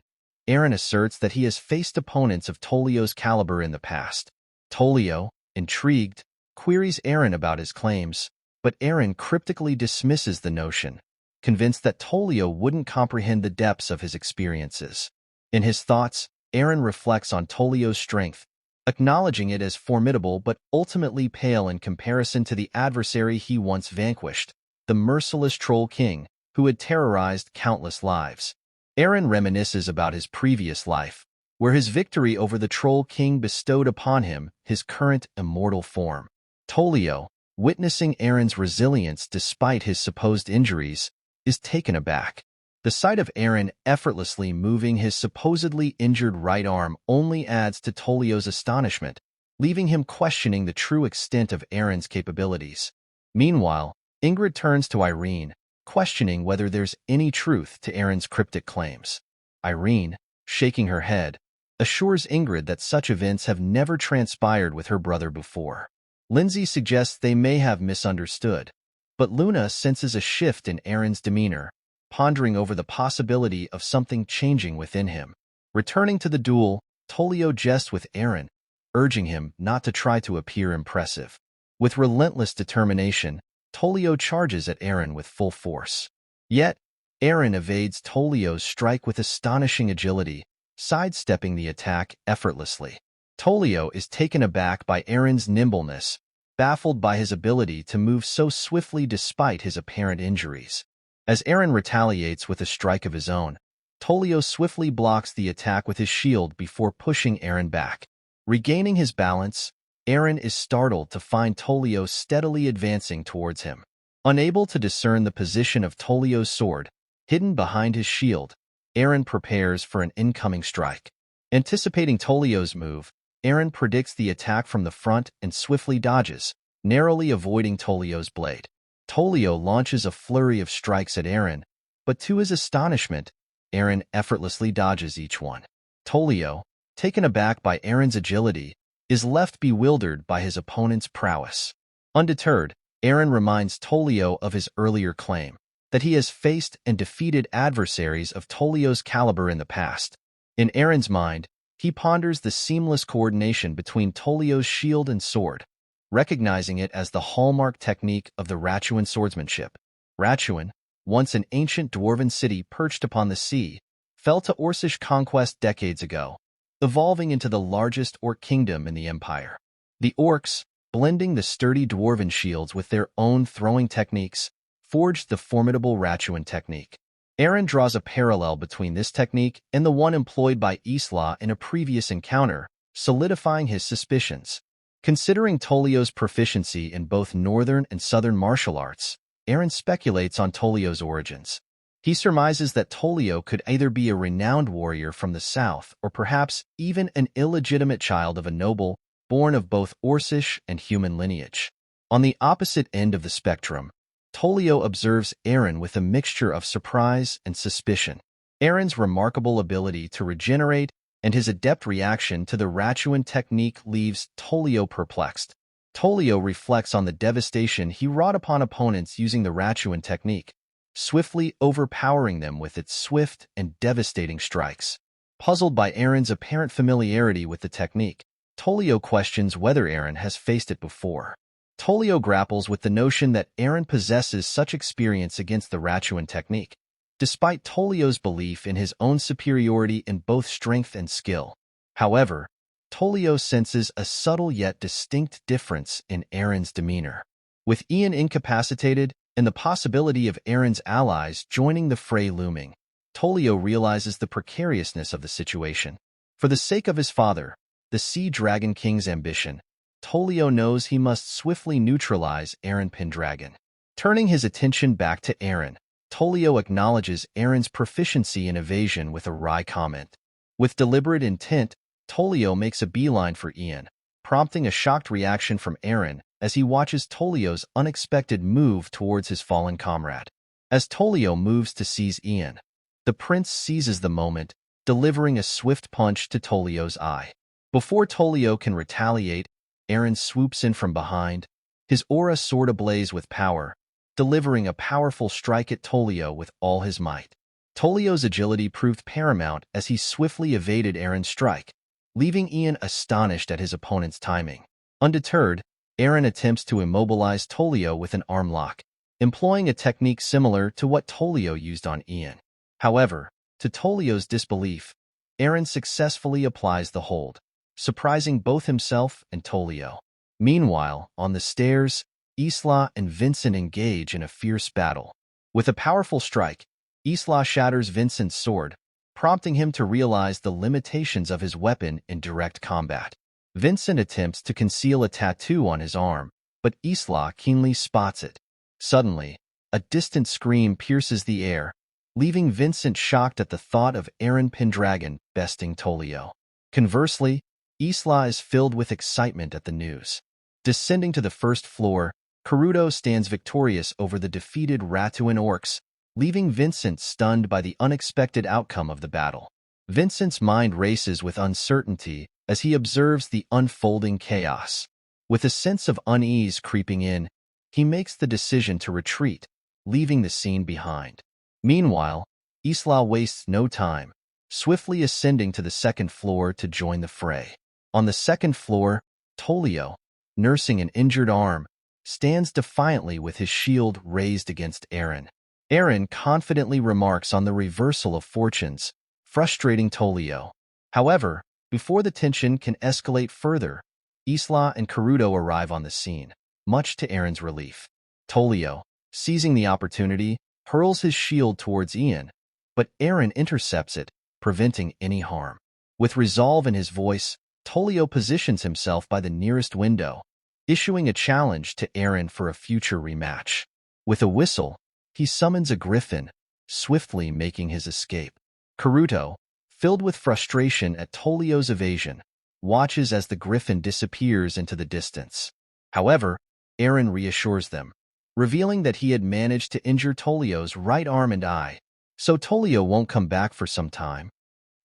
Eren asserts that he has faced opponents of Tolio's caliber in the past. Tolio, intrigued, queries Eren about his claims, but Eren cryptically dismisses the notion, convinced that Tolio wouldn't comprehend the depths of his experiences. In his thoughts, Eren reflects on Tolio's strength, acknowledging it as formidable but ultimately pale in comparison to the adversary he once vanquished, the merciless Troll King, who had terrorized countless lives. Eren reminisces about his previous life, where his victory over the Troll King bestowed upon him his current immortal form. Tolio, witnessing Eren's resilience despite his supposed injuries, is taken aback. The sight of Eren effortlessly moving his supposedly injured right arm only adds to Tolio's astonishment, leaving him questioning the true extent of Eren's capabilities. Meanwhile, Ingrid turns to Irene, questioning whether there's any truth to Eren's cryptic claims. Irene, shaking her head, assures Ingrid that such events have never transpired with her brother before. Lindsay suggests they may have misunderstood, but Luna senses a shift in Eren's demeanor, pondering over the possibility of something changing within him. Returning to the duel, Tolio jests with Eren, urging him not to try to appear impressive. With relentless determination, Tolio charges at Eren with full force. Yet, Eren evades Tolio's strike with astonishing agility, sidestepping the attack effortlessly. Tolio is taken aback by Eren's nimbleness, baffled by his ability to move so swiftly despite his apparent injuries. As Eren retaliates with a strike of his own, Tolio swiftly blocks the attack with his shield before pushing Eren back. Regaining his balance, Eren is startled to find Tolio steadily advancing towards him. Unable to discern the position of Tolio's sword, hidden behind his shield, Eren prepares for an incoming strike. Anticipating Tolio's move, Eren predicts the attack from the front and swiftly dodges, narrowly avoiding Tolio's blade. Tolio launches a flurry of strikes at Eren, but to his astonishment, Eren effortlessly dodges each one. Tolio, taken aback by Eren's agility, is left bewildered by his opponent's prowess. Undeterred, Eren reminds Tolio of his earlier claim, that he has faced and defeated adversaries of Tolio's caliber in the past. In Eren's mind, he ponders the seamless coordination between Tolio's shield and sword, recognizing it as the hallmark technique of the Ratuan swordsmanship. Ratuan, once an ancient dwarven city perched upon the sea, fell to Orcish conquest decades ago, evolving into the largest orc kingdom in the empire. The orcs, blending the sturdy dwarven shields with their own throwing techniques, forged the formidable Ratuan technique. Eren draws a parallel between this technique and the one employed by Isla in a previous encounter, solidifying his suspicions. Considering Tolio's proficiency in both northern and southern martial arts, Eren speculates on Tolio's origins. He surmises that Tolio could either be a renowned warrior from the south or perhaps even an illegitimate child of a noble, born of both Orcish and human lineage. On the opposite end of the spectrum, Tolio observes Eren with a mixture of surprise and suspicion. Eren's remarkable ability to regenerate and his adept reaction to the Ratuan technique leaves Tolio perplexed. Tolio reflects on the devastation he wrought upon opponents using the Ratuan technique, swiftly overpowering them with its swift and devastating strikes. Puzzled by Eren's apparent familiarity with the technique, Tolio questions whether Eren has faced it before. Tolio grapples with the notion that Eren possesses such experience against the Ratuan technique, despite Tolio's belief in his own superiority in both strength and skill. However, Tolio senses a subtle yet distinct difference in Eren's demeanor. With Ian incapacitated and the possibility of Eren's allies joining the fray looming, Tolio realizes the precariousness of the situation. For the sake of his father, the Sea Dragon King's ambition, Tolio knows he must swiftly neutralize Eren Pendragon. Turning his attention back to Eren, Tolio acknowledges Eren's proficiency in evasion with a wry comment. With deliberate intent, Tolio makes a beeline for Ian, prompting a shocked reaction from Eren as he watches Tolio's unexpected move towards his fallen comrade. As Tolio moves to seize Ian, the prince seizes the moment, delivering a swift punch to Tolio's eye. Before Tolio can retaliate, Eren swoops in from behind, his aura sword ablaze with power, delivering a powerful strike at Tolio with all his might. Tolio's agility proved paramount as he swiftly evaded Eren's strike, leaving Ian astonished at his opponent's timing. Undeterred, Eren attempts to immobilize Tolio with an arm lock, employing a technique similar to what Tolio used on Ian. However, to Tolio's disbelief, Eren successfully applies the hold, surprising both himself and Tolio. Meanwhile, on the stairs, Isla and Vincent engage in a fierce battle. With a powerful strike, Isla shatters Vincent's sword, prompting him to realize the limitations of his weapon in direct combat. Vincent attempts to conceal a tattoo on his arm, but Isla keenly spots it. Suddenly, a distant scream pierces the air, leaving Vincent shocked at the thought of Eren Pendragon besting Tolio. Conversely, Isla is filled with excitement at the news. Descending to the first floor, Karuto stands victorious over the defeated Ratuan orcs, leaving Vincent stunned by the unexpected outcome of the battle. Vincent's mind races with uncertainty as he observes the unfolding chaos. With a sense of unease creeping in, he makes the decision to retreat, leaving the scene behind. Meanwhile, Isla wastes no time, swiftly ascending to the second floor to join the fray. On the second floor, Tolio, nursing an injured arm, stands defiantly with his shield raised against Eren. Eren confidently remarks on the reversal of fortunes, frustrating Tolio. However, before the tension can escalate further, Isla and Karuto arrive on the scene, much to Eren's relief. Tolio, seizing the opportunity, hurls his shield towards Ian, but Eren intercepts it, preventing any harm. With resolve in his voice, Tolio positions himself by the nearest window, issuing a challenge to Eren for a future rematch. With a whistle, he summons a griffin, swiftly making his escape. Karuto, filled with frustration at Tolio's evasion, watches as the griffin disappears into the distance. However, Eren reassures them, revealing that he had managed to injure Tolio's right arm and eye, so Tolio won't come back for some time.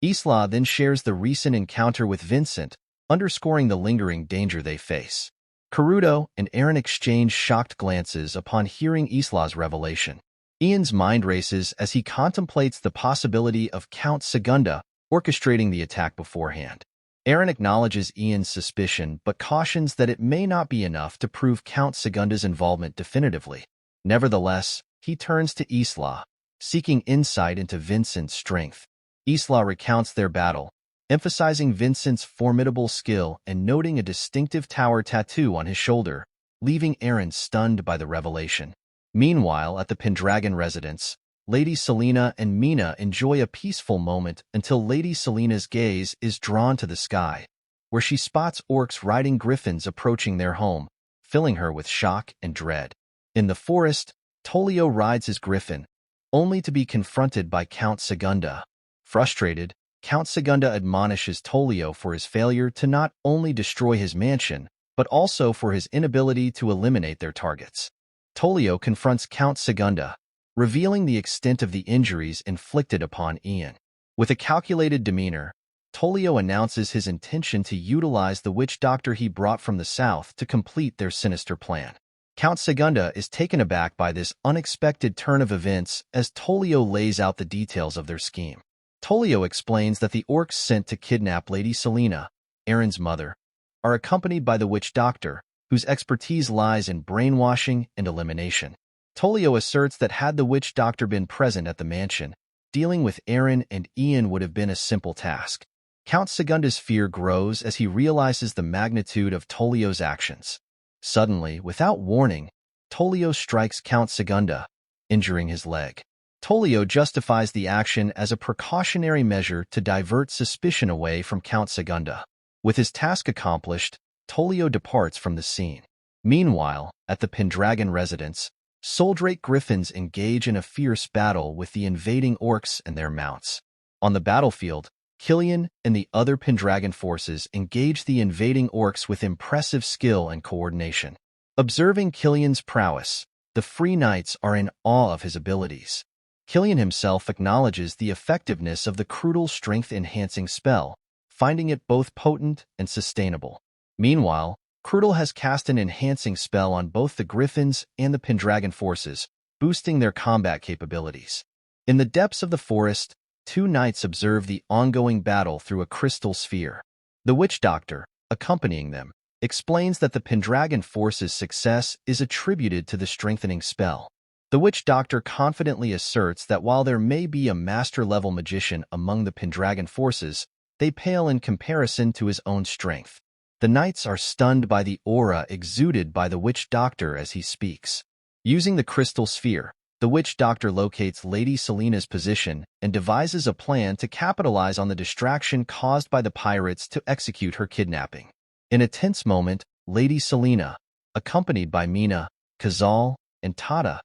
Isla then shares the recent encounter with Vincent, underscoring the lingering danger they face. Karuto and Eren exchange shocked glances upon hearing Isla's revelation. Ian's mind races as he contemplates the possibility of Count Segunda orchestrating the attack beforehand. Eren acknowledges Ian's suspicion but cautions that it may not be enough to prove Count Segunda's involvement definitively. Nevertheless, he turns to Isla, seeking insight into Vincent's strength. Isla recounts their battle, emphasizing Vincent's formidable skill and noting a distinctive tower tattoo on his shoulder, leaving Eren stunned by the revelation. Meanwhile, at the Pendragon residence, Lady Selena and Mina enjoy a peaceful moment until Lady Selena's gaze is drawn to the sky, where she spots orcs riding griffins approaching their home, filling her with shock and dread. In the forest, Tolio rides his griffin, only to be confronted by Count Segunda. Frustrated, Count Segunda admonishes Tolio for his failure to not only destroy his mansion, but also for his inability to eliminate their targets. Tolio confronts Count Segunda, revealing the extent of the injuries inflicted upon Ian. With a calculated demeanor, Tolio announces his intention to utilize the witch doctor he brought from the south to complete their sinister plan. Count Segunda is taken aback by this unexpected turn of events as Tolio lays out the details of their scheme. Tolio explains that the orcs sent to kidnap Lady Selena, Eren's mother, are accompanied by the witch doctor, whose expertise lies in brainwashing and elimination. Tolio asserts that had the witch doctor been present at the mansion, dealing with Eren and Ian would have been a simple task. Count Segunda's fear grows as he realizes the magnitude of Tolio's actions. Suddenly, without warning, Tolio strikes Count Segunda, injuring his leg. Tolio justifies the action as a precautionary measure to divert suspicion away from Count Segunda. With his task accomplished, Tolio departs from the scene. Meanwhile, at the Pendragon residence, Soldrake griffins engage in a fierce battle with the invading orcs and their mounts. On the battlefield, Killian and the other Pendragon forces engage the invading orcs with impressive skill and coordination. Observing Killian's prowess, the Free Knights are in awe of his abilities. Killian himself acknowledges the effectiveness of the Crutal strength-enhancing spell, finding it both potent and sustainable. Meanwhile, Crutal has cast an enhancing spell on both the Griffins and the Pendragon forces, boosting their combat capabilities. In the depths of the forest, two knights observe the ongoing battle through a crystal sphere. The witch doctor, accompanying them, explains that the Pendragon force's success is attributed to the strengthening spell. The witch doctor confidently asserts that while there may be a master-level magician among the Pendragon forces, they pale in comparison to his own strength. The knights are stunned by the aura exuded by the witch doctor as he speaks. Using the crystal sphere, the witch doctor locates Lady Selena's position and devises a plan to capitalize on the distraction caused by the pirates to execute her kidnapping. In a tense moment, Lady Selena, accompanied by Mina, Kazal, and Tata,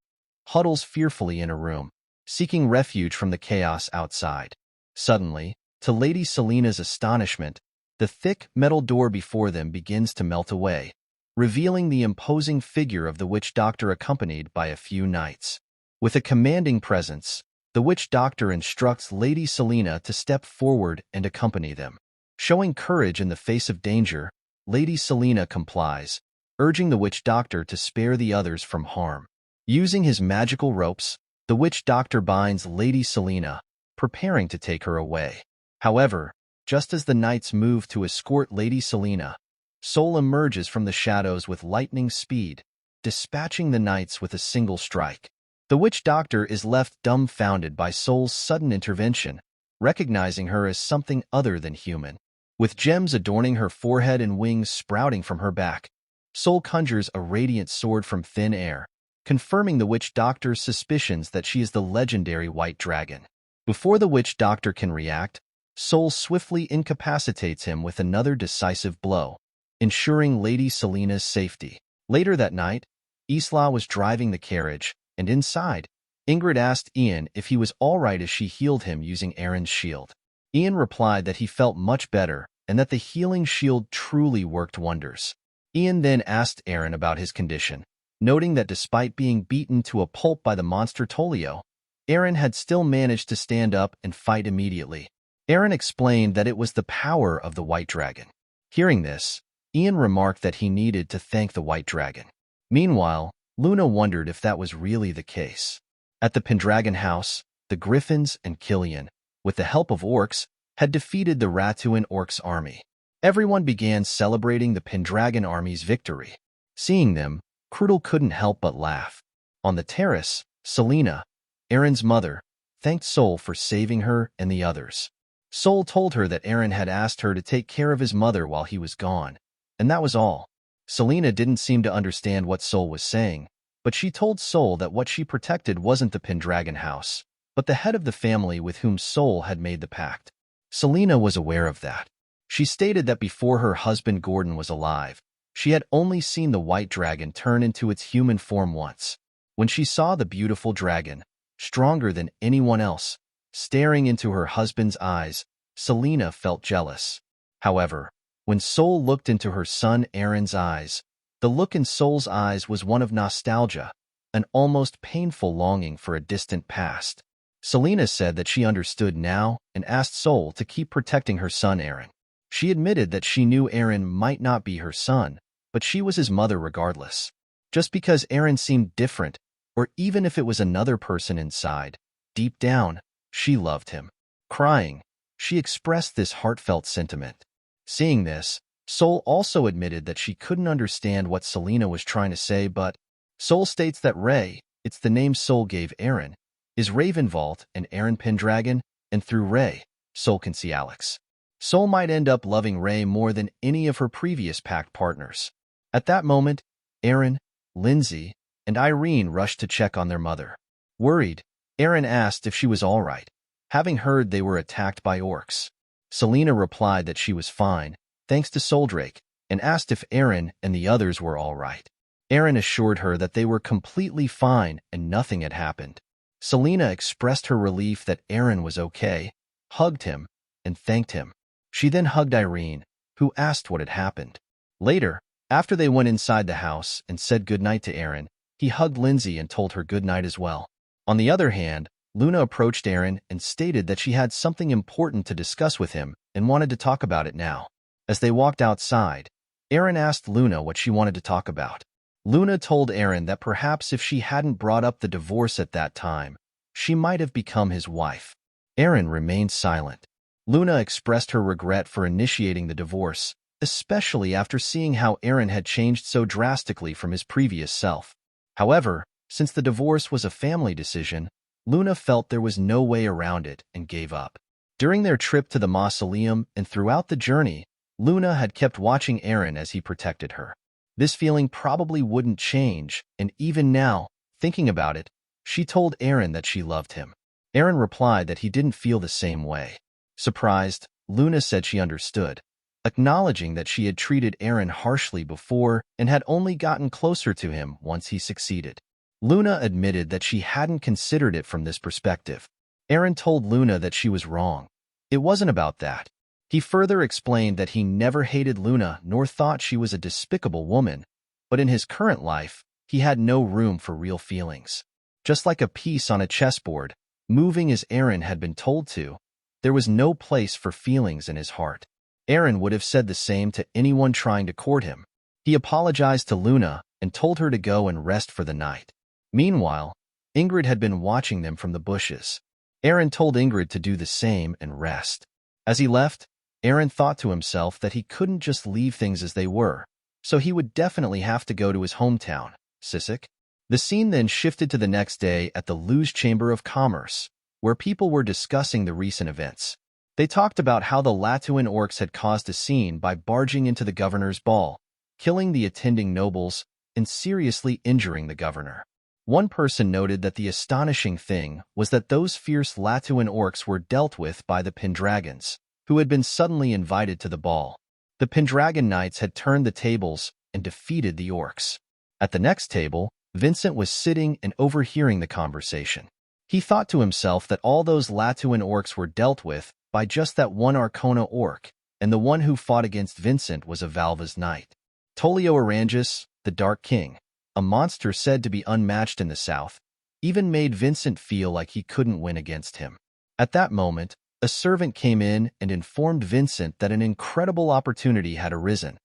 huddles fearfully in a room, seeking refuge from the chaos outside. Suddenly, to Lady Selena's astonishment, the thick metal door before them begins to melt away, revealing the imposing figure of the witch doctor accompanied by a few knights. With a commanding presence, the witch doctor instructs Lady Selena to step forward and accompany them. Showing courage in the face of danger, Lady Selena complies, urging the witch doctor to spare the others from harm. Using his magical ropes, the witch doctor binds Lady Selena, preparing to take her away. However, just as the knights move to escort Lady Selena, Sol emerges from the shadows with lightning speed, dispatching the knights with a single strike. The witch doctor is left dumbfounded by Sol's sudden intervention, recognizing her as something other than human. With gems adorning her forehead and wings sprouting from her back, Sol conjures a radiant sword from thin air, confirming the witch doctor's suspicions that she is the legendary White Dragon. Before the witch doctor can react, Sol swiftly incapacitates him with another decisive blow, ensuring Lady Selena's safety. Later that night, Isla was driving the carriage, and inside, Ingrid asked Ian if he was all right as she healed him using Eren's shield. Ian replied that he felt much better and that the healing shield truly worked wonders. Ian then asked Eren about his condition, noting that despite being beaten to a pulp by the monster Tolio, Eren had still managed to stand up and fight immediately. Eren explained that it was the power of the White Dragon. Hearing this, Ian remarked that he needed to thank the White Dragon. Meanwhile, Luna wondered if that was really the case. At the Pendragon house, the Griffins and Killian, with the help of orcs, had defeated the Ratuan orcs' army. Everyone began celebrating the Pendragon army's victory. Seeing them, Krudel couldn't help but laugh. On the terrace, Selena, Eren's mother, thanked Sol for saving her and the others. Sol told her that Eren had asked her to take care of his mother while he was gone, and that was all. Selena didn't seem to understand what Sol was saying, but she told Sol that what she protected wasn't the Pendragon house, but the head of the family with whom Sol had made the pact. Selena was aware of that. She stated that before her husband Gordon was alive, she had only seen the White Dragon turn into its human form once. When she saw the beautiful dragon, stronger than anyone else, staring into her husband's eyes, Selena felt jealous. However, when Sol looked into her son Eren's eyes, the look in Sol's eyes was one of nostalgia, an almost painful longing for a distant past. Selena said that she understood now and asked Sol to keep protecting her son Eren. She admitted that she knew Eren might not be her son, but she was his mother regardless. Just because Eren seemed different, or even if it was another person inside, deep down, she loved him. Crying, she expressed this heartfelt sentiment. Seeing this, Sol also admitted that she couldn't understand what Selena was trying to say, but Sol states that Rey, it's the name Sol gave Eren, is Valt and Eren Pendragon, and through Rey, Sol can see Alex. Sol might end up loving Rey more than any of her previous pact partners. At that moment, Eren, Lindsay, and Irene rushed to check on their mother. Worried, Eren asked if she was all right, having heard they were attacked by orcs. Selena replied that she was fine, thanks to Soldrake, and asked if Eren and the others were all right. Eren assured her that they were completely fine and nothing had happened. Selena expressed her relief that Eren was okay, hugged him, and thanked him. She then hugged Irene, who asked what had happened. Later, after they went inside the house and said goodnight to Eren, he hugged Lindsay and told her goodnight as well. On the other hand, Luna approached Eren and stated that she had something important to discuss with him and wanted to talk about it now. As they walked outside, Eren asked Luna what she wanted to talk about. Luna told Eren that perhaps if she hadn't brought up the divorce at that time, she might have become his wife. Eren remained silent. Luna expressed her regret for initiating the divorce, especially after seeing how Eren had changed so drastically from his previous self. However, since the divorce was a family decision, Luna felt there was no way around it and gave up. During their trip to the mausoleum and throughout the journey, Luna had kept watching Eren as he protected her. This feeling probably wouldn't change, and even now, thinking about it, she told Eren that she loved him. Eren replied that he didn't feel the same way. Surprised, Luna said she understood, acknowledging that she had treated Eren harshly before and had only gotten closer to him once he succeeded. Luna admitted that she hadn't considered it from this perspective. Eren told Luna that she was wrong. It wasn't about that. He further explained that he never hated Luna nor thought she was a despicable woman, but in his current life, he had no room for real feelings. Just like a piece on a chessboard, moving as Eren had been told to, there was no place for feelings in his heart. Eren would have said the same to anyone trying to court him. He apologized to Luna and told her to go and rest for the night. Meanwhile, Ingrid had been watching them from the bushes. Eren told Ingrid to do the same and rest. As he left, Eren thought to himself that he couldn't just leave things as they were, so he would definitely have to go to his hometown, Sisk. The scene then shifted to the next day at the Luge Chamber of Commerce, where people were discussing the recent events. They talked about how the Latuan orcs had caused a scene by barging into the governor's ball, killing the attending nobles, and seriously injuring the governor. One person noted that the astonishing thing was that those fierce Latuan orcs were dealt with by the Pendragons, who had been suddenly invited to the ball. The Pendragon knights had turned the tables and defeated the orcs. At the next table, Vincent was sitting and overhearing the conversation. He thought to himself that all those Latuan orcs were dealt with by just that one Arcona orc, and the one who fought against Vincent was a Valva's knight. Tolio Orangus, the Dark King, a monster said to be unmatched in the south, even made Vincent feel like he couldn't win against him. At that moment, a servant came in and informed Vincent that an incredible opportunity had arisen.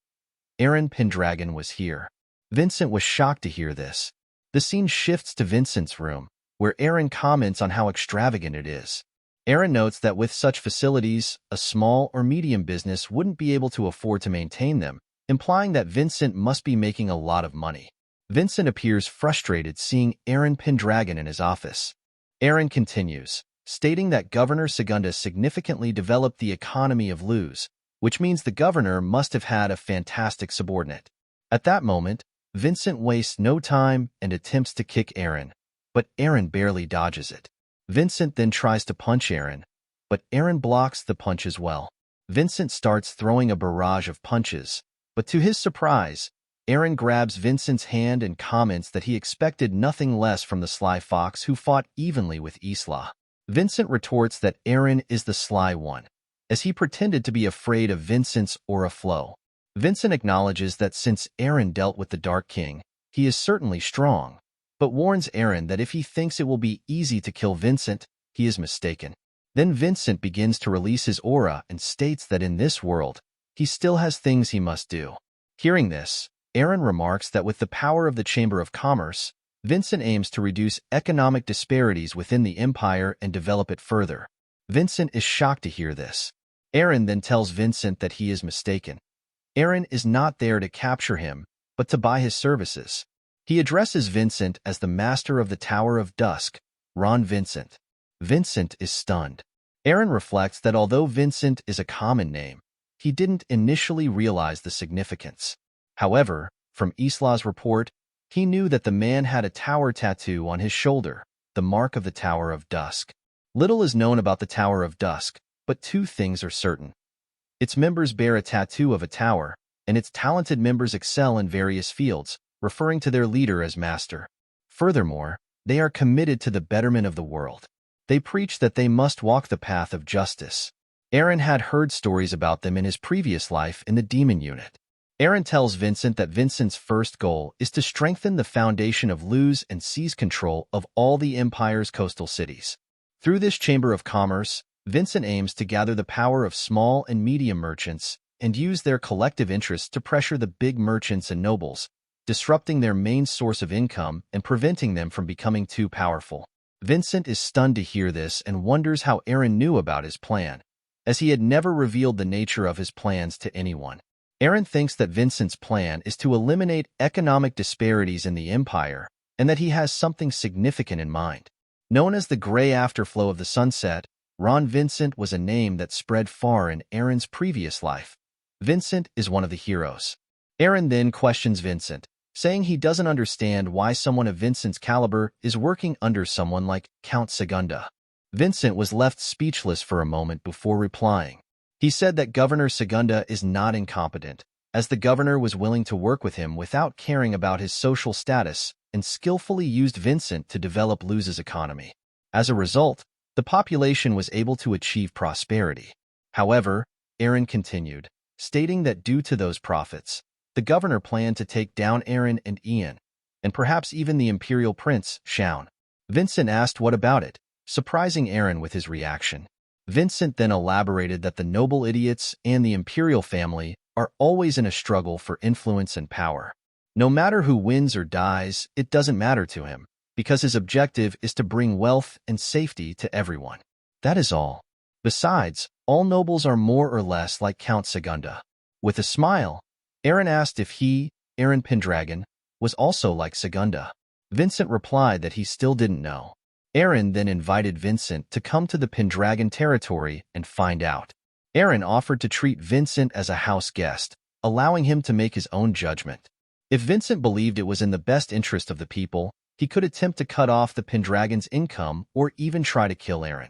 Eren Pendragon was here. Vincent was shocked to hear this. The scene shifts to Vincent's room, where Eren comments on how extravagant it is. Eren notes that with such facilities, a small or medium business wouldn't be able to afford to maintain them, implying that Vincent must be making a lot of money. Vincent appears frustrated seeing Eren Pendragon in his office. Eren continues, stating that Governor Segunda significantly developed the economy of Luz, which means the governor must have had a fantastic subordinate. At that moment, Vincent wastes no time and attempts to kick Eren, but Eren barely dodges it. Vincent then tries to punch Eren, but Eren blocks the punch as well. Vincent starts throwing a barrage of punches, but to his surprise, Eren grabs Vincent's hand and comments that he expected nothing less from the sly fox who fought evenly with Isla. Vincent retorts that Eren is the sly one, as he pretended to be afraid of Vincent's aura flow. Vincent acknowledges that since Eren dealt with the Dark King, he is certainly strong, but warns Eren that if he thinks it will be easy to kill Vincent, he is mistaken. Then Vincent begins to release his aura and states that in this world, he still has things he must do. Hearing this, Eren remarks that with the power of the Chamber of Commerce, Vincent aims to reduce economic disparities within the Empire and develop it further. Vincent is shocked to hear this. Eren then tells Vincent that he is mistaken. Eren is not there to capture him, but to buy his services. He addresses Vincent as the Master of the Tower of Dusk, Ron Vincent. Vincent is stunned. Eren reflects that although Vincent is a common name, he didn't initially realize the significance. However, from Isla's report, he knew that the man had a tower tattoo on his shoulder, the mark of the Tower of Dusk. Little is known about the Tower of Dusk, but two things are certain. Its members bear a tattoo of a tower, and its talented members excel in various fields, referring to their leader as master. Furthermore, they are committed to the betterment of the world. They preach that they must walk the path of justice. Eren had heard stories about them in his previous life in the demon unit. Eren tells Vincent that Vincent's first goal is to strengthen the foundation of Luz and seize control of all the Empire's coastal cities. Through this Chamber of Commerce, Vincent aims to gather the power of small and medium merchants and use their collective interests to pressure the big merchants and nobles, disrupting their main source of income and preventing them from becoming too powerful. Vincent is stunned to hear this and wonders how Eren knew about his plan, as he had never revealed the nature of his plans to anyone. Eren thinks that Vincent's plan is to eliminate economic disparities in the Empire and that he has something significant in mind. Known as the Gray Afterflow of the Sunset, Ron Vincent was a name that spread far in Eren's previous life. Vincent is one of the heroes. Eren then questions Vincent, saying he doesn't understand why someone of Vincent's caliber is working under someone like Count Segunda. Vincent was left speechless for a moment before replying. He said that Governor Segunda is not incompetent, as the governor was willing to work with him without caring about his social status and skillfully used Vincent to develop Luz's economy. As a result, the population was able to achieve prosperity. However, Eren continued, stating that due to those profits, the governor planned to take down Eren and Ian, and perhaps even the Imperial Prince, Shaun. Vincent asked what about it, surprising Eren with his reaction. Vincent then elaborated that the noble idiots and the Imperial family are always in a struggle for influence and power. No matter who wins or dies, it doesn't matter to him, because his objective is to bring wealth and safety to everyone. That is all. Besides, all nobles are more or less like Count Segunda. With a smile, Eren asked if he, Eren Pendragon, was also like Segunda. Vincent replied that he still didn't know. Eren then invited Vincent to come to the Pendragon territory and find out. Eren offered to treat Vincent as a house guest, allowing him to make his own judgment. If Vincent believed it was in the best interest of the people, he could attempt to cut off the Pendragon's income or even try to kill Eren.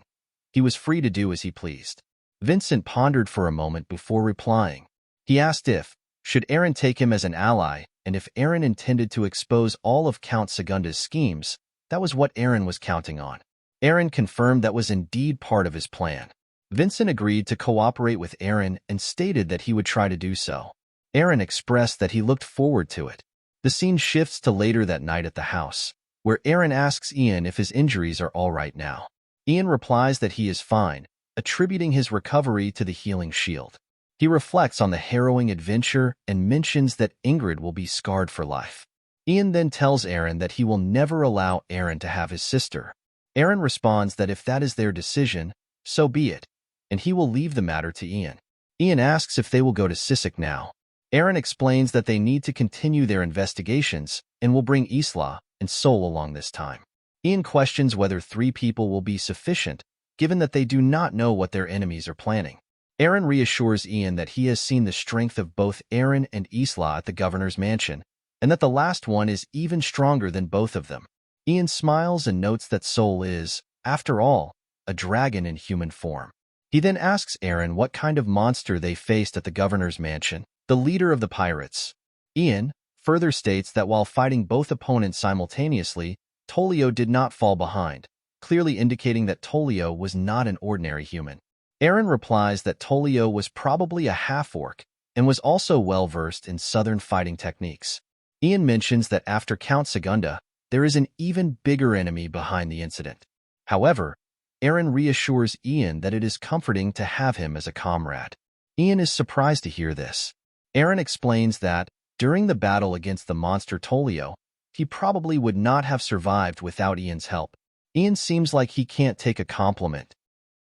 He was free to do as he pleased. Vincent pondered for a moment before replying. He asked if, should Eren take him as an ally and if Eren intended to expose all of Count Segunda's schemes, that was what Eren was counting on. Eren confirmed that was indeed part of his plan. Vincent agreed to cooperate with Eren and stated that he would try to do so. Eren expressed that he looked forward to it. The scene shifts to later that night at the house, where Eren asks Ian if his injuries are all right now. Ian replies that he is fine, attributing his recovery to the healing shield. He reflects on the harrowing adventure and mentions that Ingrid will be scarred for life. Ian then tells Eren that he will never allow Eren to have his sister. Eren responds that if that is their decision, so be it, and he will leave the matter to Ian. Ian asks if they will go to Sisk now. Eren explains that they need to continue their investigations and will bring Isla and Sol along this time. Ian questions whether 3 people will be sufficient, given that they do not know what their enemies are planning. Eren reassures Ian that he has seen the strength of both Eren and Isla at the governor's mansion, and that the last one is even stronger than both of them. Ian smiles and notes that Sol is, after all, a dragon in human form. He then asks Eren what kind of monster they faced at the governor's mansion, the leader of the pirates. Ian further states that while fighting both opponents simultaneously, Tolio did not fall behind, clearly indicating that Tolio was not an ordinary human. Eren replies that Tolio was probably a half-orc and was also well-versed in southern fighting techniques. Ian mentions that after Count Segunda, there is an even bigger enemy behind the incident. However, Eren reassures Ian that it is comforting to have him as a comrade. Ian is surprised to hear this. Eren explains that, during the battle against the monster Tolio, he probably would not have survived without Ian's help. Ian seems like he can't take a compliment.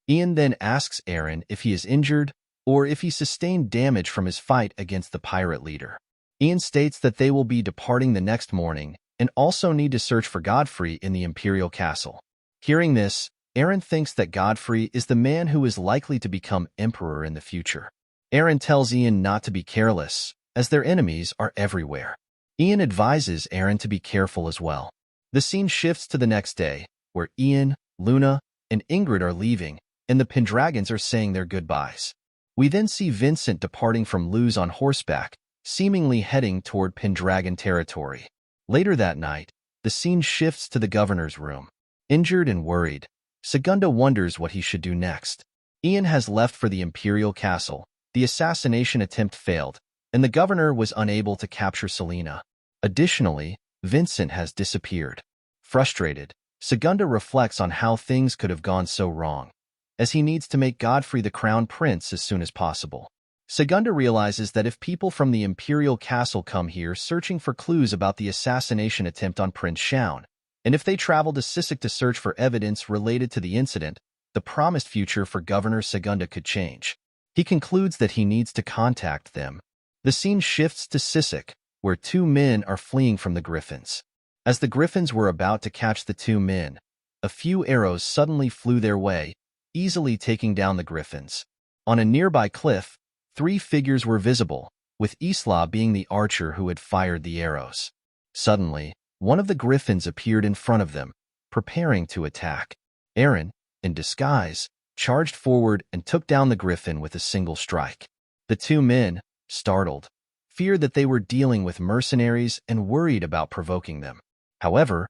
Ian then asks Eren if he is injured or if he sustained damage from his fight against the pirate leader. Ian states that they will be departing the next morning and also need to search for Godfrey in the Imperial castle. Hearing this, Eren thinks that Godfrey is the man who is likely to become emperor in the future. Eren tells Ian not to be careless, as their enemies are everywhere. Ian advises Eren to be careful as well. The scene shifts to the next day, where Ian, Luna, and Ingrid are leaving, and the Pendragons are saying their goodbyes. We then see Vincent departing from Luz on horseback, seemingly heading toward Pendragon territory. Later that night, the scene shifts to the governor's room. Injured and worried, Segunda wonders what he should do next. Ian has left for the Imperial castle, the assassination attempt failed, and the governor was unable to capture Selena. Additionally, Vincent has disappeared. Frustrated, Segunda reflects on how things could have gone so wrong, as he needs to make Godfrey the crown prince as soon as possible. Segunda realizes that if people from the Imperial castle come here searching for clues about the assassination attempt on Prince Shaun, and if they travel to Sisk to search for evidence related to the incident, the promised future for Governor Segunda could change. He concludes that he needs to contact them. The scene shifts to Sisk, where 2 men are fleeing from the Griffins. As the Griffins were about to catch the 2 men, a few arrows suddenly flew their way, easily taking down the Griffins. On a nearby cliff, 3 figures were visible, with Isla being the archer who had fired the arrows. Suddenly, one of the Griffins appeared in front of them, preparing to attack. Eren, in disguise, charged forward and took down the Griffin with a single strike. The 2 men, startled, feared that they were dealing with mercenaries and worried about provoking them. However,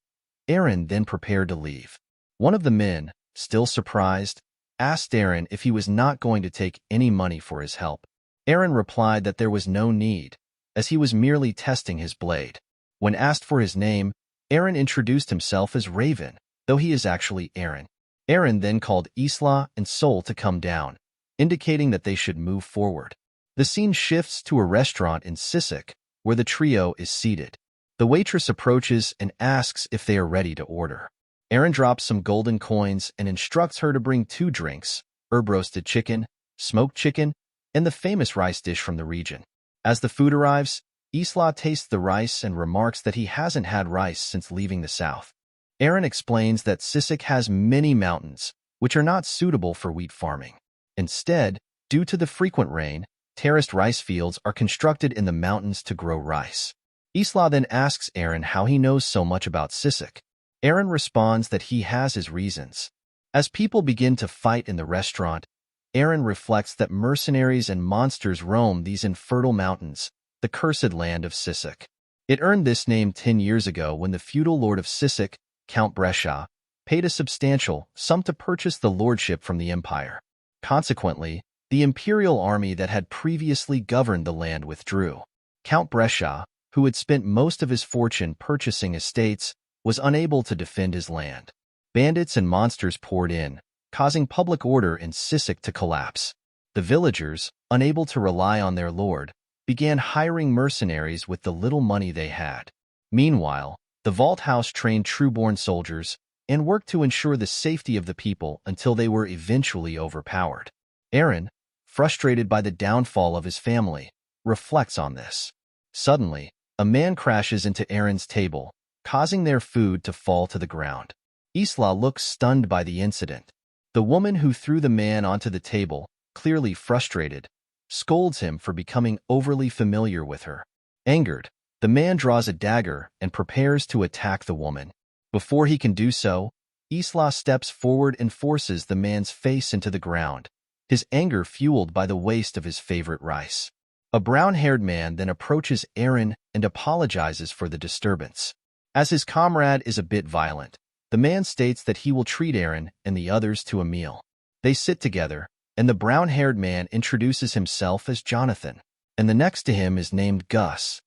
Eren then prepared to leave. One of the men, still surprised, asked Eren if he was not going to take any money for his help. Eren replied that there was no need, as he was merely testing his blade. When asked for his name, Eren introduced himself as Raven, though he is actually Eren. Eren then called Isla and Sol to come down, indicating that they should move forward. The scene shifts to a restaurant in Sisk, where the trio is seated. The waitress approaches and asks if they are ready to order. Eren drops some golden coins and instructs her to bring 2 drinks, herb-roasted chicken, smoked chicken, and the famous rice dish from the region. As the food arrives, Isla tastes the rice and remarks that he hasn't had rice since leaving the south. Eren explains that Sisk has many mountains, which are not suitable for wheat farming. Instead, due to the frequent rain, terraced rice fields are constructed in the mountains to grow rice. Isla then asks Eren how he knows so much about Sisk. Eren responds that he has his reasons. As people begin to fight in the restaurant, Eren reflects that mercenaries and monsters roam these infertile mountains, the cursed land of Sisk. It earned this name 10 years ago when the feudal lord of Sisk, Count Brescia, paid a substantial sum to purchase the lordship from the empire. Consequently, the imperial army that had previously governed the land withdrew. Count Brescia, who had spent most of his fortune purchasing estates, was unable to defend his land. Bandits and monsters poured in, causing public order in Sisk to collapse. The villagers, unable to rely on their lord, began hiring mercenaries with the little money they had. Meanwhile, the Valt house trained true-born soldiers and worked to ensure the safety of the people until they were eventually overpowered. Eren, frustrated by the downfall of his family, reflects on this. Suddenly, a man crashes into Eren's table, causing their food to fall to the ground. Isla looks stunned by the incident. The woman who threw the man onto the table, clearly frustrated, scolds him for becoming overly familiar with her. Angered, the man draws a dagger and prepares to attack the woman. Before he can do so, Isla steps forward and forces the man's face into the ground, his anger fueled by the waste of his favorite rice. A brown-haired man then approaches Eren and apologizes for the disturbance. As his comrade is a bit violent, the man states that he will treat Eren and the others to a meal. They sit together, and the brown-haired man introduces himself as Jonathan, and the next to him is named Gus,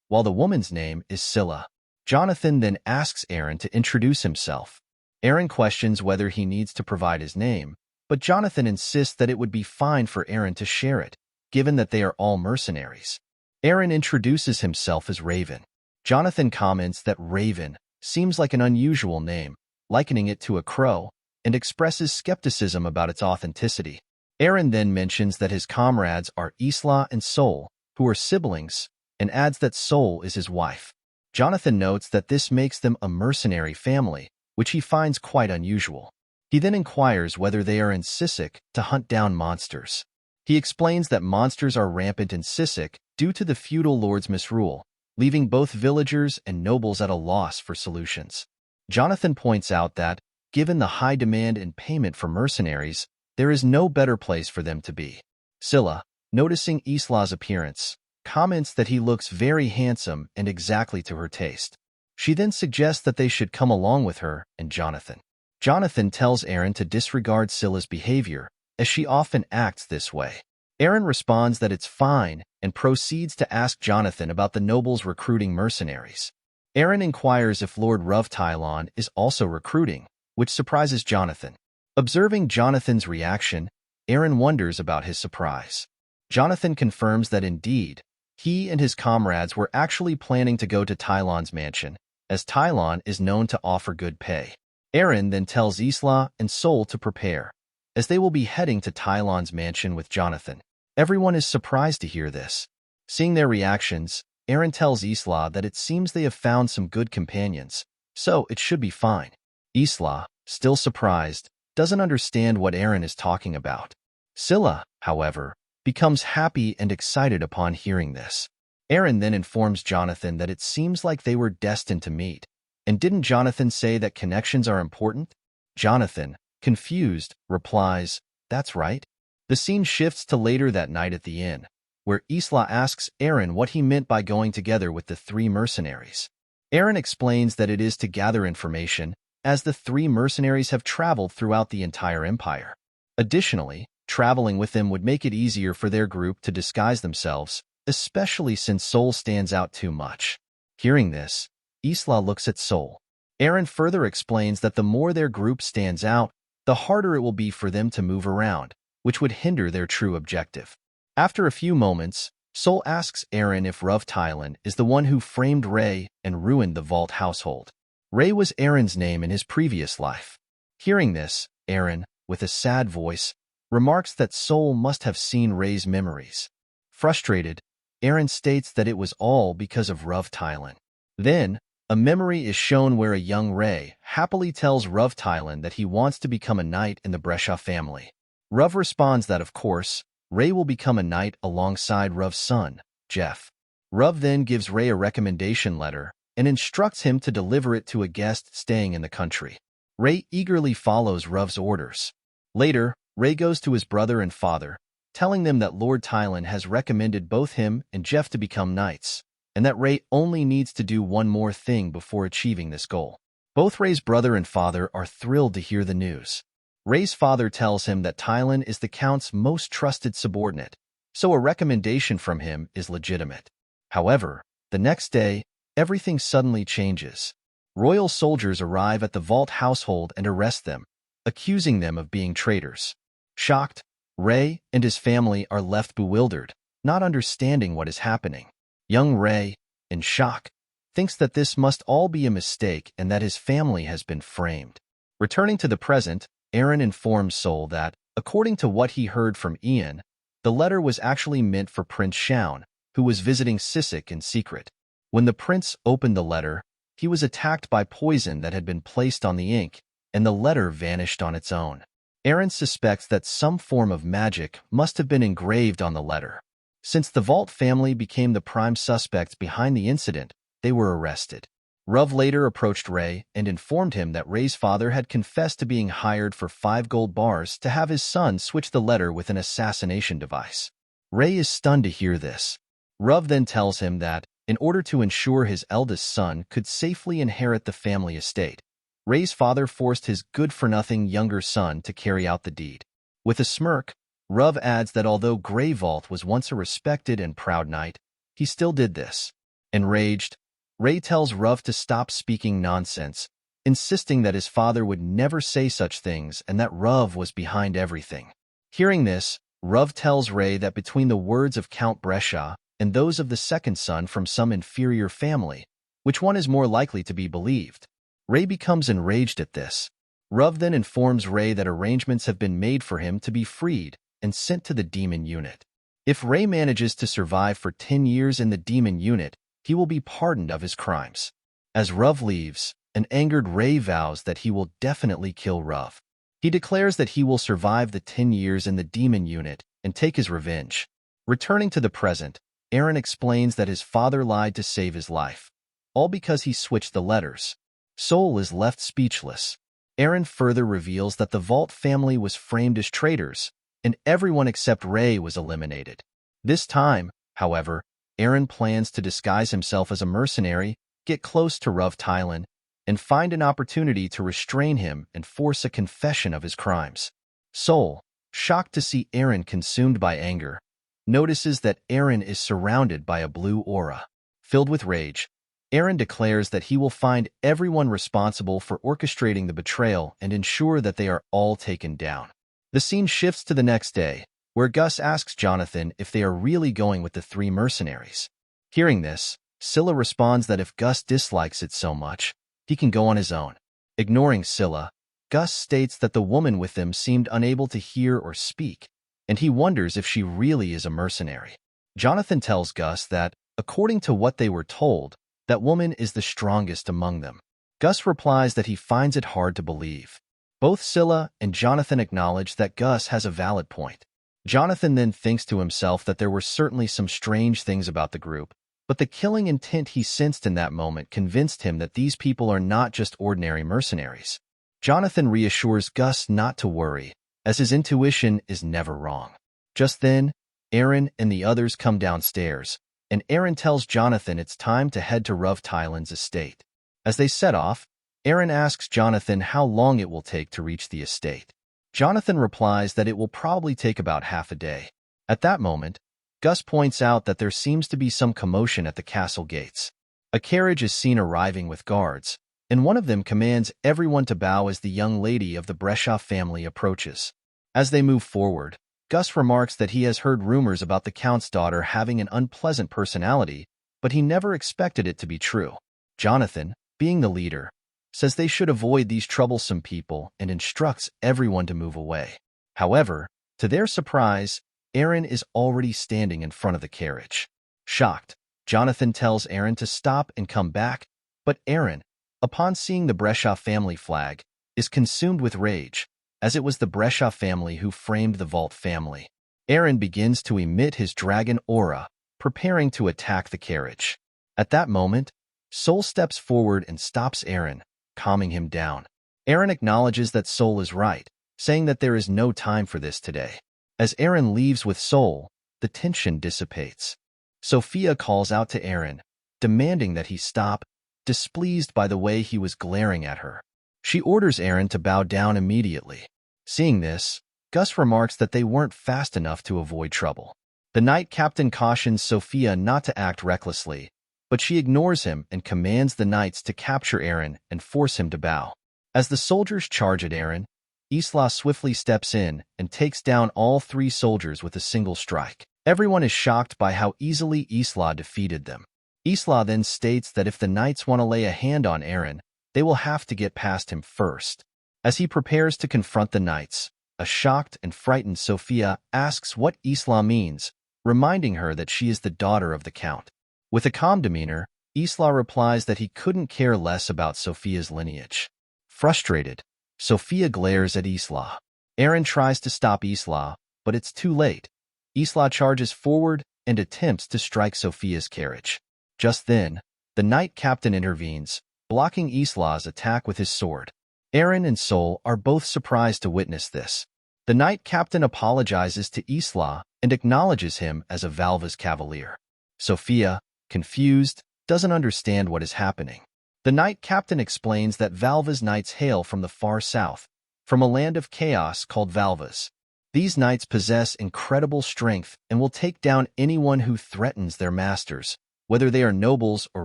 while the woman's name is Scylla. Jonathan then asks Eren to introduce himself. Eren questions whether he needs to provide his name, but Jonathan insists that it would be fine for Eren to share it, given that they are all mercenaries. Eren introduces himself as Raven. Jonathan comments that Raven seems like an unusual name, likening it to a crow, and expresses skepticism about its authenticity. Eren then mentions that his comrades are Isla and Sol, who are siblings, and adds that Sol is his wife. Jonathan notes that this makes them a mercenary family, which he finds quite unusual. He then inquires whether they are in Sisk to hunt down monsters. He explains that monsters are rampant in Sisk due to the feudal lord's misrule, leaving both villagers and nobles at a loss for solutions. Jonathan points out that, given the high demand and payment for mercenaries, there is no better place for them to be. Scylla, noticing Isla's appearance, comments that he looks very handsome and exactly to her taste. She then suggests that they should come along with her and Jonathan. Jonathan tells Eren to disregard Scylla's behavior, as she often acts this way. Eren responds that it's fine and proceeds to ask Jonathan about the nobles recruiting mercenaries. Eren inquires if Lord Rovtylon is also recruiting, which surprises Jonathan. Observing Jonathan's reaction, Eren wonders about his surprise. Jonathan confirms that indeed, he and his comrades were actually planning to go to Tylon's mansion, as Tylon is known to offer good pay. Eren then tells Isla and Sol to prepare, as they will be heading to Tylon's mansion with Jonathan. Everyone is surprised to hear this. Seeing their reactions, Eren tells Isla that it seems they have found some good companions, so it should be fine. Isla, still surprised, doesn't understand what Eren is talking about. Scylla, however, becomes happy and excited upon hearing this. Eren then informs Jonathan that it seems like they were destined to meet. And didn't Jonathan say that connections are important? Jonathan, confused, replies, "That's right." The scene shifts to later that night at the inn, where Isla asks Eren what he meant by going together with the three mercenaries. Eren explains that it is to gather information, as the three mercenaries have traveled throughout the entire empire. Additionally, traveling with them would make it easier for their group to disguise themselves, especially since Sol stands out too much. Hearing this, Isla looks at Sol. Eren further explains that the more their group stands out, the harder it will be for them to move around, which would hinder their true objective. After a few moments, Sol asks Eren if Rovtylon is the one who framed Ray and ruined the Valt household. Ray was Eren's name in his previous life. Hearing this, Eren, with a sad voice, remarks that Sol must have seen Ray's memories. Frustrated, Eren states that it was all because of Rovtylon. Then, a memory is shown where a young Ray happily tells Rovtylon that he wants to become a knight in the Brescia family. Rov responds that of course, Ray will become a knight alongside Rov's son, Jeff. Rov then gives Ray a recommendation letter and instructs him to deliver it to a guest staying in the country. Ray eagerly follows Rov's orders. Later, Ray goes to his brother and father, telling them that Lord Tylon has recommended both him and Jeff to become knights. and that Rey only needs to do one more thing before achieving this goal. Both Rey's brother and father are thrilled to hear the news. Rey's father tells him that Tylan is the Count's most trusted subordinate, so a recommendation from him is legitimate. However, the next day, everything suddenly changes. Royal soldiers arrive at the Valt household and arrest them, accusing them of being traitors. Shocked, Rey and his family are left bewildered, not understanding what is happening. Young Rey, in shock, thinks that this must all be a mistake and that his family has been framed. Returning to the present, Eren informs Sol that, according to what he heard from Ian, the letter was actually meant for Prince Shaun, who was visiting Sisk in secret. When the prince opened the letter, he was attacked by poison that had been placed on the ink, and the letter vanished on its own. Eren suspects that some form of magic must have been engraved on the letter. Since the Valt family became the prime suspects behind the incident, they were arrested. Ruv later approached Rey and informed him that Rey's father had confessed to being hired for 5 gold bars to have his son switch the letter with an assassination device. Rey is stunned to hear this. Ruv then tells him that, in order to ensure his eldest son could safely inherit the family estate, Rey's father forced his good-for-nothing younger son to carry out the deed. With a smirk, Ruv adds that although Grey Valt was once a respected and proud knight, he still did this. Enraged, Rey tells Ruv to stop speaking nonsense, insisting that his father would never say such things and that Ruv was behind everything. Hearing this, Ruv tells Rey that between the words of Count Brescia and those of the second son from some inferior family, which one is more likely to be believed? Rey becomes enraged at this. Ruv then informs Rey that arrangements have been made for him to be freed and sent to the demon unit. If Rey manages to survive for 10 years in the demon unit, he will be pardoned of his crimes. As Ruv leaves, an angered Rey vows that he will definitely kill Ruv. He declares that he will survive the 10 years in the demon unit and take his revenge. Returning to the present, Eren explains that his father lied to save his life, all because he switched the letters. Sol is left speechless. Eren further reveals that the Valt family was framed as traitors, and everyone except Rey was eliminated. This time, however, Eren plans to disguise himself as a mercenary, get close to Ruv Tylan, and find an opportunity to restrain him and force a confession of his crimes. Sol, shocked to see Eren consumed by anger, notices that Eren is surrounded by a blue aura. Filled with rage, Eren declares that he will find everyone responsible for orchestrating the betrayal and ensure that they are all taken down. The scene shifts to the next day, where Gus asks Jonathan if they are really going with the 3 mercenaries. Hearing this, Scylla responds that if Gus dislikes it so much, he can go on his own. Ignoring Scylla, Gus states that the woman with them seemed unable to hear or speak, and he wonders if she really is a mercenary. Jonathan tells Gus that, according to what they were told, that woman is the strongest among them. Gus replies that he finds it hard to believe. Both Scylla and Jonathan acknowledge that Gus has a valid point. Jonathan then thinks to himself that there were certainly some strange things about the group, but the killing intent he sensed in that moment convinced him that these people are not just ordinary mercenaries. Jonathan reassures Gus not to worry, as his intuition is never wrong. Just then, Eren and the others come downstairs, and Eren tells Jonathan it's time to head to Ruv Tylan's estate. As they set off, Eren asks Jonathan how long it will take to reach the estate. Jonathan replies that it will probably take about half a day. At that moment, Gus points out that there seems to be some commotion at the castle gates. A carriage is seen arriving with guards, and one of them commands everyone to bow as the young lady of the Brescia family approaches. As they move forward, Gus remarks that he has heard rumors about the Count's daughter having an unpleasant personality, but he never expected it to be true. Jonathan, being the leader, says they should avoid these troublesome people and instructs everyone to move away. However, to their surprise, Eren is already standing in front of the carriage. Shocked, Jonathan tells Eren to stop and come back, but Eren, upon seeing the Brescia family flag, is consumed with rage, as it was the Brescia family who framed the Valt family. Eren begins to emit his dragon aura, preparing to attack the carriage. At that moment, Sol steps forward and stops Eren, calming him down. Eren acknowledges that Sol is right, saying that there is no time for this today. As Eren leaves with Sol, the tension dissipates. Sophia calls out to Eren, demanding that he stop, displeased by the way he was glaring at her. She orders Eren to bow down immediately. Seeing this, Gus remarks that they weren't fast enough to avoid trouble. The knight captain cautions Sophia not to act recklessly, but she ignores him and commands the knights to capture Eren and force him to bow. As the soldiers charge at Eren, Isla swiftly steps in and takes down all 3 soldiers with a single strike. Everyone is shocked by how easily Isla defeated them. Isla then states that if the knights want to lay a hand on Eren, they will have to get past him first. As he prepares to confront the knights, a shocked and frightened Sophia asks what Isla means, reminding her that she is the daughter of the Count. With a calm demeanor, Isla replies that he couldn't care less about Sophia's lineage. Frustrated, Sophia glares at Isla. Eren tries to stop Isla, but it's too late. Isla charges forward and attempts to strike Sophia's carriage. Just then, the knight captain intervenes, blocking Isla's attack with his sword. Eren and Sol are both surprised to witness this. The knight captain apologizes to Isla and acknowledges him as a Valva's cavalier. Sophia, confused, doesn't understand what is happening. The knight captain explains that Valva's knights hail from the far south, from a land of chaos called Valvas. These knights possess incredible strength and will take down anyone who threatens their masters, whether they are nobles or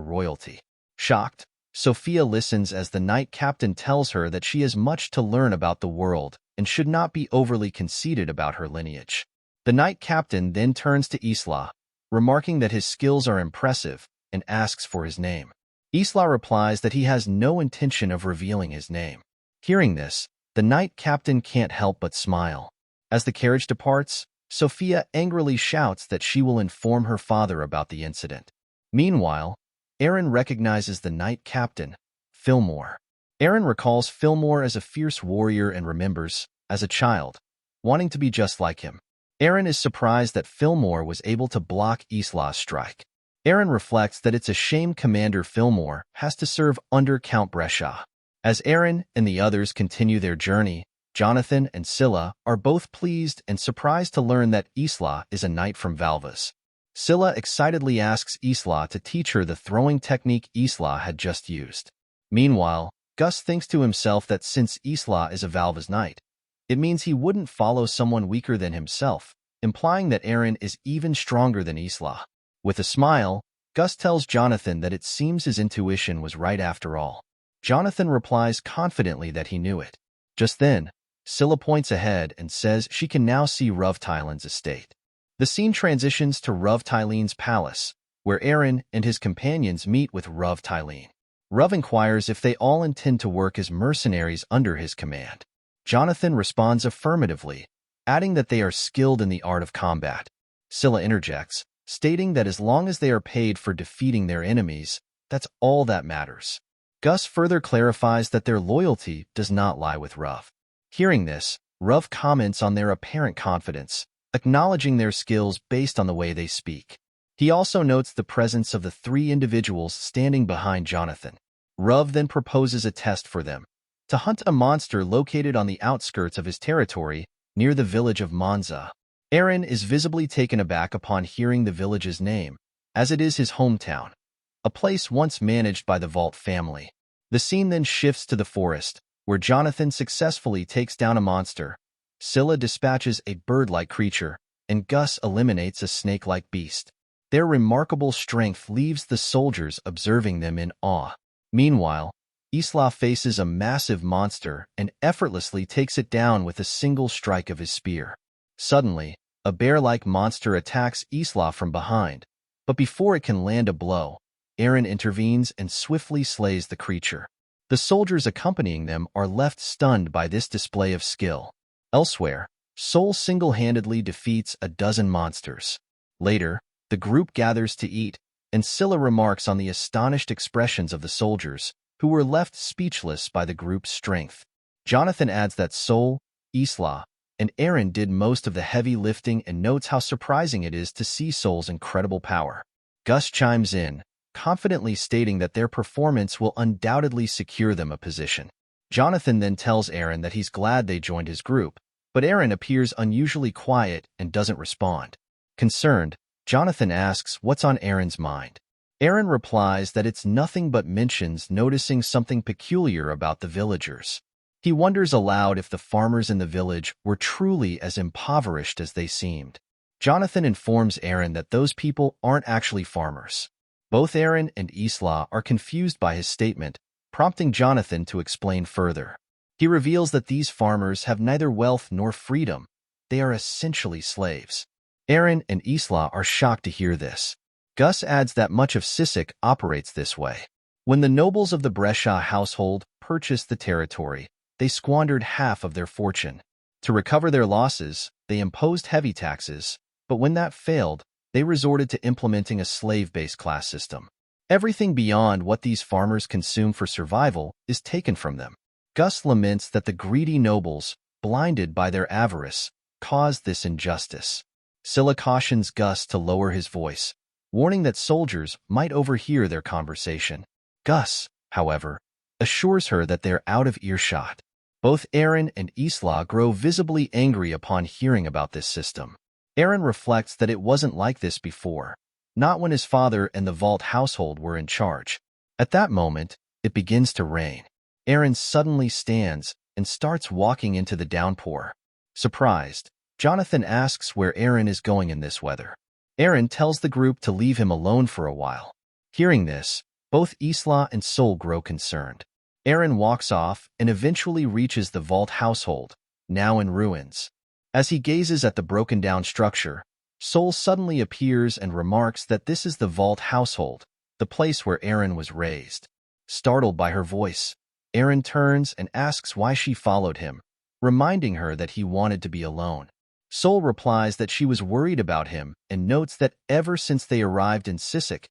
royalty. Shocked, Sophia listens as the knight captain tells her that she has much to learn about the world and should not be overly conceited about her lineage. The knight captain then turns to Isla, remarking that his skills are impressive, and asks for his name. Isla replies that he has no intention of revealing his name. Hearing this, the knight captain can't help but smile. As the carriage departs, Sophia angrily shouts that she will inform her father about the incident. Meanwhile, Eren recognizes the knight captain, Fillmore. Eren recalls Fillmore as a fierce warrior and remembers, as a child, wanting to be just like him. Eren is surprised that Fillmore was able to block Isla's strike. Eren reflects that it's a shame Commander Fillmore has to serve under Count Brescia. As Eren and the others continue their journey, Jonathan and Scylla are both pleased and surprised to learn that Isla is a knight from Valvas. Scylla excitedly asks Isla to teach her the throwing technique Isla had just used. Meanwhile, Gus thinks to himself that since Isla is a Valvas knight, it means he wouldn't follow someone weaker than himself, implying that Eren is even stronger than Isla. With a smile, Gus tells Jonathan that it seems his intuition was right after all. Jonathan replies confidently that he knew it. Just then, Scylla points ahead and says she can now see Ruvtylan's estate. The scene transitions to Ruvtylan's palace, where Eren and his companions meet with Ruvtylan. Ruv inquires if they all intend to work as mercenaries under his command. Jonathan responds affirmatively, adding that they are skilled in the art of combat. Scylla interjects, stating that as long as they are paid for defeating their enemies, that's all that matters. Gus further clarifies that their loyalty does not lie with Ruv. Hearing this, Ruv comments on their apparent confidence, acknowledging their skills based on the way they speak. He also notes the presence of the 3 individuals standing behind Jonathan. Ruv then proposes a test for them, to hunt a monster located on the outskirts of his territory, near the village of Monza. Eren is visibly taken aback upon hearing the village's name, as it is his hometown, a place once managed by the Valt family. The scene then shifts to the forest, where Jonathan successfully takes down a monster. Scylla dispatches a bird-like creature, and Gus eliminates a snake-like beast. Their remarkable strength leaves the soldiers observing them in awe. Meanwhile, Isla faces a massive monster and effortlessly takes it down with a single strike of his spear. Suddenly, a bear-like monster attacks Isla from behind, but before it can land a blow, Eren intervenes and swiftly slays the creature. The soldiers accompanying them are left stunned by this display of skill. Elsewhere, Sol single-handedly defeats a dozen monsters. Later, the group gathers to eat, and Scylla remarks on the astonished expressions of the soldiers, who were left speechless by the group's strength. Jonathan adds that Sol, Isla, and Eren did most of the heavy lifting and notes how surprising it is to see Sol's incredible power. Gus chimes in, confidently stating that their performance will undoubtedly secure them a position. Jonathan then tells Eren that he's glad they joined his group, but Eren appears unusually quiet and doesn't respond. Concerned, Jonathan asks what's on Eren's mind. Eren replies that it's nothing but mentions noticing something peculiar about the villagers. He wonders aloud if the farmers in the village were truly as impoverished as they seemed. Jonathan informs Eren that those people aren't actually farmers. Both Eren and Isla are confused by his statement, prompting Jonathan to explain further. He reveals that these farmers have neither wealth nor freedom. They are essentially slaves. Eren and Isla are shocked to hear this. Gus adds that much of Sisk operates this way. When the nobles of the Brescia household purchased the territory, they squandered half of their fortune. To recover their losses, they imposed heavy taxes, but when that failed, they resorted to implementing a slave-based class system. Everything beyond what these farmers consume for survival is taken from them. Gus laments that the greedy nobles, blinded by their avarice, caused this injustice. Scylla cautions Gus to lower his voice, warning that soldiers might overhear their conversation. Gus, however, assures her that they're out of earshot. Both Eren and Isla grow visibly angry upon hearing about this system. Eren reflects that it wasn't like this before, not when his father and the Valt household were in charge. At that moment, it begins to rain. Eren suddenly stands and starts walking into the downpour. Surprised, Jonathan asks where Eren is going in this weather. Eren tells the group to leave him alone for a while. Hearing this, both Isla and Sol grow concerned. Eren walks off and eventually reaches the Valt household, now in ruins. As he gazes at the broken-down structure, Sol suddenly appears and remarks that this is the Valt household, the place where Eren was raised. Startled by her voice, Eren turns and asks why she followed him, reminding her that he wanted to be alone. Sol replies that she was worried about him and notes that ever since they arrived in Sisk,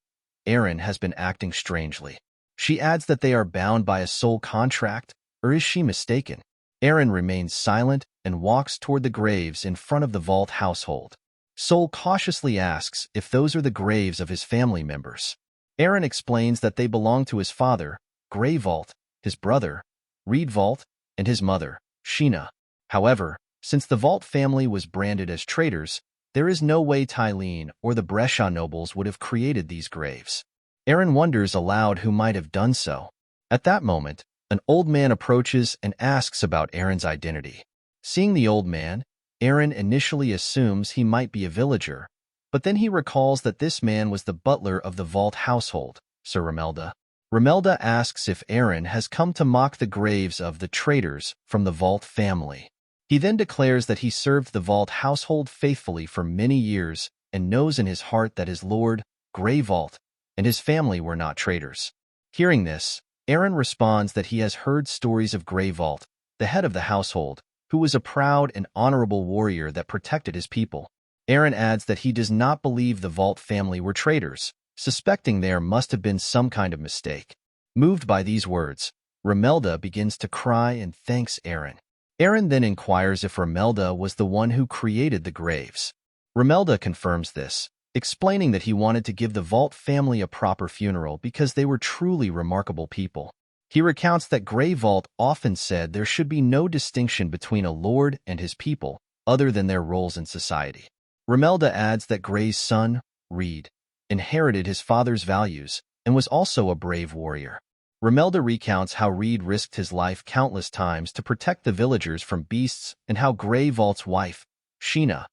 Eren has been acting strangely. She adds that they are bound by a soul contract, or is she mistaken? Eren remains silent and walks toward the graves in front of the Valt household. Sol cautiously asks if those are the graves of his family members. Eren explains that they belong to his father, Grey Valt, his brother, Reed Valt, and his mother, Sheena. However, since the Valt family was branded as traitors, there is no way Tylene or the Brescia nobles would have created these graves. Eren wonders aloud who might have done so. At that moment, an old man approaches and asks about Eren's identity. Seeing the old man, Eren initially assumes he might be a villager, but then he recalls that this man was the butler of the Valt household, Sir Remelda. Remelda asks if Eren has come to mock the graves of the traitors from the Valt family. He then declares that he served the Valt household faithfully for many years and knows in his heart that his lord, Grey Valt, and his family were not traitors. Hearing this, Eren responds that he has heard stories of Grey Valt, the head of the household, who was a proud and honorable warrior that protected his people. Eren adds that he does not believe the Valt family were traitors, suspecting there must have been some kind of mistake. Moved by these words, Remelda begins to cry and thanks Eren. Eren then inquires if Remelda was the one who created the graves. Remelda confirms this, explaining that he wanted to give the Valt family a proper funeral because they were truly remarkable people. He recounts that Grey Valt often said there should be no distinction between a lord and his people, other than their roles in society. Remelda adds that Grey's son, Reed, inherited his father's values and was also a brave warrior. Remelda recounts how Reed risked his life countless times to protect the villagers from beasts and how Grey Valt's wife, Sheena,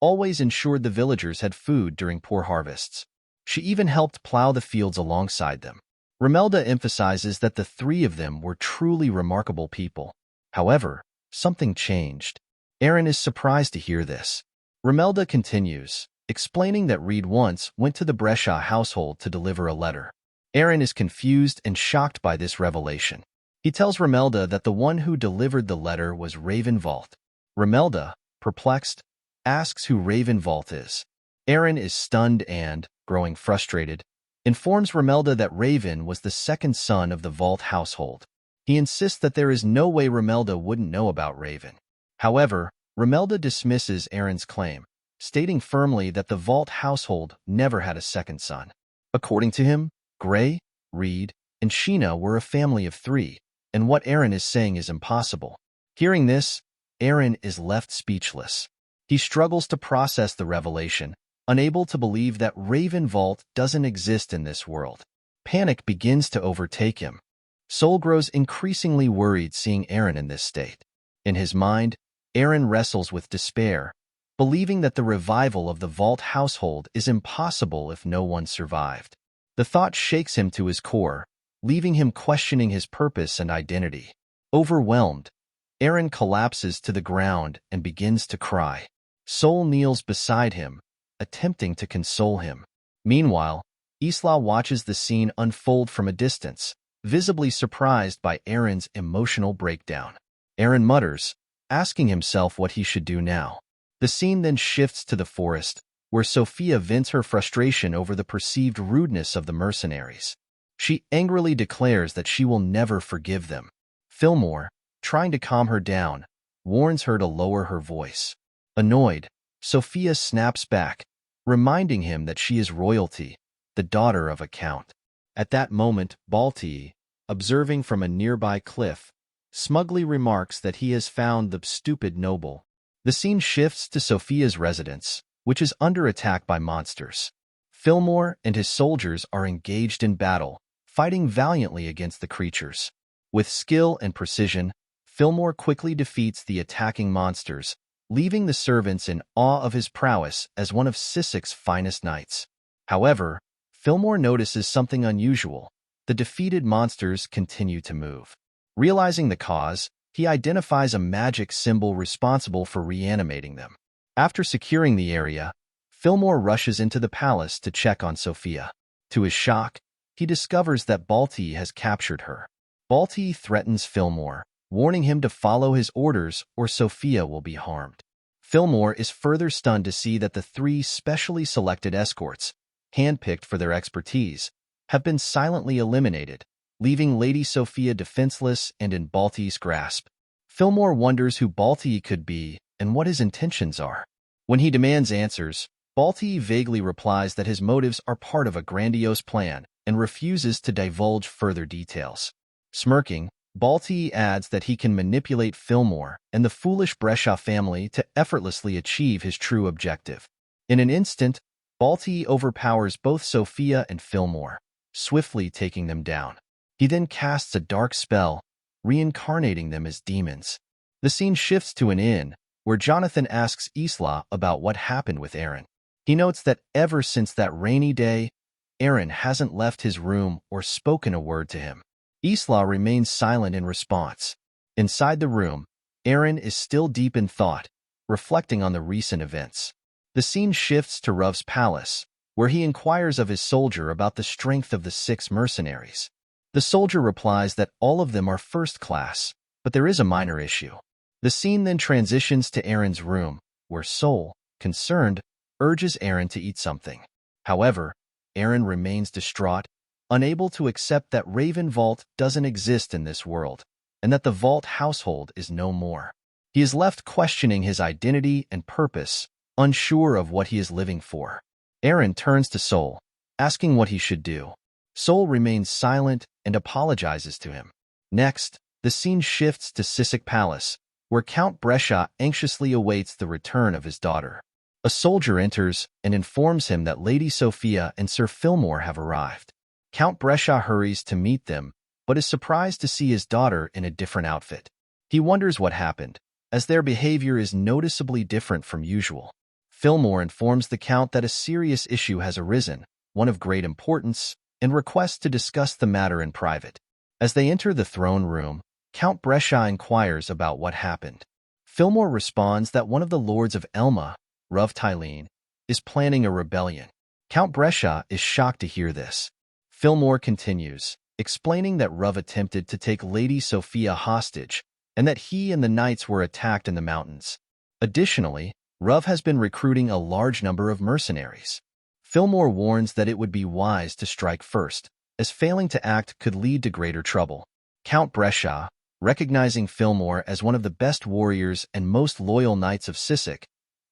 always ensured the villagers had food during poor harvests. She even helped plow the fields alongside them. Remelda emphasizes that the three of them were truly remarkable people. However, something changed. Eren is surprised to hear this. Remelda continues, explaining that Reed once went to the Brescia household to deliver a letter. Eren is confused and shocked by this revelation. He tells Remelda that the one who delivered the letter was Raven Valt. Remelda, perplexed, asks who Raven Valt is. Eren is stunned and, growing frustrated, informs Remelda that Raven was the second son of the Valt household. He insists that there is no way Remelda wouldn't know about Raven. However, Remelda dismisses Eren's claim, stating firmly that the Valt household never had a second son. According to him, Grey, Reed, and Sheena were a family of three, and what Eren is saying is impossible. Hearing this, Eren is left speechless. He struggles to process the revelation, unable to believe that Valt doesn't exist in this world. Panic begins to overtake him. Sol grows increasingly worried seeing Eren in this state. In his mind, Eren wrestles with despair, believing that the revival of the Valt household is impossible if no one survived. The thought shakes him to his core, leaving him questioning his purpose and identity. Overwhelmed, Eren collapses to the ground and begins to cry. Sol kneels beside him, attempting to console him. Meanwhile, Isla watches the scene unfold from a distance, visibly surprised by Eren's emotional breakdown. Eren mutters, asking himself what he should do now. The scene then shifts to the forest, where Sophia vents her frustration over the perceived rudeness of the mercenaries. She angrily declares that she will never forgive them. Fillmore, trying to calm her down, warns her to lower her voice. Annoyed, Sophia snaps back, reminding him that she is royalty, the daughter of a count. At that moment, Balti, observing from a nearby cliff, smugly remarks that he has found the stupid noble. The scene shifts to Sophia's residence, which is under attack by monsters. Fillmore and his soldiers are engaged in battle, fighting valiantly against the creatures. With skill and precision, Fillmore quickly defeats the attacking monsters, leaving the servants in awe of his prowess as one of Sisk's finest knights. However, Fillmore notices something unusual. The defeated monsters continue to move. Realizing the cause, he identifies a magic symbol responsible for reanimating them. After securing the area, Fillmore rushes into the palace to check on Sophia. To his shock, he discovers that Balti has captured her. Balti threatens Fillmore, warning him to follow his orders or Sophia will be harmed. Fillmore is further stunned to see that the 3 specially selected escorts, handpicked for their expertise, have been silently eliminated, leaving Lady Sophia defenseless and in Balti's grasp. Fillmore wonders who Balti could be and what his intentions are. When he demands answers, Balti vaguely replies that his motives are part of a grandiose plan and refuses to divulge further details. Smirking, Balti adds that he can manipulate Fillmore and the foolish Brescia family to effortlessly achieve his true objective. In an instant, Balti overpowers both Sophia and Fillmore, swiftly taking them down. He then casts a dark spell, reincarnating them as demons. The scene shifts to an inn, where Jonathan asks Isla about what happened with Eren. He notes that ever since that rainy day, Eren hasn't left his room or spoken a word to him. Isla remains silent in response. Inside the room, Eren is still deep in thought, reflecting on the recent events. The scene shifts to Ruv's palace, where he inquires of his soldier about the strength of the 6 mercenaries. The soldier replies that all of them are first class, but there is a minor issue. The scene then transitions to Eren's room, where Sol, concerned, urges Eren to eat something. However, Eren remains distraught, unable to accept that Valt doesn't exist in this world, and that the Valt household is no more. He is left questioning his identity and purpose, unsure of what he is living for. Eren turns to Sol, asking what he should do. Sol remains silent and apologizes to him. Next, the scene shifts to Sisk Palace, where Count Brescia anxiously awaits the return of his daughter. A soldier enters and informs him that Lady Sophia and Sir Fillmore have arrived. Count Brescia hurries to meet them, but is surprised to see his daughter in a different outfit. He wonders what happened, as their behavior is noticeably different from usual. Fillmore informs the Count that a serious issue has arisen, one of great importance, and requests to discuss the matter in private. As they enter the throne room, Count Brescia inquires about what happened. Fillmore responds that one of the lords of Elma, Ruv Tylene, is planning a rebellion. Count Brescia is shocked to hear this. Fillmore continues, explaining that Ruv attempted to take Lady Sophia hostage, and that he and the knights were attacked in the mountains. Additionally, Ruv has been recruiting a large number of mercenaries. Fillmore warns that it would be wise to strike first, as failing to act could lead to greater trouble. Count Brescia, recognizing Fillmore as one of the best warriors and most loyal knights of Sisk,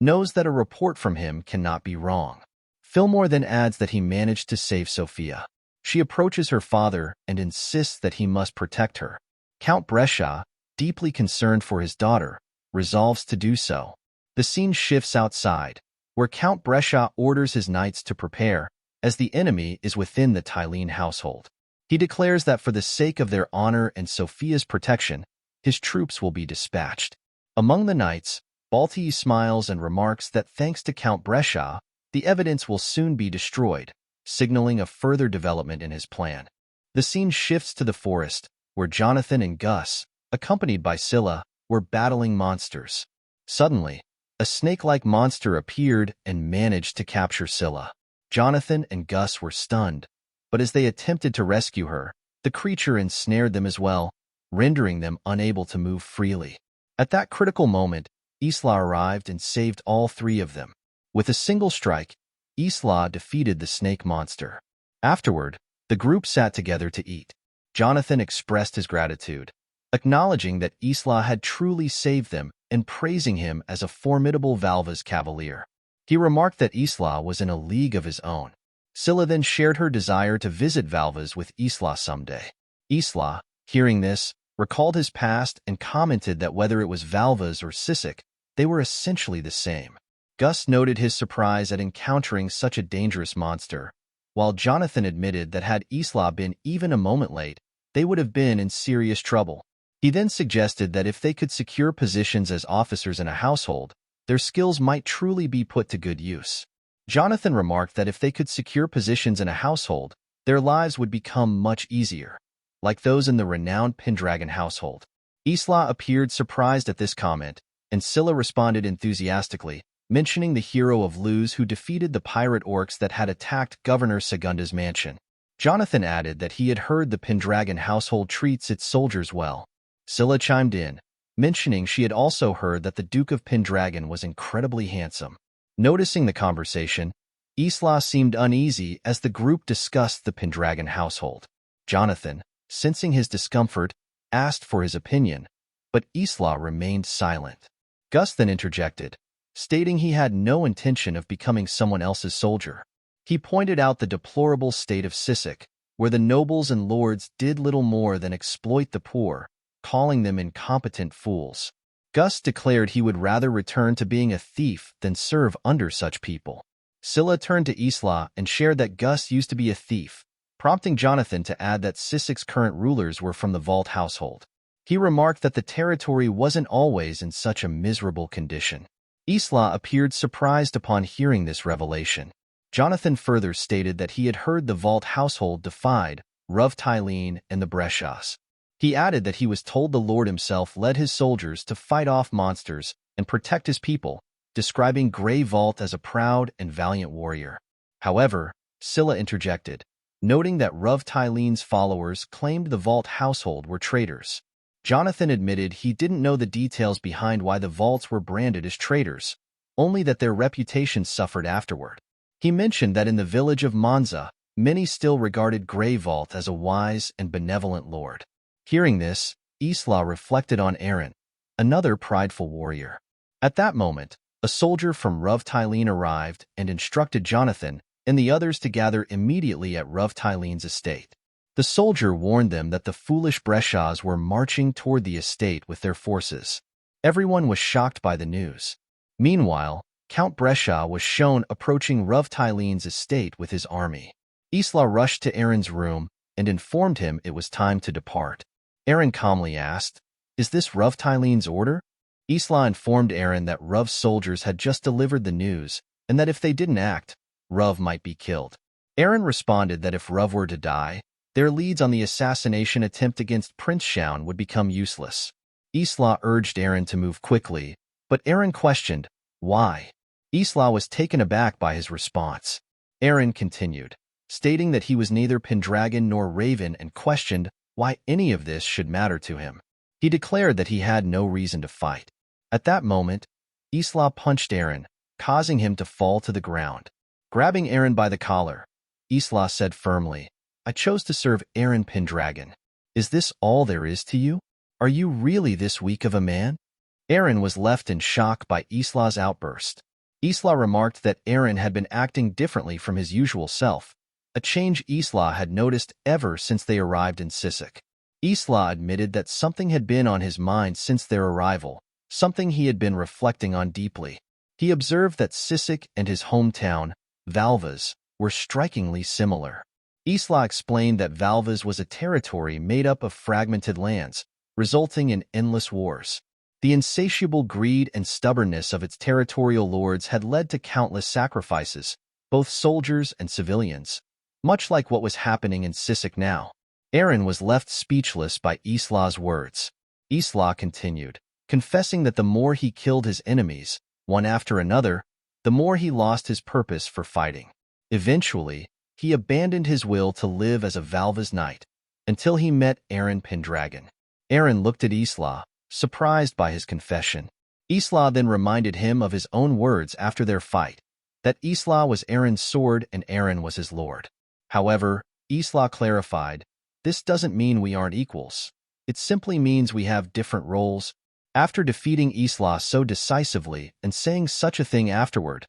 knows that a report from him cannot be wrong. Fillmore then adds that he managed to save Sophia. She approaches her father and insists that he must protect her. Count Brescia, deeply concerned for his daughter, resolves to do so. The scene shifts outside, where Count Brescia orders his knights to prepare, as the enemy is within the Tylene household. He declares that for the sake of their honor and Sophia's protection, his troops will be dispatched. Among the knights, Balti smiles and remarks that thanks to Count Brescia, the evidence will soon be destroyed, signaling a further development in his plan. The scene shifts to the forest, where Jonathan and Gus, accompanied by Scylla, were battling monsters. Suddenly, a snake-like monster appeared and managed to capture Scylla. Jonathan and Gus were stunned, but as they attempted to rescue her, the creature ensnared them as well, rendering them unable to move freely. At that critical moment, Isla arrived and saved all three of them. With a single strike, Isla defeated the snake monster. Afterward, the group sat together to eat. Jonathan expressed his gratitude, acknowledging that Isla had truly saved them and praising him as a formidable Valva's cavalier. He remarked that Isla was in a league of his own. Scylla then shared her desire to visit Valva's with Isla someday. Isla, hearing this, recalled his past and commented that whether it was Valva's or Sisk, they were essentially the same. Gus noted his surprise at encountering such a dangerous monster, while Jonathan admitted that had Isla been even a moment late, they would have been in serious trouble. He then suggested that if they could secure positions as officers in a household, their skills might truly be put to good use. Jonathan remarked that if they could secure positions in a household, their lives would become much easier, like those in the renowned Pendragon household. Isla appeared surprised at this comment, and Scylla responded enthusiastically, mentioning the hero of Luz who defeated the pirate orcs that had attacked Governor Segunda's mansion. Jonathan added that he had heard the Pendragon household treats its soldiers well. Scylla chimed in, mentioning she had also heard that the Duke of Pendragon was incredibly handsome. Noticing the conversation, Isla seemed uneasy as the group discussed the Pendragon household. Jonathan, sensing his discomfort, asked for his opinion, but Isla remained silent. Gus then interjected, stating he had no intention of becoming someone else's soldier. He pointed out the deplorable state of Sisk, where the nobles and lords did little more than exploit the poor, calling them incompetent fools. Gus declared he would rather return to being a thief than serve under such people. Scylla turned to Isla and shared that Gus used to be a thief, prompting Jonathan to add that Sisk's current rulers were from the Valt household. He remarked that the territory wasn't always in such a miserable condition. Isla appeared surprised upon hearing this revelation. Jonathan further stated that he had heard the Valt household defied Ruv Tylene and the Brescias. He added that he was told the Lord himself led his soldiers to fight off monsters and protect his people, describing Grey Valt as a proud and valiant warrior. However, Scylla interjected, noting that Ruv Tylene's followers claimed the Valt household were traitors. Jonathan admitted he didn't know the details behind why the Valts were branded as traitors, only that their reputations suffered afterward. He mentioned that in the village of Monza, many still regarded Grey Valt as a wise and benevolent lord. Hearing this, Isla reflected on Eren, another prideful warrior. At that moment, a soldier from Ruv Tylene arrived and instructed Jonathan and the others to gather immediately at Ruv Tylene's estate. The soldier warned them that the foolish Brescias were marching toward the estate with their forces. Everyone was shocked by the news. Meanwhile, Count Brescia was shown approaching Ruv Tylene's estate with his army. Isla rushed to Eren's room and informed him it was time to depart. Eren calmly asked, "Is this Ruv Tylene's order?" Isla informed Eren that Ruv's soldiers had just delivered the news and that if they didn't act, Ruv might be killed. Eren responded that if Ruv were to die, their leads on the assassination attempt against Prince Shaun would become useless. Isla urged Eren to move quickly, but Eren questioned, why? Isla was taken aback by his response. Eren continued, stating that he was neither Pendragon nor Raven and questioned why any of this should matter to him. He declared that he had no reason to fight. At that moment, Isla punched Eren, causing him to fall to the ground. Grabbing Eren by the collar, Isla said firmly, "I chose to serve Eren Pendragon. Is this all there is to you? Are you really this weak of a man?" Eren was left in shock by Isla's outburst. Isla remarked that Eren had been acting differently from his usual self, a change Isla had noticed ever since they arrived in Sisk. Isla admitted that something had been on his mind since their arrival, something he had been reflecting on deeply. He observed that Sisk and his hometown, Vows, were strikingly similar. Isla explained that Vows was a territory made up of fragmented lands, resulting in endless wars. The insatiable greed and stubbornness of its territorial lords had led to countless sacrifices, both soldiers and civilians, much like what was happening in Sisk now. Eren was left speechless by Isla's words. Isla continued, confessing that the more he killed his enemies, one after another, the more he lost his purpose for fighting. Eventually, he abandoned his will to live as a Valva's knight, until he met Eren Pendragon. Eren looked at Isla, surprised by his confession. Isla then reminded him of his own words after their fight, that Isla was Eren's sword and Eren was his lord. However, Isla clarified, this doesn't mean we aren't equals. It simply means we have different roles. After defeating Isla so decisively and saying such a thing afterward,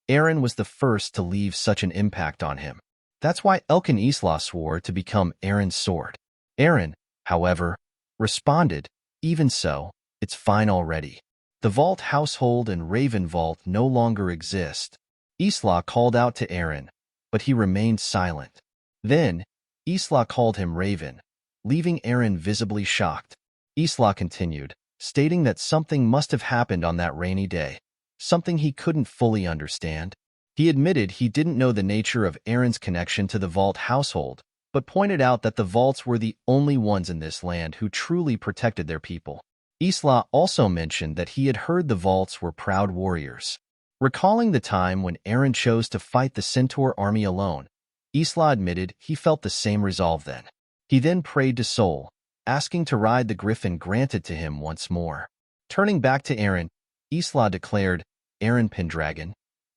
Eren was the first to leave such an impact on him. That's why Elkin Isla swore to become Eren's sword. Eren, however, responded, even so, it's fine already. The Valt household and Raven Vault no longer exist. Isla called out to Eren, but he remained silent. Then, Isla called him Raven, leaving Eren visibly shocked. Isla continued, stating that something must have happened on that rainy day, something he couldn't fully understand. He admitted he didn't know the nature of Eren's connection to the Valt household, but pointed out that the Valts were the only ones in this land who truly protected their people. Isla also mentioned that he had heard the Valts were proud warriors. Recalling the time when Eren chose to fight the Centaur army alone, Isla admitted he felt the same resolve then. He then prayed to Sol, asking to ride the griffin granted to him once more. Turning back to Eren, Isla declared, Eren Pendragon,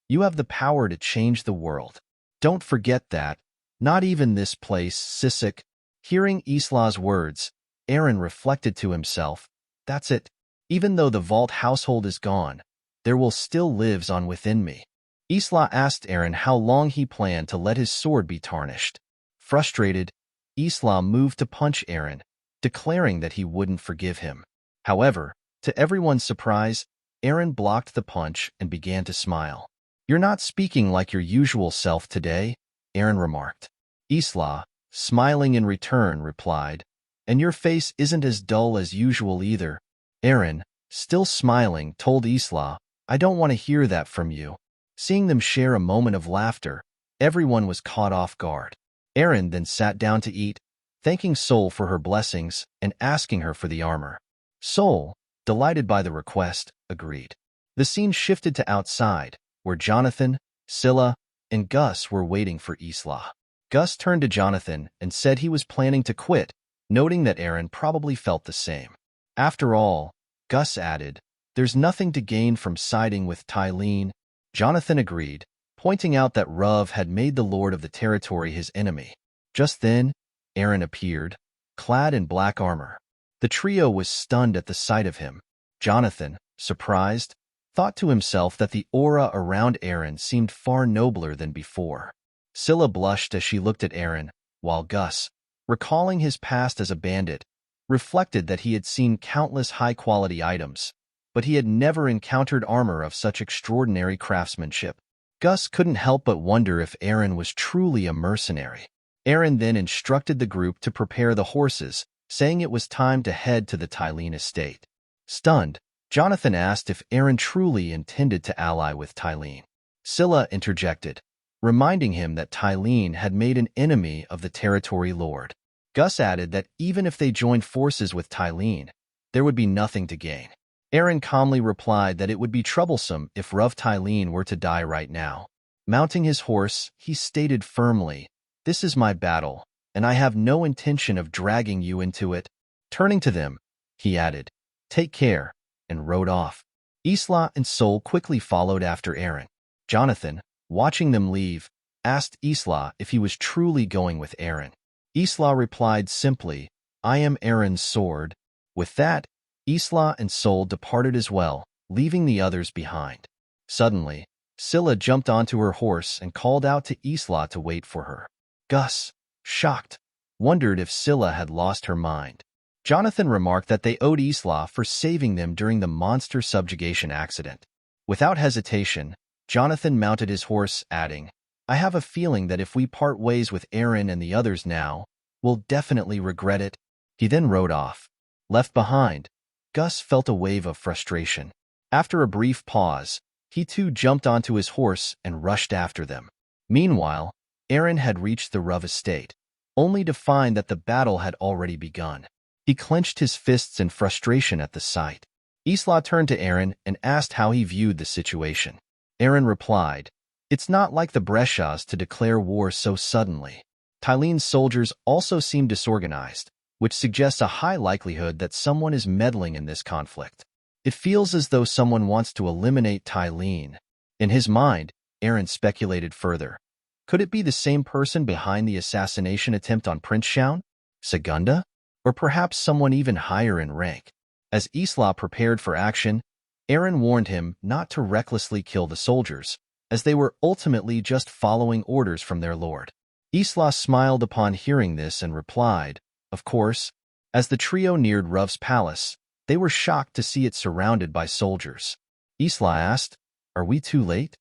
you have the power to change the world. Don't forget that. Not even this place, Sisk. Hearing Isla's words, Eren reflected to himself, that's it. Even though the Valt household is gone, there will still lives on within me. Isla asked Eren how long he planned to let his sword be tarnished. Frustrated, Isla moved to punch Eren, declaring that he wouldn't forgive him. However, to everyone's surprise, Eren blocked the punch and began to smile. You're not speaking like your usual self today, Eren remarked. Isla, smiling in return, replied, and your face isn't as dull as usual either. Eren, still smiling, told Isla, I don't want to hear that from you. Seeing them share a moment of laughter, everyone was caught off guard. Eren then sat down to eat, thanking Sol for her blessings and asking her for the armor. Sol, delighted by the request, agreed. The scene shifted to outside, where Jonathan, Scylla, and Gus were waiting for Isla. Gus turned to Jonathan and said he was planning to quit, noting that Eren probably felt the same. After all, Gus added, there's nothing to gain from siding with Tylene. Jonathan agreed, pointing out that Ruv had made the lord of the territory his enemy. Just then, Eren appeared, clad in black armor. The trio was stunned at the sight of him. Jonathan, surprised, thought to himself that the aura around Eren seemed far nobler than before. Scylla blushed as she looked at Eren, while Gus, recalling his past as a bandit, reflected that he had seen countless high-quality items, but he had never encountered armor of such extraordinary craftsmanship. Gus couldn't help but wonder if Eren was truly a mercenary. Eren then instructed the group to prepare the horses, saying it was time to head to the Tylene estate. Stunned, Jonathan asked if Eren truly intended to ally with Tylene. Scylla interjected, reminding him that Tylene had made an enemy of the territory lord. Gus added that even if they joined forces with Tylene, there would be nothing to gain. Eren calmly replied that it would be troublesome if Ruv Tylene were to die right now. Mounting his horse, he stated firmly, this is my battle, and I have no intention of dragging you into it. Turning to them, he added, take care, and rode off. Isla and Sol quickly followed after Eren. Jonathan, watching them leave, asked Isla if he was truly going with Eren. Isla replied simply, I am Eren's sword. With that, Isla and Sol departed as well, leaving the others behind. Suddenly, Scylla jumped onto her horse and called out to Isla to wait for her. Gus, shocked, wondered if Scylla had lost her mind. Jonathan remarked that they owed Isla for saving them during the monster subjugation accident. Without hesitation, Jonathan mounted his horse, adding, "I have a feeling that if we part ways with Eren and the others now, we'll definitely regret it." He then rode off. Left behind, Gus felt a wave of frustration. After a brief pause, he too jumped onto his horse and rushed after them. Meanwhile, Eren had reached the Ruv estate, only to find that the battle had already begun. He clenched his fists in frustration at the sight. Isla turned to Eren and asked how he viewed the situation. Eren replied, "It's not like the Breshas to declare war so suddenly. Tylene's soldiers also seem disorganized, which suggests a high likelihood that someone is meddling in this conflict. It feels as though someone wants to eliminate Tylene." In his mind, Eren speculated further. Could it be the same person behind the assassination attempt on Prince Shaun? Segunda? Or perhaps someone even higher in rank? As Isla prepared for action, Eren warned him not to recklessly kill the soldiers, as they were ultimately just following orders from their lord. Isla smiled upon hearing this and replied, "Of course." As the trio neared Ruv's palace, they were shocked to see it surrounded by soldiers. Isla asked, "Are we too late?"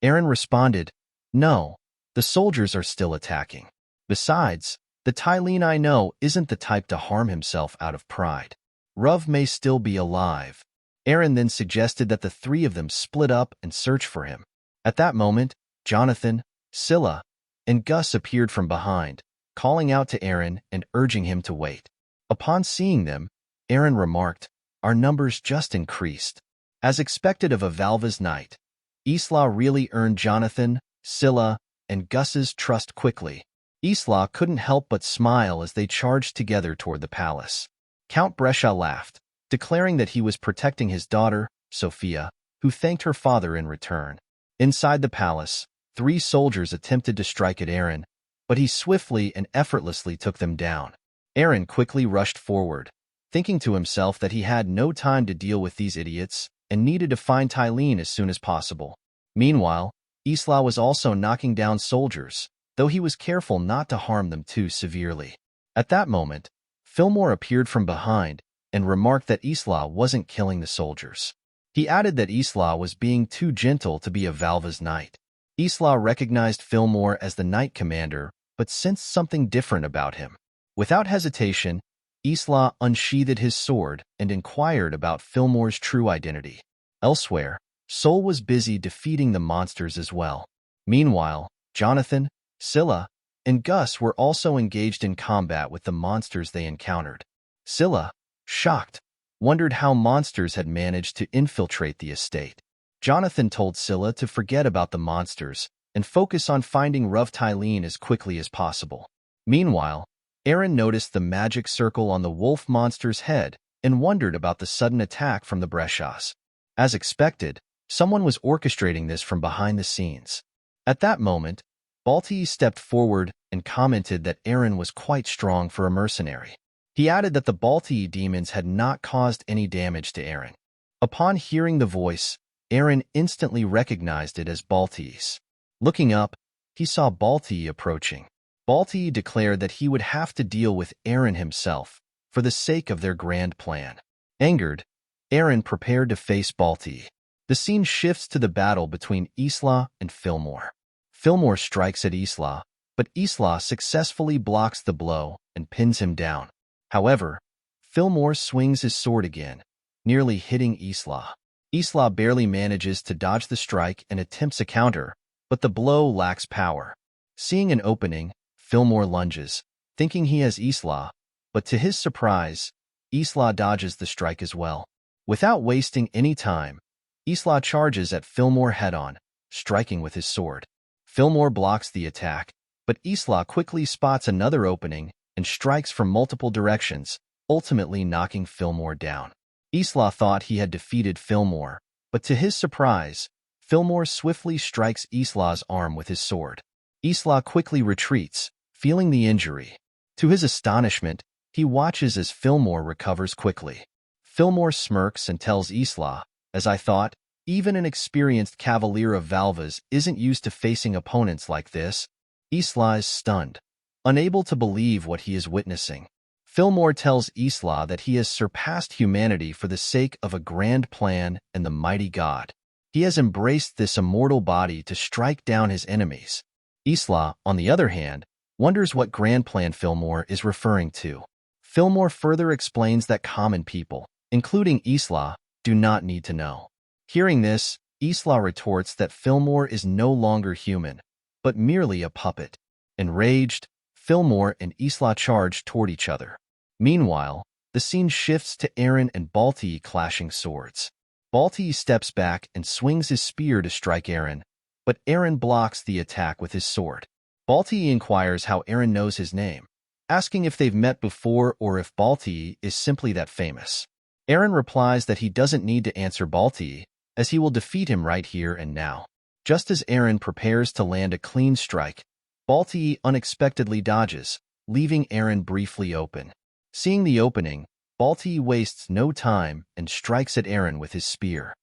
Eren responded, "No, the soldiers are still attacking. Besides, the Tylene I know isn't the type to harm himself out of pride. Ruv may still be alive." Eren then suggested that the three of them split up and search for him. At that moment, Jonathan, Scylla, and Gus appeared from behind, calling out to Eren and urging him to wait. Upon seeing them, Eren remarked, "Our numbers just increased." As expected of a Valva's knight, Isla really earned Jonathan, Scylla, and Gus's trust quickly. Isla couldn't help but smile as they charged together toward the palace. Count Brescia laughed, declaring that he was protecting his daughter, Sophia, who thanked her father in return. Inside the palace, 3 soldiers attempted to strike at Eren, but he swiftly and effortlessly took them down. Eren quickly rushed forward, thinking to himself that he had no time to deal with these idiots and needed to find Tylene as soon as possible. Meanwhile, Isla was also knocking down soldiers, though he was careful not to harm them too severely. At that moment, Fillmore appeared from behind and remarked that Isla wasn't killing the soldiers. He added that Isla was being too gentle to be a Valva's knight. Isla recognized Fillmore as the knight commander, but sensed something different about him. Without hesitation, Isla unsheathed his sword and inquired about Fillmore's true identity. Elsewhere, Sol was busy defeating the monsters as well. Meanwhile, Jonathan, Scylla, and Gus were also engaged in combat with the monsters they encountered. Scylla, shocked, wondered how monsters had managed to infiltrate the estate. Jonathan told Scylla to forget about the monsters and focus on finding Ruv Tylene as quickly as possible. Meanwhile, Eren noticed the magic circle on the wolf monster's head and wondered about the sudden attack from the Breshas. As expected, someone was orchestrating this from behind the scenes. At that moment, Valt stepped forward and commented that Eren was quite strong for a mercenary. He added that the Balti demons had not caused any damage to Eren. Upon hearing the voice, Eren instantly recognized it as Balti's. Looking up, he saw Balti approaching. Balti declared that he would have to deal with Eren himself for the sake of their grand plan. Angered, Eren prepared to face Balti. The scene shifts to the battle between Isla and Fillmore. Fillmore strikes at Isla, but Isla successfully blocks the blow and pins him down. However, Fillmore swings his sword again, nearly hitting Isla. Isla barely manages to dodge the strike and attempts a counter, but the blow lacks power. Seeing an opening, Fillmore lunges, thinking he has Isla, but to his surprise, Isla dodges the strike as well. Without wasting any time, Isla charges at Fillmore head-on, striking with his sword. Fillmore blocks the attack, but Isla quickly spots another opening and strikes from multiple directions, ultimately knocking Fillmore down. Isla thought he had defeated Fillmore, but to his surprise, Fillmore swiftly strikes Isla's arm with his sword. Isla quickly retreats, feeling the injury. To his astonishment, he watches as Fillmore recovers quickly. Fillmore smirks and tells Isla, "As I thought, even an experienced cavalier of Valva's isn't used to facing opponents like this." Isla is stunned, unable to believe what he is witnessing. Fillmore tells Isla that he has surpassed humanity for the sake of a grand plan and the mighty god. He has embraced this immortal body to strike down his enemies. Isla, on the other hand, wonders what grand plan Fillmore is referring to. Fillmore further explains that common people, including Isla, do not need to know. Hearing this, Isla retorts that Fillmore is no longer human, but merely a puppet. Enraged, Fillmore and Isla charge toward each other. Meanwhile, the scene shifts to Eren and Balti clashing swords. Balti steps back and swings his spear to strike Eren, but Eren blocks the attack with his sword. Balti inquires how Eren knows his name, asking if they've met before or if Balti is simply that famous. Eren replies that he doesn't need to answer Balti, as he will defeat him right here and now. Just as Eren prepares to land a clean strike, Balti unexpectedly dodges, leaving Eren briefly open. Seeing the opening, Balti wastes no time and strikes at Eren with his spear.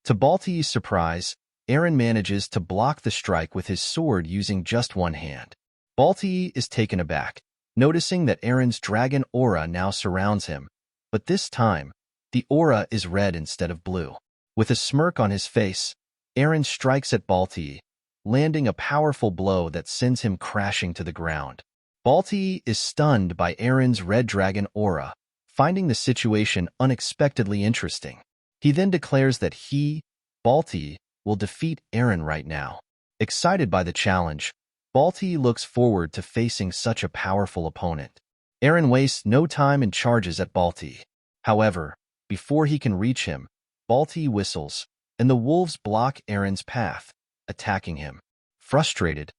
To Balti's surprise, Eren manages to block the strike with his sword using just one hand. Balti is taken aback, noticing that Eren's dragon aura now surrounds him, but this time, the aura is red instead of blue. With a smirk on his face, Eren strikes at Balti, landing a powerful blow that sends him crashing to the ground. Balti is stunned by Eren's red dragon aura, finding the situation unexpectedly interesting. He then declares that he, Balti, will defeat Eren right now. Excited by the challenge, Balti looks forward to facing such a powerful opponent. Eren wastes no time and charges at Balti. However, before he can reach him, Balti whistles, and the wolves block Eren's path, attacking him. Frustrated,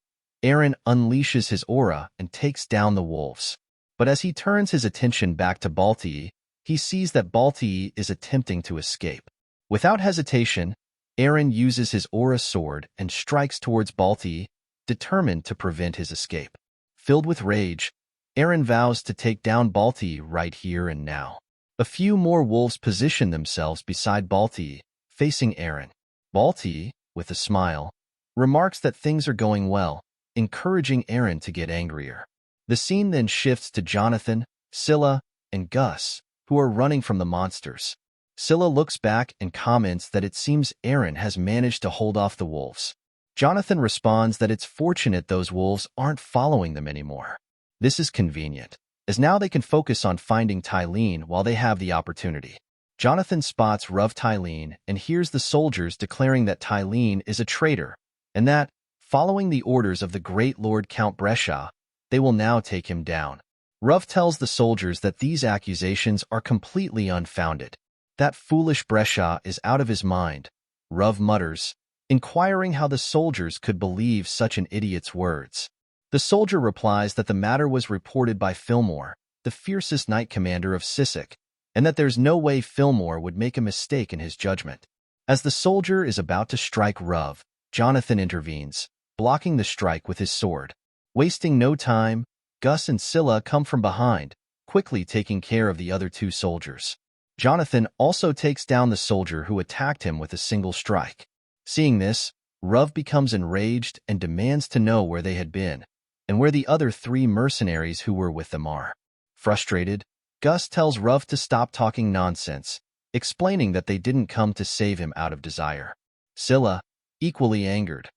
Eren unleashes his aura and takes down the wolves. But as he turns his attention back to Balti, he sees that Balti is attempting to escape. Without hesitation, Eren uses his aura sword and strikes towards Balti, determined to prevent his escape. Filled with rage, Eren vows to take down Balti right here and now. A few more wolves position themselves beside Balti, facing Eren. Balti, with a smile, remarks that things are going well, encouraging Eren to get angrier. The scene then shifts to Jonathan, Scylla, and Gus, who are running from the monsters. Scylla looks back and comments that it seems Eren has managed to hold off the wolves. Jonathan responds that it's fortunate those wolves aren't following them anymore. This is convenient, as now they can focus on finding Tylene while they have the opportunity. Jonathan spots Ruv Tylene and hears the soldiers declaring that Tylene is a traitor, and that, following the orders of the great Lord Count Brescia, they will now take him down. Ruv tells the soldiers that these accusations are completely unfounded. That foolish Brescia is out of his mind, Ruv mutters, inquiring how the soldiers could believe such an idiot's words. The soldier replies that the matter was reported by Fillmore, the fiercest knight commander of Sisk, and that there's no way Fillmore would make a mistake in his judgment. As the soldier is about to strike Ruv, Jonathan intervenes, blocking the strike with his sword. Wasting no time, Gus and Scylla come from behind, quickly taking care of the other two soldiers. Jonathan also takes down the soldier who attacked him with a single strike. Seeing this, Ruv becomes enraged and demands to know where they had been, and where the other 3 mercenaries who were with them are. Frustrated, Gus tells Ruv to stop talking nonsense, explaining that they didn't come to save him out of desire. Scylla, equally angered,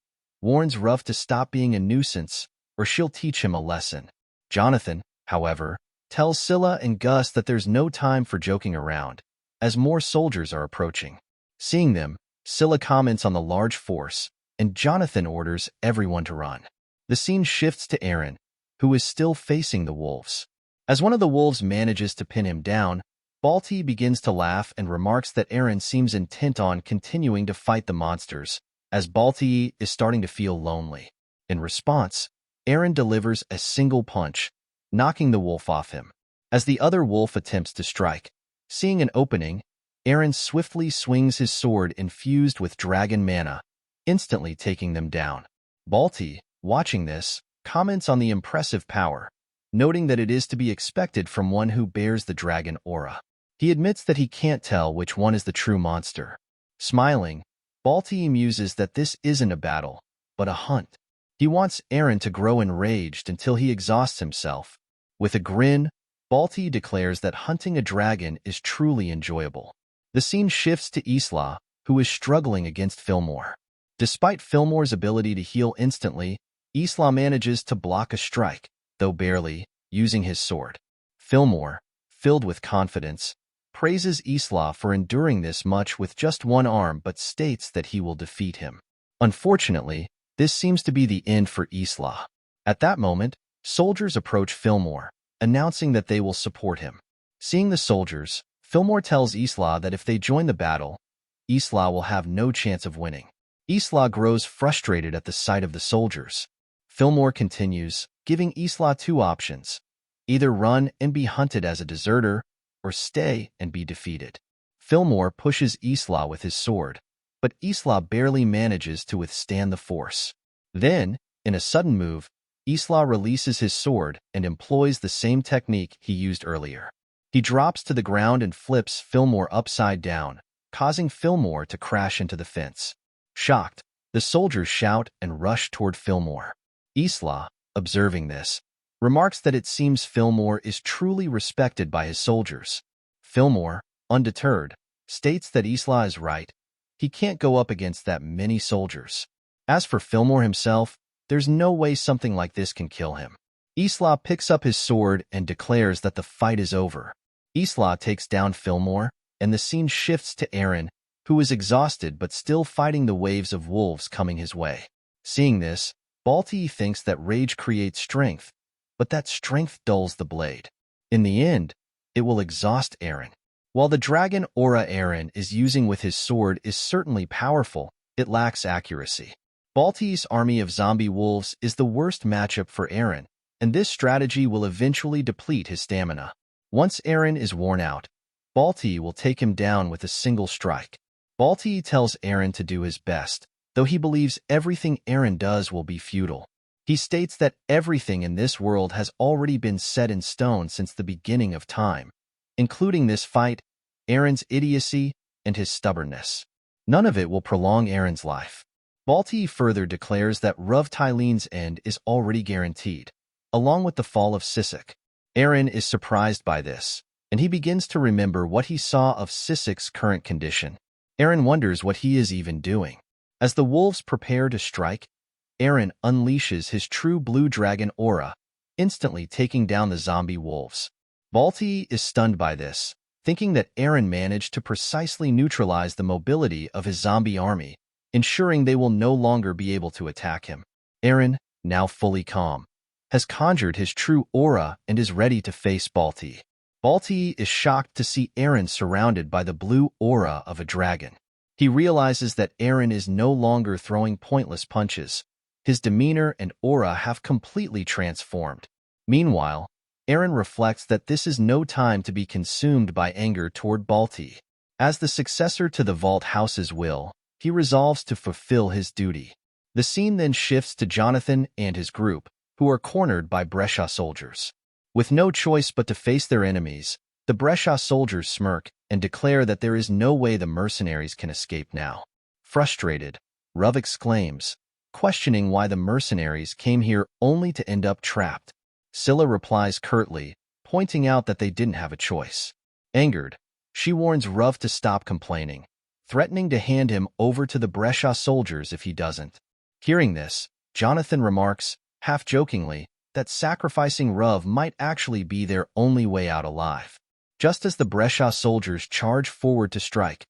warns Ruv to stop being a nuisance, or she'll teach him a lesson. Jonathan, however, tells Scylla and Gus that there's no time for joking around, as more soldiers are approaching. Seeing them, Scylla comments on the large force, and Jonathan orders everyone to run. The scene shifts to Eren, who is still facing the wolves. As one of the wolves manages to pin him down, Balti begins to laugh and remarks that Eren seems intent on continuing to fight the monsters, as Balti is starting to feel lonely. In response, Eren delivers a single punch, knocking the wolf off him. As the other wolf attempts to strike, seeing an opening, Eren swiftly swings his sword infused with dragon mana, instantly taking them down. Balti, watching this, comments on the impressive power, noting that it is to be expected from one who bears the dragon aura. He admits that he can't tell which one is the true monster. Smiling, Balti muses that this isn't a battle, but a hunt. He wants Eren to grow enraged until he exhausts himself. With a grin, Balti declares that hunting a dragon is truly enjoyable. The scene shifts to Isla, who is struggling against Fillmore. Despite Fillmore's ability to heal instantly, Isla manages to block a strike, though barely, using his sword. Fillmore, filled with confidence, praises Isla for enduring this much with just one arm but states that he will defeat him. Unfortunately, this seems to be the end for Isla. At that moment, soldiers approach Fillmore, announcing that they will support him. Seeing the soldiers, Fillmore tells Isla that if they join the battle, Isla will have no chance of winning. Isla grows frustrated at the sight of the soldiers. Fillmore continues, giving Isla two options: either run and be hunted as a deserter, or stay and be defeated. Fillmore pushes Isla with his sword, but Isla barely manages to withstand the force. Then, in a sudden move, Isla releases his sword and employs the same technique he used earlier. He drops to the ground and flips Fillmore upside down, causing Fillmore to crash into the fence. Shocked, the soldiers shout and rush toward Fillmore. Isla, observing this, remarks that it seems Fillmore is truly respected by his soldiers. Fillmore, undeterred, states that Isla is right. He can't go up against that many soldiers. As for Fillmore himself, there's no way something like this can kill him. Isla picks up his sword and declares that the fight is over. Isla takes down Fillmore, and the scene shifts to Eren, who is exhausted but still fighting the waves of wolves coming his way. Seeing this, Valt thinks that rage creates strength, but that strength dulls the blade. In the end, it will exhaust Eren. While the dragon aura Eren is using with his sword is certainly powerful, it lacks accuracy. Valt's army of zombie wolves is the worst matchup for Eren, and this strategy will eventually deplete his stamina. Once Eren is worn out, Valt will take him down with a single strike. Valt tells Eren to do his best, though he believes everything Eren does will be futile. He states that everything in this world has already been set in stone since the beginning of time, including this fight, Eren's idiocy, and his stubbornness. None of it will prolong Eren's life. Valt further declares that Ruv Tylene's end is already guaranteed, along with the fall of Sisk. Eren is surprised by this, and he begins to remember what he saw of Sisk's current condition. Eren wonders what he is even doing. As the wolves prepare to strike, Eren unleashes his true blue dragon aura, instantly taking down the zombie wolves. Valt is stunned by this, thinking that Eren managed to precisely neutralize the mobility of his zombie army, ensuring they will no longer be able to attack him. Eren, now fully calm, has conjured his true aura and is ready to face Valt. Valt is shocked to see Eren surrounded by the blue aura of a dragon. He realizes that Eren is no longer throwing pointless punches. His demeanor and aura have completely transformed. Meanwhile, Eren reflects that this is no time to be consumed by anger toward Valt. As the successor to the Valt house's will, he resolves to fulfill his duty. The scene then shifts to Jonathan and his group, who are cornered by Brescia soldiers. With no choice but to face their enemies, the Brescia soldiers smirk and declare that there is no way the mercenaries can escape now. Frustrated, Ruv exclaims, questioning why the mercenaries came here only to end up trapped. Scylla replies curtly, pointing out that they didn't have a choice. Angered, she warns Ruv to stop complaining, threatening to hand him over to the Brescia soldiers if he doesn't. Hearing this, Jonathan remarks, half-jokingly, that sacrificing Ruv might actually be their only way out alive. Just as the Brescia soldiers charge forward to strike,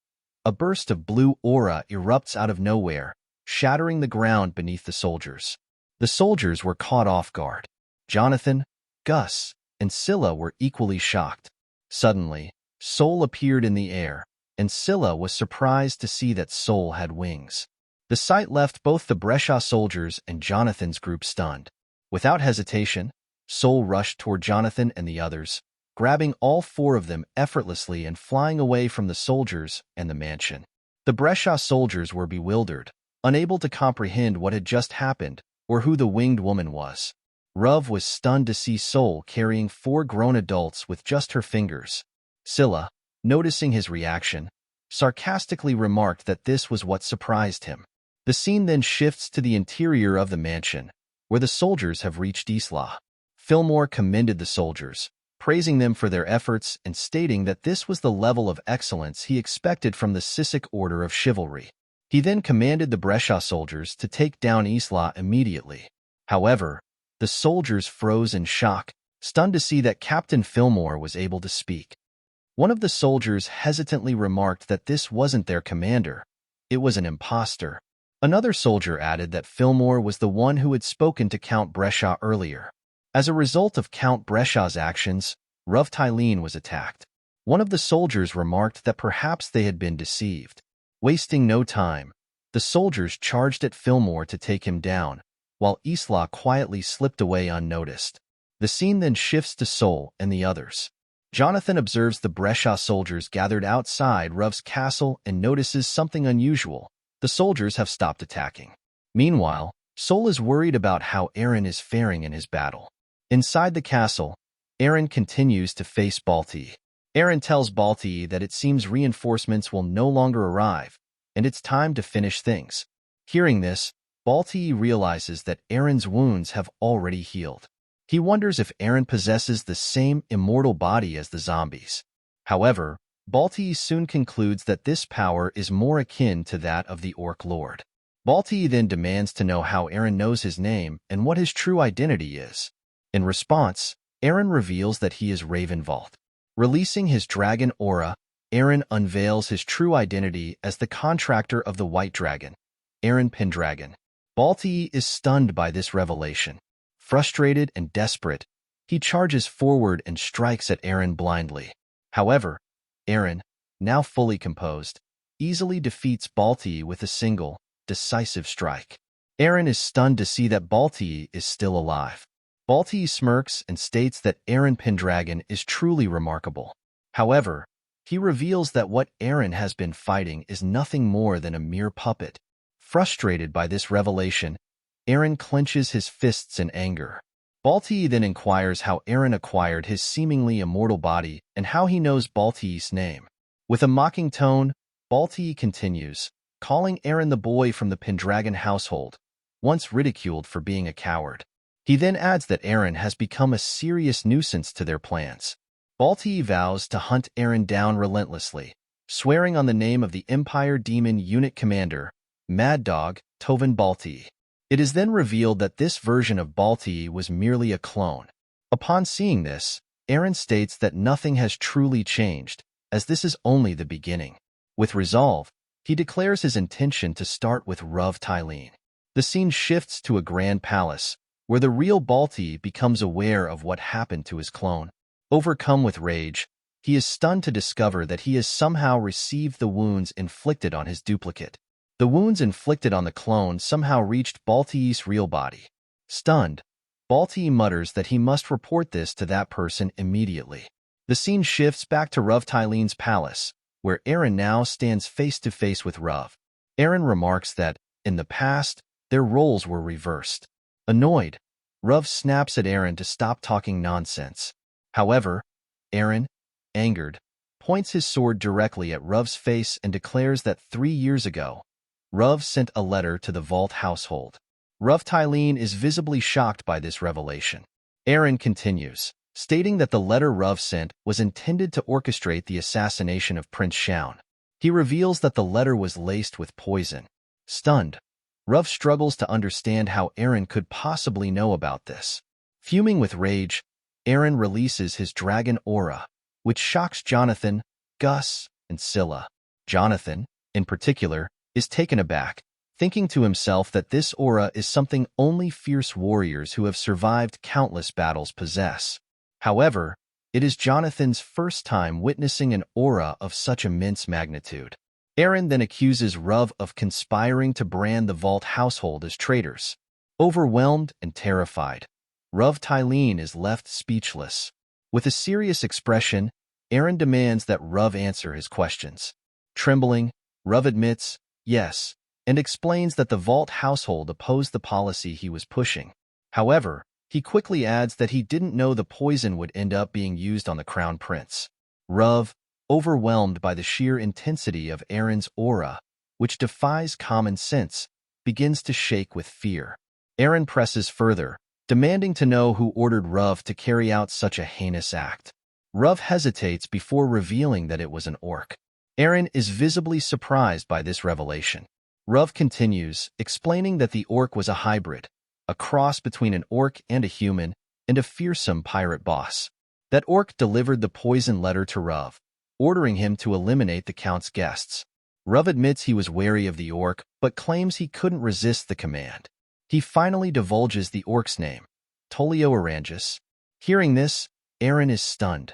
a burst of blue aura erupts out of nowhere, shattering the ground beneath the soldiers. The soldiers were caught off guard. Jonathan, Gus, and Scylla were equally shocked. Suddenly, Sol appeared in the air, and Scylla was surprised to see that Sol had wings. The sight left both the Brescia soldiers and Jonathan's group stunned. Without hesitation, Sol rushed toward Jonathan and the others, grabbing all four of them effortlessly and flying away from the soldiers and the mansion. The Brescia soldiers were bewildered, unable to comprehend what had just happened or who the winged woman was. Ruv was stunned to see Sol carrying four grown adults with just her fingers. Scylla, noticing his reaction, sarcastically remarked that this was what surprised him. The scene then shifts to the interior of the mansion, where the soldiers have reached Isla. Fillmore commended the soldiers, praising them for their efforts and stating that this was the level of excellence he expected from the Sisk order of chivalry. He then commanded the Brescia soldiers to take down Isla immediately. However, the soldiers froze in shock, stunned to see that Captain Fillmore was able to speak. One of the soldiers hesitantly remarked that this wasn't their commander. It was an imposter. Another soldier added that Fillmore was the one who had spoken to Count Brescia earlier. As a result of Count Brescia's actions, Rovtylene was attacked. One of the soldiers remarked that perhaps they had been deceived. Wasting no time, the soldiers charged at Fillmore to take him down, while Isla quietly slipped away unnoticed. The scene then shifts to Sol and the others. Jonathan observes the Brescia soldiers gathered outside Rov's castle and notices something unusual. The soldiers have stopped attacking. Meanwhile, Sol is worried about how Eren is faring in his battle. Inside the castle, Eren continues to face Balti. Eren tells Balti that it seems reinforcements will no longer arrive, and it's time to finish things. Hearing this, Balti realizes that Eren's wounds have already healed. He wonders if Eren possesses the same immortal body as the zombies. However, Balti soon concludes that this power is more akin to that of the Orc Lord. Balti then demands to know how Eren knows his name and what his true identity is. In response, Eren reveals that he is Raven Valt. Releasing his dragon aura, Eren unveils his true identity as the contractor of the White Dragon, Eren Pendragon. Balti is stunned by this revelation. Frustrated and desperate, he charges forward and strikes at Eren blindly. However, Eren, now fully composed, easily defeats Balti with a single, decisive strike. Eren is stunned to see that Balti is still alive. Balti smirks and states that Eren Pendragon is truly remarkable. However, he reveals that what Eren has been fighting is nothing more than a mere puppet. Frustrated by this revelation, Eren clenches his fists in anger. Balti then inquires how Eren acquired his seemingly immortal body and how he knows Balti's name. With a mocking tone, Balti continues, calling Eren the boy from the Pendragon household, once ridiculed for being a coward. He then adds that Eren has become a serious nuisance to their plans. Balti vows to hunt Eren down relentlessly, swearing on the name of the Empire Demon Unit Commander, Mad Dog Tovan Balti. It is then revealed that this version of Balti was merely a clone. Upon seeing this, Eren states that nothing has truly changed, as this is only the beginning. With resolve, he declares his intention to start with Rovtylene. The scene shifts to a grand palace, where the real Balti becomes aware of what happened to his clone. Overcome with rage, he is stunned to discover that he has somehow received the wounds inflicted on his duplicate. The wounds inflicted on the clone somehow reached Balti's real body. Stunned, Balti mutters that he must report this to that person immediately. The scene shifts back to Rovtylene's palace, where Eren now stands face to face with Rov. Eren remarks that, in the past, their roles were reversed. Annoyed, Rov snaps at Eren to stop talking nonsense. However, Eren, angered, points his sword directly at Rov's face and declares that 3 years ago, Rov sent a letter to the Valt household. Rovtylene is visibly shocked by this revelation. Eren continues, stating that the letter Rov sent was intended to orchestrate the assassination of Prince Shaun. He reveals that the letter was laced with poison. Stunned, Rov struggles to understand how Eren could possibly know about this. Fuming with rage, Eren releases his dragon aura, which shocks Jonathan, Gus, and Scylla. Jonathan, in particular, is taken aback, thinking to himself that this aura is something only fierce warriors who have survived countless battles possess. However, it is Jonathan's first time witnessing an aura of such immense magnitude. Eren then accuses Rov of conspiring to brand the Valt household as traitors. Overwhelmed and terrified, Rovtylene is left speechless. With a serious expression, Eren demands that Rov answer his questions. Trembling, Rov admits, yes, and explains that the Valt household opposed the policy he was pushing. However, he quickly adds that he didn't know the poison would end up being used on the Crown Prince. Rov, overwhelmed by the sheer intensity of Eren's aura, which defies common sense, begins to shake with fear. Eren presses further, demanding to know who ordered Ruv to carry out such a heinous act. Ruv hesitates before revealing that it was an orc. Eren is visibly surprised by this revelation. Ruv continues, explaining that the orc was a hybrid, a cross between an orc and a human, and a fearsome pirate boss. That orc delivered the poison letter to Ruv, ordering him to eliminate the Count's guests. Ruv admits he was wary of the orc, but claims he couldn't resist the command. He finally divulges the orc's name, Tolio Orangus. Hearing this, Eren is stunned,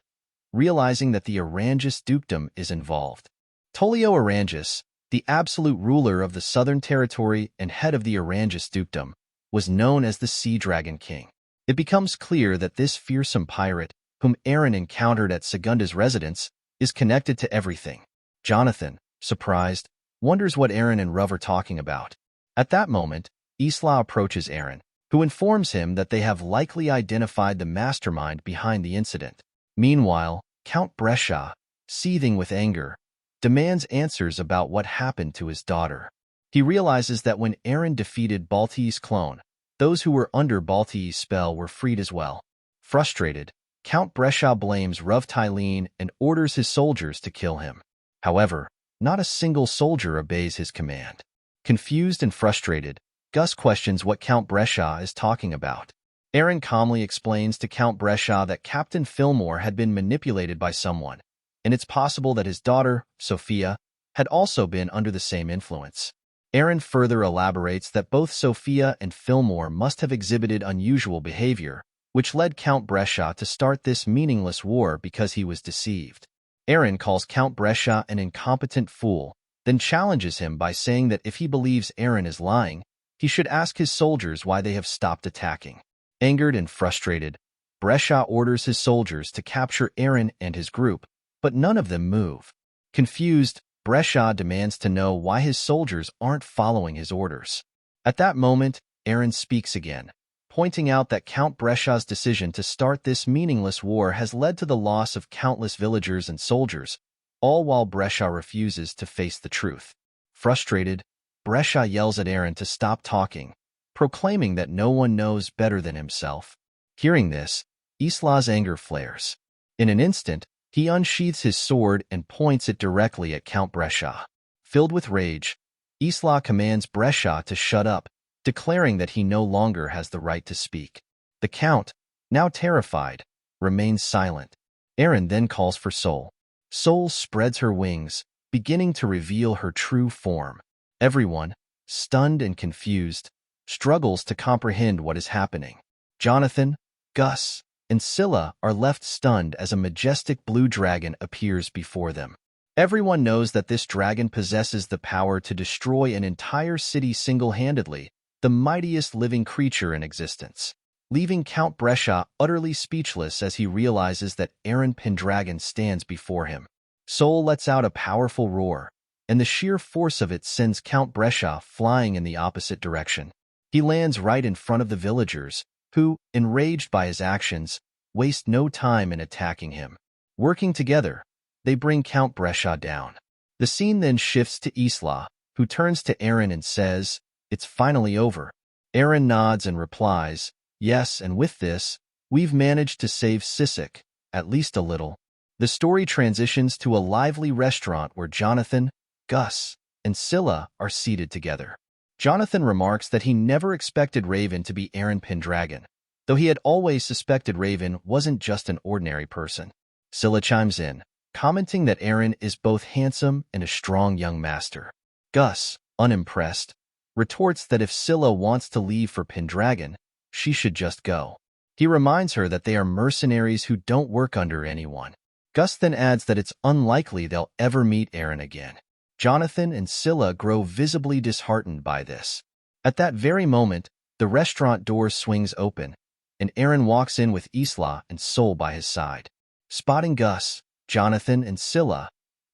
realizing that the Orangus dukedom is involved. Tolio Orangus, the absolute ruler of the Southern Territory and head of the Orangus dukedom, was known as the Sea Dragon King. It becomes clear that this fearsome pirate, whom Eren encountered at Segunda's residence, is connected to everything. Jonathan, surprised, wonders what Eren and Ruv are talking about. At that moment, Isla approaches Eren, who informs him that they have likely identified the mastermind behind the incident. Meanwhile, Count Brescia, seething with anger, demands answers about what happened to his daughter. He realizes that when Eren defeated Balti's clone, those who were under Balti's spell were freed as well. Frustrated, Count Brescia blames Ruv Tylene and orders his soldiers to kill him. However, not a single soldier obeys his command. Confused and frustrated, Gus questions what Count Brescia is talking about. Eren calmly explains to Count Brescia that Captain Fillmore had been manipulated by someone, and it's possible that his daughter, Sophia, had also been under the same influence. Eren further elaborates that both Sophia and Fillmore must have exhibited unusual behavior, which led Count Brescia to start this meaningless war because he was deceived. Eren calls Count Brescia an incompetent fool, then challenges him by saying that if he believes Eren is lying, he should ask his soldiers why they have stopped attacking. Angered and frustrated, Brescia orders his soldiers to capture Eren and his group, but none of them move. Confused, Brescia demands to know why his soldiers aren't following his orders. At that moment, Eren speaks again, pointing out that Count Brescia's decision to start this meaningless war has led to the loss of countless villagers and soldiers, all while Brescia refuses to face the truth. Frustrated, Brescia yells at Eren to stop talking, proclaiming that no one knows better than himself. Hearing this, Isla's anger flares. In an instant, he unsheaths his sword and points it directly at Count Brescia. Filled with rage, Isla commands Brescia to shut up, declaring that he no longer has the right to speak. The Count, now terrified, remains silent. Eren then calls for Sol. Sol spreads her wings, beginning to reveal her true form. Everyone, stunned and confused, struggles to comprehend what is happening. Jonathan, Gus, and Scylla are left stunned as a majestic blue dragon appears before them. Everyone knows that this dragon possesses the power to destroy an entire city single-handedly, the mightiest living creature in existence, leaving Count Brescia utterly speechless as he realizes that Eren Pendragon stands before him. Sol lets out a powerful roar, and the sheer force of it sends Count Brescia flying in the opposite direction. He lands right in front of the villagers, who, enraged by his actions, waste no time in attacking him. Working together, they bring Count Brescia down. The scene then shifts to Isla, who turns to Eren and says, "It's finally over." Eren nods and replies, "Yes, and with this, we've managed to save Sisk, at least a little." The story transitions to a lively restaurant where Jonathan, Gus, and Scylla are seated together. Jonathan remarks that he never expected Raven to be Eren Pendragon, though he had always suspected Raven wasn't just an ordinary person. Scylla chimes in, commenting that Eren is both handsome and a strong young master. Gus, unimpressed, retorts that if Scylla wants to leave for Pendragon, she should just go. He reminds her that they are mercenaries who don't work under anyone. Gus then adds that it's unlikely they'll ever meet Eren again. Jonathan and Scylla grow visibly disheartened by this. At that very moment, the restaurant door swings open, and Eren walks in with Isla and Sol by his side. Spotting Gus, Jonathan, and Scylla,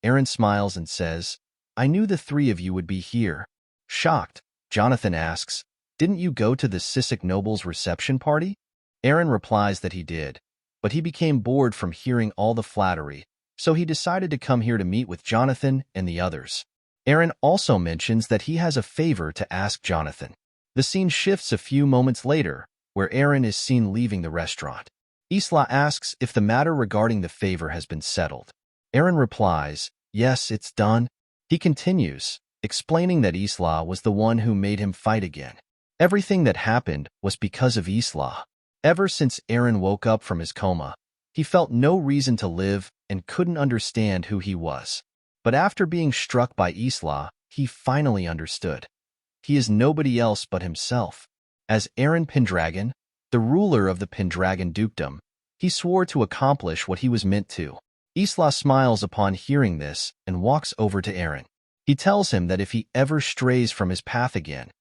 Eren smiles and says, "I knew the three of you would be here." Shocked, Jonathan asks, "Didn't you go to the Sisk noble's reception party?" Eren replies that he did, but he became bored from hearing all the flattery, so he decided to come here to meet with Jonathan and the others. Eren also mentions that he has a favor to ask Jonathan. The scene shifts a few moments later, where Eren is seen leaving the restaurant. Isla asks if the matter regarding the favor has been settled. Eren replies, "Yes, it's done." He continues, explaining that Isla was the one who made him fight again. Everything that happened was because of Isla. Ever since Eren woke up from his coma, he felt no reason to live and couldn't understand who he was. But after being struck by Isla, he finally understood. He is nobody else but himself. As Eren Pendragon, the ruler of the Pendragon dukedom, he swore to accomplish what he was meant to. Isla smiles upon hearing this and walks over to Eren. He tells him that if he ever strays from his path again,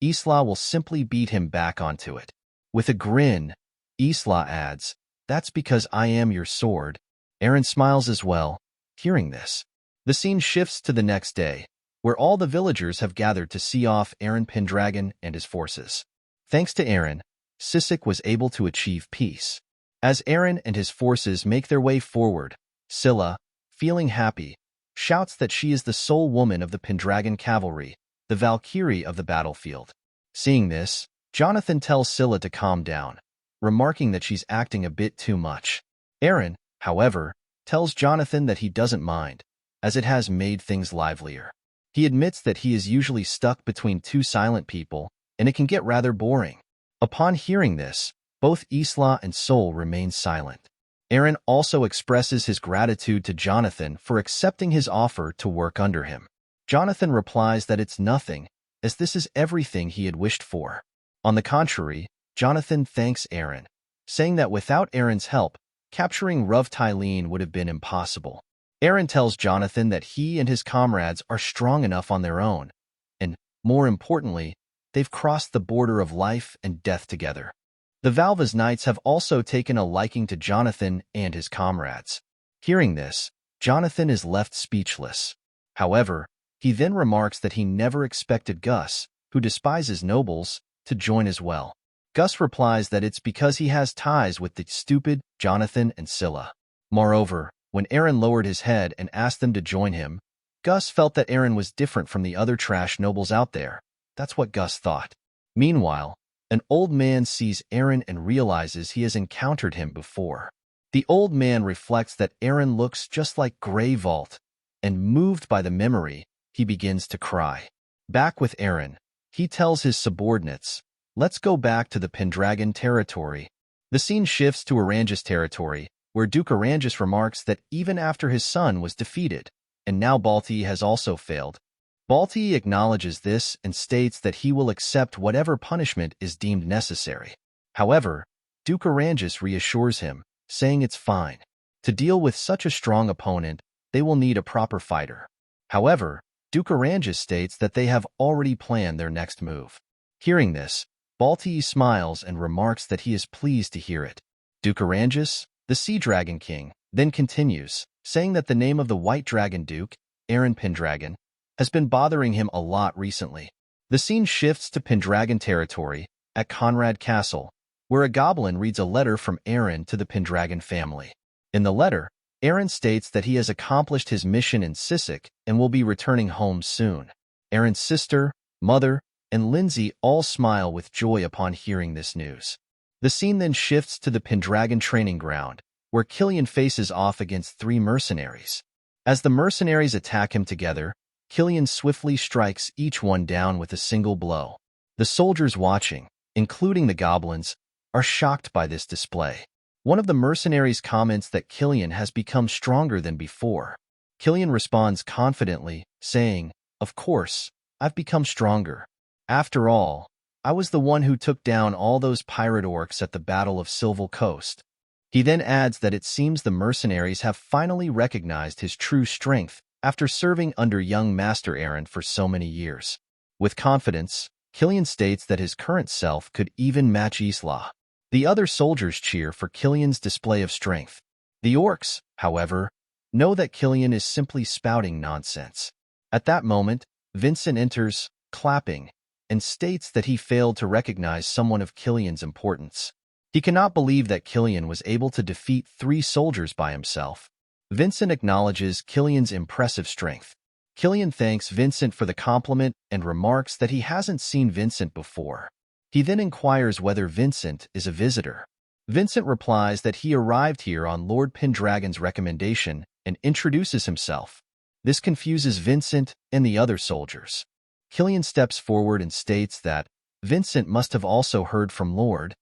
Isla will simply beat him back onto it. With a grin, Isla adds, "That's because I am your sword." Eren smiles as well, hearing this. The scene shifts to the next day, where all the villagers have gathered to see off Eren Pendragon and his forces. Thanks to Eren, Sisk was able to achieve peace. As Eren and his forces make their way forward, Scylla, feeling happy, shouts that she is the sole woman of the Pendragon cavalry, the Valkyrie of the battlefield. Seeing this, Jonathan tells Scylla to calm down, remarking that she's acting a bit too much. Eren, however, tells Jonathan that he doesn't mind, as it has made things livelier. He admits that he is usually stuck between two silent people, and it can get rather boring. Upon hearing this, both Isla and Sol remain silent. Eren also expresses his gratitude to Jonathan for accepting his offer to work under him. Jonathan replies that it's nothing, as this is everything he had wished for. On the contrary, Jonathan thanks Eren, saying that without Eren's help, capturing Ruv Tylene would have been impossible. Eren tells Jonathan that he and his comrades are strong enough on their own, and, more importantly, they've crossed the border of life and death together. The Valva's knights have also taken a liking to Jonathan and his comrades. Hearing this, Jonathan is left speechless. However, he then remarks that he never expected Gus, who despises nobles, to join as well. Gus replies that it's because he has ties with the stupid Jonathan and Scylla. Moreover, when Eren lowered his head and asked them to join him, Gus felt that Eren was different from the other trash nobles out there. That's what Gus thought. Meanwhile, an old man sees Eren and realizes he has encountered him before. The old man reflects that Eren looks just like Grey Valt, and moved by the memory, he begins to cry. Back with Eren, he tells his subordinates, "Let's go back to the Pendragon territory." The scene shifts to Orange's territory, where Duke Oranges remarks that even after his son was defeated, and now Balti has also failed, Balti acknowledges this and states that he will accept whatever punishment is deemed necessary. However, Duke Oranges reassures him, saying it's fine. To deal with such a strong opponent, they will need a proper fighter. However, Duke Oranges states that they have already planned their next move. Hearing this, Balti smiles and remarks that he is pleased to hear it. Duke Oranges, the Sea Dragon King, then continues, saying that the name of the White Dragon Duke, Eren Pendragon, has been bothering him a lot recently. The scene shifts to Pendragon territory, at Conrad Castle, where a goblin reads a letter from Eren to the Pendragon family. In the letter, Eren states that he has accomplished his mission in Sisk and will be returning home soon. Eren's sister, mother, and Lindsay all smile with joy upon hearing this news. The scene then shifts to the Pendragon training ground, where Killian faces off against 3 mercenaries. As the mercenaries attack him together, Killian swiftly strikes each one down with a single blow. The soldiers watching, including the goblins, are shocked by this display. One of the mercenaries comments that Killian has become stronger than before. Killian responds confidently, saying, "Of course, I've become stronger. After all, I was the one who took down all those pirate orcs at the Battle of Silval Coast." He then adds that it seems the mercenaries have finally recognized his true strength after serving under young Master Eren for so many years. With confidence, Killian states that his current self could even match Isla. The other soldiers cheer for Killian's display of strength. The orcs, however, know that Killian is simply spouting nonsense. At that moment, Vincent enters, clapping, and states that he failed to recognize someone of Killian's importance. He cannot believe that Killian was able to defeat 3 soldiers by himself. Vincent acknowledges Killian's impressive strength. Killian thanks Vincent for the compliment and remarks that he hasn't seen Vincent before. He then inquires whether Vincent is a visitor. Vincent replies that he arrived here on Lord Pendragon's recommendation and introduces himself. This confuses Vincent and the other soldiers. Killian steps forward and states that Vincent must have also heard from Lord.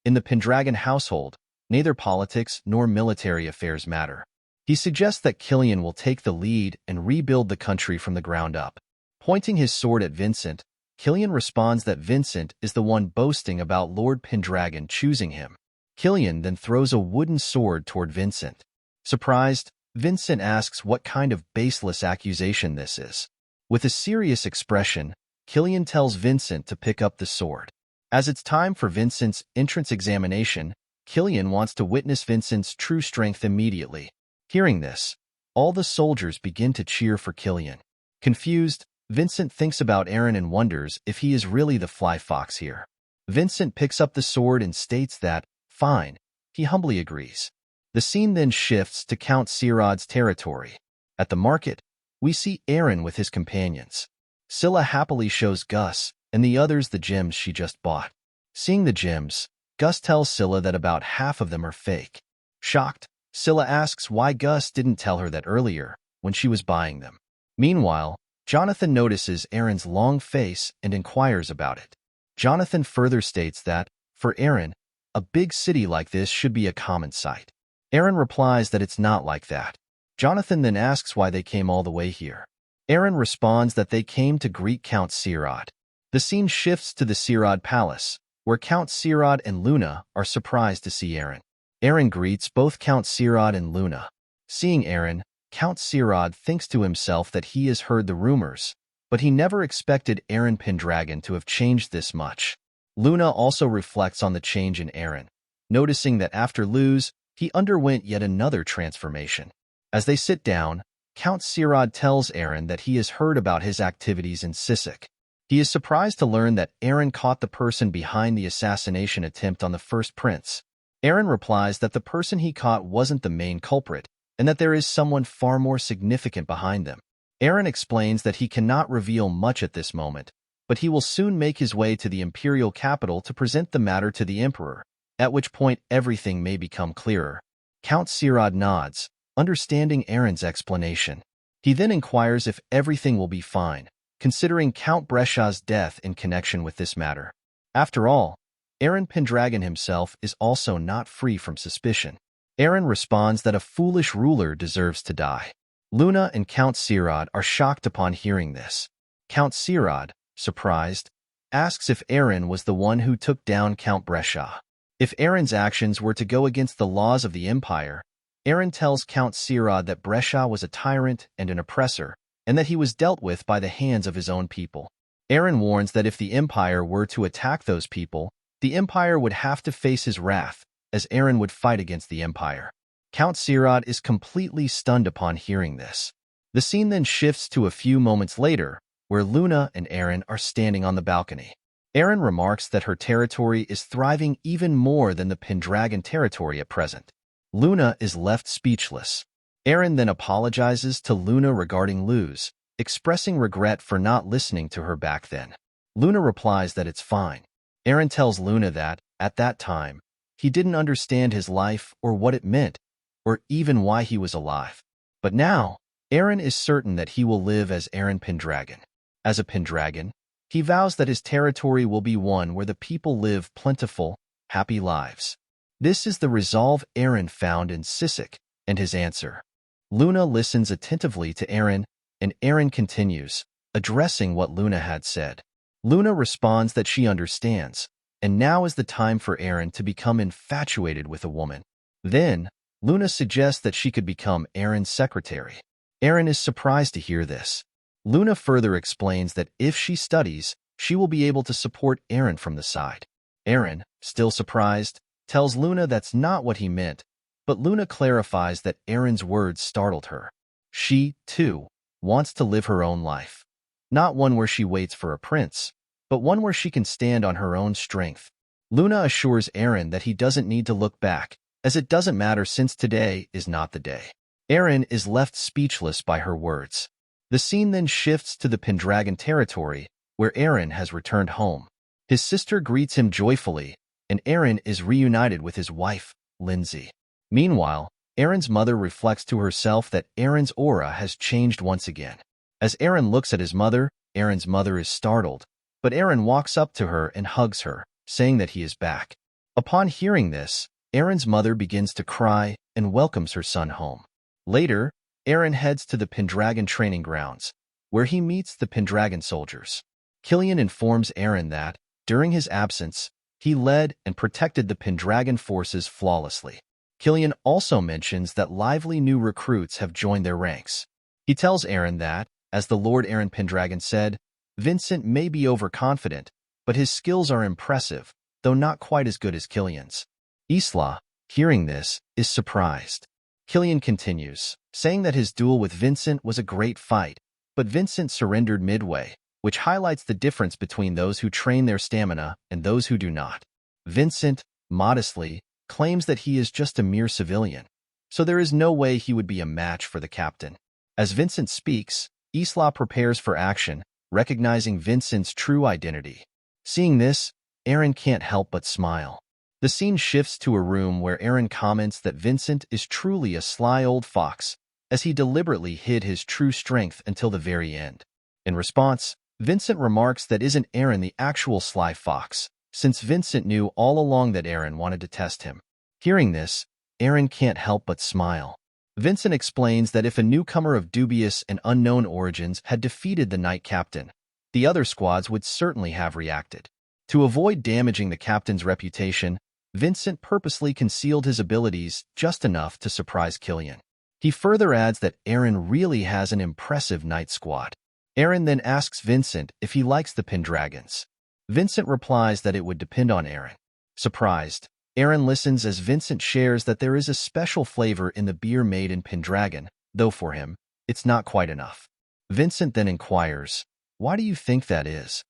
In the Pendragon household, neither politics nor military affairs matter. He suggests that Killian will take the lead and rebuild the country from the ground up. Pointing his sword at Vincent, Killian responds that Vincent is the one boasting about Lord Pendragon choosing him. Killian then throws a wooden sword toward Vincent. Surprised, Vincent asks what kind of baseless accusation this is. With a serious expression, Killian tells Vincent to pick up the sword. As it's time for Vincent's entrance examination, Killian wants to witness Vincent's true strength immediately. Hearing this, all the soldiers begin to cheer for Killian. Confused, Vincent thinks about Eren and wonders if he is really the fly fox here. Vincent picks up the sword and states that, fine, he humbly agrees. The scene then shifts to Count Sirod's territory. At the market, we see Eren with his companions. Scylla happily shows Gus and the others the gems she just bought. Seeing the gems, Gus tells Scylla that about half of them are fake. Shocked, Scylla asks why Gus didn't tell her that earlier, when she was buying them. Meanwhile, Jonathan notices Eren's long face and inquires about it. Jonathan further states that, for Eren, a big city like this should be a common sight. Eren replies that it's not like that. Jonathan then asks why they came all the way here. Eren responds that they came to greet Count Sirod. The scene shifts to the Sirod Palace, where Count Sirod and Luna are surprised to see Eren. Eren greets both Count Sirod and Luna. Seeing Eren, Count Sirod thinks to himself that he has heard the rumors, but he never expected Eren Pendragon to have changed this much. Luna also reflects on the change in Eren, noticing that after Luz, he underwent yet another transformation. As they sit down, Count Sirod tells Eren that he has heard about his activities in Sisk. He is surprised to learn that Eren caught the person behind the assassination attempt on the first prince. Eren replies that the person he caught wasn't the main culprit, and that there is someone far more significant behind them. Eren explains that he cannot reveal much at this moment, but he will soon make his way to the Imperial capital to present the matter to the Emperor, at which point everything may become clearer. Count Sirod nods, understanding Eren's explanation. He then inquires if everything will be fine, considering Count Brescia's death in connection with this matter. After all, Eren Pendragon himself is also not free from suspicion. Eren responds that a foolish ruler deserves to die. Luna and Count Sirod are shocked upon hearing this. Count Sirod, surprised, asks if Eren was the one who took down Count Brescia. If Eren's actions were to go against the laws of the Empire, Eren tells Count Sirod that Brescia was a tyrant and an oppressor, and that he was dealt with by the hands of his own people. Eren warns that if the Empire were to attack those people, the Empire would have to face his wrath, as Eren would fight against the Empire. Count Sirod is completely stunned upon hearing this. The scene then shifts to a few moments later, where Luna and Eren are standing on the balcony. Eren remarks that her territory is thriving even more than the Pendragon territory at present. Luna is left speechless. Eren then apologizes to Luna regarding Luz, expressing regret for not listening to her back then. Luna replies that it's fine. Eren tells Luna that, at that time, he didn't understand his life or what it meant, or even why he was alive. But now, Eren is certain that he will live as Eren Pendragon. As a Pendragon, he vows that his territory will be one where the people live plentiful, happy lives. This is the resolve Eren found in Sisk, and his answer. Luna listens attentively to Eren, and Eren continues, addressing what Luna had said. Luna responds that she understands, and now is the time for Eren to become infatuated with a woman. Then, Luna suggests that she could become Eren's secretary. Eren is surprised to hear this. Luna further explains that if she studies, she will be able to support Eren from the side. Eren, still surprised, tells Luna that's not what he meant, but Luna clarifies that Eren's words startled her. She, too, wants to live her own life. Not one where she waits for a prince, but one where she can stand on her own strength. Luna assures Eren that he doesn't need to look back, as it doesn't matter since today is not the day. Eren is left speechless by her words. The scene then shifts to the Pendragon territory, where Eren has returned home. His sister greets him joyfully, and Eren is reunited with his wife, Lindsay. Meanwhile, Eren's mother reflects to herself that Eren's aura has changed once again. As Eren looks at his mother, Eren's mother is startled, but Eren walks up to her and hugs her, saying that he is back. Upon hearing this, Eren's mother begins to cry and welcomes her son home. Later, Eren heads to the Pendragon training grounds, where he meets the Pendragon soldiers. Killian informs Eren that, during his absence, he led and protected the Pendragon forces flawlessly. Killian also mentions that lively new recruits have joined their ranks. He tells Eren that, as the Lord Eren Pendragon said, Vincent may be overconfident, but his skills are impressive, though not quite as good as Killian's. Isla, hearing this, is surprised. Killian continues, saying that his duel with Vincent was a great fight, but Vincent surrendered midway, which highlights the difference between those who train their stamina and those who do not. Vincent, modestly, claims that he is just a mere civilian, so there is no way he would be a match for the captain. As Vincent speaks, Isla prepares for action, recognizing Vincent's true identity. Seeing this, Eren can't help but smile. The scene shifts to a room where Eren comments that Vincent is truly a sly old fox, as he deliberately hid his true strength until the very end. In response, Vincent remarks that isn't Eren the actual sly fox, since Vincent knew all along that Eren wanted to test him. Hearing this, Eren can't help but smile. Vincent explains that if a newcomer of dubious and unknown origins had defeated the Knight Captain, the other squads would certainly have reacted. To avoid damaging the captain's reputation, Vincent purposely concealed his abilities just enough to surprise Killian. He further adds that Eren really has an impressive Knight squad. Eren then asks Vincent if he likes the Pendragons. Vincent replies that it would depend on Eren. Surprised, Eren listens as Vincent shares that there is a special flavor in the beer made in Pendragon, though for him, it's not quite enough. Vincent then inquires, "Why do you think that is?"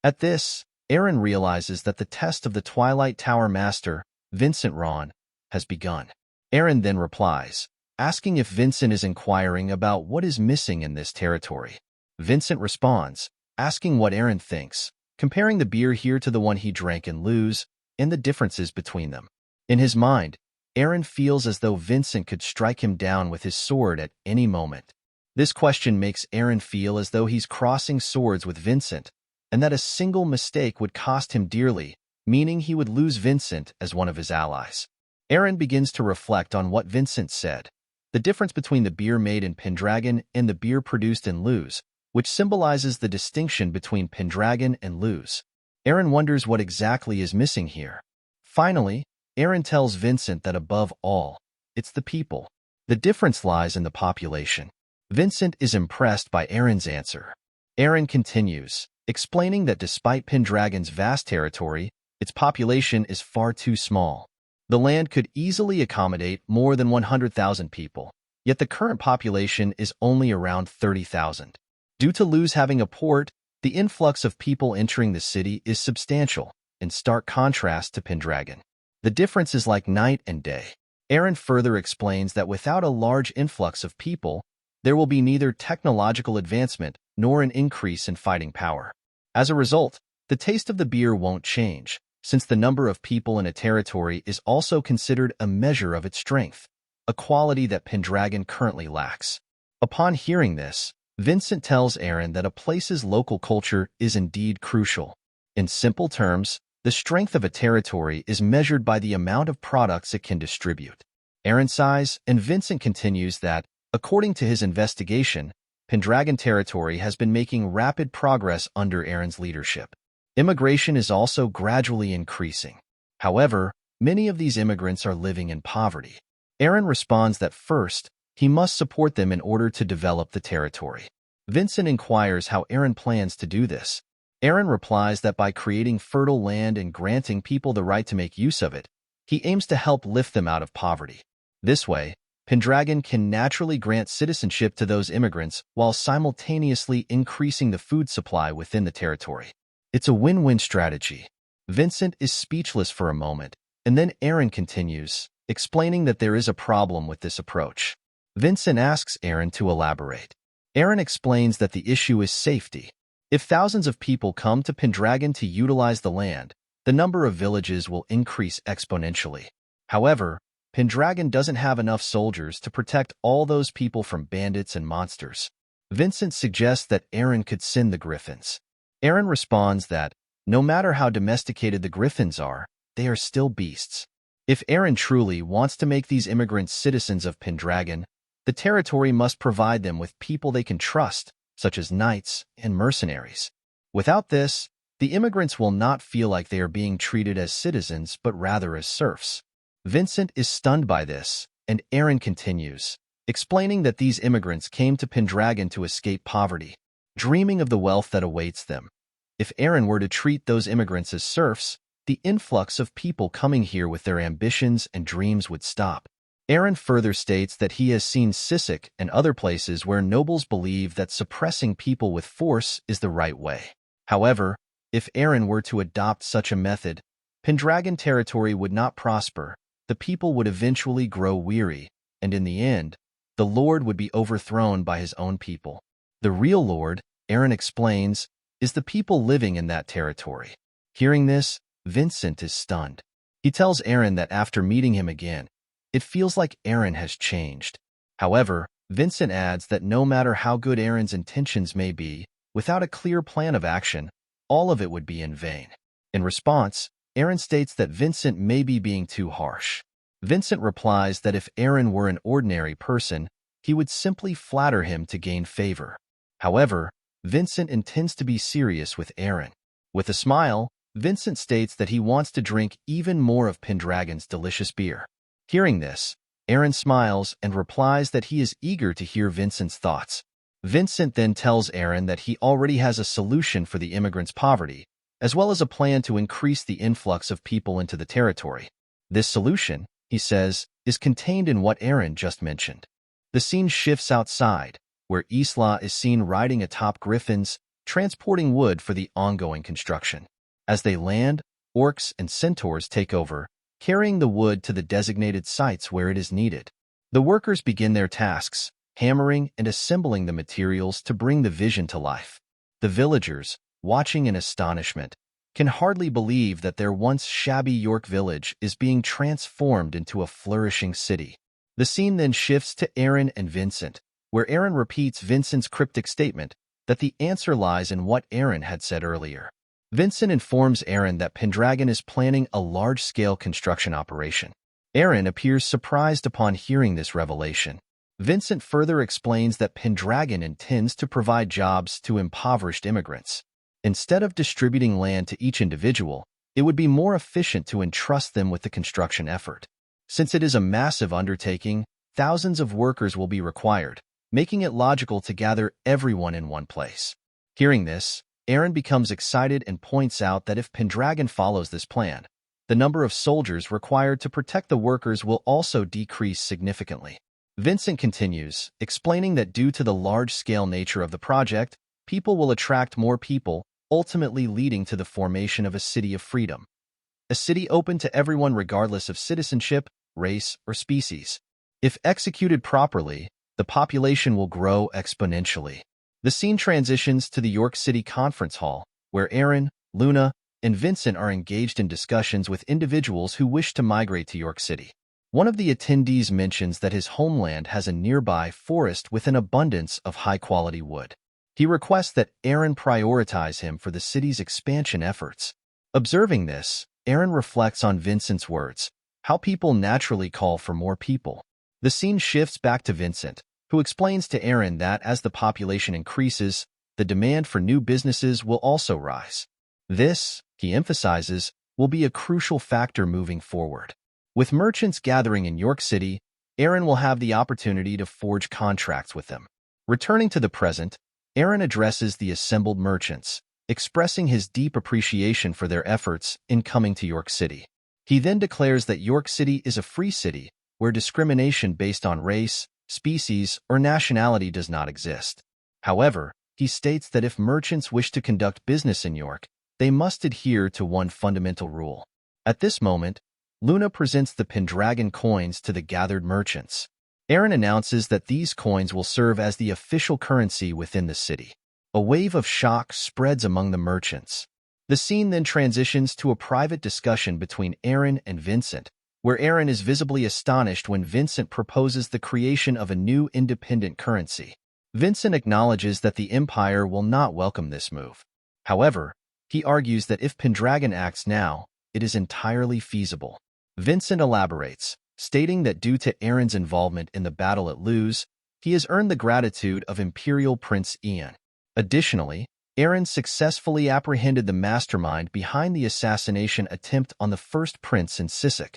At this, Eren realizes that the test of the Twilight Tower Master, Vincent Ron, has begun. Eren then replies, asking if Vincent is inquiring about what is missing in this territory. Vincent responds, asking what Eren thinks, comparing the beer here to the one he drank in Luz, and the differences between them. In his mind, Eren feels as though Vincent could strike him down with his sword at any moment. This question makes Eren feel as though he's crossing swords with Vincent, and that a single mistake would cost him dearly, meaning he would lose Vincent as one of his allies. Eren begins to reflect on what Vincent said, the difference between the beer made in Pendragon and the beer produced in Luz, which symbolizes the distinction between Pendragon and Luz. Eren wonders what exactly is missing here. Finally, Eren tells Vincent that above all, it's the people. The difference lies in the population. Vincent is impressed by Eren's answer. Eren continues, explaining that despite Pendragon's vast territory, its population is far too small. The land could easily accommodate more than 100,000 people, yet the current population is only around 30,000. Due to Luz having a port, the influx of people entering the city is substantial, in stark contrast to Pendragon. The difference is like night and day. Eren further explains that without a large influx of people, there will be neither technological advancement nor an increase in fighting power. As a result, the taste of the beer won't change, since the number of people in a territory is also considered a measure of its strength, a quality that Pendragon currently lacks. Upon hearing this, Vincent tells Eren that a place's local culture is indeed crucial. In simple terms, the strength of a territory is measured by the amount of products it can distribute. Eren sighs, and Vincent continues that, according to his investigation, Pendragon territory has been making rapid progress under Eren's leadership. Immigration is also gradually increasing. However, many of these immigrants are living in poverty. Eren responds that first, he must support them in order to develop the territory. Vincent inquires how Eren plans to do this. Eren replies that by creating fertile land and granting people the right to make use of it, he aims to help lift them out of poverty. This way, Pendragon can naturally grant citizenship to those immigrants while simultaneously increasing the food supply within the territory. It's a win-win strategy. Vincent is speechless for a moment, and then Eren continues, explaining that there is a problem with this approach. Vincent asks Eren to elaborate. Eren explains that the issue is safety. If thousands of people come to Pendragon to utilize the land, the number of villages will increase exponentially. However, Pendragon doesn't have enough soldiers to protect all those people from bandits and monsters. Vincent suggests that Eren could send the griffins. Eren responds that, no matter how domesticated the griffins are, they are still beasts. If Eren truly wants to make these immigrants citizens of Pendragon, the territory must provide them with people they can trust, such as knights and mercenaries. Without this, the immigrants will not feel like they are being treated as citizens but rather as serfs. Vincent is stunned by this, and Eren continues, explaining that these immigrants came to Pendragon to escape poverty, dreaming of the wealth that awaits them. If Eren were to treat those immigrants as serfs, the influx of people coming here with their ambitions and dreams would stop. Eren further states that he has seen Sisk and other places where nobles believe that suppressing people with force is the right way. However, if Eren were to adopt such a method, Pendragon territory would not prosper, the people would eventually grow weary, and in the end, the Lord would be overthrown by his own people. The real Lord, Eren explains, is the people living in that territory. Hearing this, Vincent is stunned. He tells Eren that after meeting him again, it feels like Eren has changed. However, Vincent adds that no matter how good Eren's intentions may be, without a clear plan of action, all of it would be in vain. In response, Eren states that Vincent may be being too harsh. Vincent replies that if Eren were an ordinary person, he would simply flatter him to gain favor. However, Vincent intends to be serious with Eren. With a smile, Vincent states that he wants to drink even more of Pendragon's delicious beer. Hearing this, Eren smiles and replies that he is eager to hear Vincent's thoughts. Vincent then tells Eren that he already has a solution for the immigrants' poverty, as well as a plan to increase the influx of people into the territory. This solution, he says, is contained in what Eren just mentioned. The scene shifts outside, where Isla is seen riding atop griffins, transporting wood for the ongoing construction. As they land, orcs and centaurs take over, carrying the wood to the designated sites where it is needed. The workers begin their tasks, hammering and assembling the materials to bring the vision to life. The villagers, watching in astonishment, can hardly believe that their once shabby York village is being transformed into a flourishing city. The scene then shifts to Eren and Vincent, where Eren repeats Vincent's cryptic statement that the answer lies in what Eren had said earlier. Vincent informs Eren that Pendragon is planning a large-scale construction operation. Eren appears surprised upon hearing this revelation. Vincent further explains that Pendragon intends to provide jobs to impoverished immigrants. Instead of distributing land to each individual, it would be more efficient to entrust them with the construction effort. Since it is a massive undertaking, thousands of workers will be required, making it logical to gather everyone in one place. Hearing this, Eren becomes excited and points out that if Pendragon follows this plan, the number of soldiers required to protect the workers will also decrease significantly. Vincent continues, explaining that due to the large-scale nature of the project, people will attract more people, ultimately leading to the formation of a city of freedom. A city open to everyone regardless of citizenship, race, or species. If executed properly, the population will grow exponentially. The scene transitions to the York City Conference Hall, where Eren, Luna, and Vincent are engaged in discussions with individuals who wish to migrate to York City. One of the attendees mentions that his homeland has a nearby forest with an abundance of high-quality wood. He requests that Eren prioritize him for the city's expansion efforts. Observing this, Eren reflects on Vincent's words, how people naturally call for more people. The scene shifts back to Vincent, who explains to Eren that as the population increases, the demand for new businesses will also rise. This, he emphasizes, will be a crucial factor moving forward. With merchants gathering in York City, Eren will have the opportunity to forge contracts with them. Returning to the present, Eren addresses the assembled merchants, expressing his deep appreciation for their efforts in coming to York City. He then declares that York City is a free city, where discrimination based on race, species, or nationality does not exist. However, he states that if merchants wish to conduct business in York, they must adhere to one fundamental rule. At this moment, Luna presents the Pendragon coins to the gathered merchants. Eren announces that these coins will serve as the official currency within the city. A wave of shock spreads among the merchants. The scene then transitions to a private discussion between Eren and Vincent, where Eren is visibly astonished when Vincent proposes the creation of a new independent currency. Vincent acknowledges that the Empire will not welcome this move. However, he argues that if Pendragon acts now, it is entirely feasible. Vincent elaborates, stating that due to Eren's involvement in the battle at Luz, he has earned the gratitude of Imperial Prince Ian. Additionally, Eren successfully apprehended the mastermind behind the assassination attempt on the first prince in Sisk,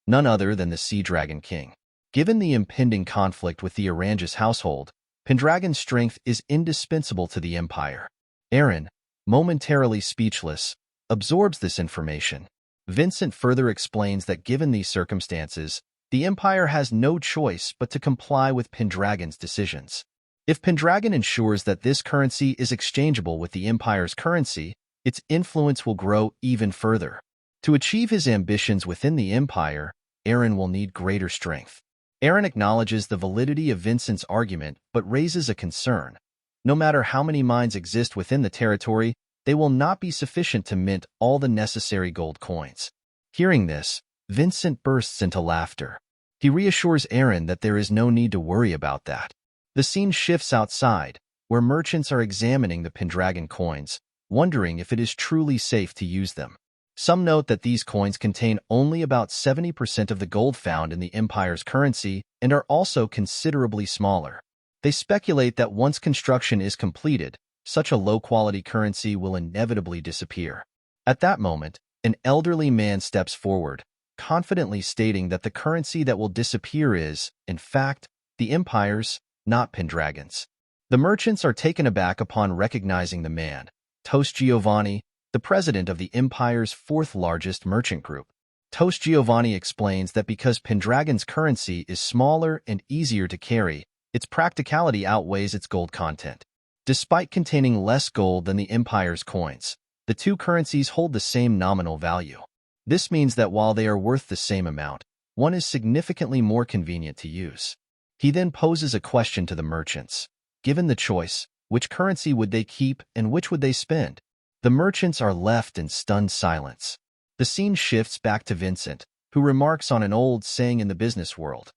none other than the Sea Dragon King. Given the impending conflict with the Oranges household, Pendragon's strength is indispensable to the Empire. Eren, momentarily speechless, absorbs this information. Vincent further explains that given these circumstances, the Empire has no choice but to comply with Pendragon's decisions. If Pendragon ensures that this currency is exchangeable with the Empire's currency, its influence will grow even further. To achieve his ambitions within the Empire, Eren will need greater strength. Eren acknowledges the validity of Vincent's argument but raises a concern. No matter how many mines exist within the territory, they will not be sufficient to mint all the necessary gold coins. Hearing this, Vincent bursts into laughter. He reassures Eren that there is no need to worry about that. The scene shifts outside, where merchants are examining the Pendragon coins, wondering if it is truly safe to use them. Some note that these coins contain only about 70% of the gold found in the Empire's currency and are also considerably smaller. They speculate that once construction is completed, such a low-quality currency will inevitably disappear. At that moment, an elderly man steps forward, confidently stating that the currency that will disappear is, in fact, the Empire's, not Pendragon's. The merchants are taken aback upon recognizing the man, Toast Giovanni, the president of the Empire's fourth-largest merchant group. Toast Giovanni explains that because Pendragon's currency is smaller and easier to carry, its practicality outweighs its gold content. Despite containing less gold than the Empire's coins, the two currencies hold the same nominal value. This means that while they are worth the same amount, one is significantly more convenient to use. He then poses a question to the merchants. Given the choice, which currency would they keep and which would they spend? The merchants are left in stunned silence. The scene shifts back to Vincent, who remarks on an old saying in the business world.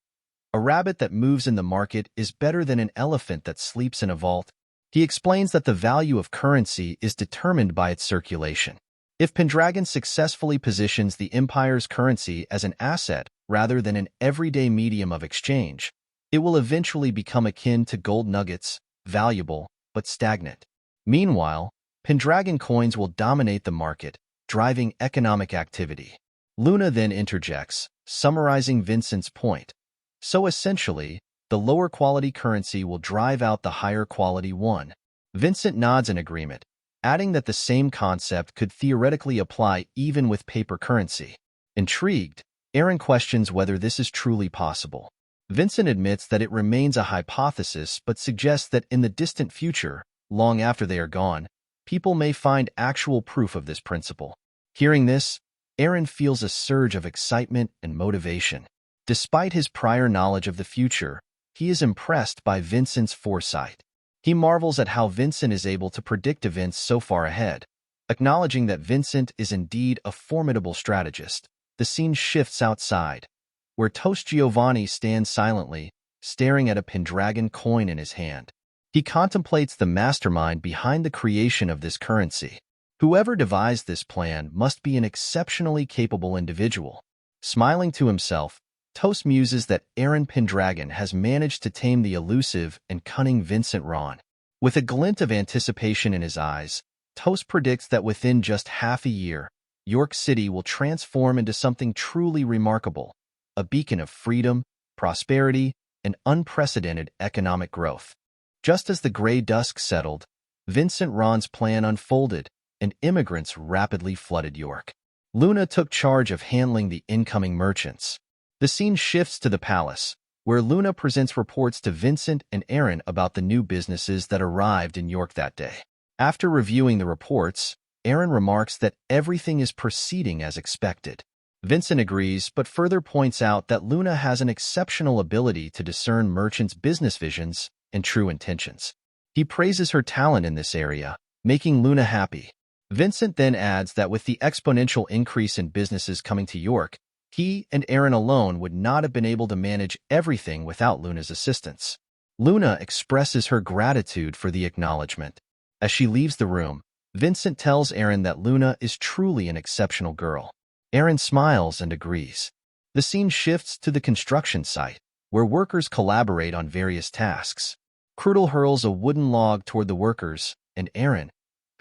A rabbit that moves in the market is better than an elephant that sleeps in a vault. He explains that the value of currency is determined by its circulation. If Pendragon successfully positions the Empire's currency as an asset rather than an everyday medium of exchange, it will eventually become akin to gold nuggets, valuable but stagnant. Meanwhile, Pendragon coins will dominate the market, driving economic activity. Luna then interjects, summarizing Vincent's point. So essentially, the lower quality currency will drive out the higher quality one. Vincent nods in agreement, adding that the same concept could theoretically apply even with paper currency. Intrigued, Eren questions whether this is truly possible. Vincent admits that it remains a hypothesis but suggests that in the distant future, long after they are gone, people may find actual proof of this principle. Hearing this, Eren feels a surge of excitement and motivation. Despite his prior knowledge of the future, he is impressed by Vincent's foresight. He marvels at how Vincent is able to predict events so far ahead. Acknowledging that Vincent is indeed a formidable strategist, the scene shifts outside, where Toast Giovanni stands silently, staring at a Pendragon coin in his hand. He contemplates the mastermind behind the creation of this currency. Whoever devised this plan must be an exceptionally capable individual. Smiling to himself, Toast muses that Eren Pendragon has managed to tame the elusive and cunning Vincent Ron. With a glint of anticipation in his eyes, Toast predicts that within just half a year, York City will transform into something truly remarkable, a beacon of freedom, prosperity, and unprecedented economic growth. Just as the gray dusk settled, Vincent Ron's plan unfolded, and immigrants rapidly flooded York. Luna took charge of handling the incoming merchants. The scene shifts to the palace, where Luna presents reports to Vincent and Eren about the new businesses that arrived in York that day. After reviewing the reports, Eren remarks that everything is proceeding as expected. Vincent agrees, but further points out that Luna has an exceptional ability to discern merchants' business visions and true intentions. He praises her talent in this area, making Luna happy. Vincent then adds that with the exponential increase in businesses coming to York, he and Eren alone would not have been able to manage everything without Luna's assistance. Luna expresses her gratitude for the acknowledgement. As she leaves the room, Vincent tells Eren that Luna is truly an exceptional girl. Eren smiles and agrees. The scene shifts to the construction site, where workers collaborate on various tasks. Crudel hurls a wooden log toward the workers, and Eren,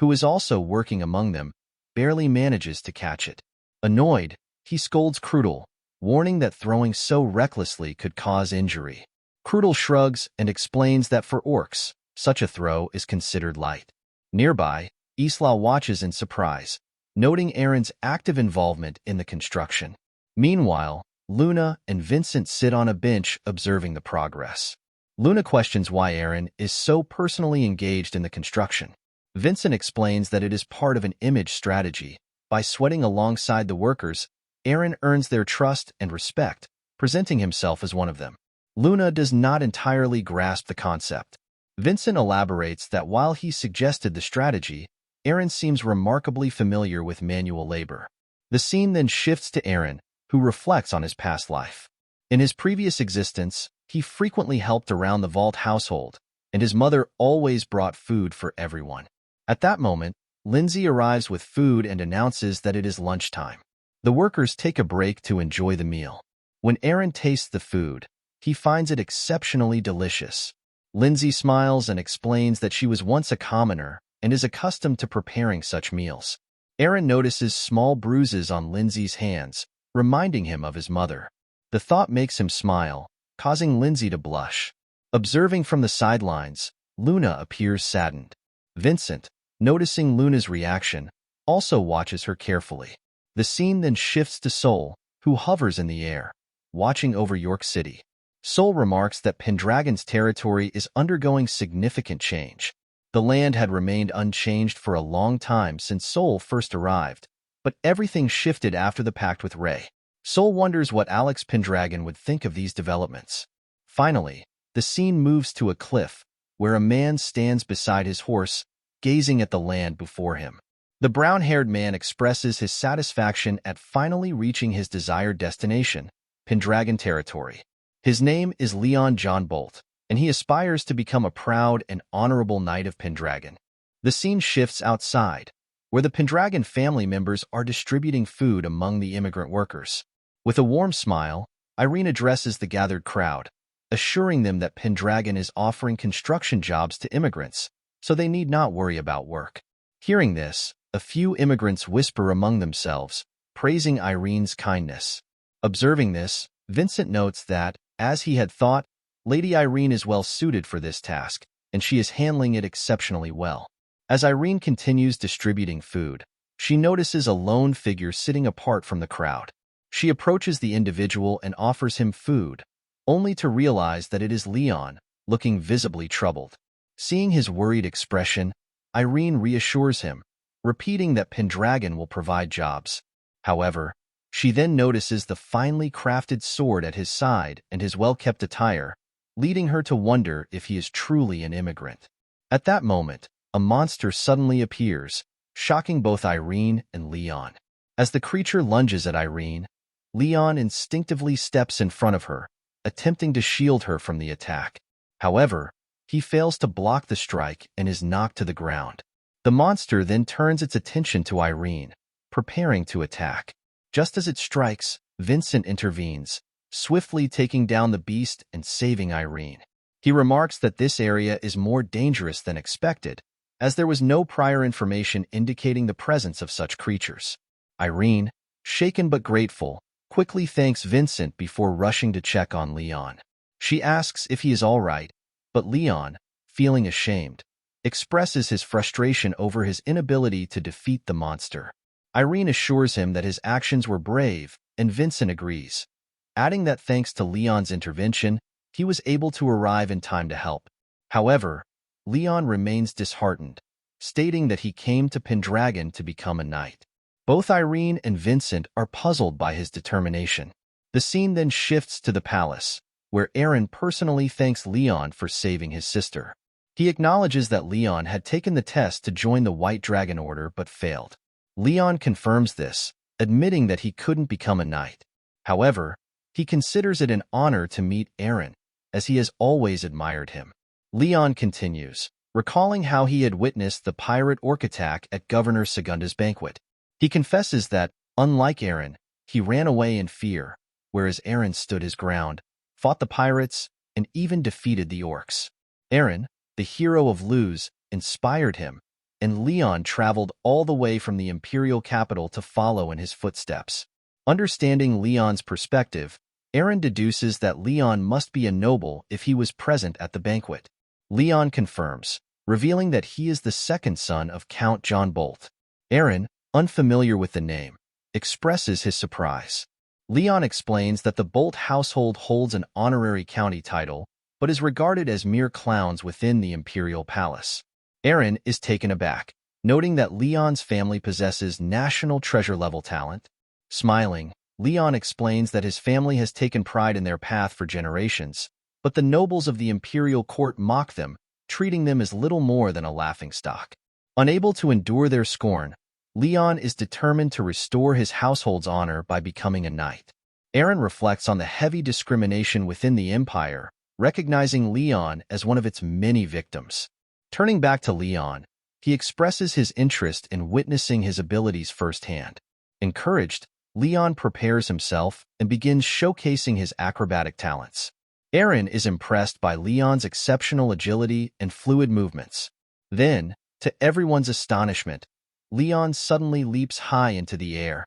who is also working among them, barely manages to catch it. Annoyed, he scolds Crudel, warning that throwing so recklessly could cause injury. Crudel shrugs and explains that for orcs, such a throw is considered light. Nearby, Isla watches in surprise, noting Eren's active involvement in the construction. Meanwhile, Luna and Vincent sit on a bench observing the progress. Luna questions why Eren is so personally engaged in the construction. Vincent explains that it is part of an image strategy. By sweating alongside the workers, Eren earns their trust and respect, presenting himself as one of them. Luna does not entirely grasp the concept. Vincent elaborates that while he suggested the strategy, Eren seems remarkably familiar with manual labor. The scene then shifts to Eren, who reflects on his past life. In his previous existence, he frequently helped around the Valt household, and his mother always brought food for everyone. At that moment, Lindsay arrives with food and announces that it is lunchtime. The workers take a break to enjoy the meal. When Eren tastes the food, he finds it exceptionally delicious. Lindsay smiles and explains that she was once a commoner and is accustomed to preparing such meals. Eren notices small bruises on Lindsay's hands, reminding him of his mother. The thought makes him smile, causing Lindsay to blush. Observing from the sidelines, Luna appears saddened. Vincent, noticing Luna's reaction, also watches her carefully. The scene then shifts to Sol, who hovers in the air, watching over York City. Sol remarks that Pendragon's territory is undergoing significant change. The land had remained unchanged for a long time since Sol first arrived, but everything shifted after the pact with Rey. Sol wonders what Alex Pendragon would think of these developments. Finally, the scene moves to a cliff, where a man stands beside his horse, gazing at the land before him. The brown-haired man expresses his satisfaction at finally reaching his desired destination, Pendragon territory. His name is Leon John Bolt, and he aspires to become a proud and honorable knight of Pendragon. The scene shifts outside, where the Pendragon family members are distributing food among the immigrant workers. With a warm smile, Irene addresses the gathered crowd, assuring them that Pendragon is offering construction jobs to immigrants, so they need not worry about work. Hearing this, a few immigrants whisper among themselves, praising Irene's kindness. Observing this, Vincent notes that, as he had thought, Lady Irene is well suited for this task, and she is handling it exceptionally well. As Irene continues distributing food, she notices a lone figure sitting apart from the crowd. She approaches the individual and offers him food, only to realize that it is Leon, looking visibly troubled. Seeing his worried expression, Irene reassures him, repeating that Pendragon will provide jobs. However, she then notices the finely crafted sword at his side and his well-kept attire, leading her to wonder if he is truly an immigrant. At that moment, a monster suddenly appears, shocking both Irene and Leon. As the creature lunges at Irene, Leon instinctively steps in front of her, attempting to shield her from the attack. However, he fails to block the strike and is knocked to the ground. The monster then turns its attention to Irene, preparing to attack. Just as it strikes, Vincent intervenes, swiftly taking down the beast and saving Irene. He remarks that this area is more dangerous than expected, as there was no prior information indicating the presence of such creatures. Irene, shaken but grateful, quickly thanks Vincent before rushing to check on Leon. She asks if he is all right, but Leon, feeling ashamed, expresses his frustration over his inability to defeat the monster. Irene assures him that his actions were brave, and Vincent agrees, adding that thanks to Leon's intervention, he was able to arrive in time to help. However, Leon remains disheartened, stating that he came to Pendragon to become a knight. Both Irene and Vincent are puzzled by his determination. The scene then shifts to the palace, where Eren personally thanks Leon for saving his sister. He acknowledges that Leon had taken the test to join the White Dragon Order but failed. Leon confirms this, admitting that he couldn't become a knight. However, he considers it an honor to meet Eren, as he has always admired him. Leon continues, recalling how he had witnessed the pirate orc attack at Governor Segunda's banquet. He confesses that, unlike Eren, he ran away in fear, whereas Eren stood his ground, fought the pirates, and even defeated the orcs. Eren, the hero of Luz, inspired him, and Leon traveled all the way from the Imperial capital to follow in his footsteps. Understanding Leon's perspective, Eren deduces that Leon must be a noble if he was present at the banquet. Leon confirms, revealing that he is the second son of Count John Bolt. Eren, unfamiliar with the name, expresses his surprise. Leon explains that the Bolt household holds an honorary county title, but is regarded as mere clowns within the Imperial palace. Eren is taken aback, noting that Leon's family possesses national treasure-level talent. Smiling, Leon explains that his family has taken pride in their path for generations, but the nobles of the Imperial court mock them, treating them as little more than a laughingstock. Unable to endure their scorn, Leon is determined to restore his household's honor by becoming a knight. Eren reflects on the heavy discrimination within the Empire, recognizing Leon as one of its many victims. Turning back to Leon, he expresses his interest in witnessing his abilities firsthand. Encouraged, Leon prepares himself and begins showcasing his acrobatic talents. Eren is impressed by Leon's exceptional agility and fluid movements. Then, to everyone's astonishment, Leon suddenly leaps high into the air,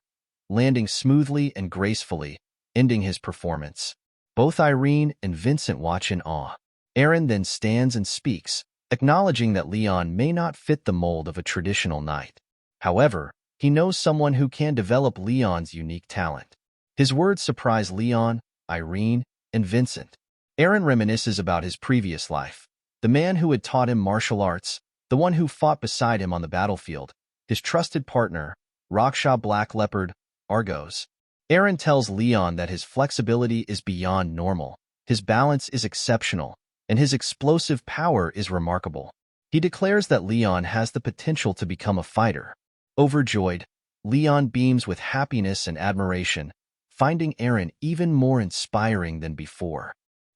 landing smoothly and gracefully, ending his performance. Both Irene and Vincent watch in awe. Eren then stands and speaks, acknowledging that Leon may not fit the mold of a traditional knight. However, he knows someone who can develop Leon's unique talent. His words surprise Leon, Irene, and Vincent. Eren reminisces about his previous life, the man who had taught him martial arts, the one who fought beside him on the battlefield, his trusted partner, Rakshasa Black Leopard, Argos. Eren tells Leon that his flexibility is beyond normal, his balance is exceptional, and his explosive power is remarkable. He declares that Leon has the potential to become a fighter. Overjoyed, Leon beams with happiness and admiration, finding Eren even more inspiring than before.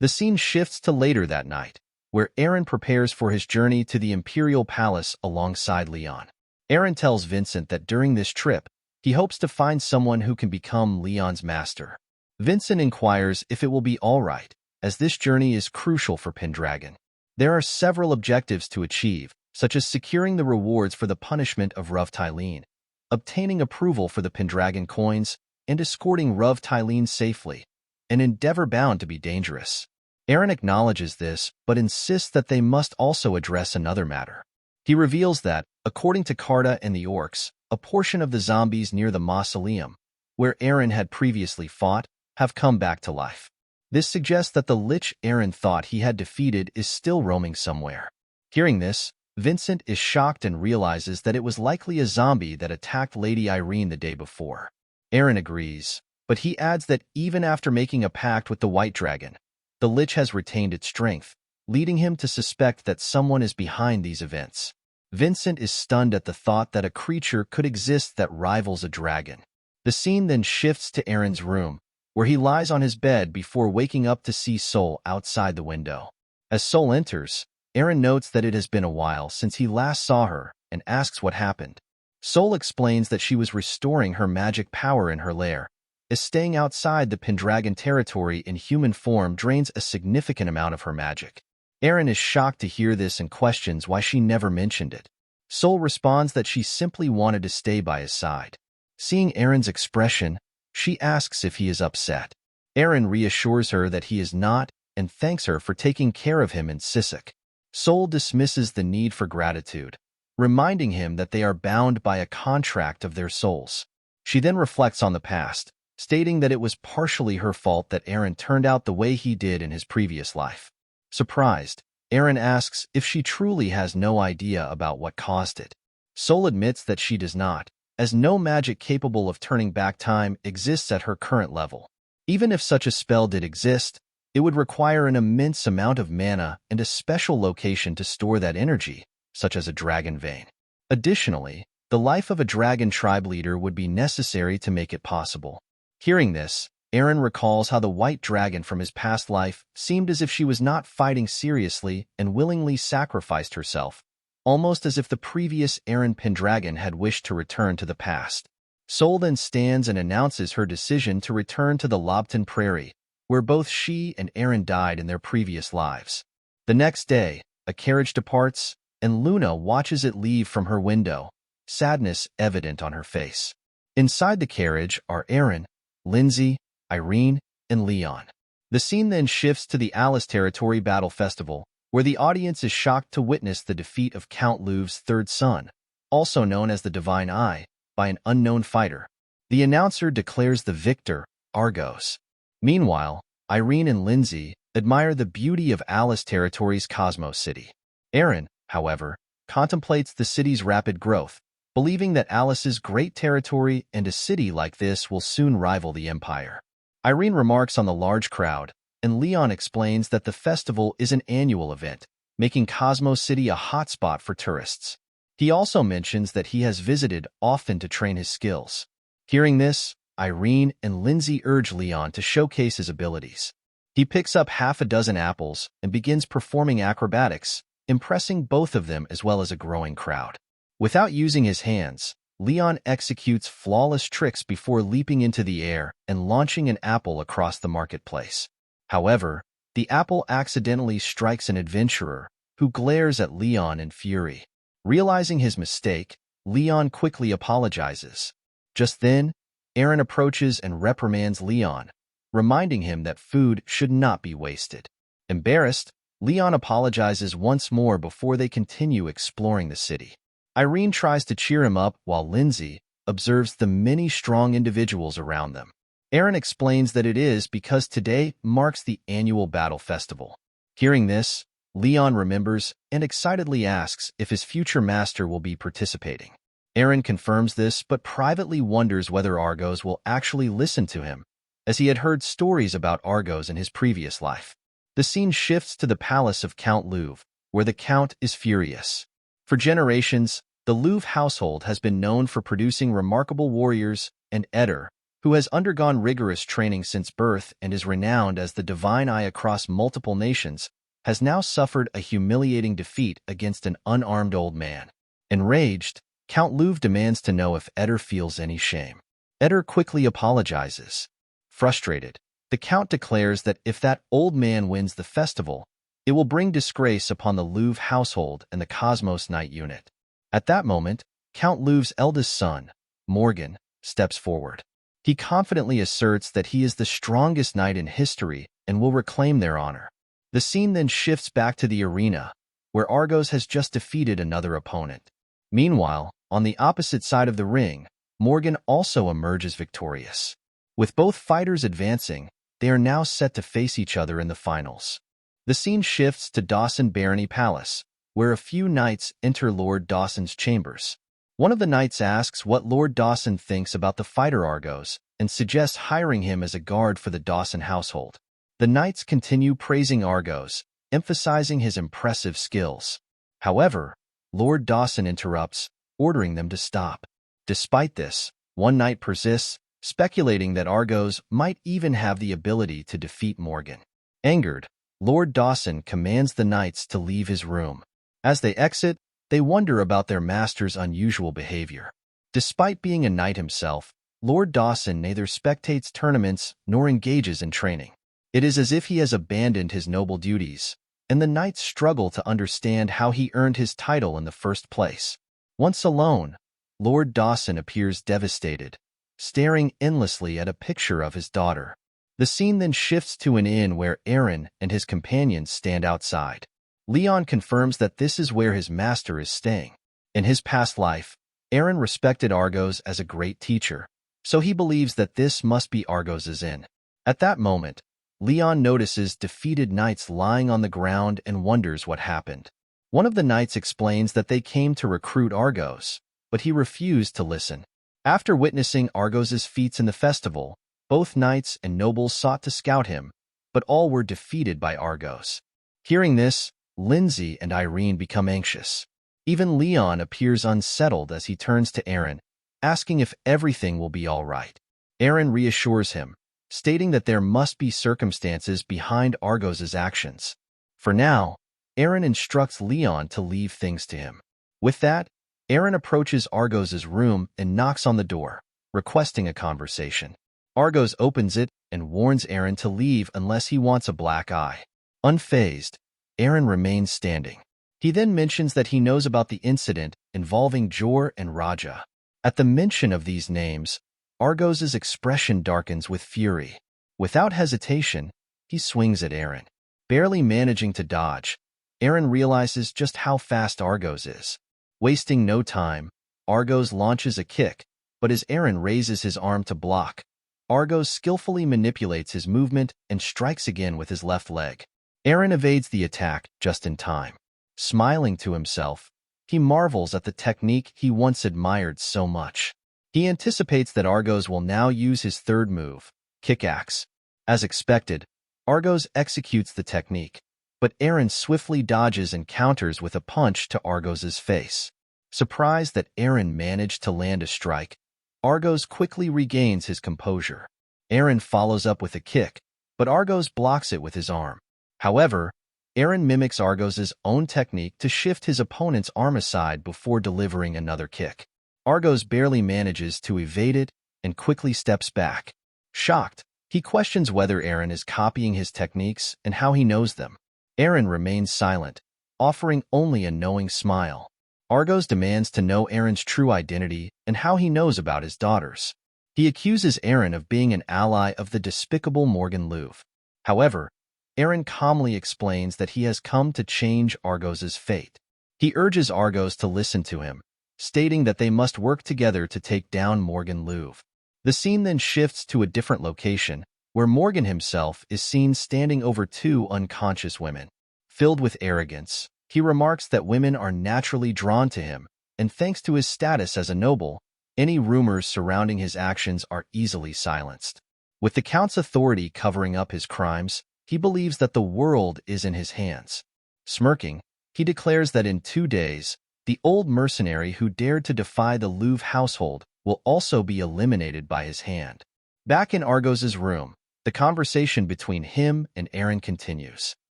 The scene shifts to later that night, where Eren prepares for his journey to the Imperial Palace alongside Leon. Eren tells Vincent that during this trip, he hopes to find someone who can become Leon's master. Vincent inquires if it will be all right, as this journey is crucial for Pendragon. There are several objectives to achieve, such as securing the rewards for the punishment of Ruv Tylene, obtaining approval for the Pendragon coins, and escorting Ruv Tylene safely, an endeavor bound to be dangerous. Eren acknowledges this, but insists that they must also address another matter. He reveals that, according to Carta and the orcs, a portion of the zombies near the mausoleum, where Eren had previously fought, have come back to life. This suggests that the Lich Eren thought he had defeated is still roaming somewhere. Hearing this, Vincent is shocked and realizes that it was likely a zombie that attacked Lady Irene the day before. Eren agrees, but he adds that even after making a pact with the White Dragon, the Lich has retained its strength, leading him to suspect that someone is behind these events. Vincent is stunned at the thought that a creature could exist that rivals a dragon. The scene then shifts to Eren's room, where he lies on his bed before waking up to see Sol outside the window. As Sol enters, Eren notes that it has been a while since he last saw her and asks what happened. Sol explains that she was restoring her magic power in her lair, as staying outside the Pendragon territory in human form drains a significant amount of her magic. Eren is shocked to hear this and questions why she never mentioned it. Sol responds that she simply wanted to stay by his side. Seeing Eren's expression, she asks if he is upset. Eren reassures her that he is not and thanks her for taking care of him in Sisk. Sol dismisses the need for gratitude, reminding him that they are bound by a contract of their souls. She then reflects on the past, stating that it was partially her fault that Eren turned out the way he did in his previous life. Surprised, Eren asks if she truly has no idea about what caused it. Sol admits that she does not, as no magic capable of turning back time exists at her current level. Even if such a spell did exist, It would require an immense amount of mana and a special location to store that energy, such as a dragon vein. Additionally, the life of a dragon tribe leader would be necessary to make it possible. Hearing this, Eren recalls how the white dragon from his past life seemed as if she was not fighting seriously and willingly sacrificed herself, almost as if the previous Eren Pendragon had wished to return to the past. Sol then stands and announces her decision to return to the Lobten Prairie, where both she and Eren died in their previous lives. The next day, a carriage departs, and Luna watches it leave from her window, sadness evident on her face. Inside the carriage are Eren, Lindsay, Irene, and Leon. The scene then shifts to the Alice Territory Battle Festival, where the audience is shocked to witness the defeat of Count Louv's third son, also known as the Divine Eye, by an unknown fighter. The announcer declares the victor, Argos. Meanwhile, Irene and Lindsay admire the beauty of Alice Territory's Cosmos City. Eren, however, contemplates the city's rapid growth, believing that Alice's great territory and a city like this will soon rival the Empire. Irene remarks on the large crowd, and Leon explains that the festival is an annual event, making Cosmos City a hotspot for tourists. He also mentions that he has visited often to train his skills. Hearing this, Irene and Lindsay urge Leon to showcase his abilities. He picks up half a dozen apples and begins performing acrobatics, impressing both of them as well as a growing crowd. Without using his hands, Leon executes flawless tricks before leaping into the air and launching an apple across the marketplace. However, the apple accidentally strikes an adventurer, who glares at Leon in fury. Realizing his mistake, Leon quickly apologizes. Just then, Eren approaches and reprimands Leon, reminding him that food should not be wasted. Embarrassed, Leon apologizes once more before they continue exploring the city. Irene tries to cheer him up while Lindsay observes the many strong individuals around them. Eren explains that it is because today marks the annual battle festival. Hearing this, Leon remembers and excitedly asks if his future master will be participating. Eren confirms this but privately wonders whether Argos will actually listen to him, as he had heard stories about Argos in his previous life. The scene shifts to the palace of Count Louv, where the Count is furious. For generations, the Louv household has been known for producing remarkable warriors, and Eder, who has undergone rigorous training since birth and is renowned as the Divine Eye across multiple nations, has now suffered a humiliating defeat against an unarmed old man. Enraged, Count Louv demands to know if Eder feels any shame. Eder quickly apologizes. Frustrated, the Count declares that if that old man wins the festival, it will bring disgrace upon the Louv household and the Cosmos Knight unit. At that moment, Count Louv's eldest son, Morgan, steps forward. He confidently asserts that he is the strongest knight in history and will reclaim their honor. The scene then shifts back to the arena, where Argos has just defeated another opponent. Meanwhile, on the opposite side of the ring, Morgan also emerges victorious. With both fighters advancing, they are now set to face each other in the finals. The scene shifts to Dawson Barony Palace, where a few knights enter Lord Dawson's chambers. One of the knights asks what Lord Dawson thinks about the fighter Argos and suggests hiring him as a guard for the Dawson household. The knights continue praising Argos, emphasizing his impressive skills. However, Lord Dawson interrupts, ordering them to stop. Despite this, one knight persists, speculating that Argos might even have the ability to defeat Morgan. Angered, Lord Dawson commands the knights to leave his room. As they exit, they wonder about their master's unusual behavior. Despite being a knight himself, Lord Dawson neither spectates tournaments nor engages in training. It is as if he has abandoned his noble duties, and the knights struggle to understand how he earned his title in the first place. Once alone, Lord Dawson appears devastated, staring endlessly at a picture of his daughter. The scene then shifts to an inn where Eren and his companions stand outside. Leon confirms that this is where his master is staying. In his past life, Eren respected Argos as a great teacher, so he believes that this must be Argos's inn. At that moment, Leon notices defeated knights lying on the ground and wonders what happened. One of the knights explains that they came to recruit Argos, but he refused to listen. After witnessing Argos's feats in the festival, both knights and nobles sought to scout him, but all were defeated by Argos. Hearing this, Lindsay and Irene become anxious. Even Leon appears unsettled as he turns to Eren, asking if everything will be all right. Eren reassures him, stating that there must be circumstances behind Argos's actions. For now, Eren instructs Leon to leave things to him. With that, Eren approaches Argos's room and knocks on the door, requesting a conversation. Argos opens it and warns Eren to leave unless he wants a black eye. Unfazed, Eren remains standing. He then mentions that he knows about the incident involving Jor and Raja. At the mention of these names, Argos's expression darkens with fury. Without hesitation, he swings at Eren. Barely managing to dodge, Eren realizes just how fast Argos is. Wasting no time, Argos launches a kick, but as Eren raises his arm to block, Argos skillfully manipulates his movement and strikes again with his left leg. Eren evades the attack just in time. Smiling to himself, he marvels at the technique he once admired so much. He anticipates that Argos will now use his third move, Kickaxe. As expected, Argos executes the technique, but Eren swiftly dodges and counters with a punch to Argos's face. Surprised that Eren managed to land a strike, Argos quickly regains his composure. Eren follows up with a kick, but Argos blocks it with his arm. However, Eren mimics Argos's own technique to shift his opponent's arm aside before delivering another kick. Argos barely manages to evade it and quickly steps back. Shocked, he questions whether Eren is copying his techniques and how he knows them. Eren remains silent, offering only a knowing smile. Argos demands to know Eren's true identity and how he knows about his daughters. He accuses Eren of being an ally of the despicable Morgan Louv. However, Eren calmly explains that he has come to change Argos's fate. He urges Argos to listen to him, stating that they must work together to take down Morgan Louv. The scene then shifts to a different location, where Morgan himself is seen standing over two unconscious women. Filled with arrogance, he remarks that women are naturally drawn to him, and thanks to his status as a noble, any rumors surrounding his actions are easily silenced. With the Count's authority covering up his crimes, he believes that the world is in his hands. Smirking, he declares that in 2 days, the old mercenary who dared to defy the Louv household will also be eliminated by his hand. Back in Argos's room, the conversation between him and Eren continues.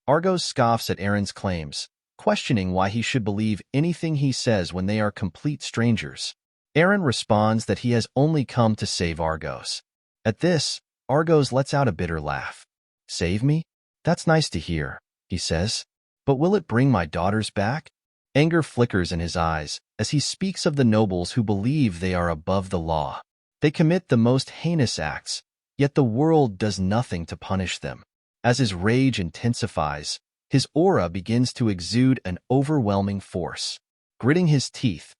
Argos scoffs at Eren's claims, questioning why he should believe anything he says when they are complete strangers. Eren responds that he has only come to save Argos. At this, Argos lets out a bitter laugh. "Save me? That's nice to hear," he says. "But will it bring my daughters back?" Anger flickers in his eyes as he speaks of the nobles who believe they are above the law. They commit the most heinous acts, yet the world does nothing to punish them. As his rage intensifies, his aura begins to exude an overwhelming force. Gritting his teeth,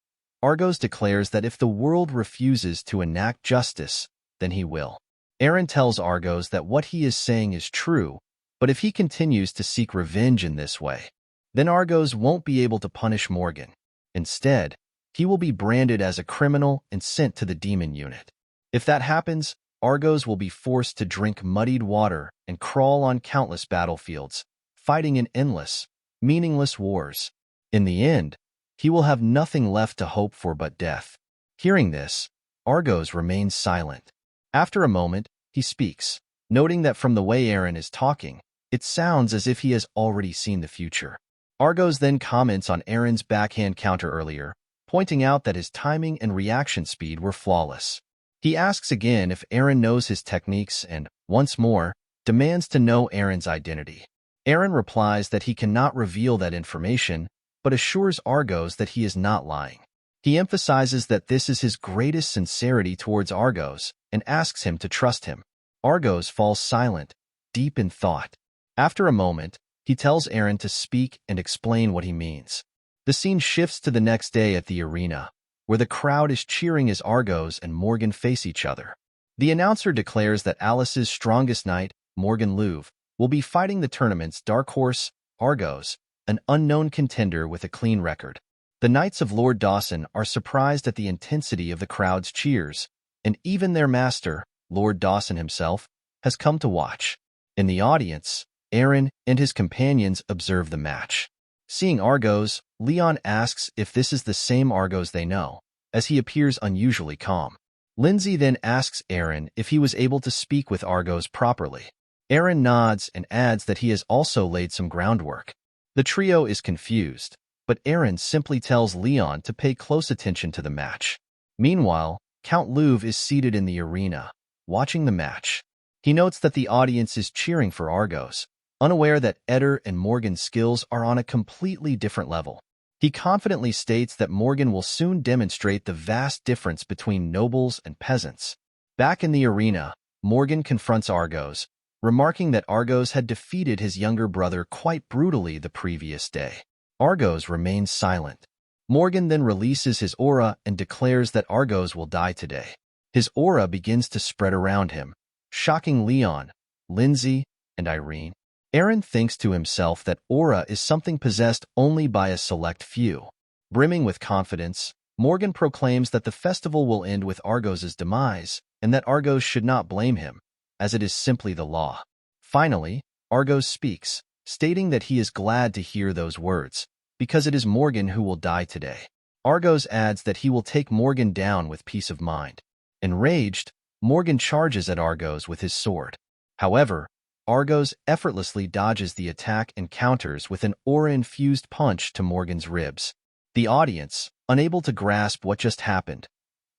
Argos declares that if the world refuses to enact justice, then he will. Eren tells Argos that what he is saying is true, but if he continues to seek revenge in this way, then Argos won't be able to punish Morgan. Instead, he will be branded as a criminal and sent to the demon unit. If that happens, Argos will be forced to drink muddied water and crawl on countless battlefields, fighting in endless, meaningless wars. In the end, he will have nothing left to hope for but death. Hearing this, Argos remains silent. After a moment, he speaks, noting that from the way Eren is talking, it sounds as if he has already seen the future. Argos then comments on Eren's backhand counter earlier, pointing out that his timing and reaction speed were flawless. He asks again if Eren knows his techniques and, once more, demands to know Eren's identity. Eren replies that he cannot reveal that information, but assures Argos that he is not lying. He emphasizes that this is his greatest sincerity towards Argos and asks him to trust him. Argos falls silent, deep in thought. After a moment, he tells Eren to speak and explain what he means. The scene shifts to the next day at the arena, where the crowd is cheering as Argos and Morgan face each other. The announcer declares that Alice's strongest knight, Morgan Louv, will be fighting the tournament's dark horse, Argos, an unknown contender with a clean record. The Knights of Lord Dawson are surprised at the intensity of the crowd's cheers, and even their master, Lord Dawson himself, has come to watch. In the audience, Eren and his companions observe the match. Seeing Argos, Leon asks if this is the same Argos they know, as he appears unusually calm. Lindsay then asks Eren if he was able to speak with Argos properly. Eren nods and adds that he has also laid some groundwork. The trio is confused, but Eren simply tells Leon to pay close attention to the match. Meanwhile, Count Louv is seated in the arena, watching the match. He notes that the audience is cheering for Argos, unaware that Eder and Morgan's skills are on a completely different level. He confidently states that Morgan will soon demonstrate the vast difference between nobles and peasants. Back in the arena, Morgan confronts Argos, remarking that Argos had defeated his younger brother quite brutally the previous day. Argos remains silent. Morgan then releases his aura and declares that Argos will die today. His aura begins to spread around him, shocking Leon, Lindsay, and Irene. Eren thinks to himself that aura is something possessed only by a select few. Brimming with confidence, Morgan proclaims that the festival will end with Argos' demise, and that Argos should not blame him, as it is simply the law. Finally, Argos speaks, stating that he is glad to hear those words, because it is Morgan who will die today. Argos adds that he will take Morgan down with peace of mind. Enraged, Morgan charges at Argos with his sword. However, Argos effortlessly dodges the attack and counters with an aura-infused punch to Morgan's ribs. The audience, unable to grasp what just happened,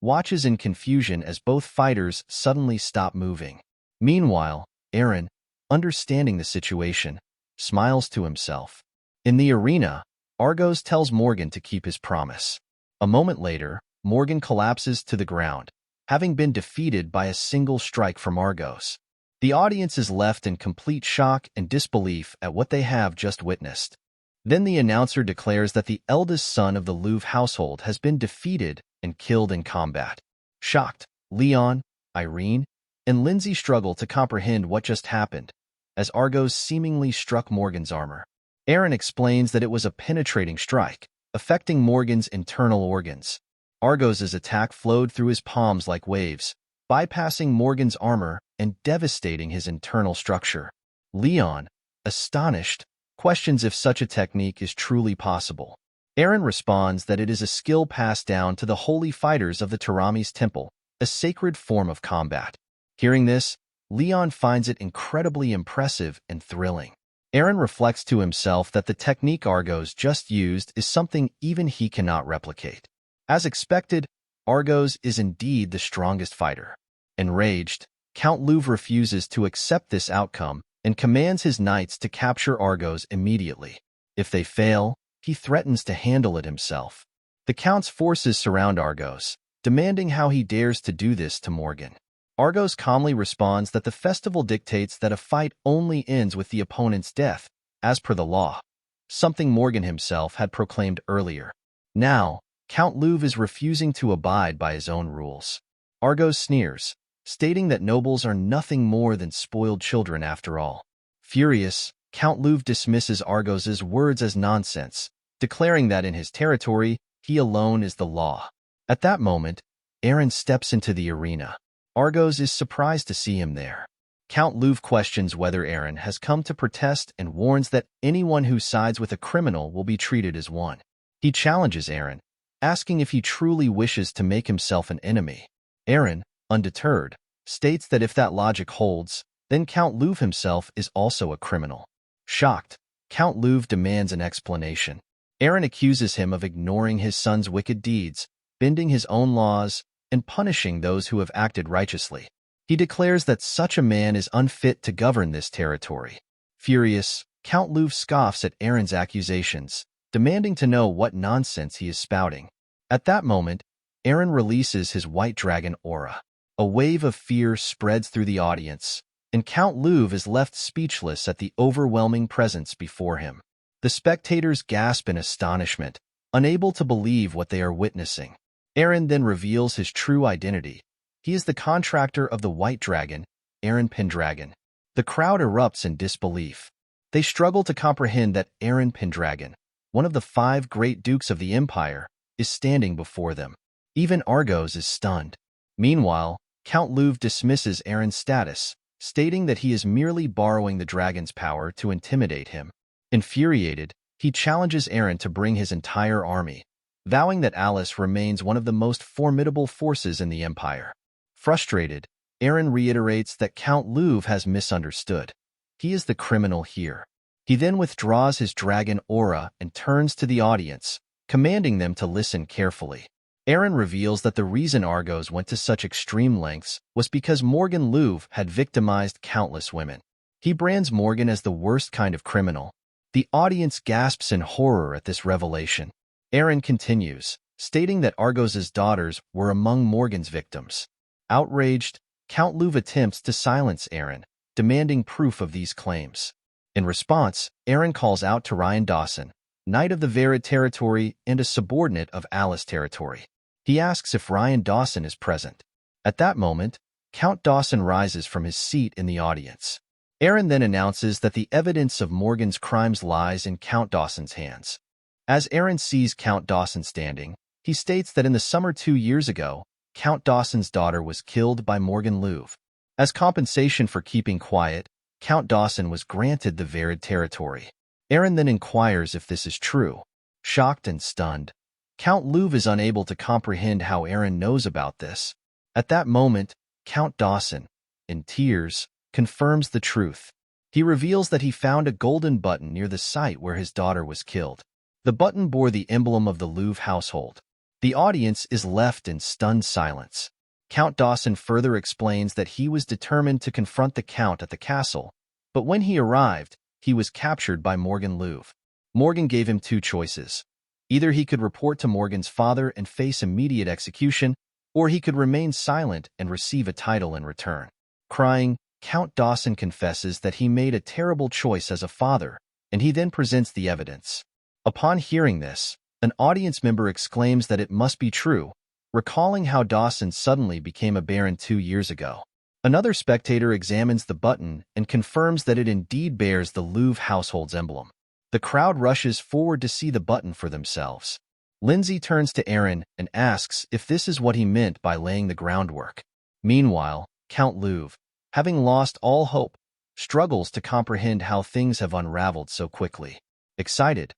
watches in confusion as both fighters suddenly stop moving. Meanwhile, Eren, understanding the situation, smiles to himself. In the arena, Argos tells Morgan to keep his promise. A moment later, Morgan collapses to the ground, having been defeated by a single strike from Argos. The audience is left in complete shock and disbelief at what they have just witnessed. Then the announcer declares that the eldest son of the Louv household has been defeated and killed in combat. Shocked, Leon, Irene, and Lindsay struggle to comprehend what just happened, as Argos seemingly struck Morgan's armor. Eren explains that it was a penetrating strike, affecting Morgan's internal organs. Argos' attack flowed through his palms like waves, bypassing Morgan's armor and devastating his internal structure. Leon, astonished, questions if such a technique is truly possible. Eren responds that it is a skill passed down to the holy fighters of the Tarami's temple, a sacred form of combat. Hearing this, Leon finds it incredibly impressive and thrilling. Eren reflects to himself that the technique Argos just used is something even he cannot replicate. As expected, Argos is indeed the strongest fighter. Enraged, Count Louv refuses to accept this outcome and commands his knights to capture Argos immediately. If they fail, he threatens to handle it himself. The Count's forces surround Argos, demanding how he dares to do this to Morgan. Argos calmly responds that the festival dictates that a fight only ends with the opponent's death, as per the law, something Morgan himself had proclaimed earlier. Now, Count Louv is refusing to abide by his own rules. Argos sneers, stating that nobles are nothing more than spoiled children after all. Furious, Count Louv dismisses Argos' words as nonsense, declaring that in his territory, he alone is the law. At that moment, Eren steps into the arena. Argos is surprised to see him there. Count Louv questions whether Eren has come to protest and warns that anyone who sides with a criminal will be treated as one. He challenges Eren, asking if he truly wishes to make himself an enemy. Eren, undeterred, states that if that logic holds, then Count Louv himself is also a criminal. Shocked, Count Louv demands an explanation. Eren accuses him of ignoring his son's wicked deeds, bending his own laws, and punishing those who have acted righteously. He declares that such a man is unfit to govern this territory. Furious, Count Louv scoffs at Eren's accusations, demanding to know what nonsense he is spouting. At that moment, Eren releases his white dragon aura. A wave of fear spreads through the audience, and Count Louv is left speechless at the overwhelming presence before him. The spectators gasp in astonishment, unable to believe what they are witnessing. Eren then reveals his true identity. He is the contractor of the White Dragon, Eren Pendragon. The crowd erupts in disbelief. They struggle to comprehend that Eren Pendragon, one of the 5 great dukes of the Empire, is standing before them. Even Argos is stunned. Meanwhile, Count Louv dismisses Eren's status, stating that he is merely borrowing the dragon's power to intimidate him. Infuriated, he challenges Eren to bring his entire army, vowing that Alice remains one of the most formidable forces in the Empire. Frustrated, Eren reiterates that Count Luv has misunderstood. He is the criminal here. He then withdraws his dragon aura and turns to the audience, commanding them to listen carefully. Eren reveals that the reason Argos went to such extreme lengths was because Morgan Luv had victimized countless women. He brands Morgan as the worst kind of criminal. The audience gasps in horror at this revelation. Eren continues, stating that Argos's daughters were among Morgan's victims. Outraged, Count Luv attempts to silence Eren, demanding proof of these claims. In response, Eren calls out to Ryan Dawson, Knight of the Varid territory and a subordinate of Alice territory. He asks if Ryan Dawson is present. At that moment, Count Dawson rises from his seat in the audience. Eren then announces that the evidence of Morgan's crimes lies in Count Dawson's hands. As Eren sees Count Dawson standing, he states that in the summer 2 years ago, Count Dawson's daughter was killed by Morgan Luv. As compensation for keeping quiet, Count Dawson was granted the Varid territory. Eren then inquires if this is true. Shocked and stunned, Count Luv is unable to comprehend how Eren knows about this. At that moment, Count Dawson, in tears, confirms the truth. He reveals that he found a golden button near the site where his daughter was killed. The button bore the emblem of the Luv household. The audience is left in stunned silence. Count Dawson further explains that he was determined to confront the Count at the castle, but when he arrived, he was captured by Morgan Luv. Morgan gave him 2 choices. Either he could report to Morgan's father and face immediate execution, or he could remain silent and receive a title in return. Crying, Count Dawson confesses that he made a terrible choice as a father, and he then presents the evidence. Upon hearing this, an audience member exclaims that it must be true, recalling how Dawson suddenly became a baron 2 years ago. Another spectator examines the button and confirms that it indeed bears the Luv household's emblem. The crowd rushes forward to see the button for themselves. Lindsay turns to Eren and asks if this is what he meant by laying the groundwork. Meanwhile, Count Luv, having lost all hope, struggles to comprehend how things have unraveled so quickly. Excited,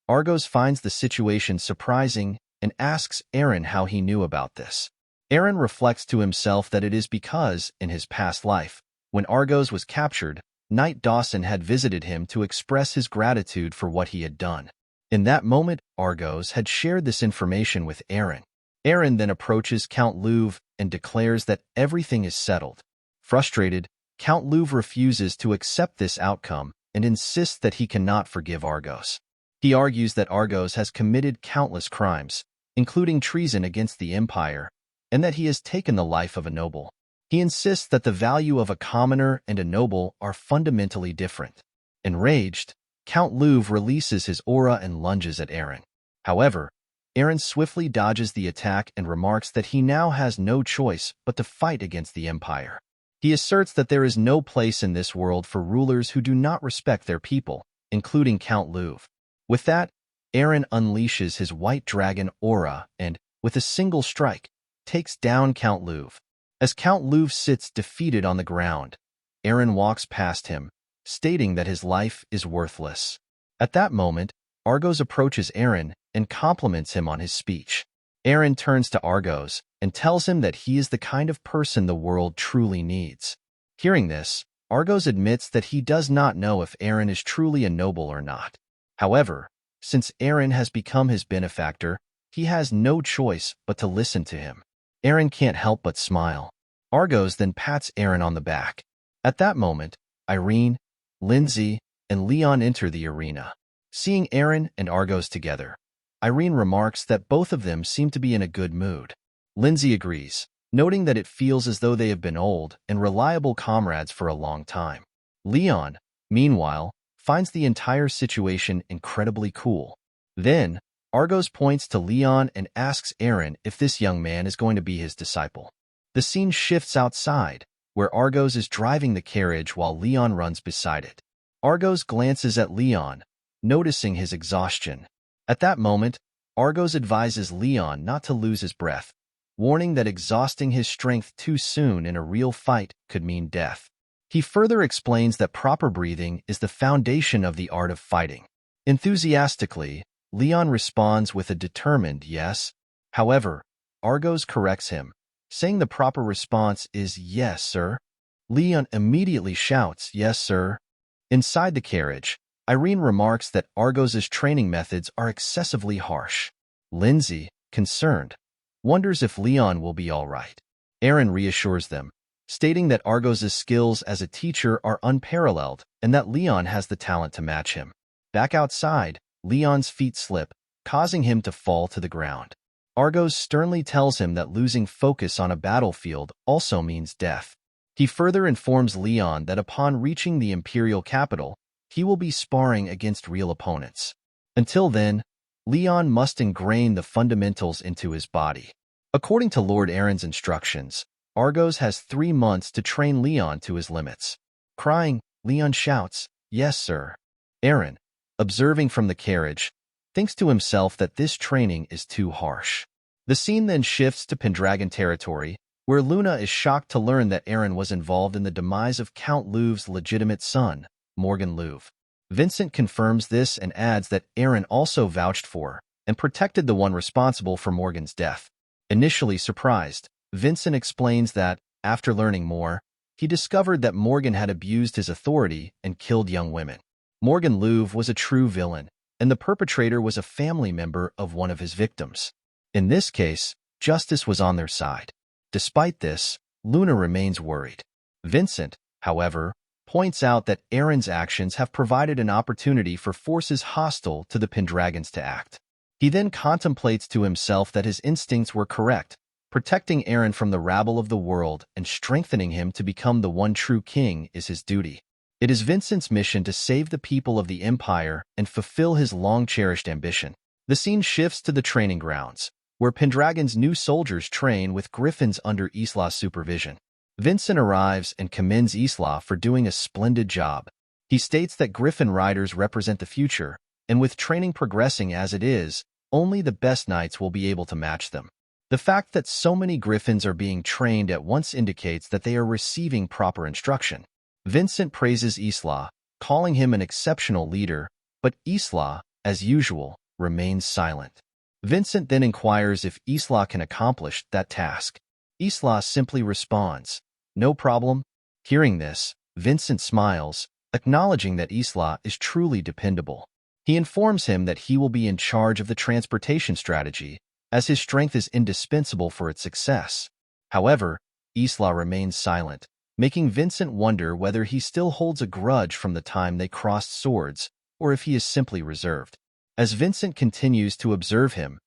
Argos finds the situation surprising and asks Eren how he knew about this. Eren reflects to himself that it is because, in his past life, when Argos was captured, Knight Dawson had visited him to express his gratitude for what he had done. In that moment, Argos had shared this information with Eren. Eren then approaches Count Luv and declares that everything is settled. Frustrated, Count Luv refuses to accept this outcome and insists that he cannot forgive Argos. He argues that Argos has committed countless crimes, including treason against the Empire, and that he has taken the life of a noble. He insists that the value of a commoner and a noble are fundamentally different. Enraged, Count Luv releases his aura and lunges at Eren. However, Eren swiftly dodges the attack and remarks that he now has no choice but to fight against the Empire. He asserts that there is no place in this world for rulers who do not respect their people, including Count Luv. With that, Eren unleashes his white dragon aura and, with a single strike, takes down Count Luv. As Count Luv sits defeated on the ground, Eren walks past him, stating that his life is worthless. At that moment, Argos approaches Eren and compliments him on his speech. Eren turns to Argos and tells him that he is the kind of person the world truly needs. Hearing this, Argos admits that he does not know if Eren is truly a noble or not. However, since Eren has become his benefactor, he has no choice but to listen to him. Eren can't help but smile. Argos then pats Eren on the back. At that moment, Irene, Lindsay, and Leon enter the arena. Seeing Eren and Argos together, Irene remarks that both of them seem to be in a good mood. Lindsay agrees, noting that it feels as though they have been old and reliable comrades for a long time. Leon, meanwhile, finds the entire situation incredibly cool. Then, Argos points to Leon and asks Eren if this young man is going to be his disciple. The scene shifts outside, where Argos is driving the carriage while Leon runs beside it. Argos glances at Leon, noticing his exhaustion. At that moment, Argos advises Leon not to lose his breath, warning that exhausting his strength too soon in a real fight could mean death. He further explains that proper breathing is the foundation of the art of fighting. Enthusiastically, Leon responds with a determined yes. However, Argos corrects him, saying the proper response is yes, sir. Leon immediately shouts, yes, sir. Inside the carriage, Irene remarks that Argos's training methods are excessively harsh. Lindsay, concerned, wonders if Leon will be all right. Eren reassures them, stating that Argos's skills as a teacher are unparalleled and that Leon has the talent to match him. Back outside, Leon's feet slip, causing him to fall to the ground. Argos sternly tells him that losing focus on a battlefield also means death. He further informs Leon that upon reaching the Imperial capital, he will be sparring against real opponents. Until then, Leon must ingrain the fundamentals into his body. According to Lord Eren's instructions, Argos has 3 months to train Leon to his limits. Crying, Leon shouts, yes, sir. Eren, observing from the carriage, thinks to himself that this training is too harsh. The scene then shifts to Pendragon territory, where Luna is shocked to learn that Eren was involved in the demise of Count Louve's legitimate son, Morgan Louve. Vincent confirms this and adds that Eren also vouched for and protected the one responsible for Morgan's death. Initially surprised, Vincent explains that, after learning more, he discovered that Morgan had abused his authority and killed young women. Morgan Louve was a true villain, and the perpetrator was a family member of one of his victims. In this case, justice was on their side. Despite this, Luna remains worried. Vincent, however, points out that Eren's actions have provided an opportunity for forces hostile to the Pendragons to act. He then contemplates to himself that his instincts were correct, protecting Eren from the rabble of the world and strengthening him to become the one true king is his duty. It is Vincent's mission to save the people of the Empire and fulfill his long-cherished ambition. The scene shifts to the training grounds, where Pendragon's new soldiers train with griffins under Isla's supervision. Vincent arrives and commends Isla for doing a splendid job. He states that griffin riders represent the future, and with training progressing as it is, only the best knights will be able to match them. The fact that so many griffins are being trained at once indicates that they are receiving proper instruction. Vincent praises Isla, calling him an exceptional leader, but Isla, as usual, remains silent. Vincent then inquires if Isla can accomplish that task. Isla simply responds, no problem. Hearing this, Vincent smiles, acknowledging that Isla is truly dependable. He informs him that he will be in charge of the transportation strategy, as his strength is indispensable for its success. However, Isla remains silent, making Vincent wonder whether he still holds a grudge from the time they crossed swords, or if he is simply reserved. As Vincent continues to observe him,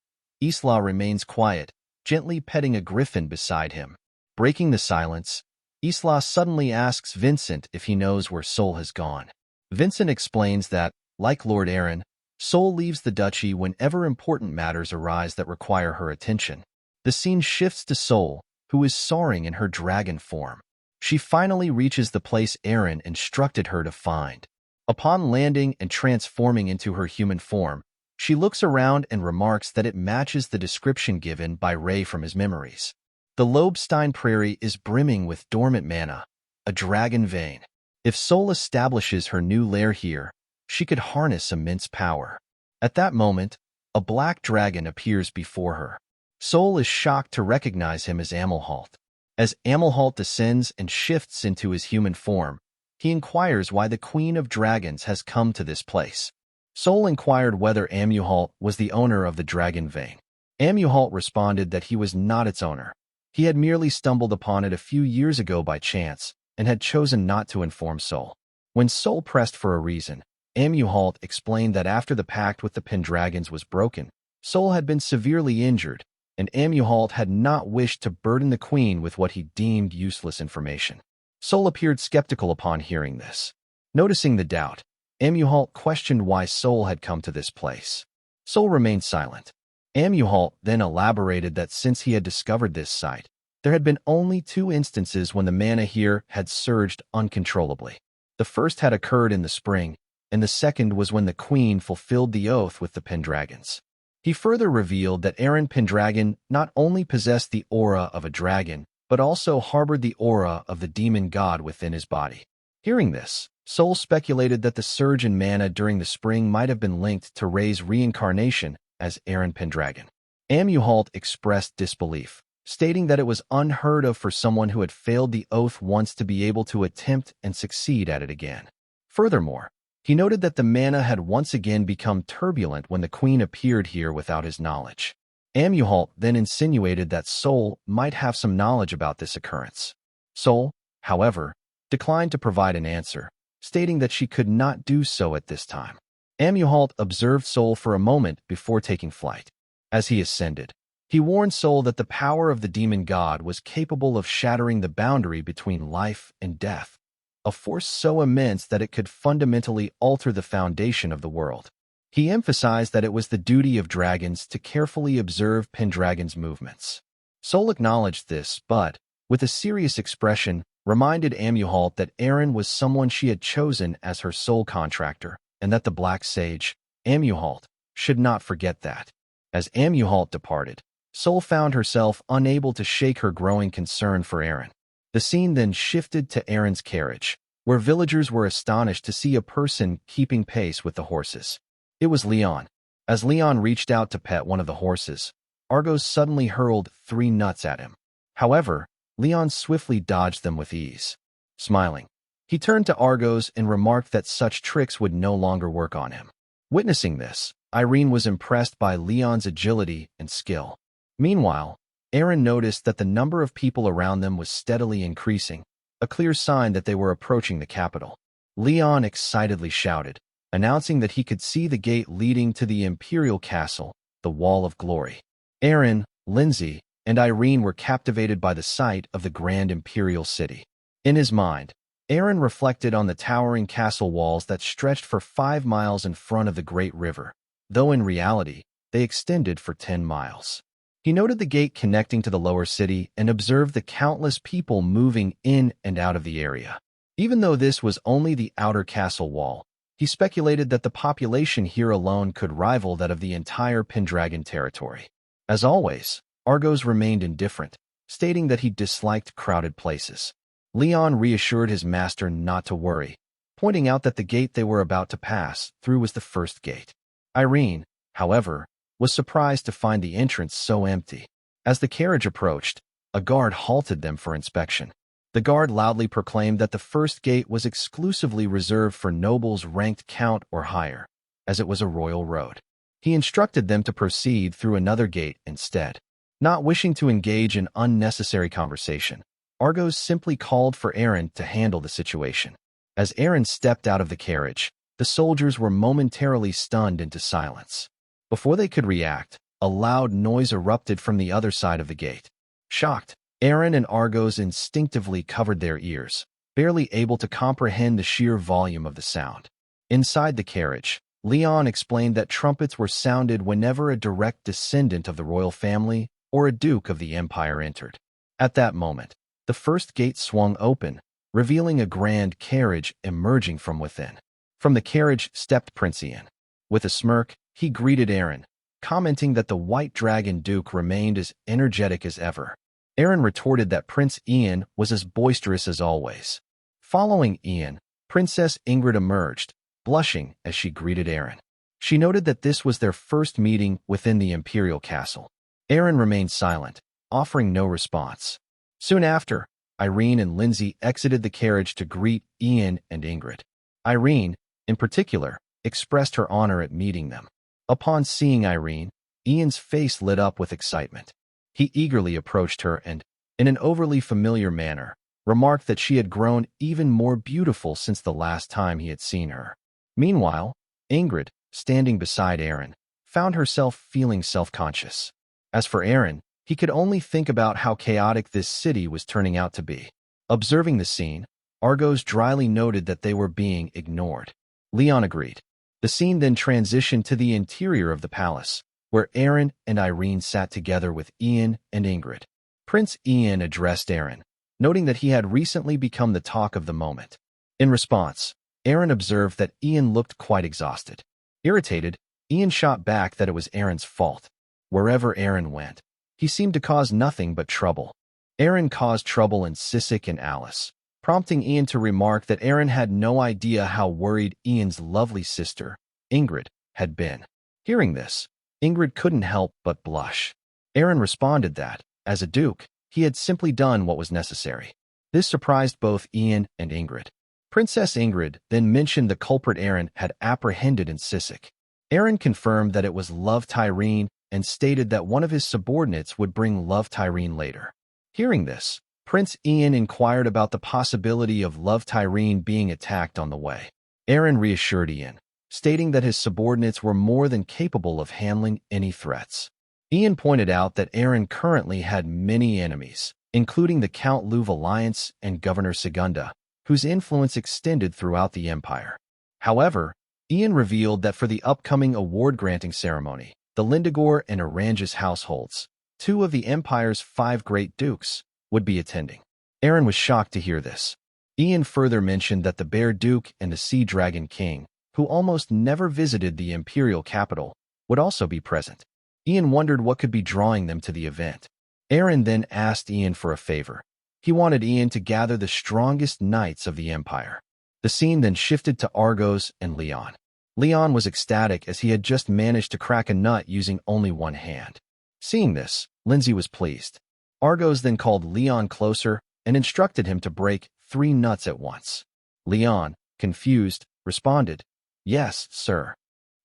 Isla remains quiet, gently petting a griffin beside him. Breaking the silence, Isla suddenly asks Vincent if he knows where Sol has gone. Vincent explains that, like Lord Eren, Sol leaves the duchy whenever important matters arise that require her attention. The scene shifts to Sol, who is soaring in her dragon form. She finally reaches the place Eren instructed her to find. Upon landing and transforming into her human form, she looks around and remarks that it matches the description given by Ray from his memories. The Lobestein Prairie is brimming with dormant mana, a dragon vein. If Sol establishes her new lair here, she could harness immense power. At that moment, a black dragon appears before her. Sol is shocked to recognize him as Amelhalt. As Amelhalt descends and shifts into his human form, he inquires why the Queen of Dragons has come to this place. Sol inquired whether Amuhalt was the owner of the dragon vein. Amuhalt responded that he was not its owner. He had merely stumbled upon it a few years ago by chance and had chosen not to inform Sol. When Sol pressed for a reason, Amuhalt explained that after the pact with the Pendragons was broken, Sol had been severely injured, and Amuhalt had not wished to burden the queen with what he deemed useless information. Sol appeared skeptical upon hearing this. Noticing the doubt, Amuhalt questioned why Sol had come to this place. Sol remained silent. Amuhalt then elaborated that since he had discovered this site, there had been only 2 instances when the mana here had surged uncontrollably. The first had occurred in the spring, and the second was when the queen fulfilled the oath with the Pendragons. He further revealed that Eren Pendragon not only possessed the aura of a dragon, but also harbored the aura of the demon god within his body. Hearing this, Sol speculated that the surge in mana during the spring might have been linked to Ray's reincarnation as Eren Pendragon. Amuhalt expressed disbelief, stating that it was unheard of for someone who had failed the oath once to be able to attempt and succeed at it again. Furthermore, he noted that the mana had once again become turbulent when the queen appeared here without his knowledge. Amuhalt then insinuated that Sol might have some knowledge about this occurrence. Sol, however, declined to provide an answer, stating that she could not do so at this time. Amuhalt observed Sol for a moment before taking flight. As he ascended, he warned Sol that the power of the demon god was capable of shattering the boundary between life and death, a force so immense that it could fundamentally alter the foundation of the world. He emphasized that it was the duty of dragons to carefully observe Pendragon's movements. Sol acknowledged this, but, with a serious expression, reminded Amuhalt that Eren was someone she had chosen as her sole contractor, and that the Black Sage, Amuhalt, should not forget that. As Amuhalt departed, Sol found herself unable to shake her growing concern for Eren. The scene then shifted to Eren's carriage, where villagers were astonished to see a person keeping pace with the horses. It was Leon. As Leon reached out to pet one of the horses, Argos suddenly hurled 3 nuts at him. However, Leon swiftly dodged them with ease. Smiling, he turned to Argos and remarked that such tricks would no longer work on him. Witnessing this, Irene was impressed by Leon's agility and skill. Meanwhile, Eren noticed that the number of people around them was steadily increasing, a clear sign that they were approaching the capital. Leon excitedly shouted, announcing that he could see the gate leading to the Imperial castle, the Wall of Glory. Eren, Lindsay, and Irene were captivated by the sight of the grand Imperial city. In his mind, Eren reflected on the towering castle walls that stretched for 5 miles in front of the great river, though in reality, they extended for 10 miles. He noted the gate connecting to the lower city and observed the countless people moving in and out of the area. Even though this was only the outer castle wall, he speculated that the population here alone could rival that of the entire Pendragon territory. As always, Argos remained indifferent, stating that he disliked crowded places. Leon reassured his master not to worry, pointing out that the gate they were about to pass through was the first gate. Irene, however, was surprised to find the entrance so empty. As the carriage approached, a guard halted them for inspection. The guard loudly proclaimed that the first gate was exclusively reserved for nobles ranked count or higher, as it was a royal road. He instructed them to proceed through another gate instead. Not wishing to engage in unnecessary conversation, Argos simply called for Eren to handle the situation. As Eren stepped out of the carriage, the soldiers were momentarily stunned into silence. Before they could react, a loud noise erupted from the other side of the gate. Shocked, Eren and Argos instinctively covered their ears, barely able to comprehend the sheer volume of the sound. Inside the carriage, Leon explained that trumpets were sounded whenever a direct descendant of the royal family or a duke of the empire entered. At that moment, the first gate swung open, revealing a grand carriage emerging from within. From the carriage stepped Prince Ian. With a smirk, he greeted Eren, commenting that the White Dragon Duke remained as energetic as ever. Eren retorted that Prince Ian was as boisterous as always. Following Ian, Princess Ingrid emerged, blushing as she greeted Eren. She noted that this was their first meeting within the Imperial castle. Eren remained silent, offering no response. Soon after, Irene and Lindsay exited the carriage to greet Ian and Ingrid. Irene, in particular, expressed her honor at meeting them. Upon seeing Irene, Ian's face lit up with excitement. He eagerly approached her and, in an overly familiar manner, remarked that she had grown even more beautiful since the last time he had seen her. Meanwhile, Ingrid, standing beside Eren, found herself feeling self-conscious. As for Eren, he could only think about how chaotic this city was turning out to be. Observing the scene, Argos dryly noted that they were being ignored. Leon agreed. The scene then transitioned to the interior of the palace, where Eren and Irene sat together with Ian and Ingrid. Prince Ian addressed Eren, noting that he had recently become the talk of the moment. In response, Eren observed that Ian looked quite exhausted. Irritated, Ian shot back that it was Eren's fault. Wherever Eren went, he seemed to cause nothing but trouble. Eren caused trouble in Sisk and Alice, prompting Ian to remark that Eren had no idea how worried Ian's lovely sister, Ingrid, had been. Hearing this, Ingrid couldn't help but blush. Eren responded that, as a duke, he had simply done what was necessary. This surprised both Ian and Ingrid. Princess Ingrid then mentioned the culprit Eren had apprehended in Sisk. Eren confirmed that it was Love Tyrene and stated that one of his subordinates would bring Love Tyrene later. Hearing this, Prince Ian inquired about the possibility of Love Tyrene being attacked on the way. Eren reassured Ian, stating that his subordinates were more than capable of handling any threats. Ian pointed out that Eren currently had many enemies, including the Count Luv Alliance and Governor Segunda, whose influence extended throughout the Empire. However, Ian revealed that for the upcoming award-granting ceremony, the Lindegor and Oranges households, two of the Empire's 5 great dukes, would be attending. Eren was shocked to hear this. Ian further mentioned that the Bear Duke and the Sea Dragon King, who almost never visited the Imperial capital, would also be present. Ian wondered what could be drawing them to the event. Eren then asked Ian for a favor. He wanted Ian to gather the strongest knights of the Empire. The scene then shifted to Argos and Leon. Leon was ecstatic as he had just managed to crack a nut using only one hand. Seeing this, Lindsay was pleased. Argos then called Leon closer and instructed him to break 3 nuts at once. Leon, confused, responded, "Yes, sir."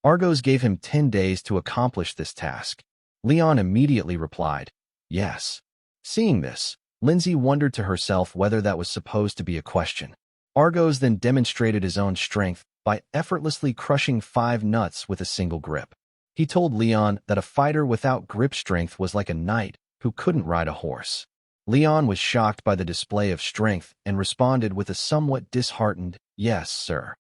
Argos gave him 10 days to accomplish this task. Leon immediately replied, "Yes." Seeing this, Lindsay wondered to herself whether that was supposed to be a question. Argos then demonstrated his own strength by effortlessly crushing 5 nuts with a single grip. He told Leon that a fighter without grip strength was like a knight who couldn't ride a horse. Leon was shocked by the display of strength and responded with a somewhat disheartened, "Yes, sir."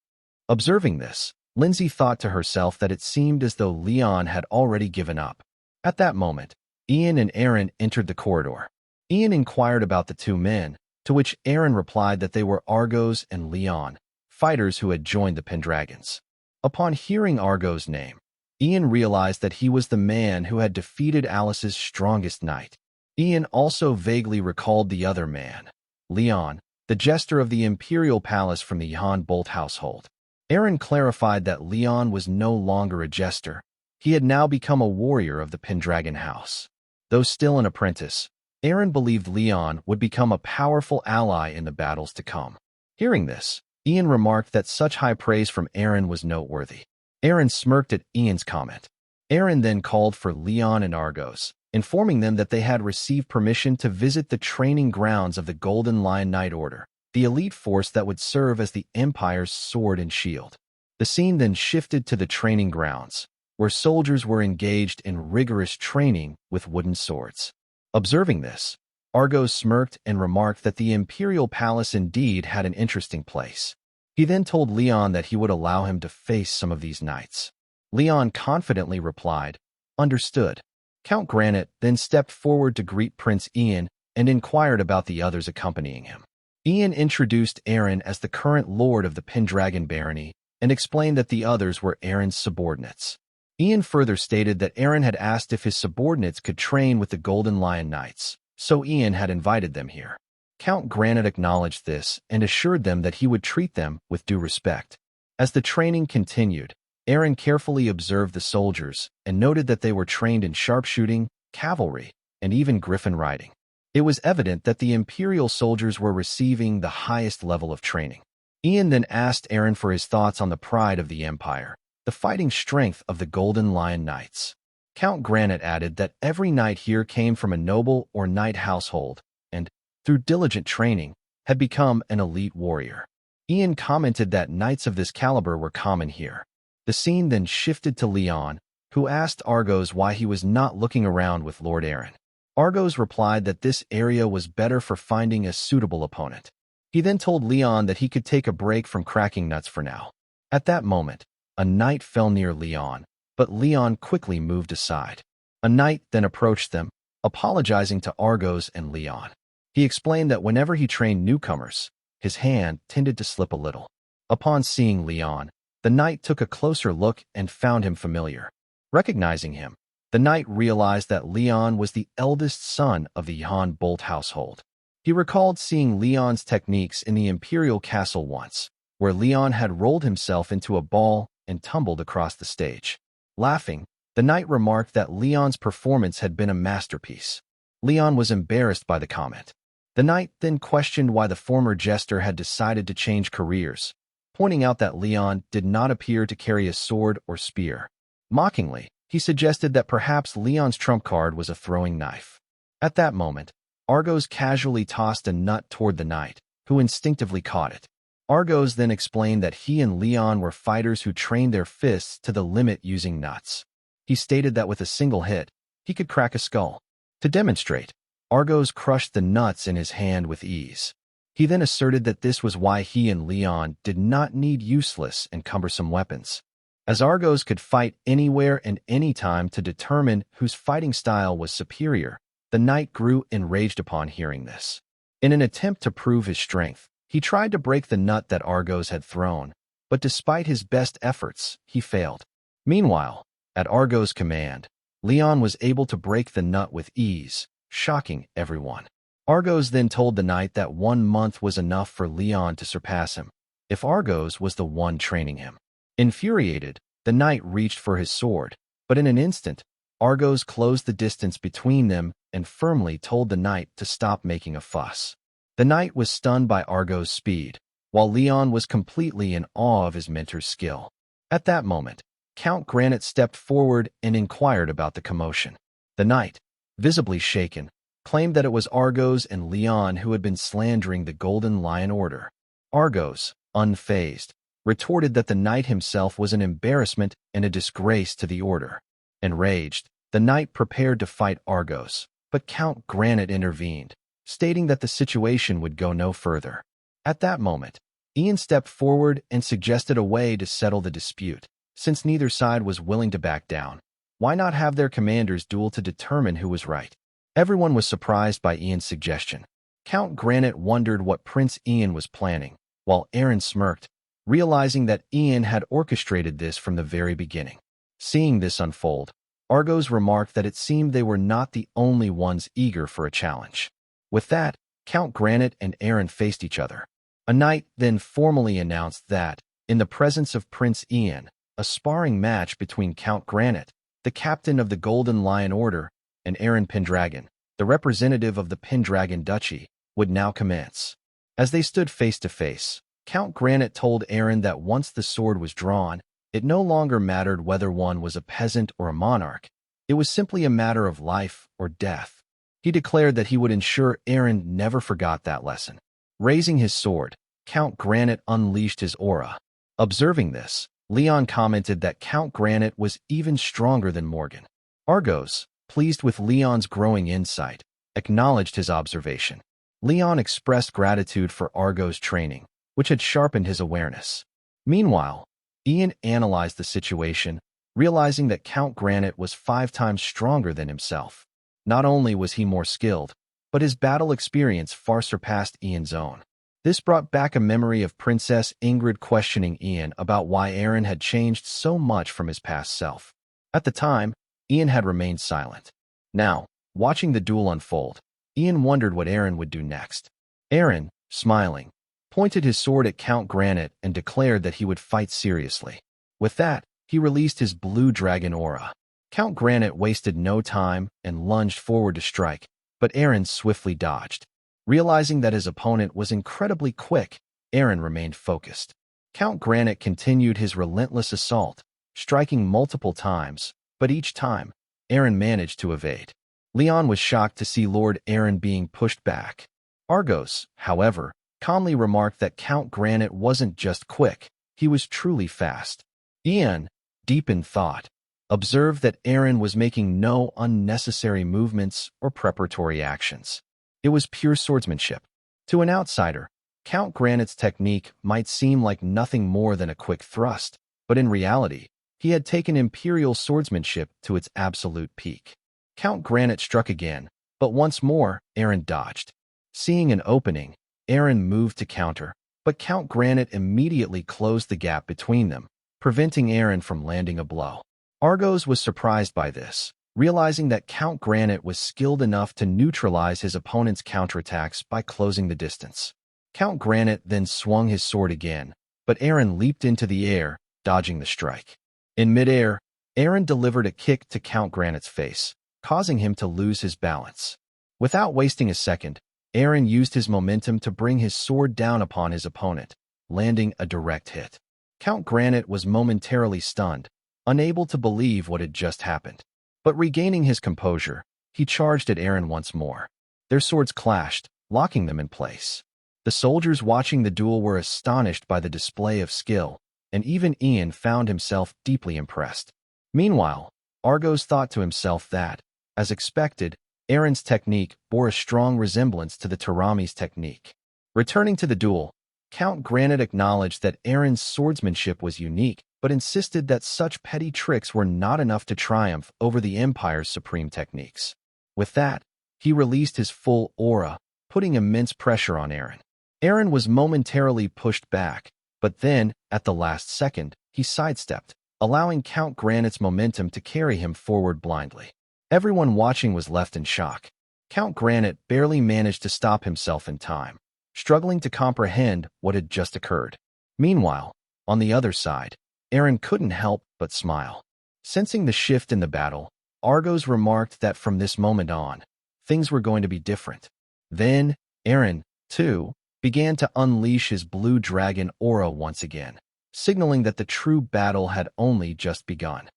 Observing this, Lindsay thought to herself that it seemed as though Leon had already given up. At that moment, Ian and Eren entered the corridor. Ian inquired about the 2 men, to which Eren replied that they were Argos and Leon, fighters who had joined the Pendragons. Upon hearing Argos' name, Ian realized that he was the man who had defeated Alice's strongest knight. Ian also vaguely recalled the other man, Leon, the jester of the Imperial palace from the Johann Bolt household. Eren clarified that Leon was no longer a jester. He had now become a warrior of the Pendragon house. Though still an apprentice, Eren believed Leon would become a powerful ally in the battles to come. Hearing this, Ian remarked that such high praise from Eren was noteworthy. Eren smirked at Ian's comment. Eren then called for Leon and Argos, informing them that they had received permission to visit the training grounds of the Golden Lion Knight Order, the elite force that would serve as the Empire's sword and shield. The scene then shifted to the training grounds, where soldiers were engaged in rigorous training with wooden swords. Observing this, Argos smirked and remarked that the Imperial palace indeed had an interesting place. He then told Leon that he would allow him to face some of these knights. Leon confidently replied, "Understood." Count Granite then stepped forward to greet Prince Ian and inquired about the others accompanying him. Ian introduced Eren as the current lord of the Pendragon barony and explained that the others were Eren's subordinates. Ian further stated that Eren had asked if his subordinates could train with the Golden Lion Knights, so Ian had invited them here. Count Granite acknowledged this and assured them that he would treat them with due respect. As the training continued, Eren carefully observed the soldiers and noted that they were trained in sharpshooting, cavalry, and even griffin riding. It was evident that the Imperial soldiers were receiving the highest level of training. Ian then asked Eren for his thoughts on the pride of the Empire, the fighting strength of the Golden Lion Knights. Count Granite added that every knight here came from a noble or knight household, and, through diligent training, had become an elite warrior. Ian commented that knights of this caliber were common here. The scene then shifted to Leon, who asked Argos why he was not looking around with Lord Eren. Argos replied that this area was better for finding a suitable opponent. He then told Leon that he could take a break from cracking nuts for now. At that moment, a knight fell near Leon, but Leon quickly moved aside. A knight then approached them, apologizing to Argos and Leon. He explained that whenever he trained newcomers, his hand tended to slip a little. Upon seeing Leon, the knight took a closer look and found him familiar. Recognizing him, the knight realized that Leon was the eldest son of the Johann Bolt household. He recalled seeing Leon's techniques in the Imperial castle once, where Leon had rolled himself into a ball and tumbled across the stage. Laughing, the knight remarked that Leon's performance had been a masterpiece. Leon was embarrassed by the comment. The knight then questioned why the former jester had decided to change careers, pointing out that Leon did not appear to carry a sword or spear. Mockingly, he suggested that perhaps Leon's trump card was a throwing knife. At that moment, Argos casually tossed a nut toward the knight, who instinctively caught it. Argos then explained that he and Leon were fighters who trained their fists to the limit using nuts. He stated that with a single hit, he could crack a skull. To demonstrate, Argos crushed the nuts in his hand with ease. He then asserted that this was why he and Leon did not need useless and cumbersome weapons, as Argos could fight anywhere and anytime to determine whose fighting style was superior. The knight grew enraged upon hearing this. In an attempt to prove his strength, he tried to break the nut that Argos had thrown, but despite his best efforts, he failed. Meanwhile, at Argos' command, Leon was able to break the nut with ease, shocking everyone. Argos then told the knight that 1 month was enough for Leon to surpass him, if Argos was the one training him. Infuriated, the knight reached for his sword, but in an instant, Argos closed the distance between them and firmly told the knight to stop making a fuss. The knight was stunned by Argos' speed, while Leon was completely in awe of his mentor's skill. At that moment, Count Granite stepped forward and inquired about the commotion. The knight, visibly shaken, claimed that it was Argos and Leon who had been slandering the Golden Lion Order. Argos, unfazed, retorted that the knight himself was an embarrassment and a disgrace to the order. Enraged, the knight prepared to fight Argos, but Count Granite intervened, stating that the situation would go no further. At that moment, Ian stepped forward and suggested a way to settle the dispute. Since neither side was willing to back down, why not have their commanders duel to determine who was right? Everyone was surprised by Ian's suggestion. Count Granite wondered what Prince Ian was planning, while Eren smirked, realizing that Ian had orchestrated this from the very beginning. Seeing this unfold, Argos remarked that it seemed they were not the only ones eager for a challenge. With that, Count Granite and Eren faced each other. A knight then formally announced that, in the presence of Prince Ian, a sparring match between Count Granite, the captain of the Golden Lion Order, and Eren Pendragon, the representative of the Pendragon duchy, would now commence. As they stood face to face, Count Granite told Eren that once the sword was drawn, it no longer mattered whether one was a peasant or a monarch. It was simply a matter of life or death. He declared that he would ensure Eren never forgot that lesson. Raising his sword, Count Granite unleashed his aura. Observing this, Leon commented that Count Granite was even stronger than Morgan. Argos, pleased with Leon's growing insight, acknowledged his observation. Leon expressed gratitude for Argos' training, which had sharpened his awareness. Meanwhile, Ian analyzed the situation, realizing that Count Granite was 5 times stronger than himself. Not only was he more skilled, but his battle experience far surpassed Ian's own. This brought back a memory of Princess Ingrid questioning Ian about why Eren had changed so much from his past self. At the time, Ian had remained silent. Now, watching the duel unfold, Ian wondered what Eren would do next. Eren, smiling, pointed his sword at Count Granite and declared that he would fight seriously. With that, he released his blue dragon aura. Count Granite wasted no time and lunged forward to strike, but Eren swiftly dodged. Realizing that his opponent was incredibly quick, Eren remained focused. Count Granite continued his relentless assault, striking multiple times, but each time, Eren managed to evade. Leon was shocked to see Lord Eren being pushed back. Argos, however, calmly remarked that Count Granite wasn't just quick, he was truly fast. Ian, deep in thought, observed that Eren was making no unnecessary movements or preparatory actions. It was pure swordsmanship. To an outsider, Count Granite's technique might seem like nothing more than a quick thrust, but in reality, he had taken Imperial swordsmanship to its absolute peak. Count Granite struck again, but once more, Eren dodged. Seeing an opening, Eren moved to counter, but Count Granite immediately closed the gap between them, preventing Eren from landing a blow. Argos was surprised by this, realizing that Count Granite was skilled enough to neutralize his opponent's counterattacks by closing the distance. Count Granite then swung his sword again, but Eren leaped into the air, dodging the strike. In midair, Eren delivered a kick to Count Granite's face, causing him to lose his balance. Without wasting a second, Eren used his momentum to bring his sword down upon his opponent, landing a direct hit. Count Granite was momentarily stunned, unable to believe what had just happened. But regaining his composure, he charged at Eren once more. Their swords clashed, locking them in place. The soldiers watching the duel were astonished by the display of skill, and even Ian found himself deeply impressed. Meanwhile, Argos thought to himself that, as expected, Eren's technique bore a strong resemblance to the Tarami's technique. Returning to the duel, Count Granite acknowledged that Eren's swordsmanship was unique, but insisted that such petty tricks were not enough to triumph over the Empire's supreme techniques. With that, he released his full aura, putting immense pressure on Eren. Eren was momentarily pushed back, but then, at the last second, he sidestepped, allowing Count Granite's momentum to carry him forward blindly. Everyone watching was left in shock. Count Granite barely managed to stop himself in time, struggling to comprehend what had just occurred. Meanwhile, on the other side, Eren couldn't help but smile. Sensing the shift in the battle, Argos remarked that from this moment on, things were going to be different. Then, Eren, too, began to unleash his blue dragon aura once again, signaling that the true battle had only just begun.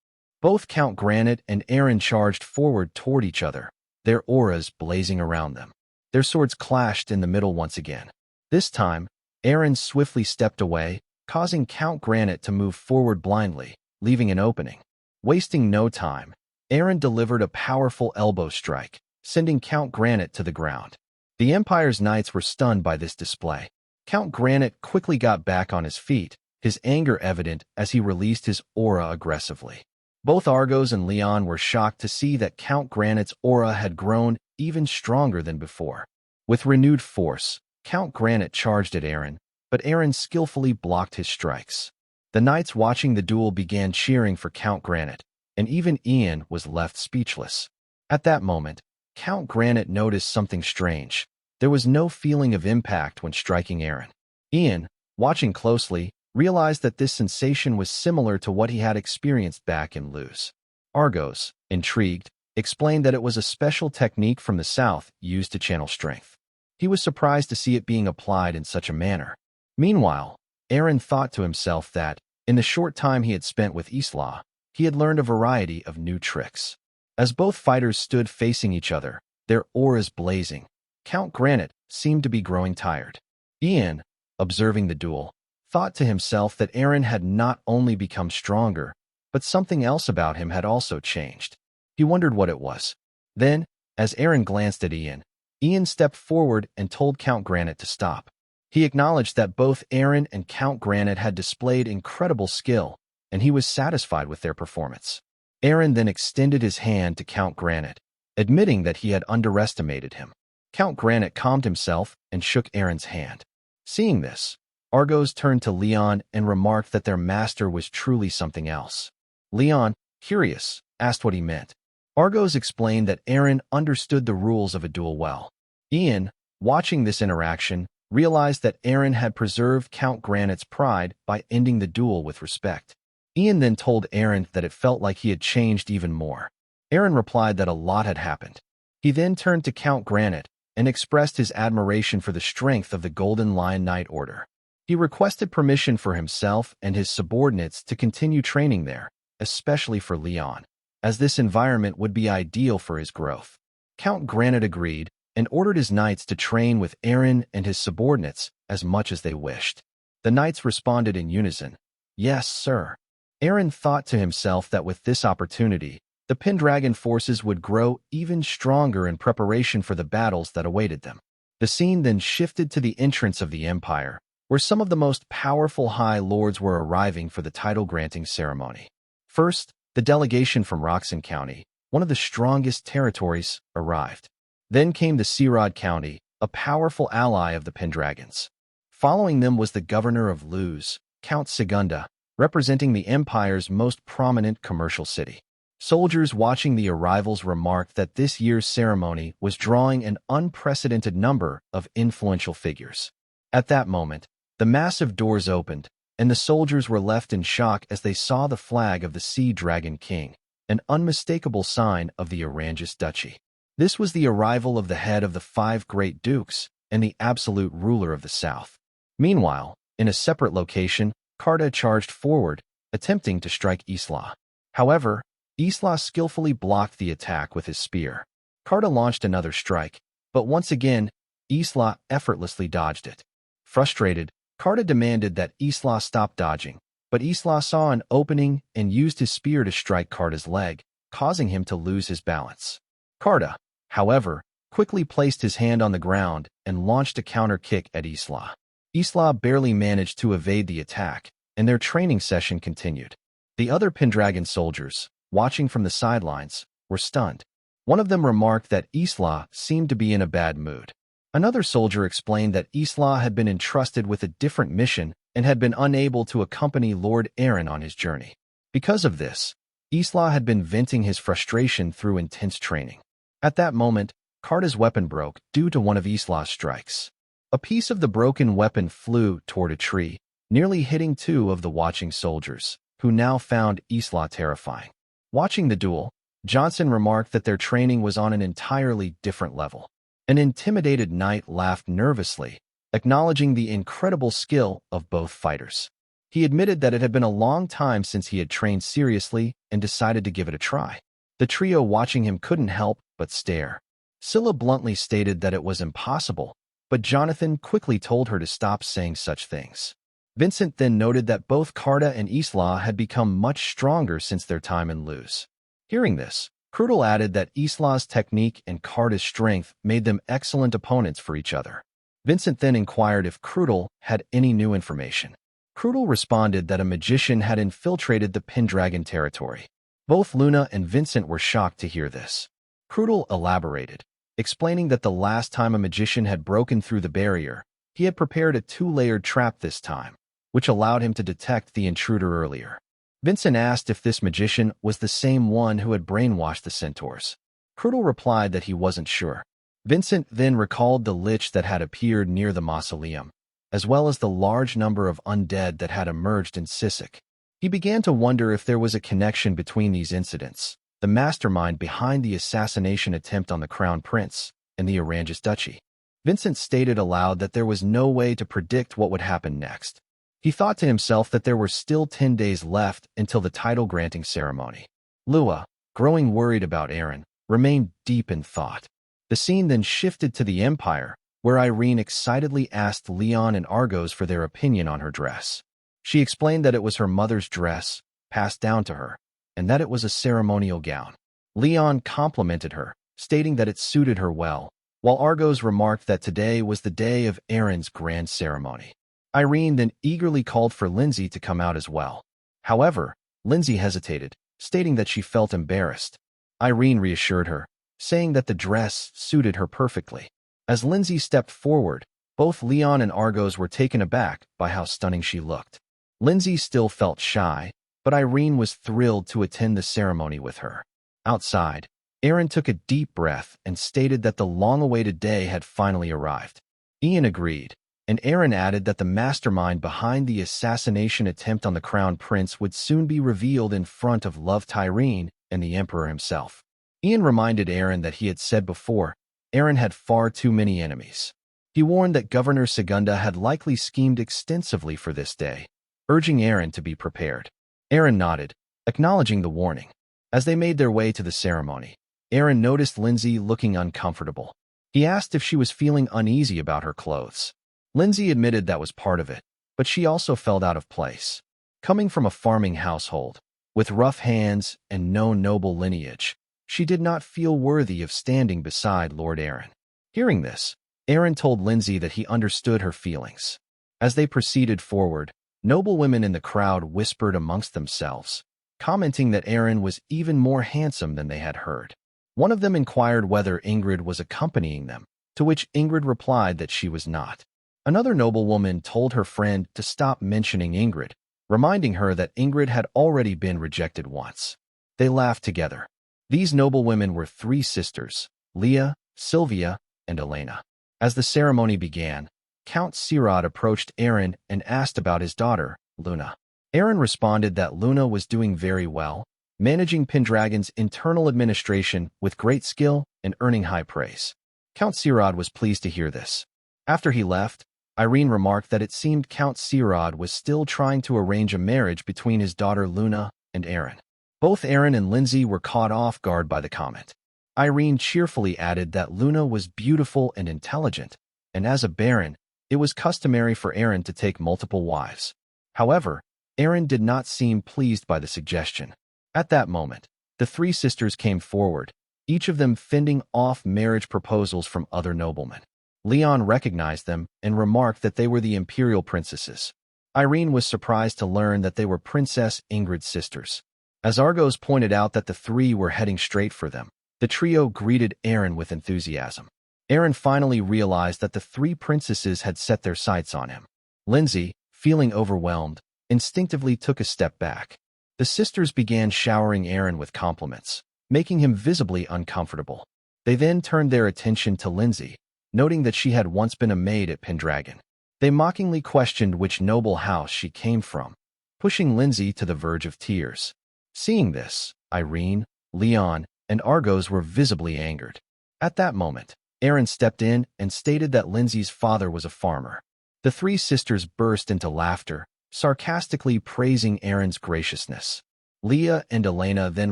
Both Count Granite and Eren charged forward toward each other, their auras blazing around them. Their swords clashed in the middle once again. This time, Eren swiftly stepped away, causing Count Granite to move forward blindly, leaving an opening. Wasting no time, Eren delivered a powerful elbow strike, sending Count Granite to the ground. The Empire's knights were stunned by this display. Count Granite quickly got back on his feet, his anger evident as he released his aura aggressively. Both Argos and Leon were shocked to see that Count Granite's aura had grown even stronger than before. With renewed force, Count Granite charged at Eren, but Eren skillfully blocked his strikes. The knights watching the duel began cheering for Count Granite, and even Ian was left speechless. At that moment, Count Granite noticed something strange. There was no feeling of impact when striking Eren. Ian, watching closely, realized that this sensation was similar to what he had experienced back in Luz. Argos, intrigued, explained that it was a special technique from the south used to channel strength. He was surprised to see it being applied in such a manner. Meanwhile, Eren thought to himself that, in the short time he had spent with Isla, he had learned a variety of new tricks. As both fighters stood facing each other, their auras blazing, Count Granite seemed to be growing tired. Ian, observing the duel, thought to himself that Eren had not only become stronger, but something else about him had also changed. He wondered what it was. Then, as Eren glanced at Ian stepped forward and told Count Granite to stop. He acknowledged that both Eren and Count Granite had displayed incredible skill, and he was satisfied with their performance. Eren then extended his hand to Count Granite, admitting that he had underestimated him. Count Granite calmed himself and shook Eren's hand. Seeing this, Argos turned to Leon and remarked that their master was truly something else. Leon, curious, asked what he meant. Argos explained that Eren understood the rules of a duel well. Ian, watching this interaction, realized that Eren had preserved Count Granite's pride by ending the duel with respect. Ian then told Eren that it felt like he had changed even more. Eren replied that a lot had happened. He then turned to Count Granite and expressed his admiration for the strength of the Golden Lion Knight Order. He requested permission for himself and his subordinates to continue training there, especially for Leon, as this environment would be ideal for his growth. Count Granite agreed and ordered his knights to train with Eren and his subordinates as much as they wished. The knights responded in unison, "Yes, sir." Eren thought to himself that with this opportunity, the Pendragon forces would grow even stronger in preparation for the battles that awaited them. The scene then shifted to the entrance of the Empire, where some of the most powerful High Lords were arriving for the title-granting ceremony. First, the delegation from Roxen County, one of the strongest territories, arrived. Then came the Sirad County, a powerful ally of the Pendragons. Following them was the governor of Luz, Count Segunda, representing the Empire's most prominent commercial city. Soldiers watching the arrivals remarked that this year's ceremony was drawing an unprecedented number of influential figures. At that moment, the massive doors opened, and the soldiers were left in shock as they saw the flag of the Sea Dragon King, an unmistakable sign of the Oranges Duchy. This was the arrival of the head of the 5 great dukes and the absolute ruler of the south. Meanwhile, in a separate location, Karda charged forward, attempting to strike Isla. However, Isla skillfully blocked the attack with his spear. Karda launched another strike, but once again, Isla effortlessly dodged it. Frustrated, Karda demanded that Isla stop dodging, but Isla saw an opening and used his spear to strike Karda's leg, causing him to lose his balance. Karda, however, quickly placed his hand on the ground and launched a counter kick at Isla. Isla barely managed to evade the attack, and their training session continued. The other Pendragon soldiers, watching from the sidelines, were stunned. One of them remarked that Isla seemed to be in a bad mood. Another soldier explained that Isla had been entrusted with a different mission and had been unable to accompany Lord Eren on his journey. Because of this, Isla had been venting his frustration through intense training. At that moment, Karda's weapon broke due to one of Isla's strikes. A piece of the broken weapon flew toward a tree, nearly hitting 2 of the watching soldiers, who now found Isla terrifying. Watching the duel, Johnson remarked that their training was on an entirely different level. An intimidated knight laughed nervously, acknowledging the incredible skill of both fighters. He admitted that it had been a long time since he had trained seriously and decided to give it a try. The trio watching him couldn't help but stare. Scylla bluntly stated that it was impossible, but Jonathan quickly told her to stop saying such things. Vincent then noted that both Karda and Isla had become much stronger since their time in Luz. Hearing this, Krudel added that Isla's technique and Karda's strength made them excellent opponents for each other. Vincent then inquired if Krudel had any new information. Krudel responded that a magician had infiltrated the Pendragon territory. Both Luna and Vincent were shocked to hear this. Krudel elaborated, explaining that the last time a magician had broken through the barrier, he had prepared a 2-layered trap this time, which allowed him to detect the intruder earlier. Vincent asked if this magician was the same one who had brainwashed the centaurs. Krudel replied that he wasn't sure. Vincent then recalled the lich that had appeared near the mausoleum, as well as the large number of undead that had emerged in Sisk. He began to wonder if there was a connection between these incidents, the mastermind behind the assassination attempt on the Crown Prince, and the Oranges Duchy. Vincent stated aloud that there was no way to predict what would happen next. He thought to himself that there were still 10 days left until the title-granting ceremony. Lua, growing worried about Eren, remained deep in thought. The scene then shifted to the Empire, where Irene excitedly asked Leon and Argos for their opinion on her dress. She explained that it was her mother's dress, passed down to her, and that it was a ceremonial gown. Leon complimented her, stating that it suited her well, while Argos remarked that today was the day of Eren's grand ceremony. Irene then eagerly called for Lindsay to come out as well. However, Lindsay hesitated, stating that she felt embarrassed. Irene reassured her, saying that the dress suited her perfectly. As Lindsay stepped forward, both Leon and Argos were taken aback by how stunning she looked. Lindsay still felt shy, but Irene was thrilled to attend the ceremony with her. Outside, Eren took a deep breath and stated that the long-awaited day had finally arrived. Ian agreed, and Eren added that the mastermind behind the assassination attempt on the Crown Prince would soon be revealed in front of Love Tyrene and the Emperor himself. Ian reminded Eren that he had said before, Eren had far too many enemies. He warned that Governor Segunda had likely schemed extensively for this day, urging Eren to be prepared. Eren nodded, acknowledging the warning. As they made their way to the ceremony, Eren noticed Lindsay looking uncomfortable. He asked if she was feeling uneasy about her clothes. Lindsay admitted that was part of it, but she also felt out of place. Coming from a farming household, with rough hands and no noble lineage, she did not feel worthy of standing beside Lord Eren. Hearing this, Eren told Lindsay that he understood her feelings. As they proceeded forward, noblewomen in the crowd whispered amongst themselves, commenting that Eren was even more handsome than they had heard. One of them inquired whether Ingrid was accompanying them, to which Ingrid replied that she was not. Another noblewoman told her friend to stop mentioning Ingrid, reminding her that Ingrid had already been rejected once. They laughed together. These noblewomen were three sisters, Leah, Sylvia, and Elena. As the ceremony began, Count Sirod approached Eren and asked about his daughter, Luna. Eren responded that Luna was doing very well, managing Pendragon's internal administration with great skill and earning high praise. Count Sirod was pleased to hear this. After he left, Irene remarked that it seemed Count Sirod was still trying to arrange a marriage between his daughter Luna and Eren. Both Eren and Lindsay were caught off guard by the comment. Irene cheerfully added that Luna was beautiful and intelligent, and as a baron, it was customary for Eren to take multiple wives. However, Eren did not seem pleased by the suggestion. At that moment, the three sisters came forward, each of them fending off marriage proposals from other noblemen. Leon recognized them and remarked that they were the Imperial princesses. Irene was surprised to learn that they were Princess Ingrid's sisters. As Argos pointed out that the three were heading straight for them, the trio greeted Eren with enthusiasm. Eren finally realized that the three princesses had set their sights on him. Lindsay, feeling overwhelmed, instinctively took a step back. The sisters began showering Eren with compliments, making him visibly uncomfortable. They then turned their attention to Lindsay, noting that she had once been a maid at Pendragon. They mockingly questioned which noble house she came from, pushing Lindsay to the verge of tears. Seeing this, Irene, Leon, and Argos were visibly angered. At that moment, Eren stepped in and stated that Lindsay's father was a farmer. The three sisters burst into laughter, sarcastically praising Eren's graciousness. Leah and Elena then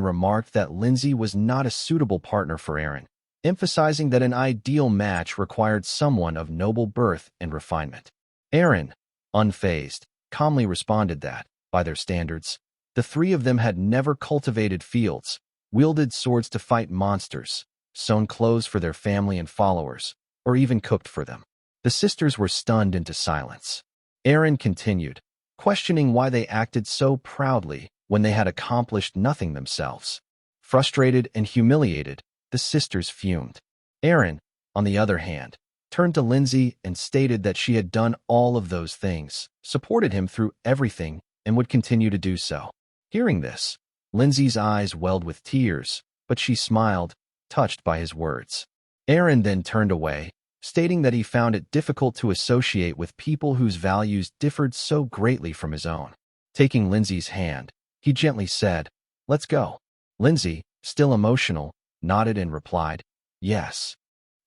remarked that Lindsay was not a suitable partner for Eren, emphasizing that an ideal match required someone of noble birth and refinement. Eren, unfazed, calmly responded that, by their standards, the three of them had never cultivated fields, wielded swords to fight monsters, sewn clothes for their family and followers, or even cooked for them. The sisters were stunned into silence. Eren continued, questioning why they acted so proudly when they had accomplished nothing themselves. Frustrated and humiliated, the sisters fumed. Eren, on the other hand, turned to Lindsay and stated that she had done all of those things, supported him through everything, and would continue to do so. Hearing this, Lindsay's eyes welled with tears, but she smiled, touched by his words. Eren then turned away, stating that he found it difficult to associate with people whose values differed so greatly from his own. Taking Lindsay's hand, he gently said, "Let's go." Lindsay, still emotional, nodded and replied, "Yes."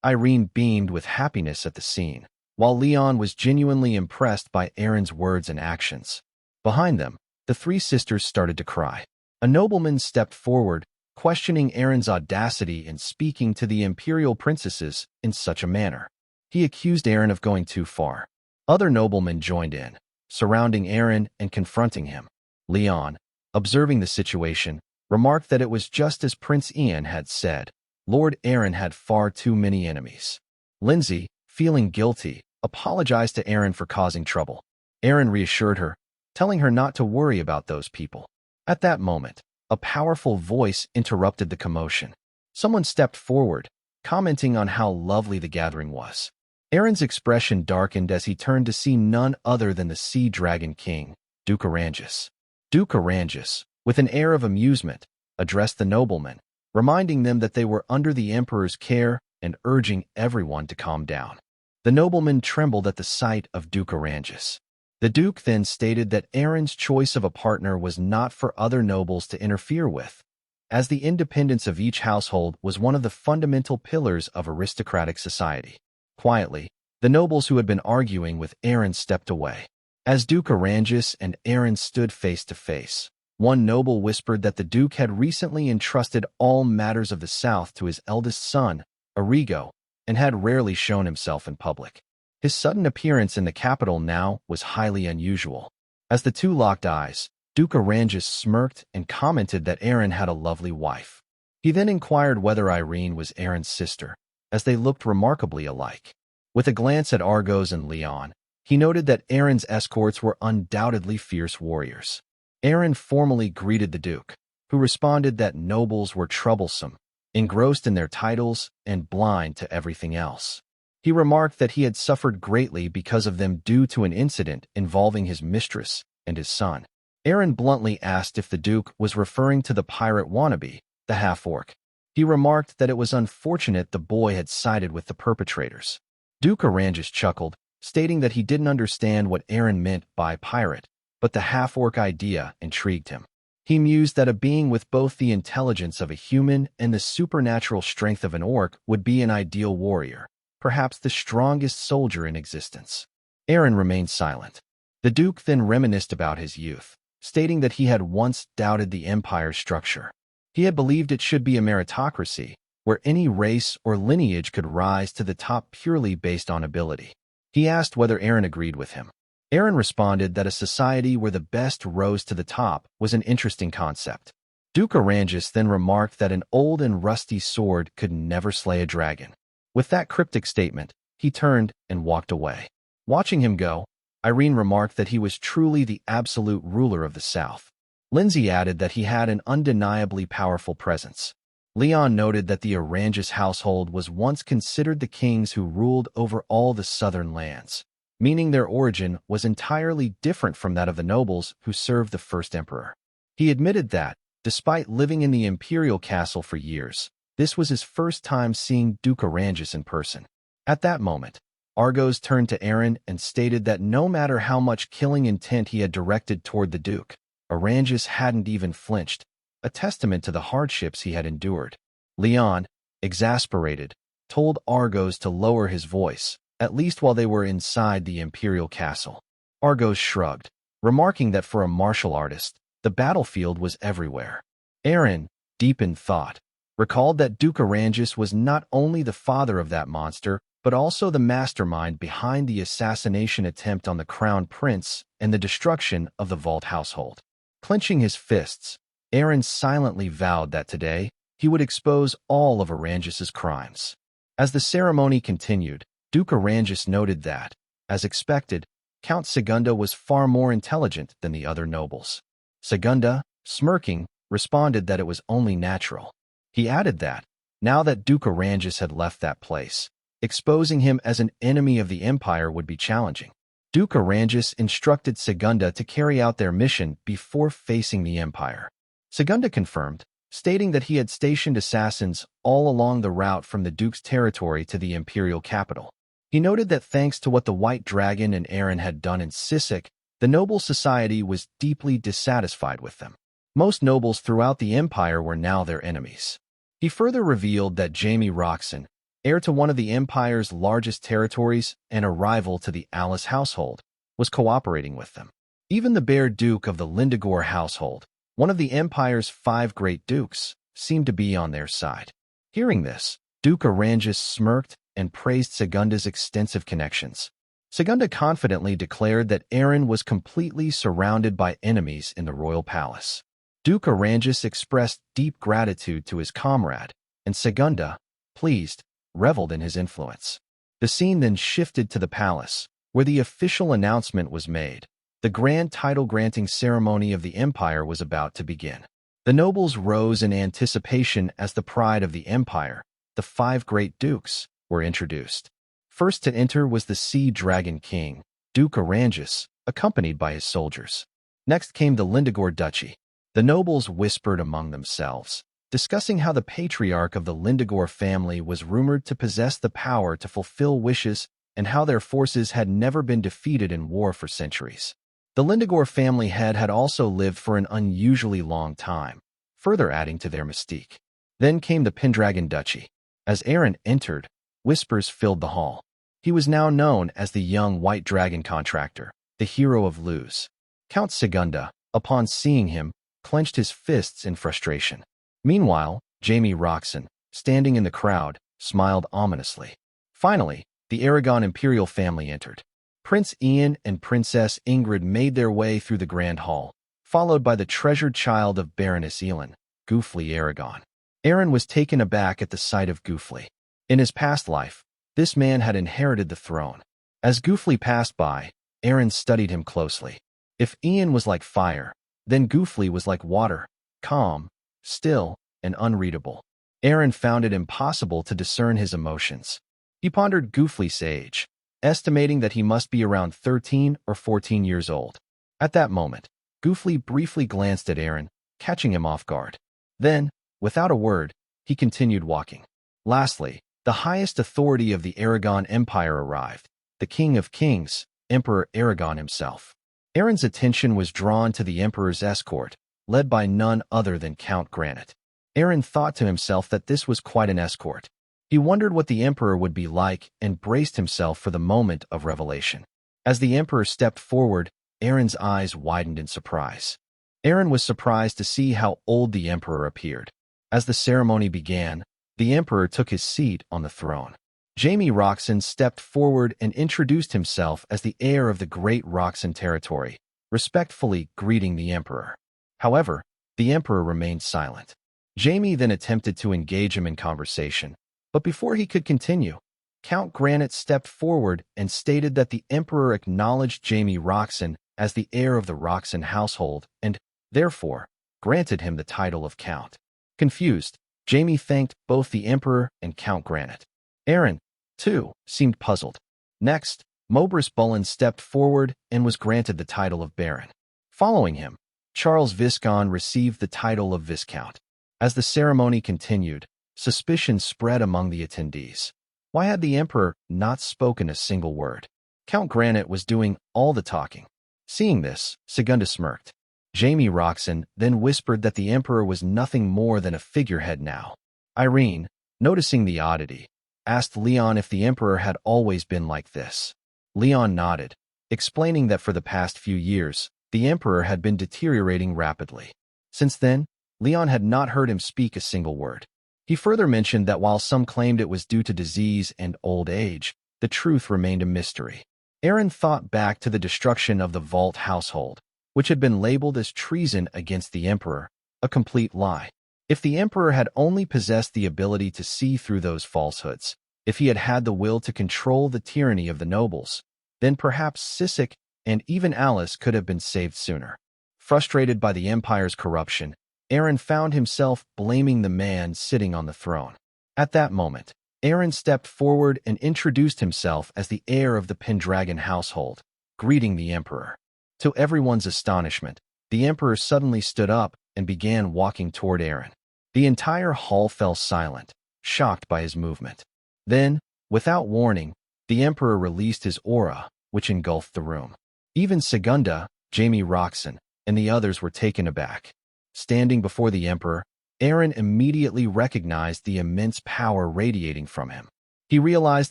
Irene beamed with happiness at the scene, while Leon was genuinely impressed by Eren's words and actions. Behind them, the three sisters started to cry. A nobleman stepped forward, questioning Eren's audacity in speaking to the Imperial princesses in such a manner. He accused Eren of going too far. Other noblemen joined in, surrounding Eren and confronting him. Leon, observing the situation, remarked that it was just as Prince Ian had said. Lord Eren had far too many enemies. Lindsay, feeling guilty, apologized to Eren for causing trouble. Eren reassured her, telling her not to worry about those people. At that moment, a powerful voice interrupted the commotion. Someone stepped forward, commenting on how lovely the gathering was. Eren's expression darkened as he turned to see none other than the Sea Dragon King, Duke Orangus. Duke Orangus, with an air of amusement, addressed the noblemen, reminding them that they were under the Emperor's care and urging everyone to calm down. The noblemen trembled at the sight of Duke Orangus. The Duke then stated that Eren's choice of a partner was not for other nobles to interfere with, as the independence of each household was one of the fundamental pillars of aristocratic society. Quietly, the nobles who had been arguing with Eren stepped away. As Duke Orangus and Eren stood face to face, one noble whispered that the Duke had recently entrusted all matters of the South to his eldest son, Arrigo, and had rarely shown himself in public. His sudden appearance in the capital now was highly unusual. As the two locked eyes, Duke Orangus smirked and commented that Eren had a lovely wife. He then inquired whether Irene was Eren's sister, as they looked remarkably alike. With a glance at Argos and Leon, he noted that Eren's escorts were undoubtedly fierce warriors. Eren formally greeted the Duke, who responded that nobles were troublesome, engrossed in their titles, and blind to everything else. He remarked that he had suffered greatly because of them due to an incident involving his mistress and his son. Eren bluntly asked if the Duke was referring to the pirate wannabe, the half-orc. He remarked that it was unfortunate the boy had sided with the perpetrators. Duke Oranges chuckled, stating that he didn't understand what Eren meant by pirate, but the half-orc idea intrigued him. He mused that a being with both the intelligence of a human and the supernatural strength of an orc would be an ideal warrior, perhaps the strongest soldier in existence. Eren remained silent. The Duke then reminisced about his youth, stating that he had once doubted the Empire's structure. He had believed it should be a meritocracy, where any race or lineage could rise to the top purely based on ability. He asked whether Eren agreed with him. Eren responded that a society where the best rose to the top was an interesting concept. Duke Oranges then remarked that an old and rusty sword could never slay a dragon. With that cryptic statement, he turned and walked away. Watching him go, Irene remarked that he was truly the absolute ruler of the South. Lindsay added that he had an undeniably powerful presence. Leon noted that the Oranges household was once considered the kings who ruled over all the southern lands, meaning their origin was entirely different from that of the nobles who served the first emperor. He admitted that, despite living in the Imperial castle for years, this was his first time seeing Duke Oranges in person. At that moment, Argos turned to Eren and stated that no matter how much killing intent he had directed toward the Duke, Oranges hadn't even flinched, a testament to the hardships he had endured. Leon, exasperated, told Argos to lower his voice, at least while they were inside the Imperial castle. Argos shrugged, remarking that for a martial artist, the battlefield was everywhere. Eren, deep in thought, recalled that Duke Oranges was not only the father of that monster, but also the mastermind behind the assassination attempt on the Crown Prince and the destruction of the Valt household. Clenching his fists, Eren silently vowed that today he would expose all of Oranges' crimes. As the ceremony continued, Duke Oranges noted that, as expected, Count Segunda was far more intelligent than the other nobles. Segunda, smirking, responded that it was only natural. He added that, now that Duke Oranges had left that place, exposing him as an enemy of the Empire would be challenging. Duke Oranges instructed Segunda to carry out their mission before facing the Empire. Segunda confirmed, stating that he had stationed assassins all along the route from the Duke's territory to the Imperial capital. He noted that thanks to what the White Dragon and Eren had done in Sisk, the noble society was deeply dissatisfied with them. Most nobles throughout the Empire were now their enemies. He further revealed that Jaime Roxon, heir to one of the Empire's largest territories and a rival to the Alice household, was cooperating with them. Even the Bear Duke of the Lindegor household, one of the Empire's 5 great dukes, seemed to be on their side. Hearing this, Duke Oranges smirked and praised Segunda's extensive connections. Segunda confidently declared that Eren was completely surrounded by enemies in the royal palace. Duke Oranges expressed deep gratitude to his comrade, and Segunda, pleased, reveled in his influence. The scene then shifted to the palace, where the official announcement was made. The grand title-granting ceremony of the Empire was about to begin. The nobles rose in anticipation as the pride of the Empire, the 5 great dukes, were introduced. First to enter was the Sea Dragon King, Duke Oranges, accompanied by his soldiers. Next came the Lindegor Duchy. The nobles whispered among themselves, discussing how the patriarch of the Lindegor family was rumored to possess the power to fulfill wishes and how their forces had never been defeated in war for centuries. The Lindegor family head had also lived for an unusually long time, further adding to their mystique. Then came the Pendragon Duchy. As Eren entered, whispers filled the hall. He was now known as the young White Dragon contractor, the hero of Luz. Count Segunda, upon seeing him, clenched his fists in frustration. Meanwhile, Jaime Roxon, standing in the crowd, smiled ominously. Finally, the Aragon Imperial family entered. Prince Ian and Princess Ingrid made their way through the Grand Hall, followed by the treasured child of Baroness Elin, Goofly Aragon. Eren was taken aback at the sight of Goofly. In his past life, this man had inherited the throne. As Goofly passed by, Eren studied him closely. If Ian was like fire, then Goofly was like water, calm, still, and unreadable. Eren found it impossible to discern his emotions. He pondered Goofly's age, estimating that he must be around 13 or 14 years old. At that moment, Goofly briefly glanced at Eren, catching him off guard. Then, without a word, he continued walking. Lastly, the highest authority of the Aragon Empire arrived, the King of Kings, Emperor Aragon himself. Eren's attention was drawn to the Emperor's escort, led by none other than Count Granite. Eren thought to himself that this was quite an escort. He wondered what the Emperor would be like and braced himself for the moment of revelation. As the Emperor stepped forward, Eren's eyes widened in surprise. Eren was surprised to see how old the Emperor appeared. As the ceremony began, the Emperor took his seat on the throne. Jaime Roxon stepped forward and introduced himself as the heir of the great Roxon territory, respectfully greeting the Emperor. However, the Emperor remained silent. Jaime then attempted to engage him in conversation, but before he could continue, Count Granite stepped forward and stated that the Emperor acknowledged Jaime Roxon as the heir of the Roxon household and, therefore, granted him the title of Count. Confused, Jaime thanked both the Emperor and Count Granite. Eren, too, seemed puzzled. Next, Mobris Bullen stepped forward and was granted the title of Baron. Following him, Charles Viscount received the title of Viscount. As the ceremony continued, suspicion spread among the attendees. Why had the Emperor not spoken a single word? Count Granite was doing all the talking. Seeing this, Segunda smirked. Jaime Roxon then whispered that the Emperor was nothing more than a figurehead now. Irene, noticing the oddity, asked Leon if the Emperor had always been like this. Leon nodded, explaining that for the past few years, the Emperor had been deteriorating rapidly. Since then, Leon had not heard him speak a single word. He further mentioned that while some claimed it was due to disease and old age, the truth remained a mystery. Eren thought back to the destruction of the Valt household, which had been labeled as treason against the Emperor, a complete lie. If the Emperor had only possessed the ability to see through those falsehoods, if he had had the will to control the tyranny of the nobles, then perhaps Sisk and even Alice could have been saved sooner. Frustrated by the Empire's corruption, Eren found himself blaming the man sitting on the throne. At that moment, Eren stepped forward and introduced himself as the heir of the Pendragon household, greeting the Emperor. To everyone's astonishment, the Emperor suddenly stood up and began walking toward Eren. The entire hall fell silent, shocked by his movement. Then, without warning, the Emperor released his aura, which engulfed the room. Even Segunda, Jaime Roxon, and the others were taken aback. Standing before the Emperor, Eren immediately recognized the immense power radiating from him. He realized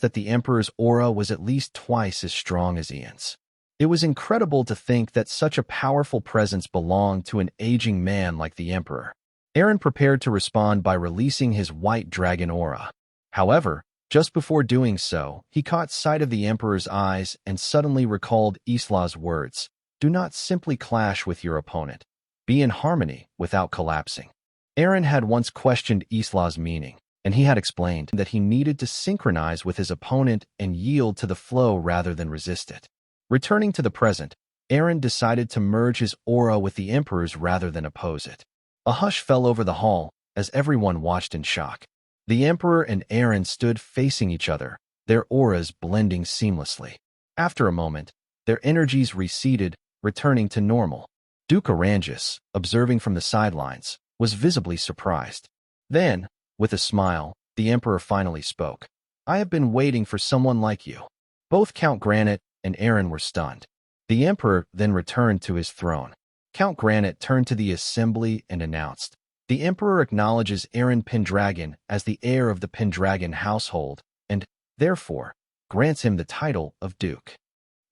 that the Emperor's aura was at least twice as strong as Ian's. It was incredible to think that such a powerful presence belonged to an aging man like the Emperor. Eren prepared to respond by releasing his white dragon aura. However, just before doing so, he caught sight of the Emperor's eyes and suddenly recalled Isla's words, "Do not simply clash with your opponent. Be in harmony without collapsing." Eren had once questioned Isla's meaning, and he had explained that he needed to synchronize with his opponent and yield to the flow rather than resist it. Returning to the present, Eren decided to merge his aura with the Emperor's rather than oppose it. A hush fell over the hall as everyone watched in shock. The Emperor and Eren stood facing each other, their auras blending seamlessly. After a moment, their energies receded, returning to normal. Duke Arangis, observing from the sidelines, was visibly surprised. Then, with a smile, the Emperor finally spoke. "I have been waiting for someone like you." Both Count Granite and Eren were stunned. The Emperor then returned to his throne. Count Granite turned to the assembly and announced, "The Emperor acknowledges Eren Pendragon as the heir of the Pendragon household and, therefore, grants him the title of Duke."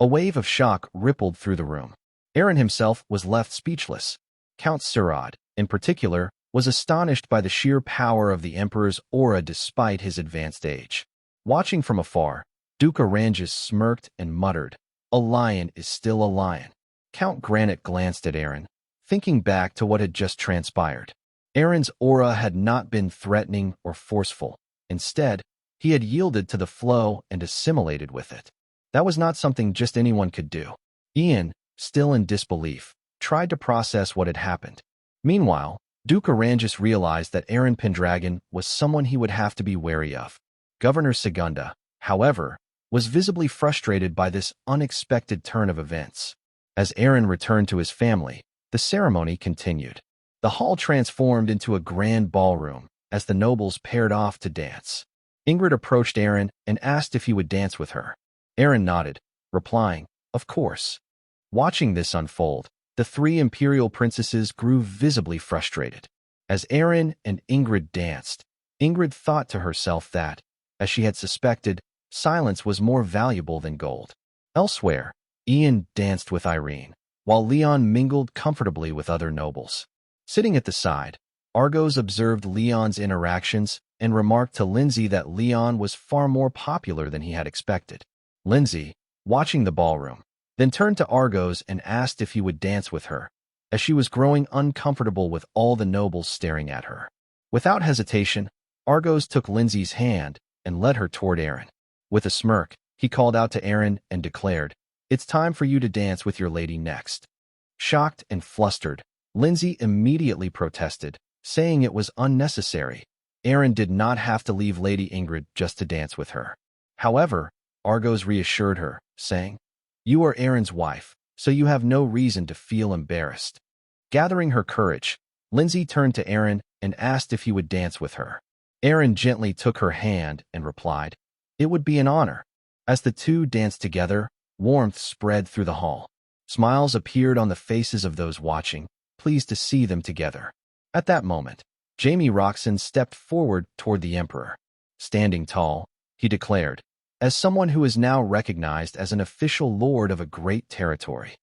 A wave of shock rippled through the room. Eren himself was left speechless. Count Surad, in particular, was astonished by the sheer power of the Emperor's aura despite his advanced age. Watching from afar, Duke Arangis smirked and muttered, "A lion is still a lion." Count Granite glanced at Eren, thinking back to what had just transpired. Eren's aura had not been threatening or forceful. Instead, he had yielded to the flow and assimilated with it. That was not something just anyone could do. Ian, still in disbelief, tried to process what had happened. Meanwhile, Duke Arangis realized that Eren Pendragon was someone he would have to be wary of. Governor Segunda, however, was visibly frustrated by this unexpected turn of events. As Eren returned to his family, The ceremony continued. The hall transformed into a grand ballroom as the nobles paired off to dance. Ingrid approached Eren and asked if he would dance with her. Eren nodded, replying, "Of course." Watching this unfold, the three Imperial princesses grew visibly frustrated. As Eren and Ingrid danced, Ingrid thought to herself that, as she had suspected, silence was more valuable than gold. Elsewhere, Ian danced with Irene, while Leon mingled comfortably with other nobles. Sitting at the side, Argos observed Leon's interactions and remarked to Lindsay that Leon was far more popular than he had expected. Lindsay, watching the ballroom, then turned to Argos and asked if he would dance with her, as she was growing uncomfortable with all the nobles staring at her. Without hesitation, Argos took Lindsay's hand and led her toward Eren. With a smirk, he called out to Eren and declared, "It's time for you to dance with your lady next." Shocked and flustered, Lindsay immediately protested, saying it was unnecessary. Eren did not have to leave Lady Ingrid just to dance with her. However, Argos reassured her, saying, "You are Eren's wife, so you have no reason to feel embarrassed." Gathering her courage, Lindsay turned to Eren and asked if he would dance with her. Eren gently took her hand and replied, "It would be an honor." As the two danced together, warmth spread through the hall. Smiles appeared on the faces of those watching, pleased to see them together. At that moment, Jaime Roxon stepped forward toward the Emperor. Standing tall, he declared, "As someone who is now recognized as an official lord of a great territory."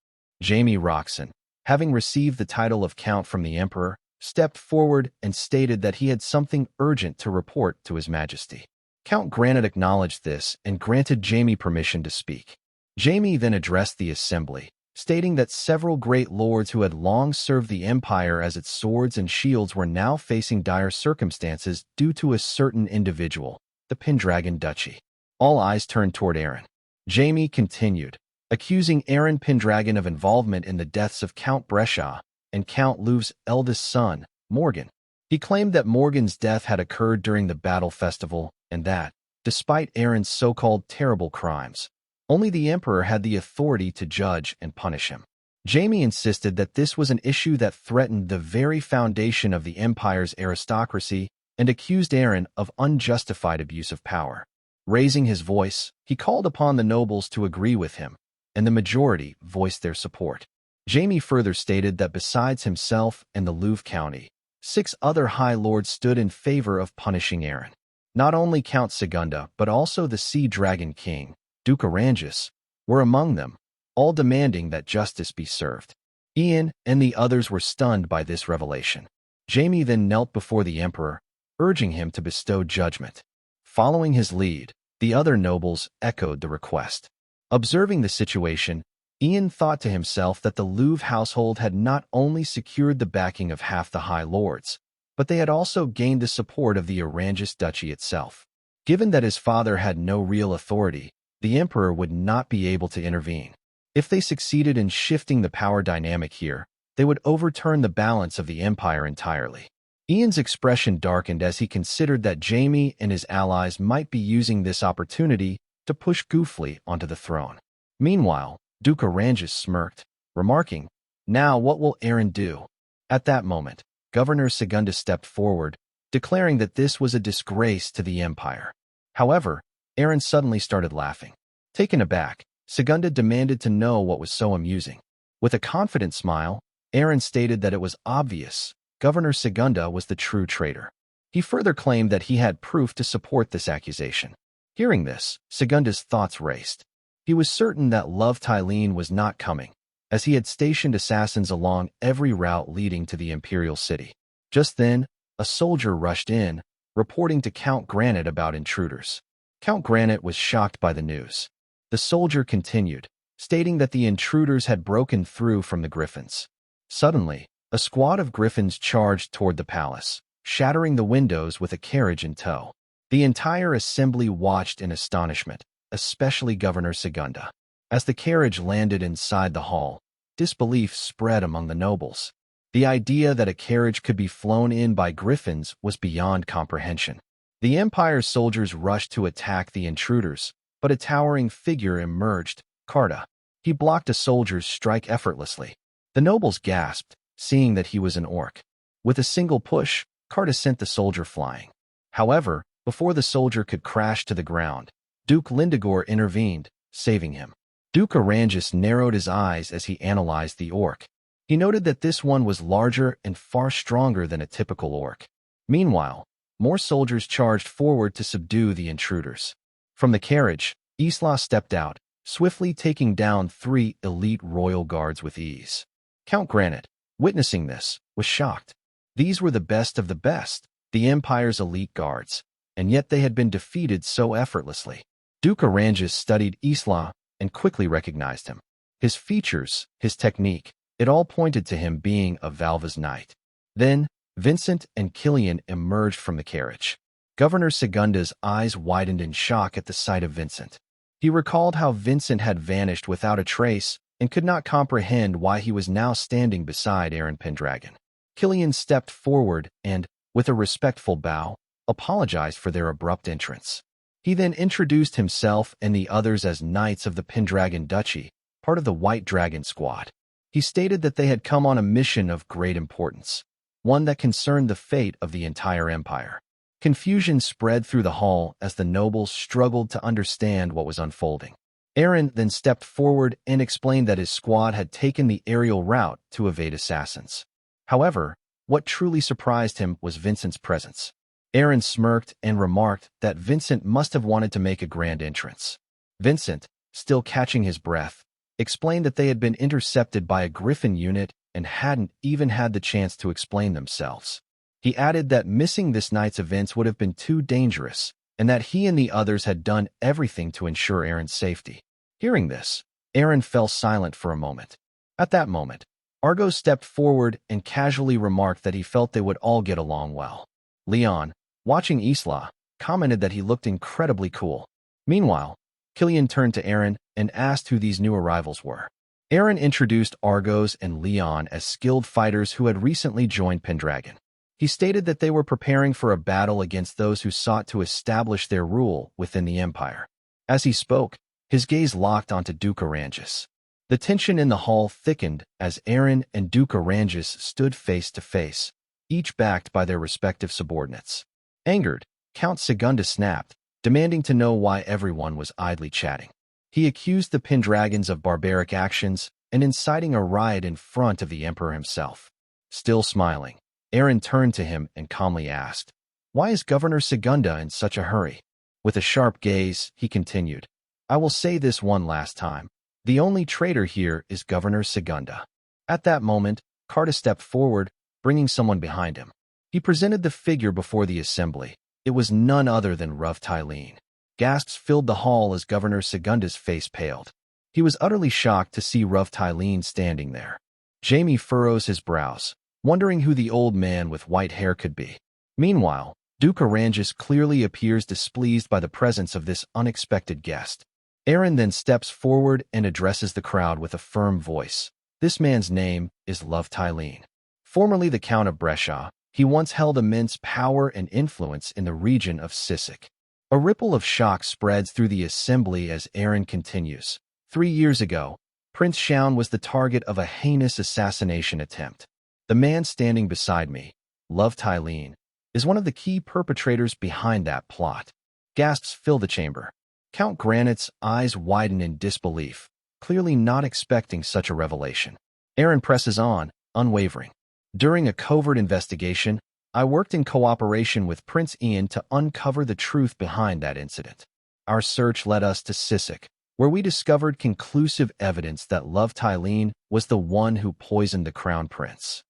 Jaime Roxon, having received the title of Count from the Emperor, stepped forward and stated that he had something urgent to report to His Majesty. Count Granite acknowledged this and granted Jaime permission to speak. Jaime then addressed the assembly, stating that several great lords who had long served the Empire as its swords and shields were now facing dire circumstances due to a certain individual, the Pendragon duchy. All eyes turned toward Eren. Jaime continued, accusing Eren Pendragon of involvement in the deaths of Count Brescia and Count Louv's eldest son, Morgan. He claimed that Morgan's death had occurred during the battle festival and that, despite Eren's so-called terrible crimes, only the Emperor had the authority to judge and punish him. Jaime insisted that this was an issue that threatened the very foundation of the Empire's aristocracy and accused Eren of unjustified abuse of power. Raising his voice, he called upon the nobles to agree with him, and the majority voiced their support. Jaime further stated that besides himself and the Louvre County, 6 other High Lords stood in favor of punishing Eren. Not only Count Segunda, but also the Sea Dragon King, Duke Orangus, were among them, all demanding that justice be served. Ian and the others were stunned by this revelation. Jaime then knelt before the Emperor, urging him to bestow judgment. Following his lead, the other nobles echoed the request. Observing the situation, Ian thought to himself that the Louvre household had not only secured the backing of half the High Lords, but they had also gained the support of the Orangus duchy itself. Given that his father had no real authority, the Emperor would not be able to intervene. If they succeeded in shifting the power dynamic here, they would overturn the balance of the Empire entirely. Ian's expression darkened as he considered that Jaime and his allies might be using this opportunity to push Goofly onto the throne. Meanwhile, Duke Orangus smirked, remarking, "Now what will Eren do?" At that moment, Governor Segunda stepped forward, declaring that this was a disgrace to the Empire. However, Eren suddenly started laughing. Taken aback, Segunda demanded to know what was so amusing. With a confident smile, Eren stated that it was obvious Governor Segunda was the true traitor. He further claimed that he had proof to support this accusation. Hearing this, Segunda's thoughts raced. He was certain that Love Tylene was not coming, as he had stationed assassins along every route leading to the Imperial city. Just then, a soldier rushed in, reporting to Count Granite about intruders. Count Granite was shocked by the news. The soldier continued, stating that the intruders had broken through from the Griffins. Suddenly, a squad of Griffins charged toward the palace, shattering the windows with a carriage in tow. The entire assembly watched in astonishment, especially Governor Segunda. As the carriage landed inside the hall, disbelief spread among the nobles. The idea that a carriage could be flown in by Griffins was beyond comprehension. The Empire's soldiers rushed to attack the intruders, but a towering figure emerged, Carta. He blocked a soldier's strike effortlessly. The nobles gasped, seeing that he was an orc. With a single push, Carta sent the soldier flying. However, before the soldier could crash to the ground, Duke Lindegor intervened, saving him. Duke Orangus narrowed his eyes as he analyzed the orc. He noted that this one was larger and far stronger than a typical orc. Meanwhile, more soldiers charged forward to subdue the intruders. From the carriage, Isla stepped out, swiftly taking down 3 elite royal guards with ease. Count Granite, witnessing this, was shocked. These were the best of the best, the Empire's elite guards, and yet they had been defeated so effortlessly. Duke Orangus studied Isla and quickly recognized him. His features, his technique, it all pointed to him being a Valva's knight. Then, Vincent and Killian emerged from the carriage. Governor Segunda's eyes widened in shock at the sight of Vincent. He recalled how Vincent had vanished without a trace and could not comprehend why he was now standing beside Eren Pendragon. Killian stepped forward and, with a respectful bow, apologized for their abrupt entrance. He then introduced himself and the others as knights of the Pendragon Duchy, part of the White Dragon Squad. He stated that they had come on a mission of great importance, one that concerned the fate of the entire empire. Confusion spread through the hall as the nobles struggled to understand what was unfolding. Eren then stepped forward and explained that his squad had taken the aerial route to evade assassins. However, what truly surprised him was Vincent's presence. Eren smirked and remarked that Vincent must have wanted to make a grand entrance. Vincent, still catching his breath, explained that they had been intercepted by a Griffin unit and hadn't even had the chance to explain themselves. He added that missing this night's events would have been too dangerous, and that he and the others had done everything to ensure Eren's safety. Hearing this, Eren fell silent for a moment. At that moment, Argo stepped forward and casually remarked that he felt they would all get along well. Leon, watching Isla, commented that he looked incredibly cool. Meanwhile, Killian turned to Eren and asked who these new arrivals were. Eren introduced Argos and Leon as skilled fighters who had recently joined Pendragon. He stated that they were preparing for a battle against those who sought to establish their rule within the Empire. As he spoke, his gaze locked onto Duke Orangus. The tension in the hall thickened as Eren and Duke Orangus stood face to face, each backed by their respective subordinates. Angered, Count Segunda snapped, demanding to know why everyone was idly chatting. He accused the Pendragons of barbaric actions and inciting a riot in front of the Emperor himself. Still smiling, Eren turned to him and calmly asked, "Why is Governor Segunda in such a hurry?" With a sharp gaze, he continued, "I will say this one last time. The only traitor here is Governor Segunda." At that moment, Carta stepped forward, bringing someone behind him. He presented the figure before the assembly. It was none other than Ruv Tylene. Gasps filled the hall as Governor Segunda's face paled. He was utterly shocked to see Ruv Tylene standing there. Jaime furrows his brows, wondering who the old man with white hair could be. Meanwhile, Duke Orangus clearly appears displeased by the presence of this unexpected guest. Eren then steps forward and addresses the crowd with a firm voice. This man's name is Ruv Tylene. Formerly the Count of Brescia, he once held immense power and influence in the region of Sisk. A ripple of shock spreads through the assembly as Eren continues. 3 years ago, Prince Shaun was the target of a heinous assassination attempt. The man standing beside me, Ruv Tylene, is one of the key perpetrators behind that plot. Gasps fill the chamber. Count Granite's eyes widen in disbelief, clearly not expecting such a revelation. Eren presses on, unwavering. During a covert investigation, I worked in cooperation with Prince Ian to uncover the truth behind that incident. Our search led us to Sisk, where we discovered conclusive evidence that Ruv Tylene was the one who poisoned the crown prince.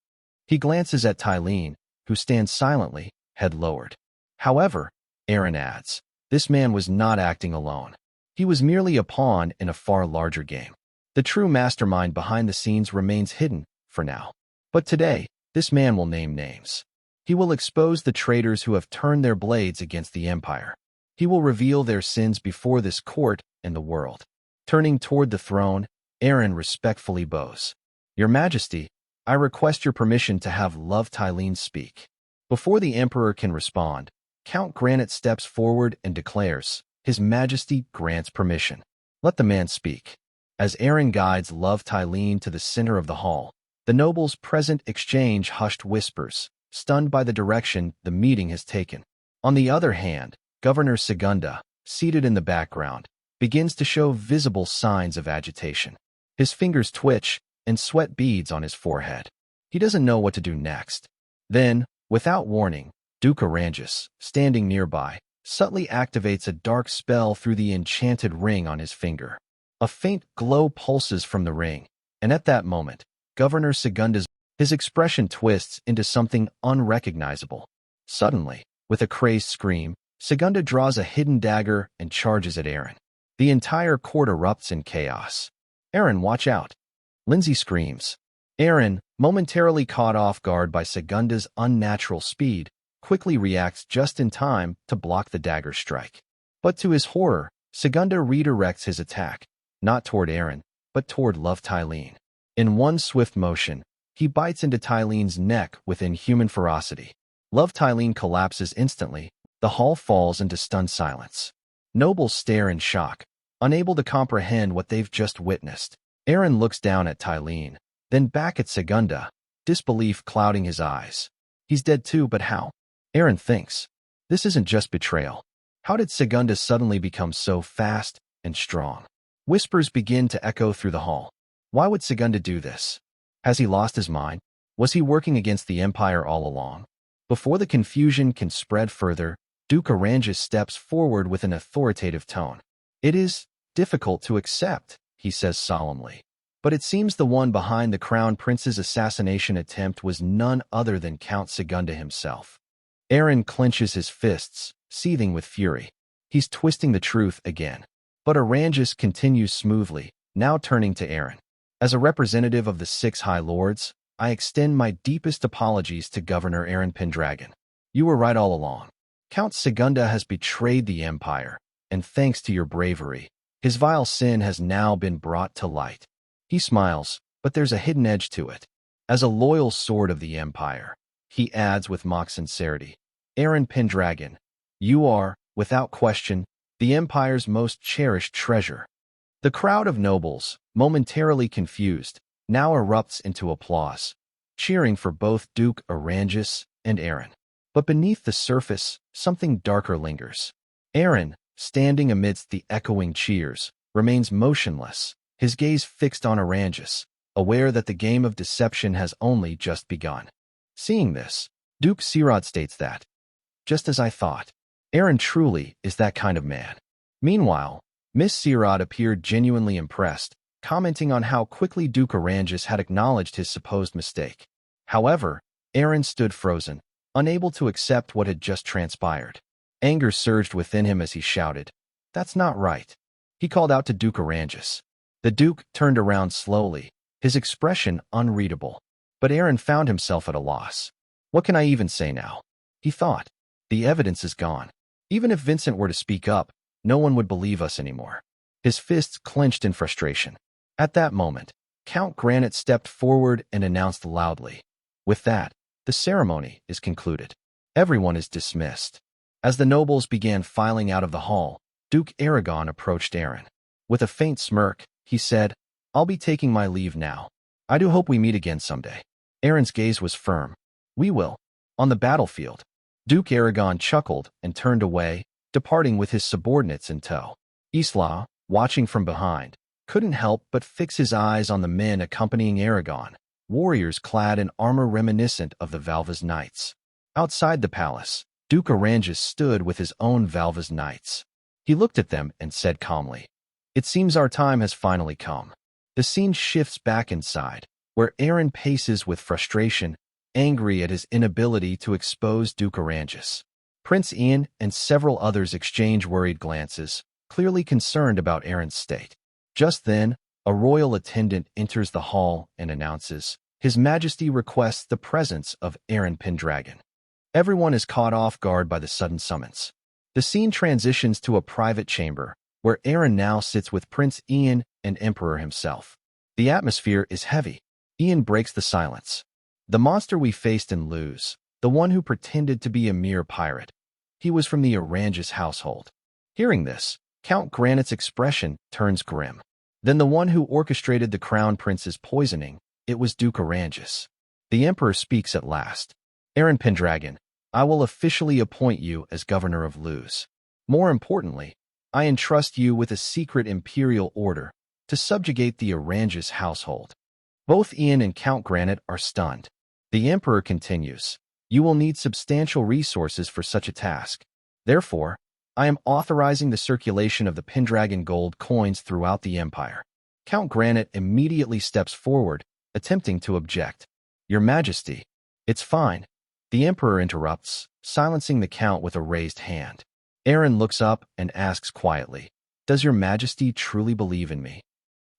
He glances at Tylene, who stands silently, head lowered. However, Eren adds, this man was not acting alone. He was merely a pawn in a far larger game. The true mastermind behind the scenes remains hidden, for now. But today, this man will name names. He will expose the traitors who have turned their blades against the Empire. He will reveal their sins before this court and the world. Turning toward the throne, Eren respectfully bows. Your Majesty, I request your permission to have Ruv Tylene speak. Before the Emperor can respond, Count Granite steps forward and declares, His Majesty grants permission. Let the man speak. As Eren guides Ruv Tylene to the center of the hall, The nobles present exchange hushed whispers, stunned by the direction the meeting has taken. On the other hand, Governor Segunda, seated in the background, begins to show visible signs of agitation. His fingers twitch, and sweat beads on his forehead. He doesn't know what to do next. Then, without warning, Duke Arangis, standing nearby, subtly activates a dark spell through the enchanted ring on his finger. A faint glow pulses from the ring, and at that moment, Governor Segunda's expression twists into something unrecognizable. Suddenly, with a crazed scream, Segunda draws a hidden dagger and charges at Eren. The entire court erupts in chaos. "Eren, watch out!" Lindsay screams. Eren, momentarily caught off guard by Segunda's unnatural speed, quickly reacts just in time to block the dagger strike. But to his horror, Segunda redirects his attack, not toward Eren, but toward Love Tylene. In one swift motion, he bites into Tylene's neck with inhuman ferocity. Love Tylene collapses instantly. The hall falls into stunned silence. Nobles stare in shock, unable to comprehend what they've just witnessed. Eren looks down at Tylene, then back at Segunda, disbelief clouding his eyes. He's dead too, but how? Eren thinks. This isn't just betrayal. How did Segunda suddenly become so fast and strong? Whispers begin to echo through the hall. Why would Segunda do this? Has he lost his mind? Was he working against the Empire all along? Before the confusion can spread further, Duke Arangis steps forward with an authoritative tone. "It is difficult to accept," he says solemnly. But it seems the one behind the Crown Prince's assassination attempt was none other than Count Segunda himself. Eren clenches his fists, seething with fury. He's twisting the truth again. But Arangis continues smoothly, now turning to Eren. "As a representative of the 6 High Lords, I extend my deepest apologies to Governor Eren Pendragon. You were right all along. Count Segunda has betrayed the Empire, and thanks to your bravery, his vile sin has now been brought to light." He smiles, but there's a hidden edge to it. "As a loyal sword of the Empire," he adds with mock sincerity, "Eren Pendragon, you are, without question, the Empire's most cherished treasure." The crowd of nobles, momentarily confused, now erupts into applause, cheering for both Duke Arangis and Eren. But beneath the surface, something darker lingers. Eren, standing amidst the echoing cheers, remains motionless, his gaze fixed on Arangis, aware that the game of deception has only just begun. Seeing this, Duke Sirad states that, "Just as I thought, Eren truly is that kind of man." Meanwhile, Miss Sirad appeared genuinely impressed, commenting on how quickly Duke Arangis had acknowledged his supposed mistake. However, Eren stood frozen, unable to accept what had just transpired. Anger surged within him as he shouted, "That's not right." He called out to Duke Arangis. The Duke turned around slowly, his expression unreadable. But Eren found himself at a loss. "What can I even say now?" he thought. "The evidence is gone. Even if Vincent were to speak up, no one would believe us anymore." His fists clenched in frustration. At that moment, Count Granite stepped forward and announced loudly, "With that, the ceremony is concluded. Everyone is dismissed." As the nobles began filing out of the hall, Duke Aragon approached Eren. With a faint smirk, he said, "I'll be taking my leave now. I do hope we meet again someday." Eren's gaze was firm. "We will. On the battlefield." Duke Aragon chuckled and turned away, departing with his subordinates in tow. Isla, watching from behind, couldn't help but fix his eyes on the men accompanying Aragon, warriors clad in armor reminiscent of the Valva's knights. Outside the palace, Duke Arangis stood with his own Valva's knights. He looked at them and said calmly, "It seems our time has finally come." The scene shifts back inside, where Eren paces with frustration, angry at his inability to expose Duke Arangis. Prince Ian and several others exchange worried glances, clearly concerned about Eren's state. Just then, a royal attendant enters the hall and announces, "His Majesty requests the presence of Eren Pendragon." Everyone is caught off guard by the sudden summons. The scene transitions to a private chamber, where Eren now sits with Prince Ian and Emperor himself. The atmosphere is heavy. Ian breaks the silence. "The monster we faced in Luz, the one who pretended to be a mere pirate. He was from the Arangis household." Hearing this, Count Granite's expression turns grim. "Then the one who orchestrated the Crown Prince's poisoning, it was Duke Oranges. The Emperor speaks at last. Eren Pendragon, I will officially appoint you as governor of Luz. More importantly, I entrust you with a secret imperial order to subjugate the Oranges household. Both Ian and Count Granite are stunned. The Emperor continues, you will need substantial resources for such a task. Therefore, I am authorizing the circulation of the Pendragon gold coins throughout the Empire. Count Granite immediately steps forward, attempting to object. Your Majesty, it's fine. The Emperor interrupts, silencing the Count with a raised hand. Eren looks up and asks quietly, does Your Majesty truly believe in me?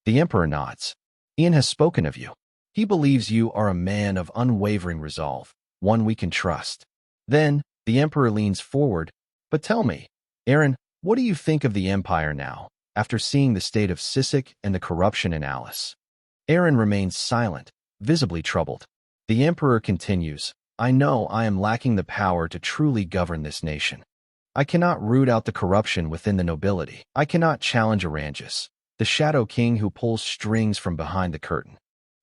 The Emperor nods. Ian has spoken of you. He believes you are a man of unwavering resolve, one we can trust. Then, the Emperor leans forward, but tell me, Eren, what do you think of the Empire now, after seeing the state of Sisk and the corruption in Alice? Eren remains silent, visibly troubled. The Emperor continues, I know I am lacking the power to truly govern this nation. I cannot root out the corruption within the nobility. I cannot challenge Oranges, the Shadow King who pulls strings from behind the curtain.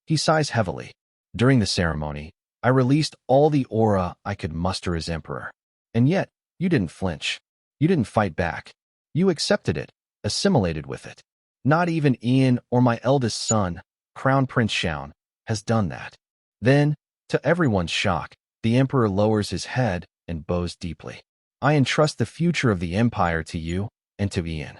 He sighs heavily. During the ceremony, I released all the aura I could muster as Emperor. And yet, you didn't flinch. You didn't fight back. You accepted it, assimilated with it. Not even Ian or my eldest son, Crown Prince Shaun, has done that. Then, to everyone's shock, the Emperor lowers his head and bows deeply. I entrust the future of the Empire to you and to Ian.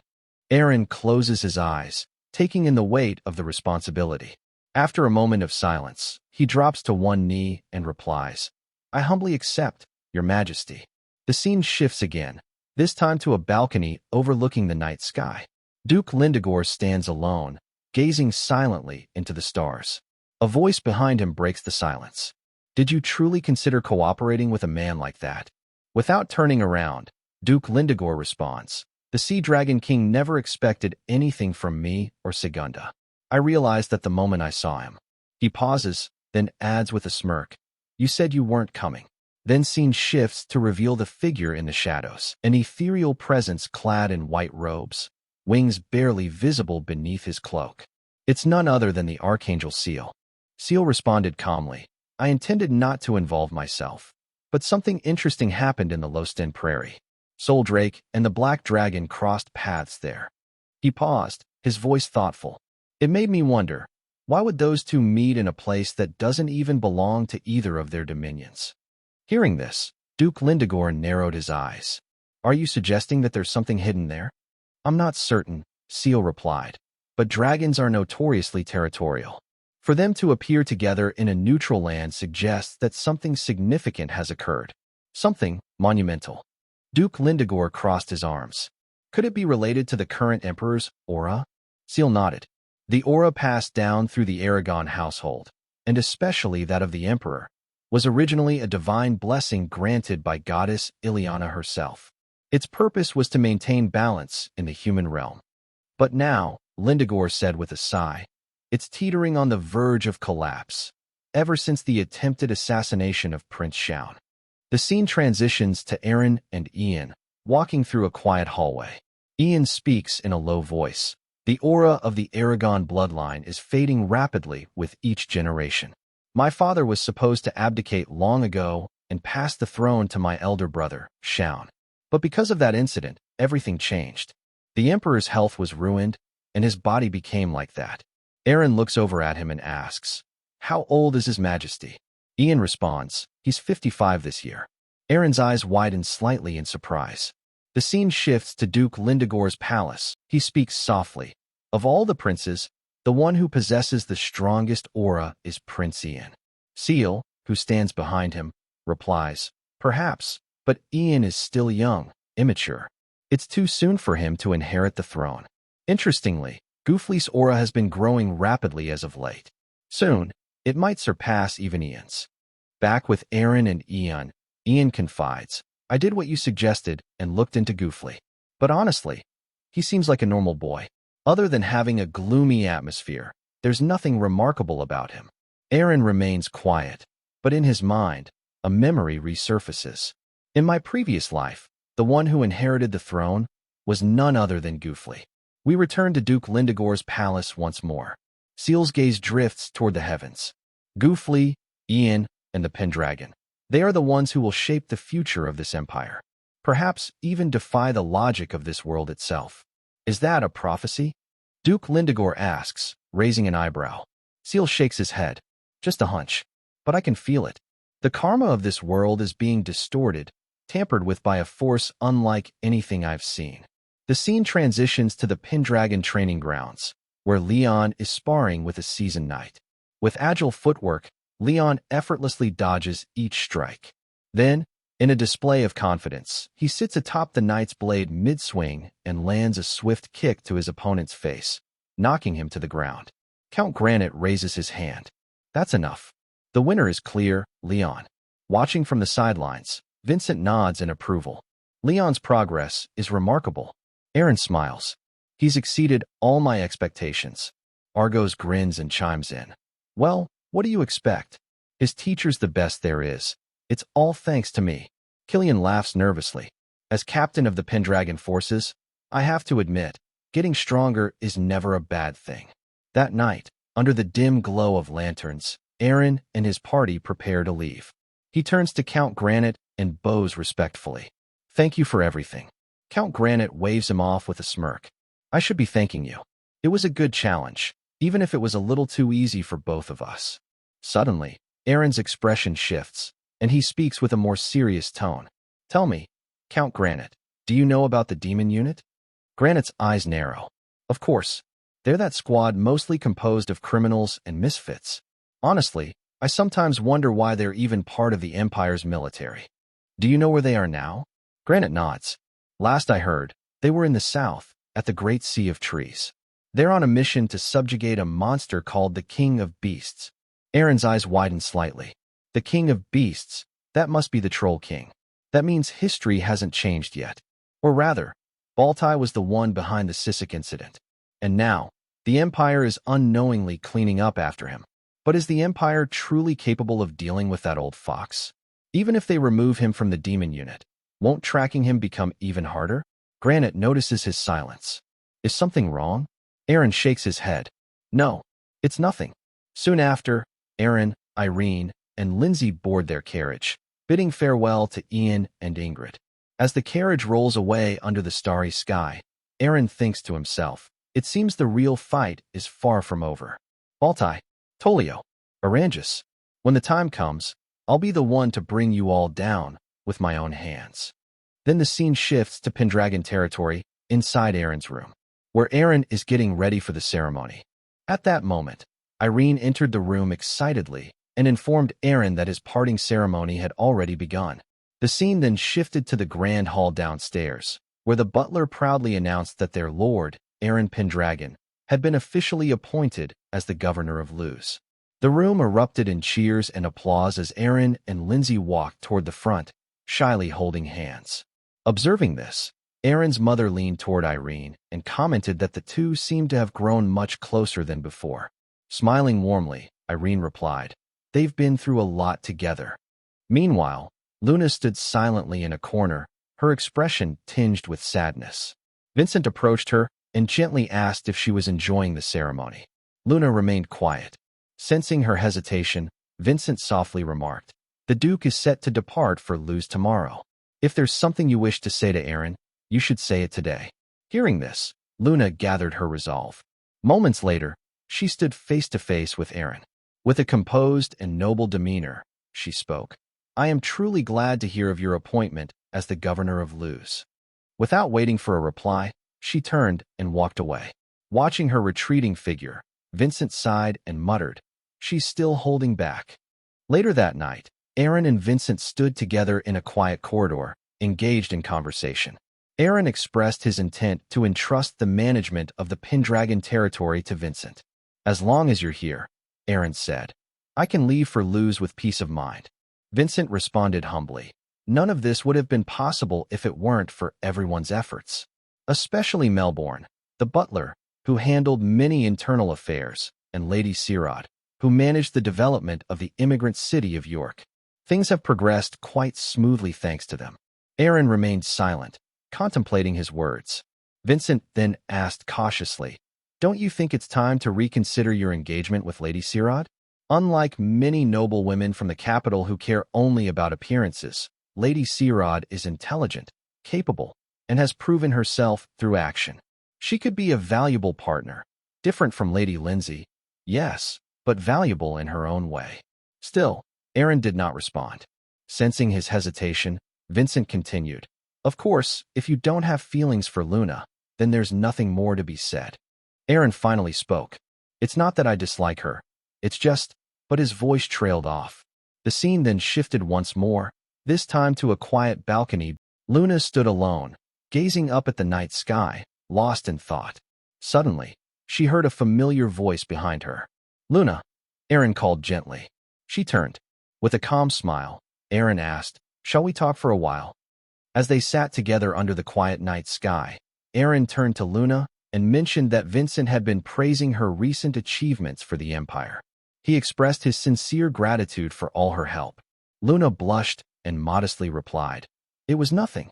Eren closes his eyes, taking in the weight of the responsibility. After a moment of silence, he drops to one knee and replies, I humbly accept, Your Majesty. The scene shifts again, this time to a balcony overlooking the night sky. Duke Lindegor stands alone, gazing silently into the stars. A voice behind him breaks the silence. Did you truly consider cooperating with a man like that? Without turning around, Duke Lindegor responds, the Sea Dragon King never expected anything from me or Segunda. I realized that the moment I saw him. He pauses, then adds with a smirk, you said you weren't coming. Then scene shifts to reveal the figure in the shadows, an ethereal presence clad in white robes, wings barely visible beneath his cloak. It's none other than the Archangel Seal. Seal responded calmly, I intended not to involve myself. But something interesting happened in the Losten Prairie. Soul Drake and the Black Dragon crossed paths there. He paused, his voice thoughtful. It made me wonder, why would those two meet in a place that doesn't even belong to either of their dominions? Hearing this, Duke Lindegor narrowed his eyes. Are you suggesting that there's something hidden there? I'm not certain, Seal replied. But dragons are notoriously territorial. For them to appear together in a neutral land suggests that something significant has occurred. Something monumental. Duke Lindegor crossed his arms. Could it be related to the current Emperor's aura? Seal nodded. The aura passed down through the Aragon household, and especially that of the Emperor, was originally a divine blessing granted by goddess Ileana herself. Its purpose was to maintain balance in the human realm. But now, Lindegor said with a sigh, it's teetering on the verge of collapse, ever since the attempted assassination of Prince Shaun. The scene transitions to Eren and Ian, walking through a quiet hallway. Ian speaks in a low voice. The aura of the Aragon bloodline is fading rapidly with each generation. My father was supposed to abdicate long ago and pass the throne to my elder brother, Shaun. But because of that incident, everything changed. The Emperor's health was ruined, and his body became like that. Eren looks over at him and asks, how old is His Majesty? Ian responds, he's 55 this year. Eren's eyes widen slightly in surprise. The scene shifts to Duke Lindegor's palace. He speaks softly. Of all the princes, the one who possesses the strongest aura is Prince Ian. Seal, who stands behind him, replies, perhaps, but Ian is still young, immature. It's too soon for him to inherit the throne. Interestingly, Goofly's aura has been growing rapidly as of late. Soon, it might surpass even Ian's. Back with Eren and Ian confides, I did what you suggested and looked into Goofly. But honestly, he seems like a normal boy. Other than having a gloomy atmosphere, there's nothing remarkable about him. Eren remains quiet, but in his mind, a memory resurfaces. In my previous life, the one who inherited the throne was none other than Goofly. We return to Duke Lindegor's palace once more. Seal's gaze drifts toward the heavens. Goofly, Ian, and the Pendragon. They are the ones who will shape the future of this empire. Perhaps even defy the logic of this world itself. Is that a prophecy? Duke Lindigor asks, raising an eyebrow. Seal shakes his head. Just a hunch. But I can feel it. The karma of this world is being distorted, tampered with by a force unlike anything I've seen. The scene transitions to the Pendragon training grounds, where Leon is sparring with a seasoned knight. With agile footwork, Leon effortlessly dodges each strike. Then, in a display of confidence, he sits atop the knight's blade mid-swing and lands a swift kick to his opponent's face, knocking him to the ground. Count Granite raises his hand. That's enough. The winner is clear, Leon. Watching from the sidelines, Vincent nods in approval. Leon's progress is remarkable. Eren smiles. He's exceeded all my expectations. Argos grins and chimes in. Well, what do you expect? His teacher's the best there is. It's all thanks to me. Killian laughs nervously. As captain of the Pendragon forces, I have to admit, getting stronger is never a bad thing. That night, under the dim glow of lanterns, Eren and his party prepare to leave. He turns to Count Granite and bows respectfully. Thank you for everything. Count Granite waves him off with a smirk. I should be thanking you. It was a good challenge, even if it was a little too easy for both of us. Suddenly, Eren's expression shifts, and he speaks with a more serious tone. Tell me, Count Granite, do you know about the demon unit? Granite's eyes narrow. Of course. They're that squad mostly composed of criminals and misfits. Honestly, I sometimes wonder why they're even part of the Empire's military. Do you know where they are now? Granite nods. Last I heard, they were in the south, at the Great Sea of Trees. They're on a mission to subjugate a monster called the King of Beasts. Eren's eyes widen slightly. The King of Beasts, that must be the Troll King. That means history hasn't changed yet. Or rather, Baltai was the one behind the Sisk incident. And now, the Empire is unknowingly cleaning up after him. But is the Empire truly capable of dealing with that old fox? Even if they remove him from the demon unit, won't tracking him become even harder? Granite notices his silence. Is something wrong? Eren shakes his head. No, it's nothing. Soon after, Eren, Irene, and Lindsay board their carriage, bidding farewell to Ian and Ingrid. As the carriage rolls away under the starry sky, Eren thinks to himself, it seems the real fight is far from over. Baltai, Tolio, Aranjus, when the time comes, I'll be the one to bring you all down with my own hands. Then the scene shifts to Pendragon territory inside Eren's room, where Eren is getting ready for the ceremony. At that moment, Irene entered the room excitedly and informed Eren that his parting ceremony had already begun. The scene then shifted to the grand hall downstairs, where the butler proudly announced that their lord, Eren Pendragon, had been officially appointed as the governor of Luz. The room erupted in cheers and applause as Eren and Lindsay walked toward the front, shyly holding hands. Observing this, Eren's mother leaned toward Irene and commented that the two seemed to have grown much closer than before. Smiling warmly, Irene replied, "They've been through a lot together." Meanwhile, Luna stood silently in a corner, her expression tinged with sadness. Vincent approached her and gently asked if she was enjoying the ceremony. Luna remained quiet. Sensing her hesitation, Vincent softly remarked, "The Duke is set to depart for Luz tomorrow. If there's something you wish to say to Eren, you should say it today." Hearing this, Luna gathered her resolve. Moments later, she stood face to face with Eren. With a composed and noble demeanor, she spoke. "I am truly glad to hear of your appointment as the governor of Luz." Without waiting for a reply, she turned and walked away. Watching her retreating figure, Vincent sighed and muttered, "She's still holding back." Later that night, Eren and Vincent stood together in a quiet corridor, engaged in conversation. Eren expressed his intent to entrust the management of the Pendragon territory to Vincent. "As long as you're here," Eren said, "I can leave for Luz with peace of mind." Vincent responded humbly, "None of this would have been possible if it weren't for everyone's efforts. Especially Melbourne, the butler, who handled many internal affairs, and Lady Sirod, who managed the development of the immigrant city of York. Things have progressed quite smoothly thanks to them." Eren remained silent, contemplating his words. Vincent then asked cautiously, Don't you think it's time to reconsider your engagement with Lady Sirad? Unlike many noble women from the capital who care only about appearances, Lady Sirad is intelligent, capable, and has proven herself through action. She could be a valuable partner, different from Lady Lindsay, yes, but valuable in her own way. Still, Eren did not respond. Sensing his hesitation, Vincent continued, "Of course, if you don't have feelings for Luna, then there's nothing more to be said." Eren finally spoke. "It's not that I dislike her. It's just," but his voice trailed off. The scene then shifted once more, this time to a quiet balcony. Luna stood alone, gazing up at the night sky, lost in thought. Suddenly, she heard a familiar voice behind her. "Luna," Eren called gently. She turned. With a calm smile, Eren asked, "Shall we talk for a while?" As they sat together under the quiet night sky, Eren turned to Luna and mentioned that Vincent had been praising her recent achievements for the Empire. He expressed his sincere gratitude for all her help. Luna blushed and modestly replied, "It was nothing."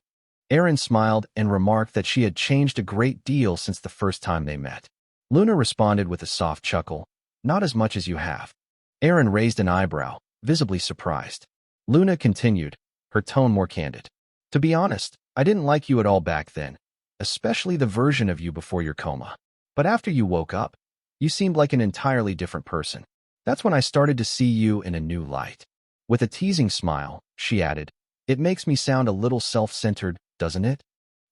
Eren smiled and remarked that she had changed a great deal since the first time they met. Luna responded with a soft chuckle, "Not as much as you have." Eren raised an eyebrow, visibly surprised. Luna continued, her tone more candid. "To be honest, I didn't like you at all back then, especially the version of you before your coma. But after you woke up, you seemed like an entirely different person. That's when I started to see you in a new light." With a teasing smile, she added, "It makes me sound a little self-centered, doesn't it?"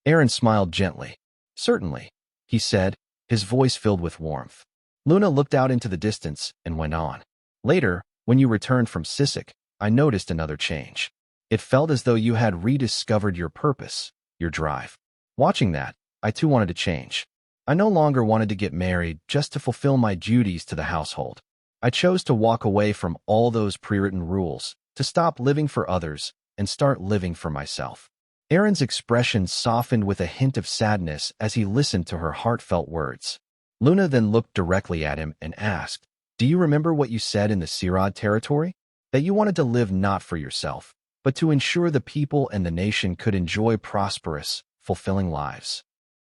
Eren smiled gently. "Certainly," he said, his voice filled with warmth. Luna looked out into the distance and went on. "Later, when you returned from Sisk, I noticed another change. It felt as though you had rediscovered your purpose, your drive. Watching that, I too wanted to change. I no longer wanted to get married just to fulfill my duties to the household. I chose to walk away from all those pre-written rules, to stop living for others and start living for myself." Eren's expression softened with a hint of sadness as he listened to her heartfelt words. Luna then looked directly at him and asked, "Do you remember what you said in the Sirad territory? That you wanted to live not for yourself, but to ensure the people and the nation could enjoy prosperous, fulfilling lives?"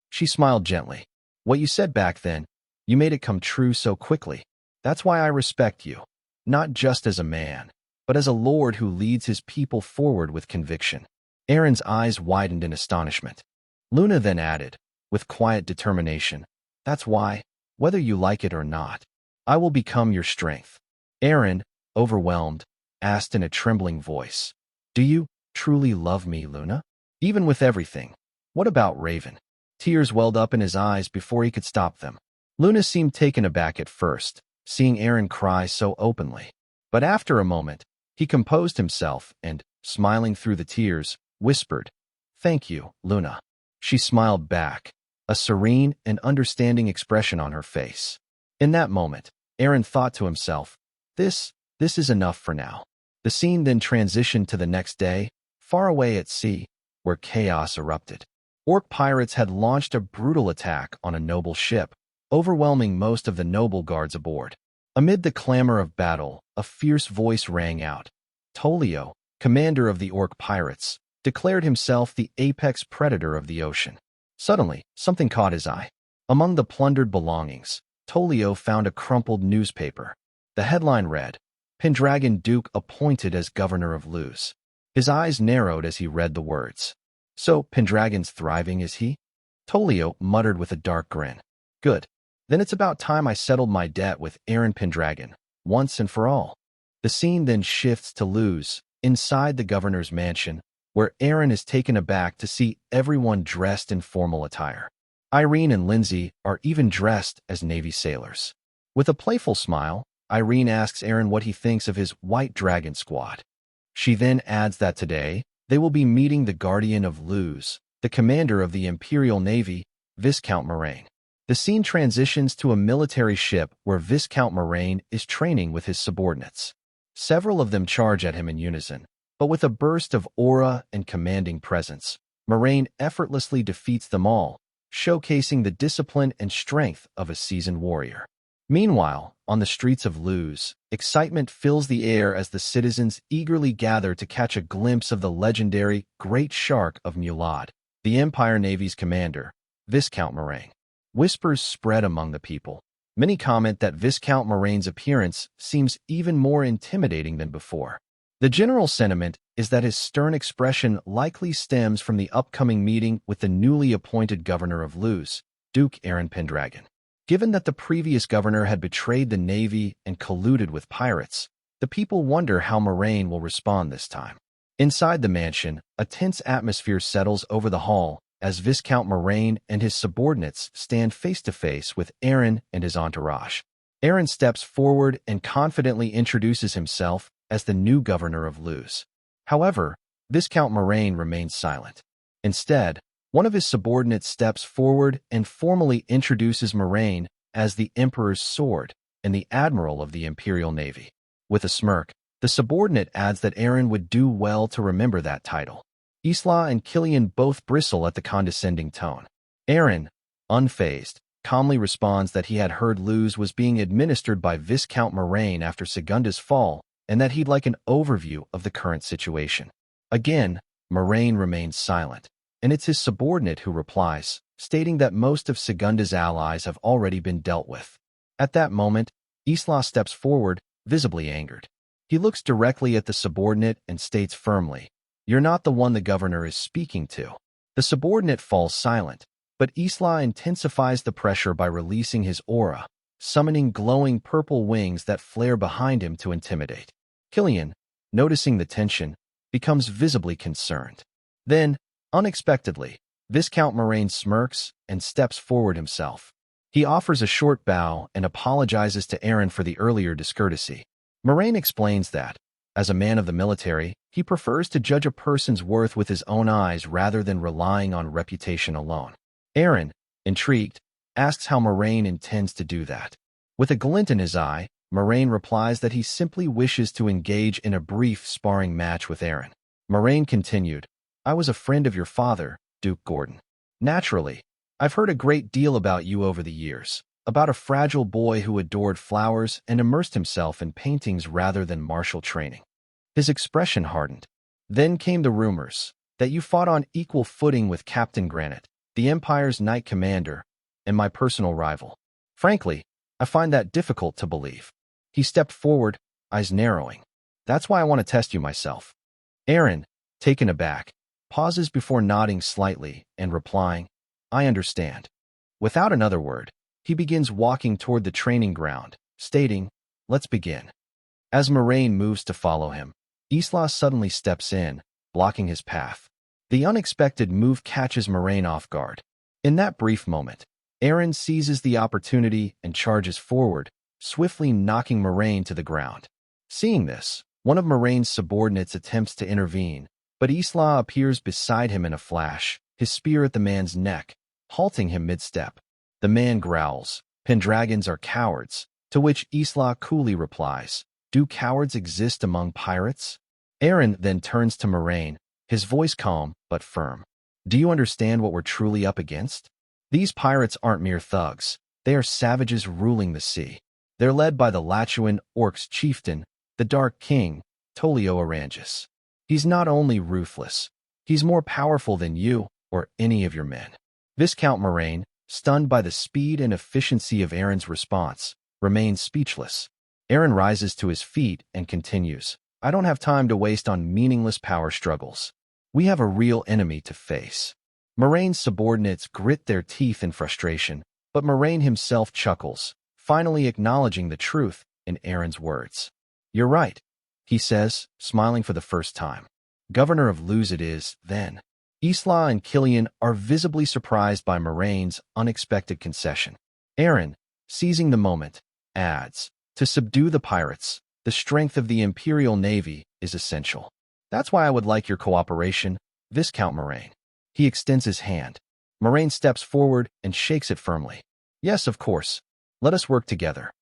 She smiled gently. "What you said back then, you made it come true so quickly. That's why I respect you, not just as a man, but as a lord who leads his people forward with conviction." Eren's eyes widened in astonishment. Luna then added, with quiet determination, "That's why, whether you like it or not, I will become your strength." Eren, overwhelmed, asked in a trembling voice, "Do you truly love me, Luna? Even with everything? What about Raven?" Tears welled up in his eyes before he could stop them. Luna seemed taken aback at first, seeing Eren cry so openly. But after a moment, he composed himself and, smiling through the tears, whispered, "Thank you, Luna." She smiled back, a serene and understanding expression on her face. In that moment, Eren thought to himself, This is enough for now." The scene then transitioned to the next day, far away at sea, where chaos erupted. Orc pirates had launched a brutal attack on a noble ship, overwhelming most of the noble guards aboard. Amid the clamor of battle, a fierce voice rang out. Tolio, commander of the Orc pirates, declared himself the apex predator of the ocean. Suddenly, something caught his eye. Among the plundered belongings, Tolio found a crumpled newspaper. The headline read, "Pendragon Duke appointed as governor of Luz." His eyes narrowed as he read the words. "So, Pendragon's thriving, is he?" Tolio muttered with a dark grin. "Good. Then it's about time I settled my debt with Eren Pendragon, once and for all." The scene then shifts to Luz, inside the governor's mansion, where Eren is taken aback to see everyone dressed in formal attire. Irene and Lindsay are even dressed as Navy sailors. With a playful smile, Irene asks Eren what he thinks of his White Dragon squad. She then adds that today, they will be meeting the Guardian of Luz, the commander of the Imperial Navy, Viscount Moraine. The scene transitions to a military ship where Viscount Moraine is training with his subordinates. Several of them charge at him in unison, but with a burst of aura and commanding presence, Moraine effortlessly defeats them all, showcasing the discipline and strength of a seasoned warrior. Meanwhile, on the streets of Luz, excitement fills the air as the citizens eagerly gather to catch a glimpse of the legendary Great Shark of Mulad, the Empire Navy's commander, Viscount Moraine. Whispers spread among the people. Many comment that Viscount Moraine's appearance seems even more intimidating than before. The general sentiment is that his stern expression likely stems from the upcoming meeting with the newly appointed governor of Luz, Duke Eren Pendragon. Given that the previous governor had betrayed the navy and colluded with pirates, the people wonder how Moraine will respond this time. Inside the mansion, a tense atmosphere settles over the hall as Viscount Moraine and his subordinates stand face-to-face with Eren and his entourage. Eren steps forward and confidently introduces himself as the new governor of Luz. However, Viscount Moraine remains silent. Instead, one of his subordinates steps forward and formally introduces Moraine as the Emperor's sword and the Admiral of the Imperial Navy. With a smirk, the subordinate adds that Eren would do well to remember that title. Isla and Killian both bristle at the condescending tone. Eren, unfazed, calmly responds that he had heard Luz was being administered by Viscount Moraine after Segunda's fall, and that he'd like an overview of the current situation. Again, Moraine remains silent, and it's his subordinate who replies, stating that most of Segunda's allies have already been dealt with. At that moment, Isla steps forward, visibly angered. He looks directly at the subordinate and states firmly, "You're not the one the governor is speaking to." The subordinate falls silent, but Isla intensifies the pressure by releasing his aura, summoning glowing purple wings that flare behind him to intimidate. Killian, noticing the tension, becomes visibly concerned. Then, unexpectedly, Viscount Moraine smirks and steps forward himself. He offers a short bow and apologizes to Eren for the earlier discourtesy. Moraine explains that, as a man of the military, he prefers to judge a person's worth with his own eyes rather than relying on reputation alone. Eren, intrigued, asks how Moraine intends to do that. With a glint in his eye, Moraine replies that he simply wishes to engage in a brief sparring match with Eren. Moraine continued, "I was a friend of your father, Duke Gordon. Naturally, I've heard a great deal about you over the years, about a fragile boy who adored flowers and immersed himself in paintings rather than martial training." His expression hardened. Then came the rumors that you fought on equal footing with Captain Granite, the Empire's Knight Commander, and my personal rival. Frankly, I find that difficult to believe. He stepped forward, eyes narrowing. "That's why I want to test you myself." Eren, taken aback, pauses before nodding slightly and replying, "I understand." Without another word, he begins walking toward the training ground, stating, "Let's begin." As Moraine moves to follow him, Isla suddenly steps in, blocking his path. The unexpected move catches Moraine off guard. In that brief moment, Eren seizes the opportunity and charges forward, swiftly knocking Moraine to the ground. Seeing this, one of Moraine's subordinates attempts to intervene, but Isla appears beside him in a flash, his spear at the man's neck, halting him mid-step. The man growls, "Pendragons are cowards," to which Isla coolly replies, "Do cowards exist among pirates?" Eren then turns to Moraine, his voice calm but firm. "Do you understand what we're truly up against? These pirates aren't mere thugs. They are savages ruling the sea. They're led by the Latuan Orcs chieftain, the Dark King, Tolio Arangis. He's not only ruthless, he's more powerful than you or any of your men." Viscount Moraine, stunned by the speed and efficiency of Eren's response, remains speechless. Eren rises to his feet and continues, "I don't have time to waste on meaningless power struggles. We have a real enemy to face." Moraine's subordinates grit their teeth in frustration, but Moraine himself chuckles, finally acknowledging the truth in Eren's words. "You're right," he says, smiling for the first time. "Governor of Luz it is, then." Isla and Killian are visibly surprised by Moraine's unexpected concession. Eren, seizing the moment, adds, "To subdue the pirates, the strength of the Imperial Navy is essential. That's why I would like your cooperation, Viscount Moraine." He extends his hand. Moraine steps forward and shakes it firmly. "Yes, of course. Let us work together."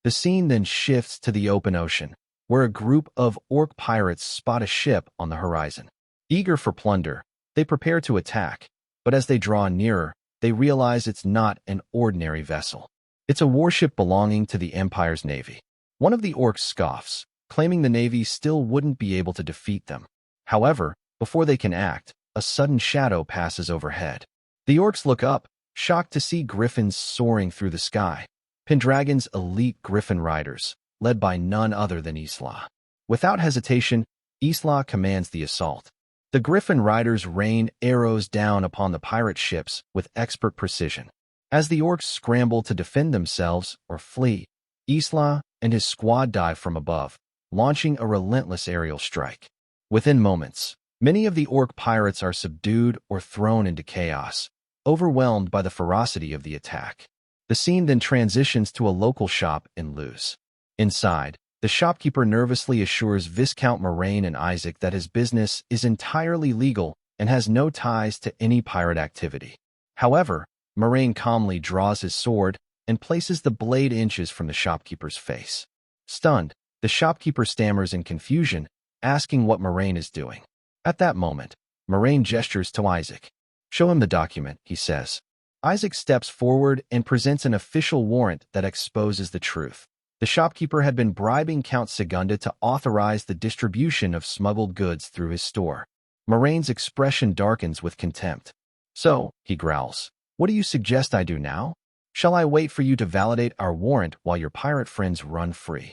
The scene then shifts to the open ocean, where a group of orc pirates spot a ship on the horizon. Eager for plunder, they prepare to attack, but as they draw nearer, they realize it's not an ordinary vessel. It's a warship belonging to the Empire's navy. One of the orcs scoffs, claiming the navy still wouldn't be able to defeat them. However, before they can act, a sudden shadow passes overhead. The orcs look up, shocked to see griffins soaring through the sky. Pendragon's elite griffin riders, led by none other than Isla. Without hesitation, Isla commands the assault. The griffin riders rain arrows down upon the pirate ships with expert precision. As the orcs scramble to defend themselves or flee, Isla and his squad dive from above, launching a relentless aerial strike. Within moments, many of the orc pirates are subdued or thrown into chaos, overwhelmed by the ferocity of the attack. The scene then transitions to a local shop in Luz. Inside, the shopkeeper nervously assures Viscount Moraine and Isaac that his business is entirely legal and has no ties to any pirate activity. However, Moraine calmly draws his sword and places the blade inches from the shopkeeper's face. Stunned, the shopkeeper stammers in confusion, asking what Moraine is doing. At that moment, Moraine gestures to Isaac. "Show him the document," he says. Isaac steps forward and presents an official warrant that exposes the truth. The shopkeeper had been bribing Count Segunda to authorize the distribution of smuggled goods through his store. Moraine's expression darkens with contempt. "So," he growls, "what do you suggest I do now? Shall I wait for you to validate our warrant while your pirate friends run free?"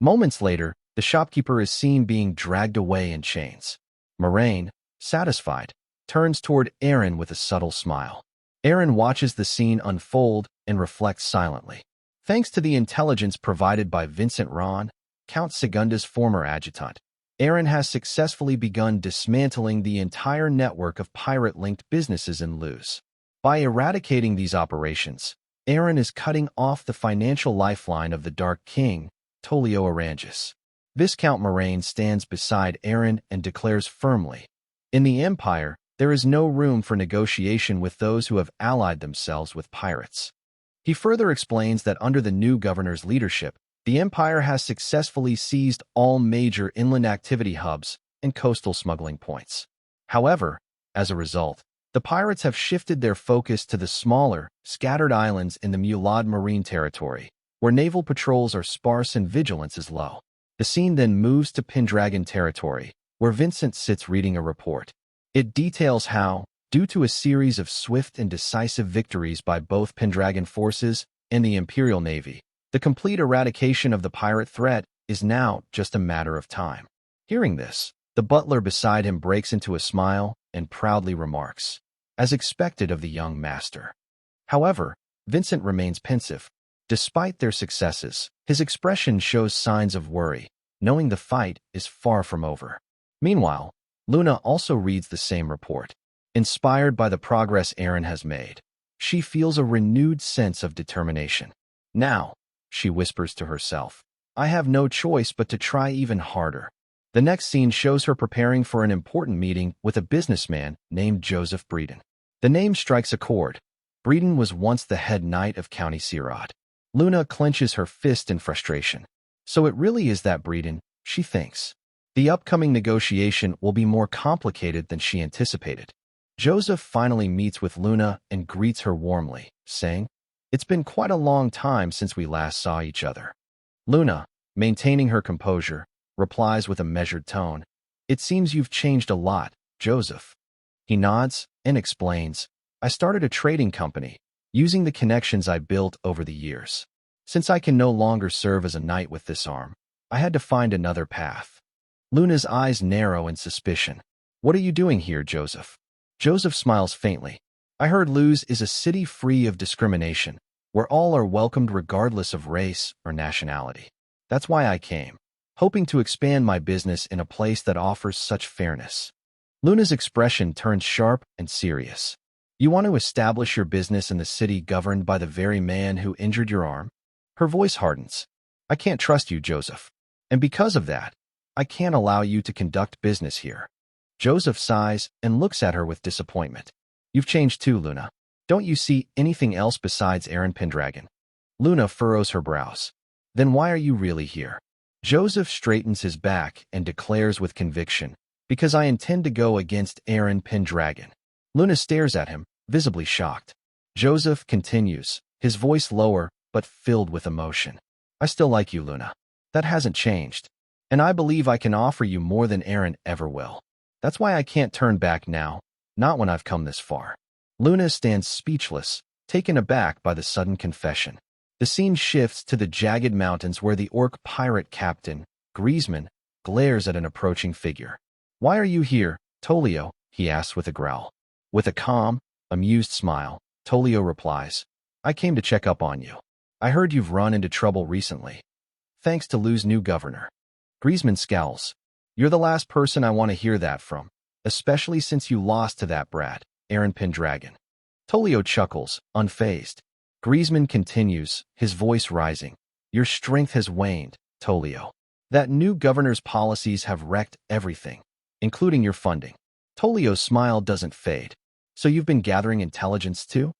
Moments later, the shopkeeper is seen being dragged away in chains. Moraine, satisfied, turns toward Eren with a subtle smile. Eren watches the scene unfold and reflects silently. Thanks to the intelligence provided by Vincent Ron, Count Segunda's former adjutant, Eren has successfully begun dismantling the entire network of pirate-linked businesses in Luz. By eradicating these operations, Eren is cutting off the financial lifeline of the Dark King, Tolio Arangis. Viscount Moraine stands beside Eren and declares firmly, "In the Empire, there is no room for negotiation with those who have allied themselves with pirates." He further explains that under the new governor's leadership, the Empire has successfully seized all major inland activity hubs and coastal smuggling points. However, as a result, the pirates have shifted their focus to the smaller, scattered islands in the Mulad Marine territory, where naval patrols are sparse and vigilance is low. The scene then moves to Pinragon territory, where Vincent sits reading a report. It details how, due to a series of swift and decisive victories by both Pendragon forces and the Imperial Navy, the complete eradication of the pirate threat is now just a matter of time. Hearing this, the butler beside him breaks into a smile and proudly remarks, "As expected of the young master." However, Vincent remains pensive. Despite their successes, his expression shows signs of worry, knowing the fight is far from over. Meanwhile, Luna also reads the same report. Inspired by the progress Eren has made, she feels a renewed sense of determination. "Now," she whispers to herself, "I have no choice but to try even harder." The next scene shows her preparing for an important meeting with a businessman named Joseph Breeden. The name strikes a chord. Breeden was once the head knight of County Sirad. Luna clenches her fist in frustration. So it really is that Breeden, she thinks. The upcoming negotiation will be more complicated than she anticipated. Joseph finally meets with Luna and greets her warmly, saying, "It's been quite a long time since we last saw each other." Luna, maintaining her composure, replies with a measured tone, "It seems you've changed a lot, Joseph." He nods and explains, "I started a trading company, using the connections I built over the years. Since I can no longer serve as a knight with this arm, I had to find another path." Luna's eyes narrow in suspicion. "What are you doing here, Joseph?" Joseph smiles faintly. "I heard Luz is a city free of discrimination, where all are welcomed regardless of race or nationality. That's why I came, hoping to expand my business in a place that offers such fairness." Luna's expression turns sharp and serious. "You want to establish your business in the city governed by the very man who injured your arm?" Her voice hardens. "I can't trust you, Joseph. And because of that, I can't allow you to conduct business here." Joseph sighs and looks at her with disappointment. "You've changed too, Luna. Don't you see anything else besides Eren Pendragon?" Luna furrows her brows. "Then why are you really here?" Joseph straightens his back and declares with conviction, "Because I intend to go against Eren Pendragon." Luna stares at him, visibly shocked. Joseph continues, his voice lower but filled with emotion. "I still like you, Luna. That hasn't changed. And I believe I can offer you more than Eren ever will. That's why I can't turn back now, not when I've come this far." Luna stands speechless, taken aback by the sudden confession. The scene shifts to the jagged mountains where the orc pirate captain, Griezmann, glares at an approaching figure. "Why are you here, Tolio?" he asks with a growl. With a calm, amused smile, Tolio replies, "I came to check up on you. I heard you've run into trouble recently. Thanks to Lu's new governor." Griezmann scowls. "You're the last person I want to hear that from, especially since you lost to that brat, Eren Pendragon." Tolio chuckles, unfazed. Griezmann continues, his voice rising. "Your strength has waned, Tolio. That new governor's policies have wrecked everything, including your funding." Tolio's smile doesn't fade. "So you've been gathering intelligence too?"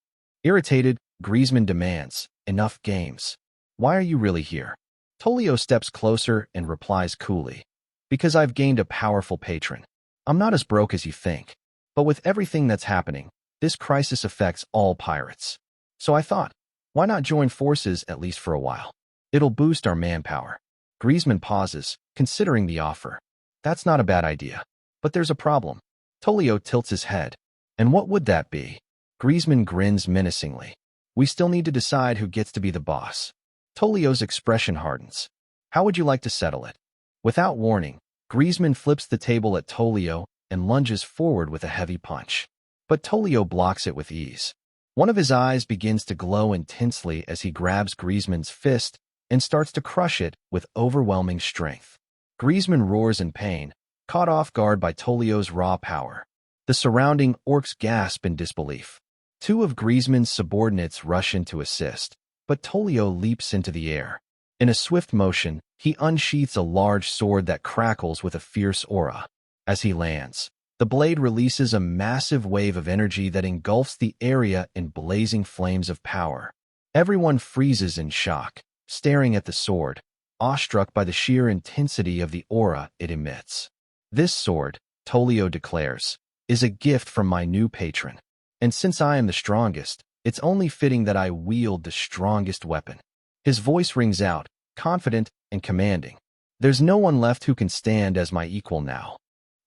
Irritated, Griezmann demands, "Enough games. Why are you really here?" Tolio steps closer and replies coolly, "Because I've gained a powerful patron. I'm not as broke as you think, but with everything that's happening, this crisis affects all pirates. So I thought, why not join forces at least for a while? It'll boost our manpower." Griezmann pauses, considering the offer. "That's not a bad idea. But there's a problem." Tolio tilts his head. "And what would that be?" Griezmann grins menacingly. "We still need to decide who gets to be the boss." Tolio's expression hardens. "How would you like to settle it?" Without warning, Griezmann flips the table at Tolio and lunges forward with a heavy punch. But Tolio blocks it with ease. One of his eyes begins to glow intensely as he grabs Griezmann's fist and starts to crush it with overwhelming strength. Griezmann roars in pain, caught off guard by Tolio's raw power. The surrounding orcs gasp in disbelief. Two of Griezmann's subordinates rush in to assist, but Tolio leaps into the air. In a swift motion, he unsheaths a large sword that crackles with a fierce aura. As he lands, the blade releases a massive wave of energy that engulfs the area in blazing flames of power. Everyone freezes in shock, staring at the sword, awestruck by the sheer intensity of the aura it emits. "This sword," Tolio declares, "is a gift from my new patron. And since I am the strongest, it's only fitting that I wield the strongest weapon." His voice rings out, confident and commanding. "There's no one left who can stand as my equal now."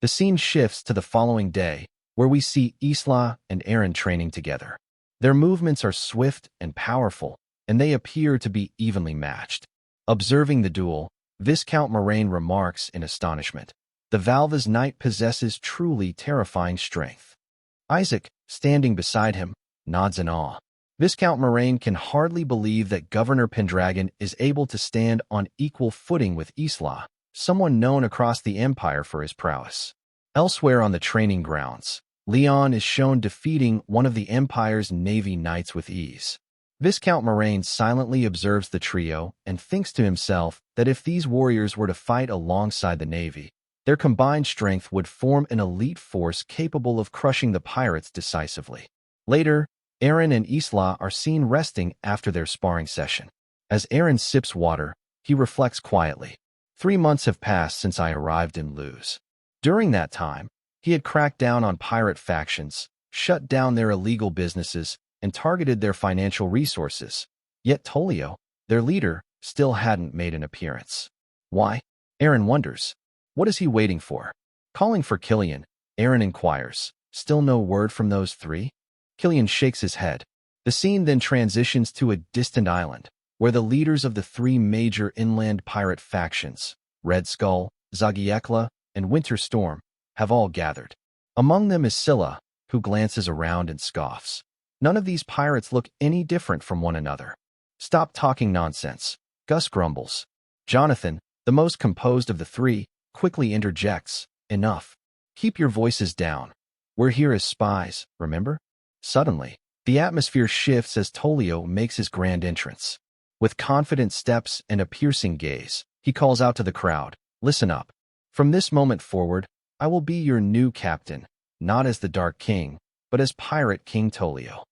The scene shifts to the following day, where we see Isla and Eren training together. Their movements are swift and powerful, and they appear to be evenly matched. Observing the duel, Viscount Moraine remarks in astonishment, "The Valva's knight possesses truly terrifying strength." Isaac, standing beside him, nods in awe. Viscount Moraine can hardly believe that Governor Pendragon is able to stand on equal footing with Isla, someone known across the Empire for his prowess. Elsewhere on the training grounds, Leon is shown defeating one of the Empire's navy knights with ease. Viscount Moraine silently observes the trio and thinks to himself that if these warriors were to fight alongside the navy, their combined strength would form an elite force capable of crushing the pirates decisively. Later, Eren and Isla are seen resting after their sparring session. As Eren sips water, he reflects quietly. 3 months have passed since I arrived in Luz. During that time, he had cracked down on pirate factions, shut down their illegal businesses, and targeted their financial resources. Yet Tolio, their leader, still hadn't made an appearance. Why? Eren wonders. What is he waiting for? Calling for Killian, Eren inquires. Still no word from those three? Killian shakes his head. The scene then transitions to a distant island, where the leaders of the 3 major inland pirate factions, Red Skull, Zagiekla, and Winter Storm, have all gathered. Among them is Scylla, who glances around and scoffs. None of these pirates look any different from one another. "Stop talking nonsense," Gus grumbles. Jonathan, the most composed of the 3, quickly interjects, "Enough. Keep your voices down. We're here as spies, remember?" Suddenly, the atmosphere shifts as Tolio makes his grand entrance. With confident steps and a piercing gaze, he calls out to the crowd, "Listen up. From this moment forward, I will be your new captain, not as the Dark King, but as Pirate King Tolio."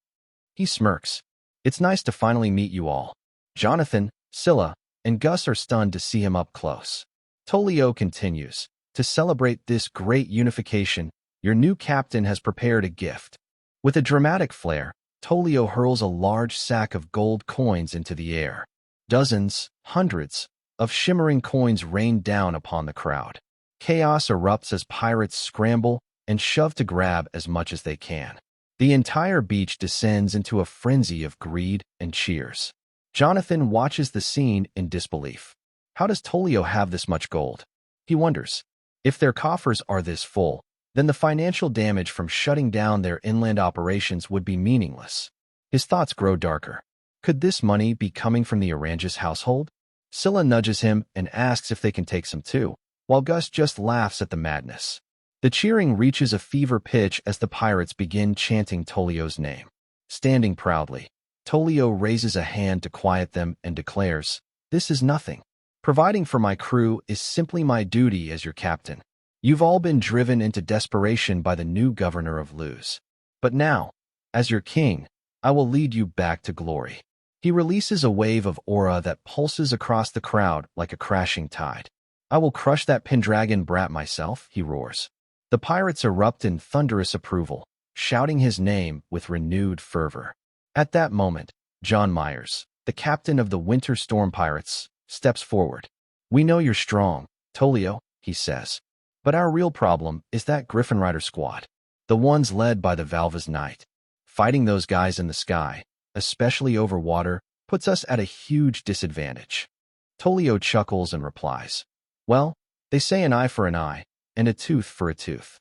He smirks. "It's nice to finally meet you all." Jonathan, Scylla, and Gus are stunned to see him up close. Tolio continues, "To celebrate this great unification, your new captain has prepared a gift." With a dramatic flair, Tolio hurls a large sack of gold coins into the air. Dozens, hundreds, of shimmering coins rain down upon the crowd. Chaos erupts as pirates scramble and shove to grab as much as they can. The entire beach descends into a frenzy of greed and cheers. Jonathan watches the scene in disbelief. How does Tolio have this much gold? He wonders. If their coffers are this full, then the financial damage from shutting down their inland operations would be meaningless. His thoughts grow darker. Could this money be coming from the Arranges household? Scylla nudges him and asks if they can take some too, while Gus just laughs at the madness. The cheering reaches a fever pitch as the pirates begin chanting Tolio's name. Standing proudly, Tolio raises a hand to quiet them and declares, "This is nothing. Providing for my crew is simply my duty as your captain. You've all been driven into desperation by the new governor of Luz. But now, as your king, I will lead you back to glory." He releases a wave of aura that pulses across the crowd like a crashing tide. "I will crush that Pendragon brat myself," he roars. The pirates erupt in thunderous approval, shouting his name with renewed fervor. At that moment, John Myers, the captain of the Winter Storm Pirates, steps forward. "We know you're strong, Tolio," he says. "But our real problem is that Griffin Rider squad. The ones led by the Valva's Knight. Fighting those guys in the sky, especially over water, puts us at a huge disadvantage." Tolio chuckles and replies, "Well, they say an eye for an eye, and a tooth for a tooth."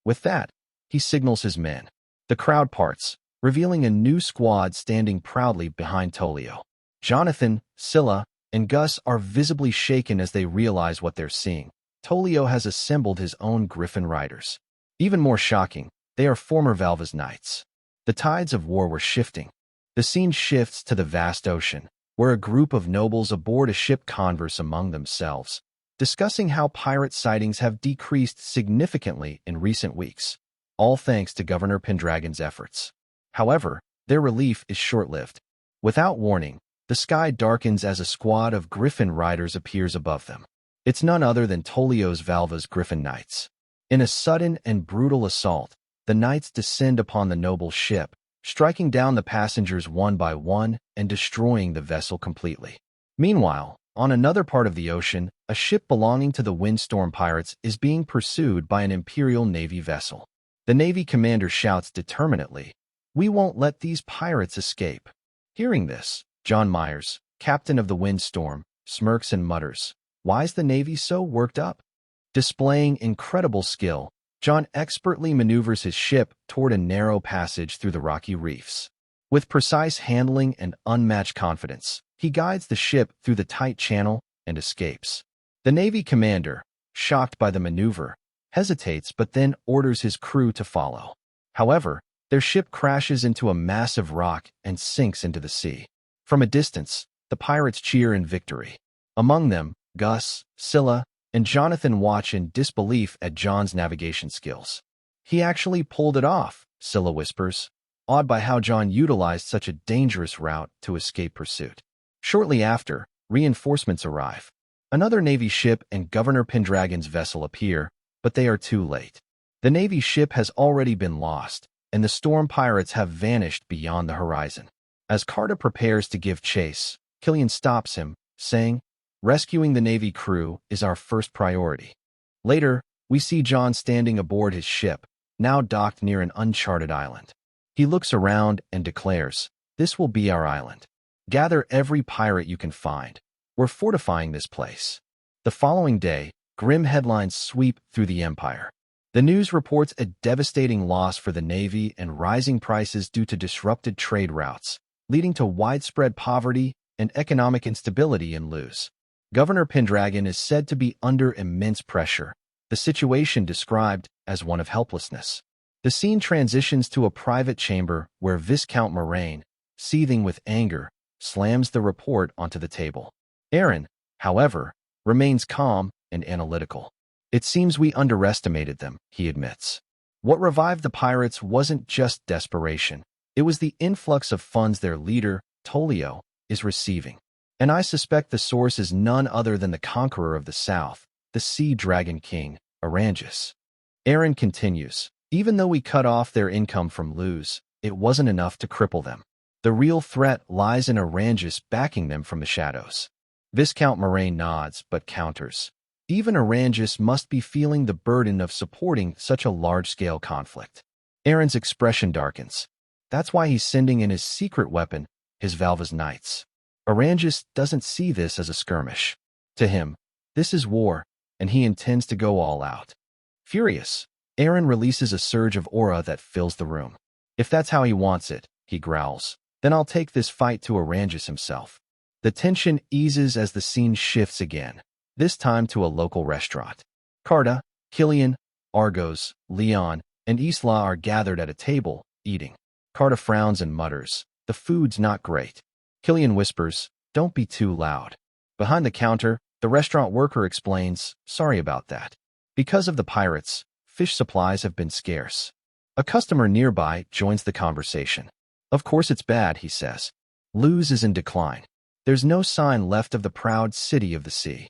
With that, he signals his men. The crowd parts, revealing a new squad standing proudly behind Tolio. Jonathan, Scylla, and Gus are visibly shaken as they realize what they're seeing. Tolio has assembled his own Griffin Riders. Even more shocking, they are former Valva's Knights. The tides of war were shifting. The scene shifts to the vast ocean, where a group of nobles aboard a ship converse among themselves, discussing how pirate sightings have decreased significantly in recent weeks, all thanks to Governor Pendragon's efforts. However, their relief is short-lived. Without warning, the sky darkens as a squad of Griffin Riders appears above them. It's none other than Tolio's Valva's Griffin Knights. In a sudden and brutal assault, the Knights descend upon the noble ship, striking down the passengers one by one and destroying the vessel completely. Meanwhile, on another part of the ocean, a ship belonging to the Windstorm Pirates is being pursued by an Imperial Navy vessel. The Navy commander shouts determinedly, "We won't let these pirates escape." Hearing this, John Myers, captain of the Windstorm, smirks and mutters, "Why's the Navy so worked up?" Displaying incredible skill, John expertly maneuvers his ship toward a narrow passage through the rocky reefs. With precise handling and unmatched confidence, he guides the ship through the tight channel and escapes. The Navy commander, shocked by the maneuver, hesitates but then orders his crew to follow. However, their ship crashes into a massive rock and sinks into the sea. From a distance, the pirates cheer in victory. Among them, Gus, Scylla, and Jonathan watch in disbelief at John's navigation skills. "He actually pulled it off," Scylla whispers, awed by how John utilized such a dangerous route to escape pursuit. Shortly after, reinforcements arrive. Another Navy ship and Governor Pendragon's vessel appear, but they are too late. The Navy ship has already been lost, and the Storm Pirates have vanished beyond the horizon. As Carta prepares to give chase, Killian stops him, saying, "Rescuing the Navy crew is our first priority." Later, we see John standing aboard his ship, now docked near an uncharted island. He looks around and declares, "This will be our island. Gather every pirate you can find. We're fortifying this place." The following day, grim headlines sweep through the Empire. The news reports a devastating loss for the Navy and rising prices due to disrupted trade routes, leading to widespread poverty and economic instability in Luz. Governor Pendragon is said to be under immense pressure, the situation described as one of helplessness. The scene transitions to a private chamber where Viscount Moraine, seething with anger, slams the report onto the table. Eren, however, remains calm and analytical. "It seems we underestimated them," he admits. "What revived the pirates wasn't just desperation. It was the influx of funds their leader, Tolio, is receiving. And I suspect the source is none other than the conqueror of the South, the Sea Dragon King, Arranges." Eren continues, "Even though we cut off their income from Luz, it wasn't enough to cripple them. The real threat lies in Arranges backing them from the shadows." Viscount Moraine nods but counters, "Even Arranges must be feeling the burden of supporting such a large-scale conflict." Eren's expression darkens. That's why he's sending in his secret weapon, his Valva's Knights. Oranges doesn't see this as a skirmish. To him, this is war, and he intends to go all out. Furious, Eren releases a surge of aura that fills the room. If that's how he wants it, he growls, then I'll take this fight to Oranges himself. The tension eases as the scene shifts again, this time to a local restaurant. Carta, Killian, Argos, Leon, and Isla are gathered at a table, eating. Carta frowns and mutters, the food's not great. Killian whispers, don't be too loud. Behind the counter, the restaurant worker explains, sorry about that. Because of the pirates, fish supplies have been scarce. A customer nearby joins the conversation. Of course it's bad, he says. Luz is in decline. There's no sign left of the proud city of the sea.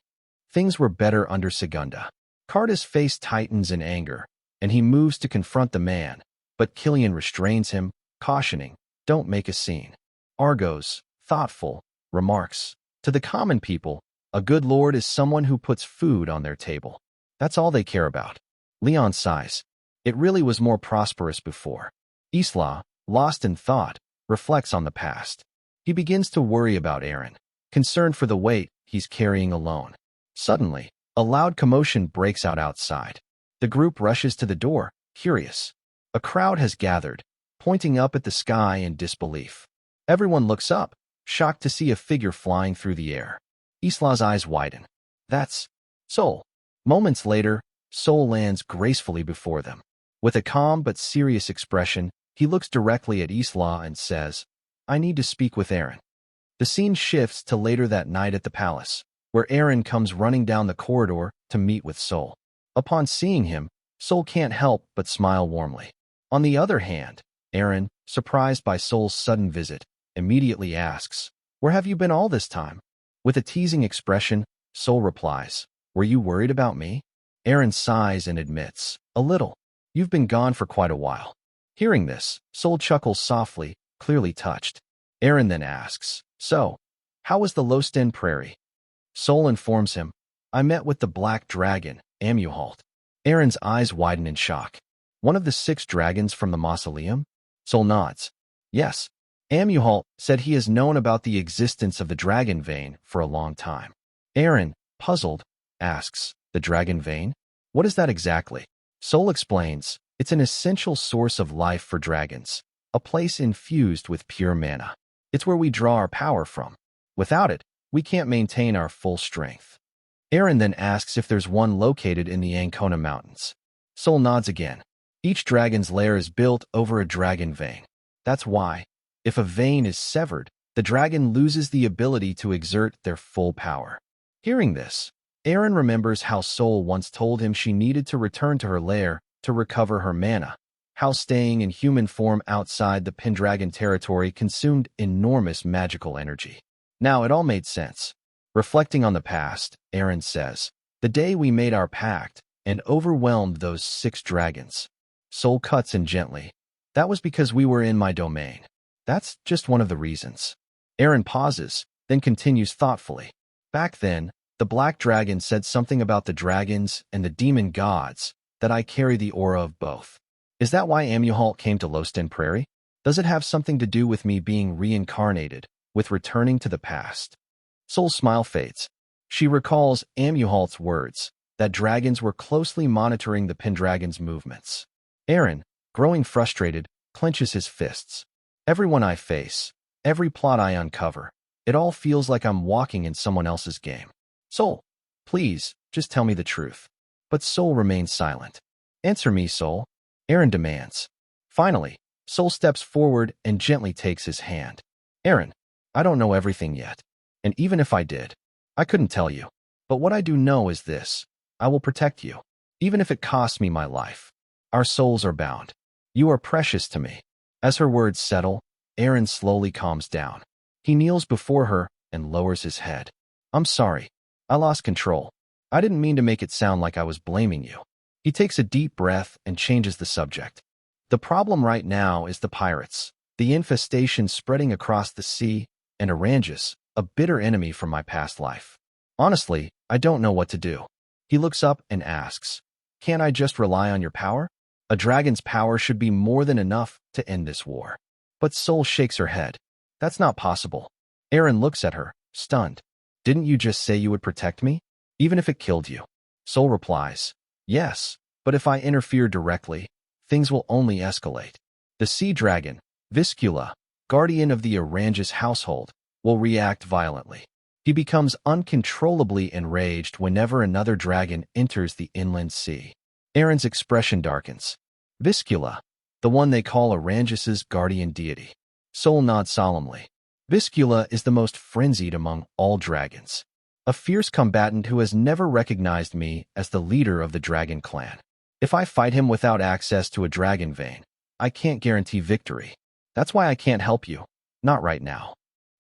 Things were better under Segunda. Carta's face tightens in anger, and he moves to confront the man, but Killian restrains him, cautioning, don't make a scene. Argos, thoughtful, remarks, to the common people, a good lord is someone who puts food on their table. That's all they care about. Leon sighs. It really was more prosperous before. Isla, lost in thought, reflects on the past. He begins to worry about Eren, concerned for the weight he's carrying alone. Suddenly, a loud commotion breaks out outside. The group rushes to the door, curious. A crowd has gathered, pointing up at the sky in disbelief. Everyone looks up, shocked to see a figure flying through the air. Isla's eyes widen. That's Sol. Moments later, Sol lands gracefully before them. With a calm but serious expression, he looks directly at Isla and says, I need to speak with Eren. The scene shifts to later that night at the palace, where Eren comes running down the corridor to meet with Sol. Upon seeing him, Sol can't help but smile warmly. On the other hand, Eren, surprised by Sol's sudden visit, immediately asks, where have you been all this time? With a teasing expression, Sol replies, were you worried about me? Eren sighs and admits, a little. You've been gone for quite a while. Hearing this, Sol chuckles softly, clearly touched. Eren then asks, so, how was the Losten Prairie? Sol informs him, I met with the Black Dragon, Amuhalt. Eren's eyes widen in shock. One of the 6 dragons from the mausoleum? Sol nods. Yes. Amuhalt said he has known about the existence of the dragon vein for a long time. Eren, puzzled, asks, the dragon vein? What is that exactly? Sol explains, it's an essential source of life for dragons, a place infused with pure mana. It's where we draw our power from. Without it, we can't maintain our full strength. Eren then asks if there's one located in the Ancona Mountains. Sol nods again. Each dragon's lair is built over a dragon vein. That's why, if a vein is severed, the dragon loses the ability to exert their full power. Hearing this, Eren remembers how Sol once told him she needed to return to her lair to recover her mana, how staying in human form outside the Pendragon territory consumed enormous magical energy. Now it all made sense. Reflecting on the past, Eren says, the day we made our pact and overwhelmed those 6 dragons. Sol cuts in gently. That was because we were in my domain. That's just one of the reasons. Eren pauses, then continues thoughtfully. Back then, the Black Dragon said something about the dragons and the demon gods, that I carry the aura of both. Is that why Amuhalt came to Losten Prairie? Does it have something to do with me being reincarnated, with returning to the past? Sol's smile fades. She recalls Amuhalt's words, that dragons were closely monitoring the Pendragon's movements. Eren, growing frustrated, clenches his fists. Everyone I face, every plot I uncover, it all feels like I'm walking in someone else's game. Sol, please, just tell me the truth. But Sol remains silent. Answer me, Sol, Eren demands. Finally, Sol steps forward and gently takes his hand. Eren, I don't know everything yet. And even if I did, I couldn't tell you. But what I do know is this. I will protect you, even if it costs me my life. Our souls are bound. You are precious to me. As her words settle, Eren slowly calms down. He kneels before her and lowers his head. I'm sorry. I lost control. I didn't mean to make it sound like I was blaming you. He takes a deep breath and changes the subject. The problem right now is the pirates, the infestation spreading across the sea, and Oranges, a bitter enemy from my past life. Honestly, I don't know what to do. He looks up and asks, can't I just rely on your power? A dragon's power should be more than enough to end this war. But Sol shakes her head. That's not possible. Eren looks at her, stunned. Didn't you just say you would protect me? Even if it killed you? Sol replies, yes, but if I interfere directly, things will only escalate. The sea dragon, Viscula, guardian of the Orange's household, will react violently. He becomes uncontrollably enraged whenever another dragon enters the inland sea. Eren's expression darkens. Viscula, the one they call Orange's guardian deity. Sol nods solemnly. Viscula is the most frenzied among all dragons. A fierce combatant who has never recognized me as the leader of the dragon clan. If I fight him without access to a dragon vein, I can't guarantee victory. That's why I can't help you. Not right now.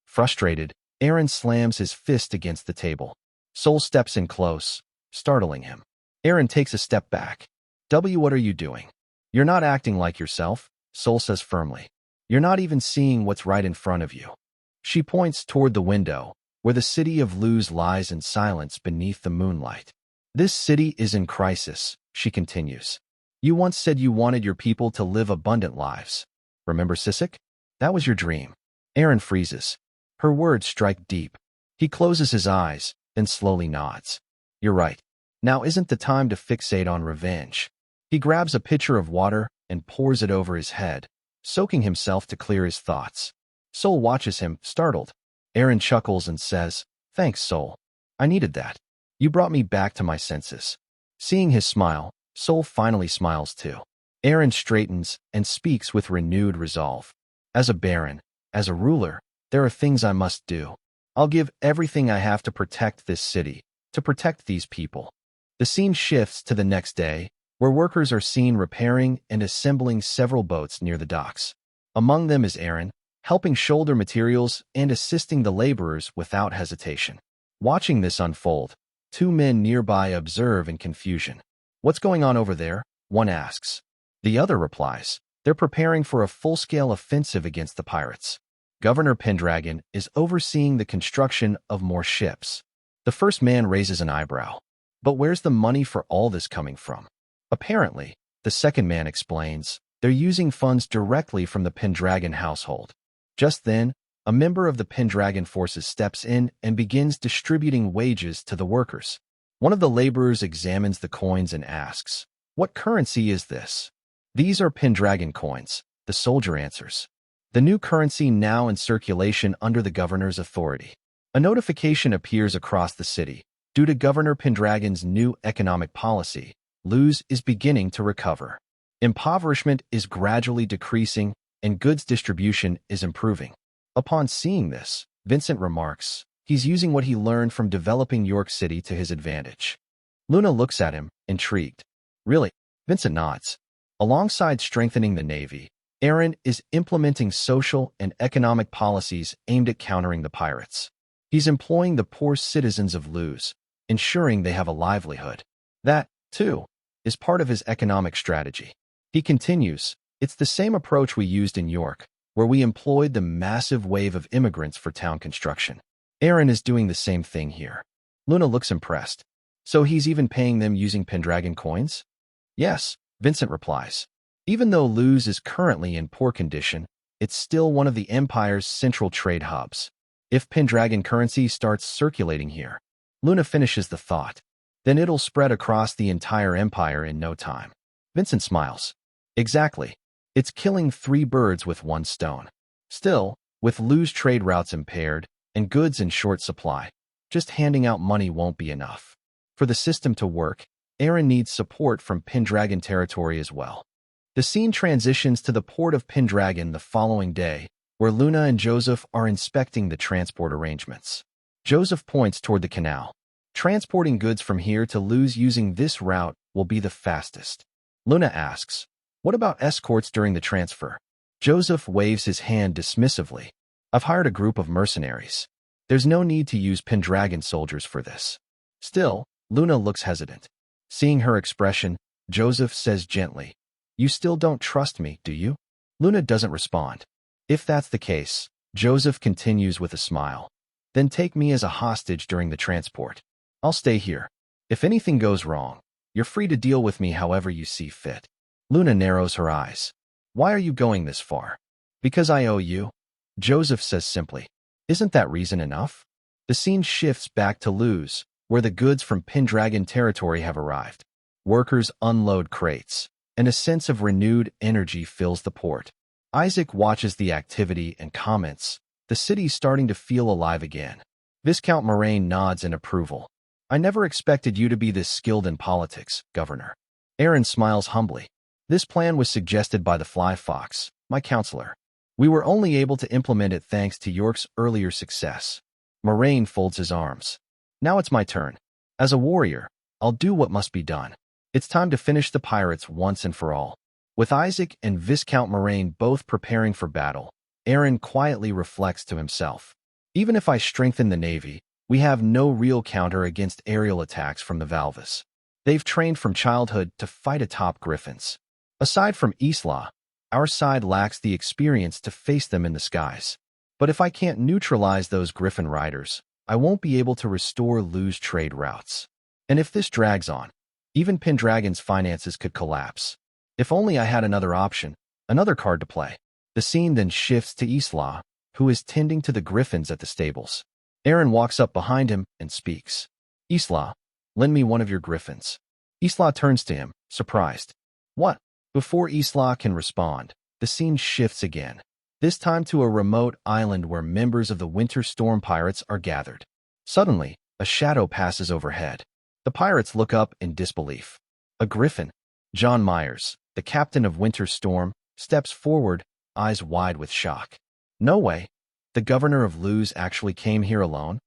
Frustrated, Eren slams his fist against the table. Sol steps in close, startling him. Eren takes a step back. What are you doing? You're not acting like yourself, Sol says firmly. You're not even seeing what's right in front of you. She points toward the window, where the city of Luz lies in silence beneath the moonlight. This city is in crisis, she continues. You once said you wanted your people to live abundant lives. Remember Sisk? That was your dream. Eren freezes. Her words strike deep. He closes his eyes, then slowly nods. You're right. Now isn't the time to fixate on revenge. He grabs a pitcher of water and pours it over his head, soaking himself to clear his thoughts. Sol watches him, startled. Eren chuckles and says, Thanks, Sol. I needed that. You brought me back to my senses. Seeing his smile, Sol finally smiles too. Eren straightens and speaks with renewed resolve. As a baron, as a ruler, there are things I must do. I'll give everything I have to protect this city, to protect these people. The scene shifts to the next day, where workers are seen repairing and assembling several boats near the docks. Among them is Eren, helping shoulder materials and assisting the laborers without hesitation. Watching this unfold, two men nearby observe in confusion. What's going on over there? One asks. The other replies, they're preparing for a full-scale offensive against the pirates. Governor Pendragon is overseeing the construction of more ships. The first man raises an eyebrow. But where's the money for all this coming from? Apparently, the second man explains, they're using funds directly from the Pendragon household. Just then, a member of the Pendragon forces steps in and begins distributing wages to the workers. One of the laborers examines the coins and asks, What currency is this? These are Pendragon coins, the soldier answers. The new currency now in circulation under the governor's authority. A notification appears across the city. Due to Governor Pendragon's new economic policy, Luz is beginning to recover. Impoverishment is gradually decreasing and goods distribution is improving. Upon seeing this, Vincent remarks, he's using what he learned from developing York City to his advantage. Luna looks at him, intrigued. Really? Vincent nods. Alongside strengthening the navy, Eren is implementing social and economic policies aimed at countering the pirates. He's employing the poor citizens of Luz, ensuring they have a livelihood. That, too, is part of his economic strategy. He continues, it's the same approach we used in York, where we employed the massive wave of immigrants for town construction. Eren is doing the same thing here. Luna looks impressed. So he's even paying them using Pendragon coins? Yes, Vincent replies. Even though Luz is currently in poor condition, it's still one of the Empire's central trade hubs. If Pendragon currency starts circulating here, Luna finishes the thought, then it'll spread across the entire Empire in no time. Vincent smiles. Exactly. It's killing 3 birds with 1 stone. Still, with Luz trade routes impaired and goods in short supply, just handing out money won't be enough. For the system to work, Eren needs support from Pendragon territory as well. The scene transitions to the port of Pendragon the following day, where Luna and Joseph are inspecting the transport arrangements. Joseph points toward the canal. Transporting goods from here to Luz using this route will be the fastest. Luna asks, what about escorts during the transfer? Joseph waves his hand dismissively. I've hired a group of mercenaries. There's no need to use Pendragon soldiers for this. Still, Luna looks hesitant. Seeing her expression, Joseph says gently, You still don't trust me, do you? Luna doesn't respond. If that's the case, Joseph continues with a smile. Then take me as a hostage during the transport. I'll stay here. If anything goes wrong, you're free to deal with me however you see fit. Luna narrows her eyes. Why are you going this far? Because I owe you? Joseph says simply. Isn't that reason enough? The scene shifts back to Luz, where the goods from Pendragon territory have arrived. Workers unload crates, and a sense of renewed energy fills the port. Isaac watches the activity and comments. The city's starting to feel alive again. Viscount Moraine nods in approval. I never expected you to be this skilled in politics, Governor. Eren smiles humbly. This plan was suggested by the Fly Fox, my counselor. We were only able to implement it thanks to York's earlier success. Moraine folds his arms. Now it's my turn. As a warrior, I'll do what must be done. It's time to finish the pirates once and for all. With Isaac and Viscount Moraine both preparing for battle, Eren quietly reflects to himself. Even if I strengthen the navy, we have no real counter against aerial attacks from the Valves. They've trained from childhood to fight atop griffins. Aside from Isla, our side lacks the experience to face them in the skies. But if I can't neutralize those griffin riders, I won't be able to restore Luz trade routes. And if this drags on, even Pendragon's finances could collapse. If only I had another option, another card to play. The scene then shifts to Isla, who is tending to the griffins at the stables. Eren walks up behind him and speaks. Isla, lend me one of your griffins. Isla turns to him, surprised. What? Before Isla can respond, the scene shifts again, this time to a remote island where members of the Winter Storm pirates are gathered. Suddenly, a shadow passes overhead. The pirates look up in disbelief. A griffin. John Myers, the captain of Winter Storm, steps forward, eyes wide with shock. No way. The governor of Luz actually came here alone?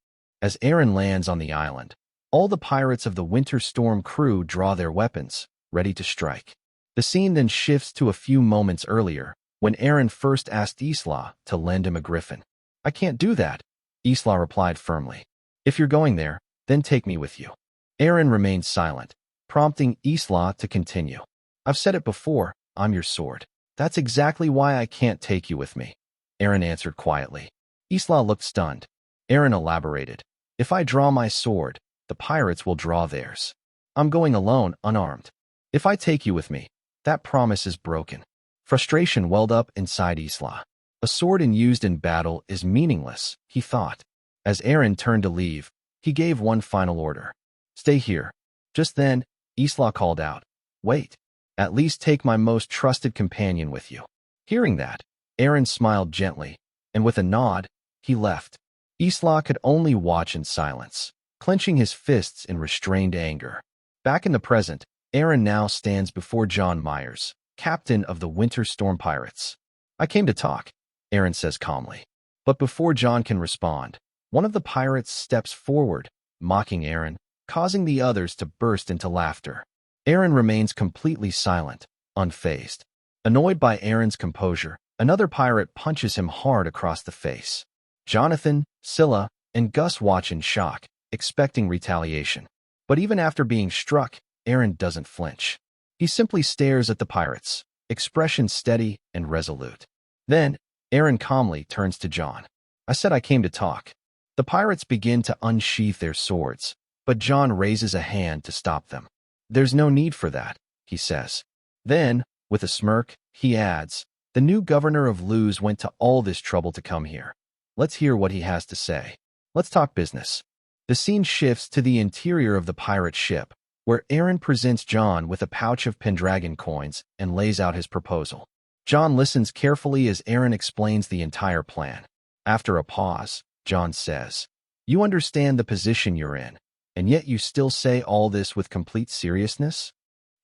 As Eren lands on the island, all the pirates of the Winter Storm crew draw their weapons, ready to strike. The scene then shifts to a few moments earlier, when Eren first asked Isla to lend him a griffin. I can't do that, Isla replied firmly. If you're going there, then take me with you. Eren remained silent, prompting Isla to continue. I've said it before, I'm your sword. That's exactly why I can't take you with me, Eren answered quietly. Isla looked stunned. Eren elaborated. If I draw my sword, the pirates will draw theirs. I'm going alone, unarmed. If I take you with me, that promise is broken. Frustration welled up inside Isla. A sword used in battle is meaningless, he thought. As Eren turned to leave, he gave one final order. Stay here. Just then, Isla called out. Wait. At least take my most trusted companion with you. Hearing that, Eren smiled gently, and with a nod, he left. Isla could only watch in silence, clenching his fists in restrained anger. Back in the present, Eren now stands before John Myers, captain of the Winter Storm Pirates. I came to talk, Eren says calmly. But before John can respond, one of the pirates steps forward, mocking Eren, causing the others to burst into laughter. Eren remains completely silent, unfazed. Annoyed by Eren's composure, another pirate punches him hard across the face. Jonathan, Scylla, and Gus watch in shock, expecting retaliation. But even after being struck, Eren doesn't flinch. He simply stares at the pirates, expression steady and resolute. Then, Eren calmly turns to John. I said I came to talk. The pirates begin to unsheath their swords, but John raises a hand to stop them. There's no need for that, he says. Then, with a smirk, he adds, the new governor of Luz went to all this trouble to come here. Let's hear what he has to say. Let's talk business. The scene shifts to the interior of the pirate ship, where Eren presents John with a pouch of Pendragon coins and lays out his proposal. John listens carefully as Eren explains the entire plan. After a pause, John says, You understand the position you're in, and yet you still say all this with complete seriousness?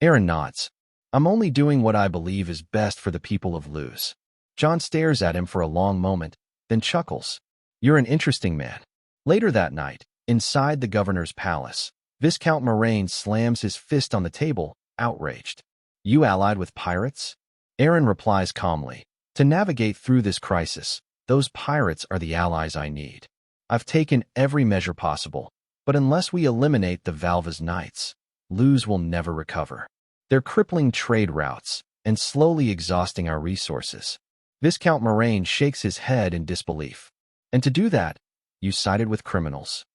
Eren nods. I'm only doing what I believe is best for the people of Luz. John stares at him for a long moment, then chuckles. You're an interesting man. Later that night, inside the governor's palace, Viscount Moraine slams his fist on the table, outraged. You allied with pirates? Eren replies calmly. To navigate through this crisis, those pirates are the allies I need. I've taken every measure possible, but unless we eliminate the Valves Knights, Luz will never recover. They're crippling trade routes and slowly exhausting our resources. Viscount Moraine shakes his head in disbelief. And to do that, you sided with criminals.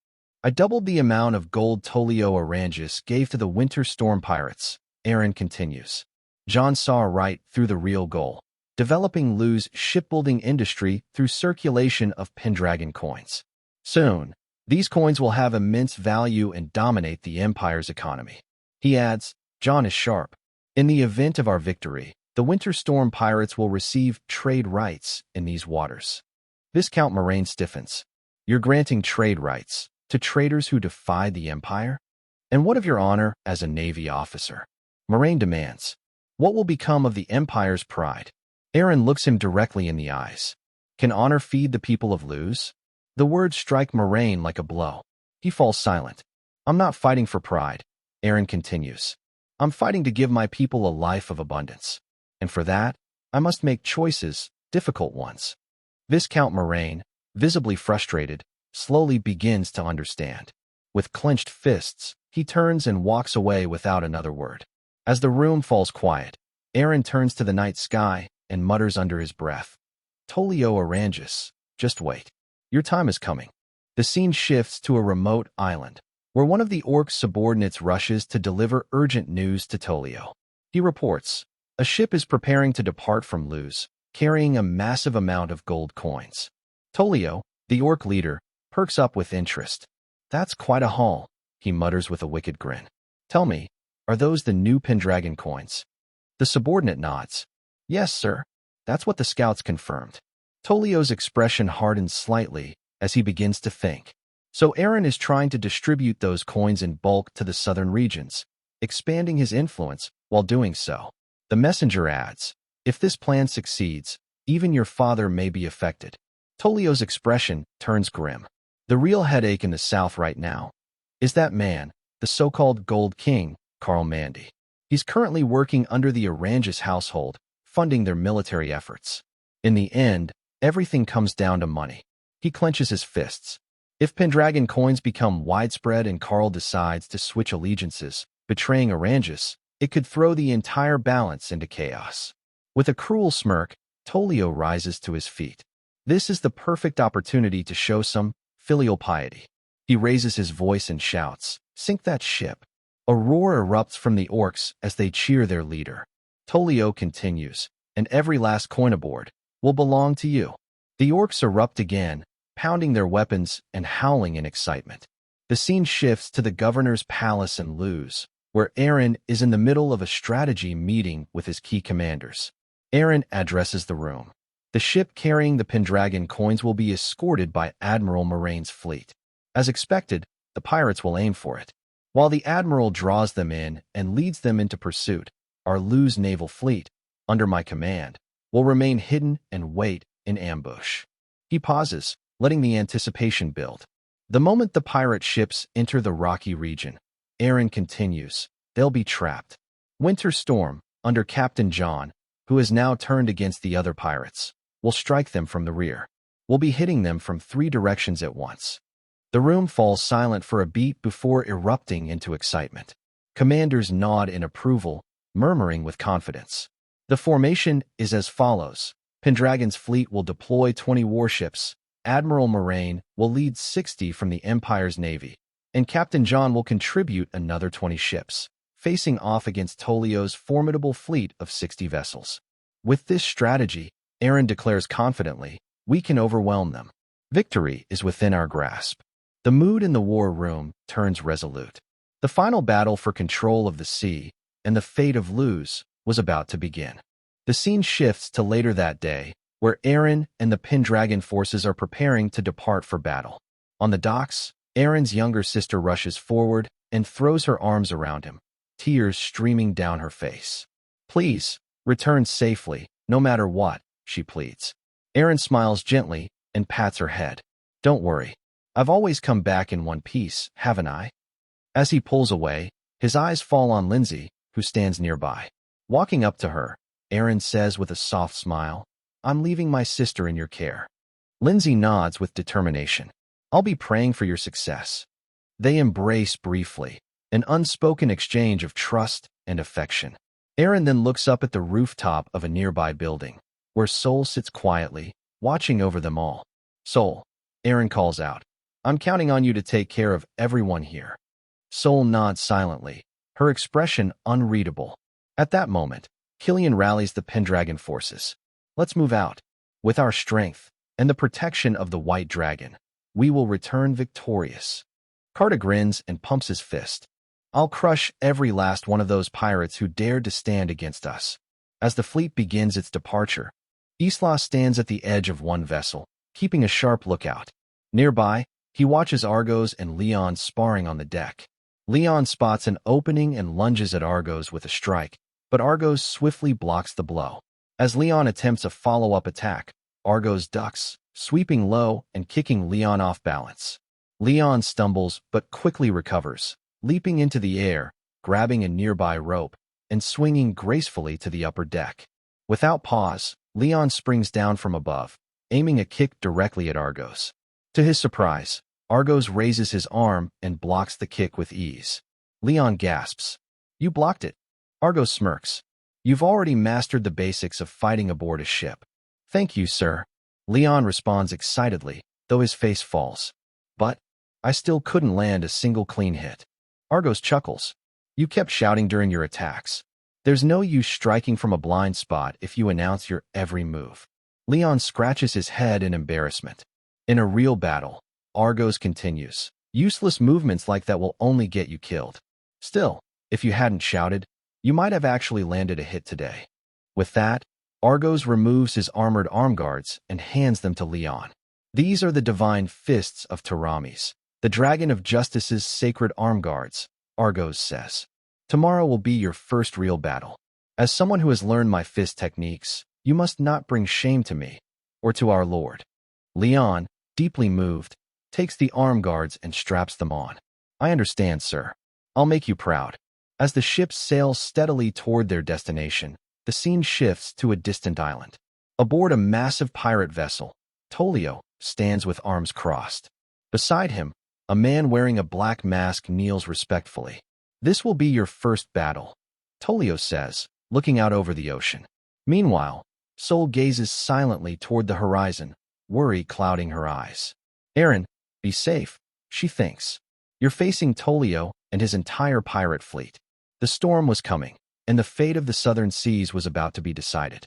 I doubled the amount of gold Tolio Arangis gave to the Winter Storm pirates, Eren continues. John saw right through the real goal, developing Lu's shipbuilding industry through circulation of Pendragon coins. Soon, these coins will have immense value and dominate the Empire's economy. He adds, John is sharp. In the event of our victory, the Winter Storm pirates will receive trade rights in these waters. Viscount Moraine stiffens. You're granting trade rights to traitors who defy the Empire? And what of your honor as a Navy officer? Moraine demands. What will become of the Empire's pride? Eren looks him directly in the eyes. Can honor feed the people of Luz? The words strike Moraine like a blow. He falls silent. I'm not fighting for pride, Eren continues. I'm fighting to give my people a life of abundance. And for that, I must make choices, difficult ones. Viscount Moraine, visibly frustrated, slowly begins to understand. With clenched fists, he turns and walks away without another word. As the room falls quiet, Eren turns to the night sky and mutters under his breath. Tolio Orangus, just wait. Your time is coming. The scene shifts to a remote island, where one of the orc's subordinates rushes to deliver urgent news to Tolio. He reports, a ship is preparing to depart from Luz, carrying a massive amount of gold coins. Tolio, the orc leader, perks up with interest. That's quite a haul, he mutters with a wicked grin. Tell me, are those the new Pendragon coins? The subordinate nods. Yes, sir. That's what the scouts confirmed. Tolio's expression hardens slightly as he begins to think. So Eren is trying to distribute those coins in bulk to the southern regions, expanding his influence while doing so. The messenger adds, if this plan succeeds, even your father may be affected. Tolio's expression turns grim. The real headache in the south right now is that man, the so-called Gold King, Karl Mandy. He's currently working under the Orangus household, funding their military efforts. In the end, everything comes down to money. He clenches his fists. If Pendragon coins become widespread and Karl decides to switch allegiances, betraying Orangus, it could throw the entire balance into chaos. With a cruel smirk, Tolio rises to his feet. This is the perfect opportunity to show some filial piety. He raises his voice and shouts, sink that ship. A roar erupts from the orcs as they cheer their leader. Tolio continues, and every last coin aboard will belong to you. The orcs erupt again, pounding their weapons and howling in excitement. The scene shifts to the governor's palace in Luz, where Eren is in the middle of a strategy meeting with his key commanders. Eren addresses the room. The ship carrying the Pendragon coins will be escorted by Admiral Moraine's fleet. As expected, the pirates will aim for it. While the Admiral draws them in and leads them into pursuit, our Luz naval fleet, under my command, will remain hidden and wait in ambush. He pauses, letting the anticipation build. The moment the pirate ships enter the rocky region, Eren continues, they'll be trapped. Winter Storm, under Captain John, who has now turned against the other pirates, will strike them from the rear. We'll be hitting them from 3 directions at once. The room falls silent for a beat before erupting into excitement. Commanders nod in approval, murmuring with confidence. The formation is as follows. Pendragon's fleet will deploy 20 warships, Admiral Moraine will lead 60 from the Empire's navy, and Captain John will contribute another 20 ships, facing off against Tolio's formidable fleet of 60 vessels. With this strategy, Eren declares confidently, we can overwhelm them. Victory is within our grasp. The mood in the war room turns resolute. The final battle for control of the sea and the fate of Luz was about to begin. The scene shifts to later that day, where Eren and the Pendragon forces are preparing to depart for battle. On the docks, Eren's younger sister rushes forward and throws her arms around him, tears streaming down her face. Please, return safely, no matter what, she pleads. Eren smiles gently and pats her head. Don't worry. I've always come back in one piece, haven't I? As he pulls away, his eyes fall on Lindsay, who stands nearby. Walking up to her, Eren says with a soft smile, I'm leaving my sister in your care. Lindsay nods with determination. I'll be praying for your success. They embrace briefly, an unspoken exchange of trust and affection. Eren then looks up at the rooftop of a nearby building, where Sol sits quietly, watching over them all. Sol, Eren calls out, I'm counting on you to take care of everyone here. Sol nods silently, her expression unreadable. At that moment, Killian rallies the Pendragon forces. Let's move out. With our strength and the protection of the White Dragon, we will return victorious. Carta grins and pumps his fist. I'll crush every last one of those pirates who dared to stand against us. As the fleet begins its departure, Isla stands at the edge of one vessel, keeping a sharp lookout. Nearby, he watches Argos and Leon sparring on the deck. Leon spots an opening and lunges at Argos with a strike, but Argos swiftly blocks the blow. As Leon attempts a follow-up attack, Argos ducks, sweeping low and kicking Leon off balance. Leon stumbles but quickly recovers, leaping into the air, grabbing a nearby rope, and swinging gracefully to the upper deck. Without pause, Leon springs down from above, aiming a kick directly at Argos. To his surprise, Argos raises his arm and blocks the kick with ease. Leon gasps. You blocked it. Argos smirks. You've already mastered the basics of fighting aboard a ship. Thank you, sir. Leon responds excitedly, though his face falls. But I still couldn't land a single clean hit. Argos chuckles. You kept shouting during your attacks. There's no use striking from a blind spot if you announce your every move. Leon scratches his head in embarrassment. In a real battle, Argos continues. Useless movements like that will only get you killed. Still, if you hadn't shouted, you might have actually landed a hit today. With that, Argos removes his armored arm guards and hands them to Leon. These are the divine fists of Taramis, the dragon of justice's sacred arm guards, Argos says. Tomorrow will be your first real battle. As someone who has learned my fist techniques, you must not bring shame to me, or to our lord. Leon, deeply moved, takes the arm guards and straps them on. I understand, sir. I'll make you proud. As the ships sail steadily toward their destination, the scene shifts to a distant island. Aboard a massive pirate vessel, Tolio stands with arms crossed. Beside him, a man wearing a black mask kneels respectfully. This will be your first battle, Tolio says, looking out over the ocean. Meanwhile, Sol gazes silently toward the horizon, worry clouding her eyes. Eren, be safe, she thinks. You're facing Tolio and his entire pirate fleet. The storm was coming, and the fate of the southern seas was about to be decided.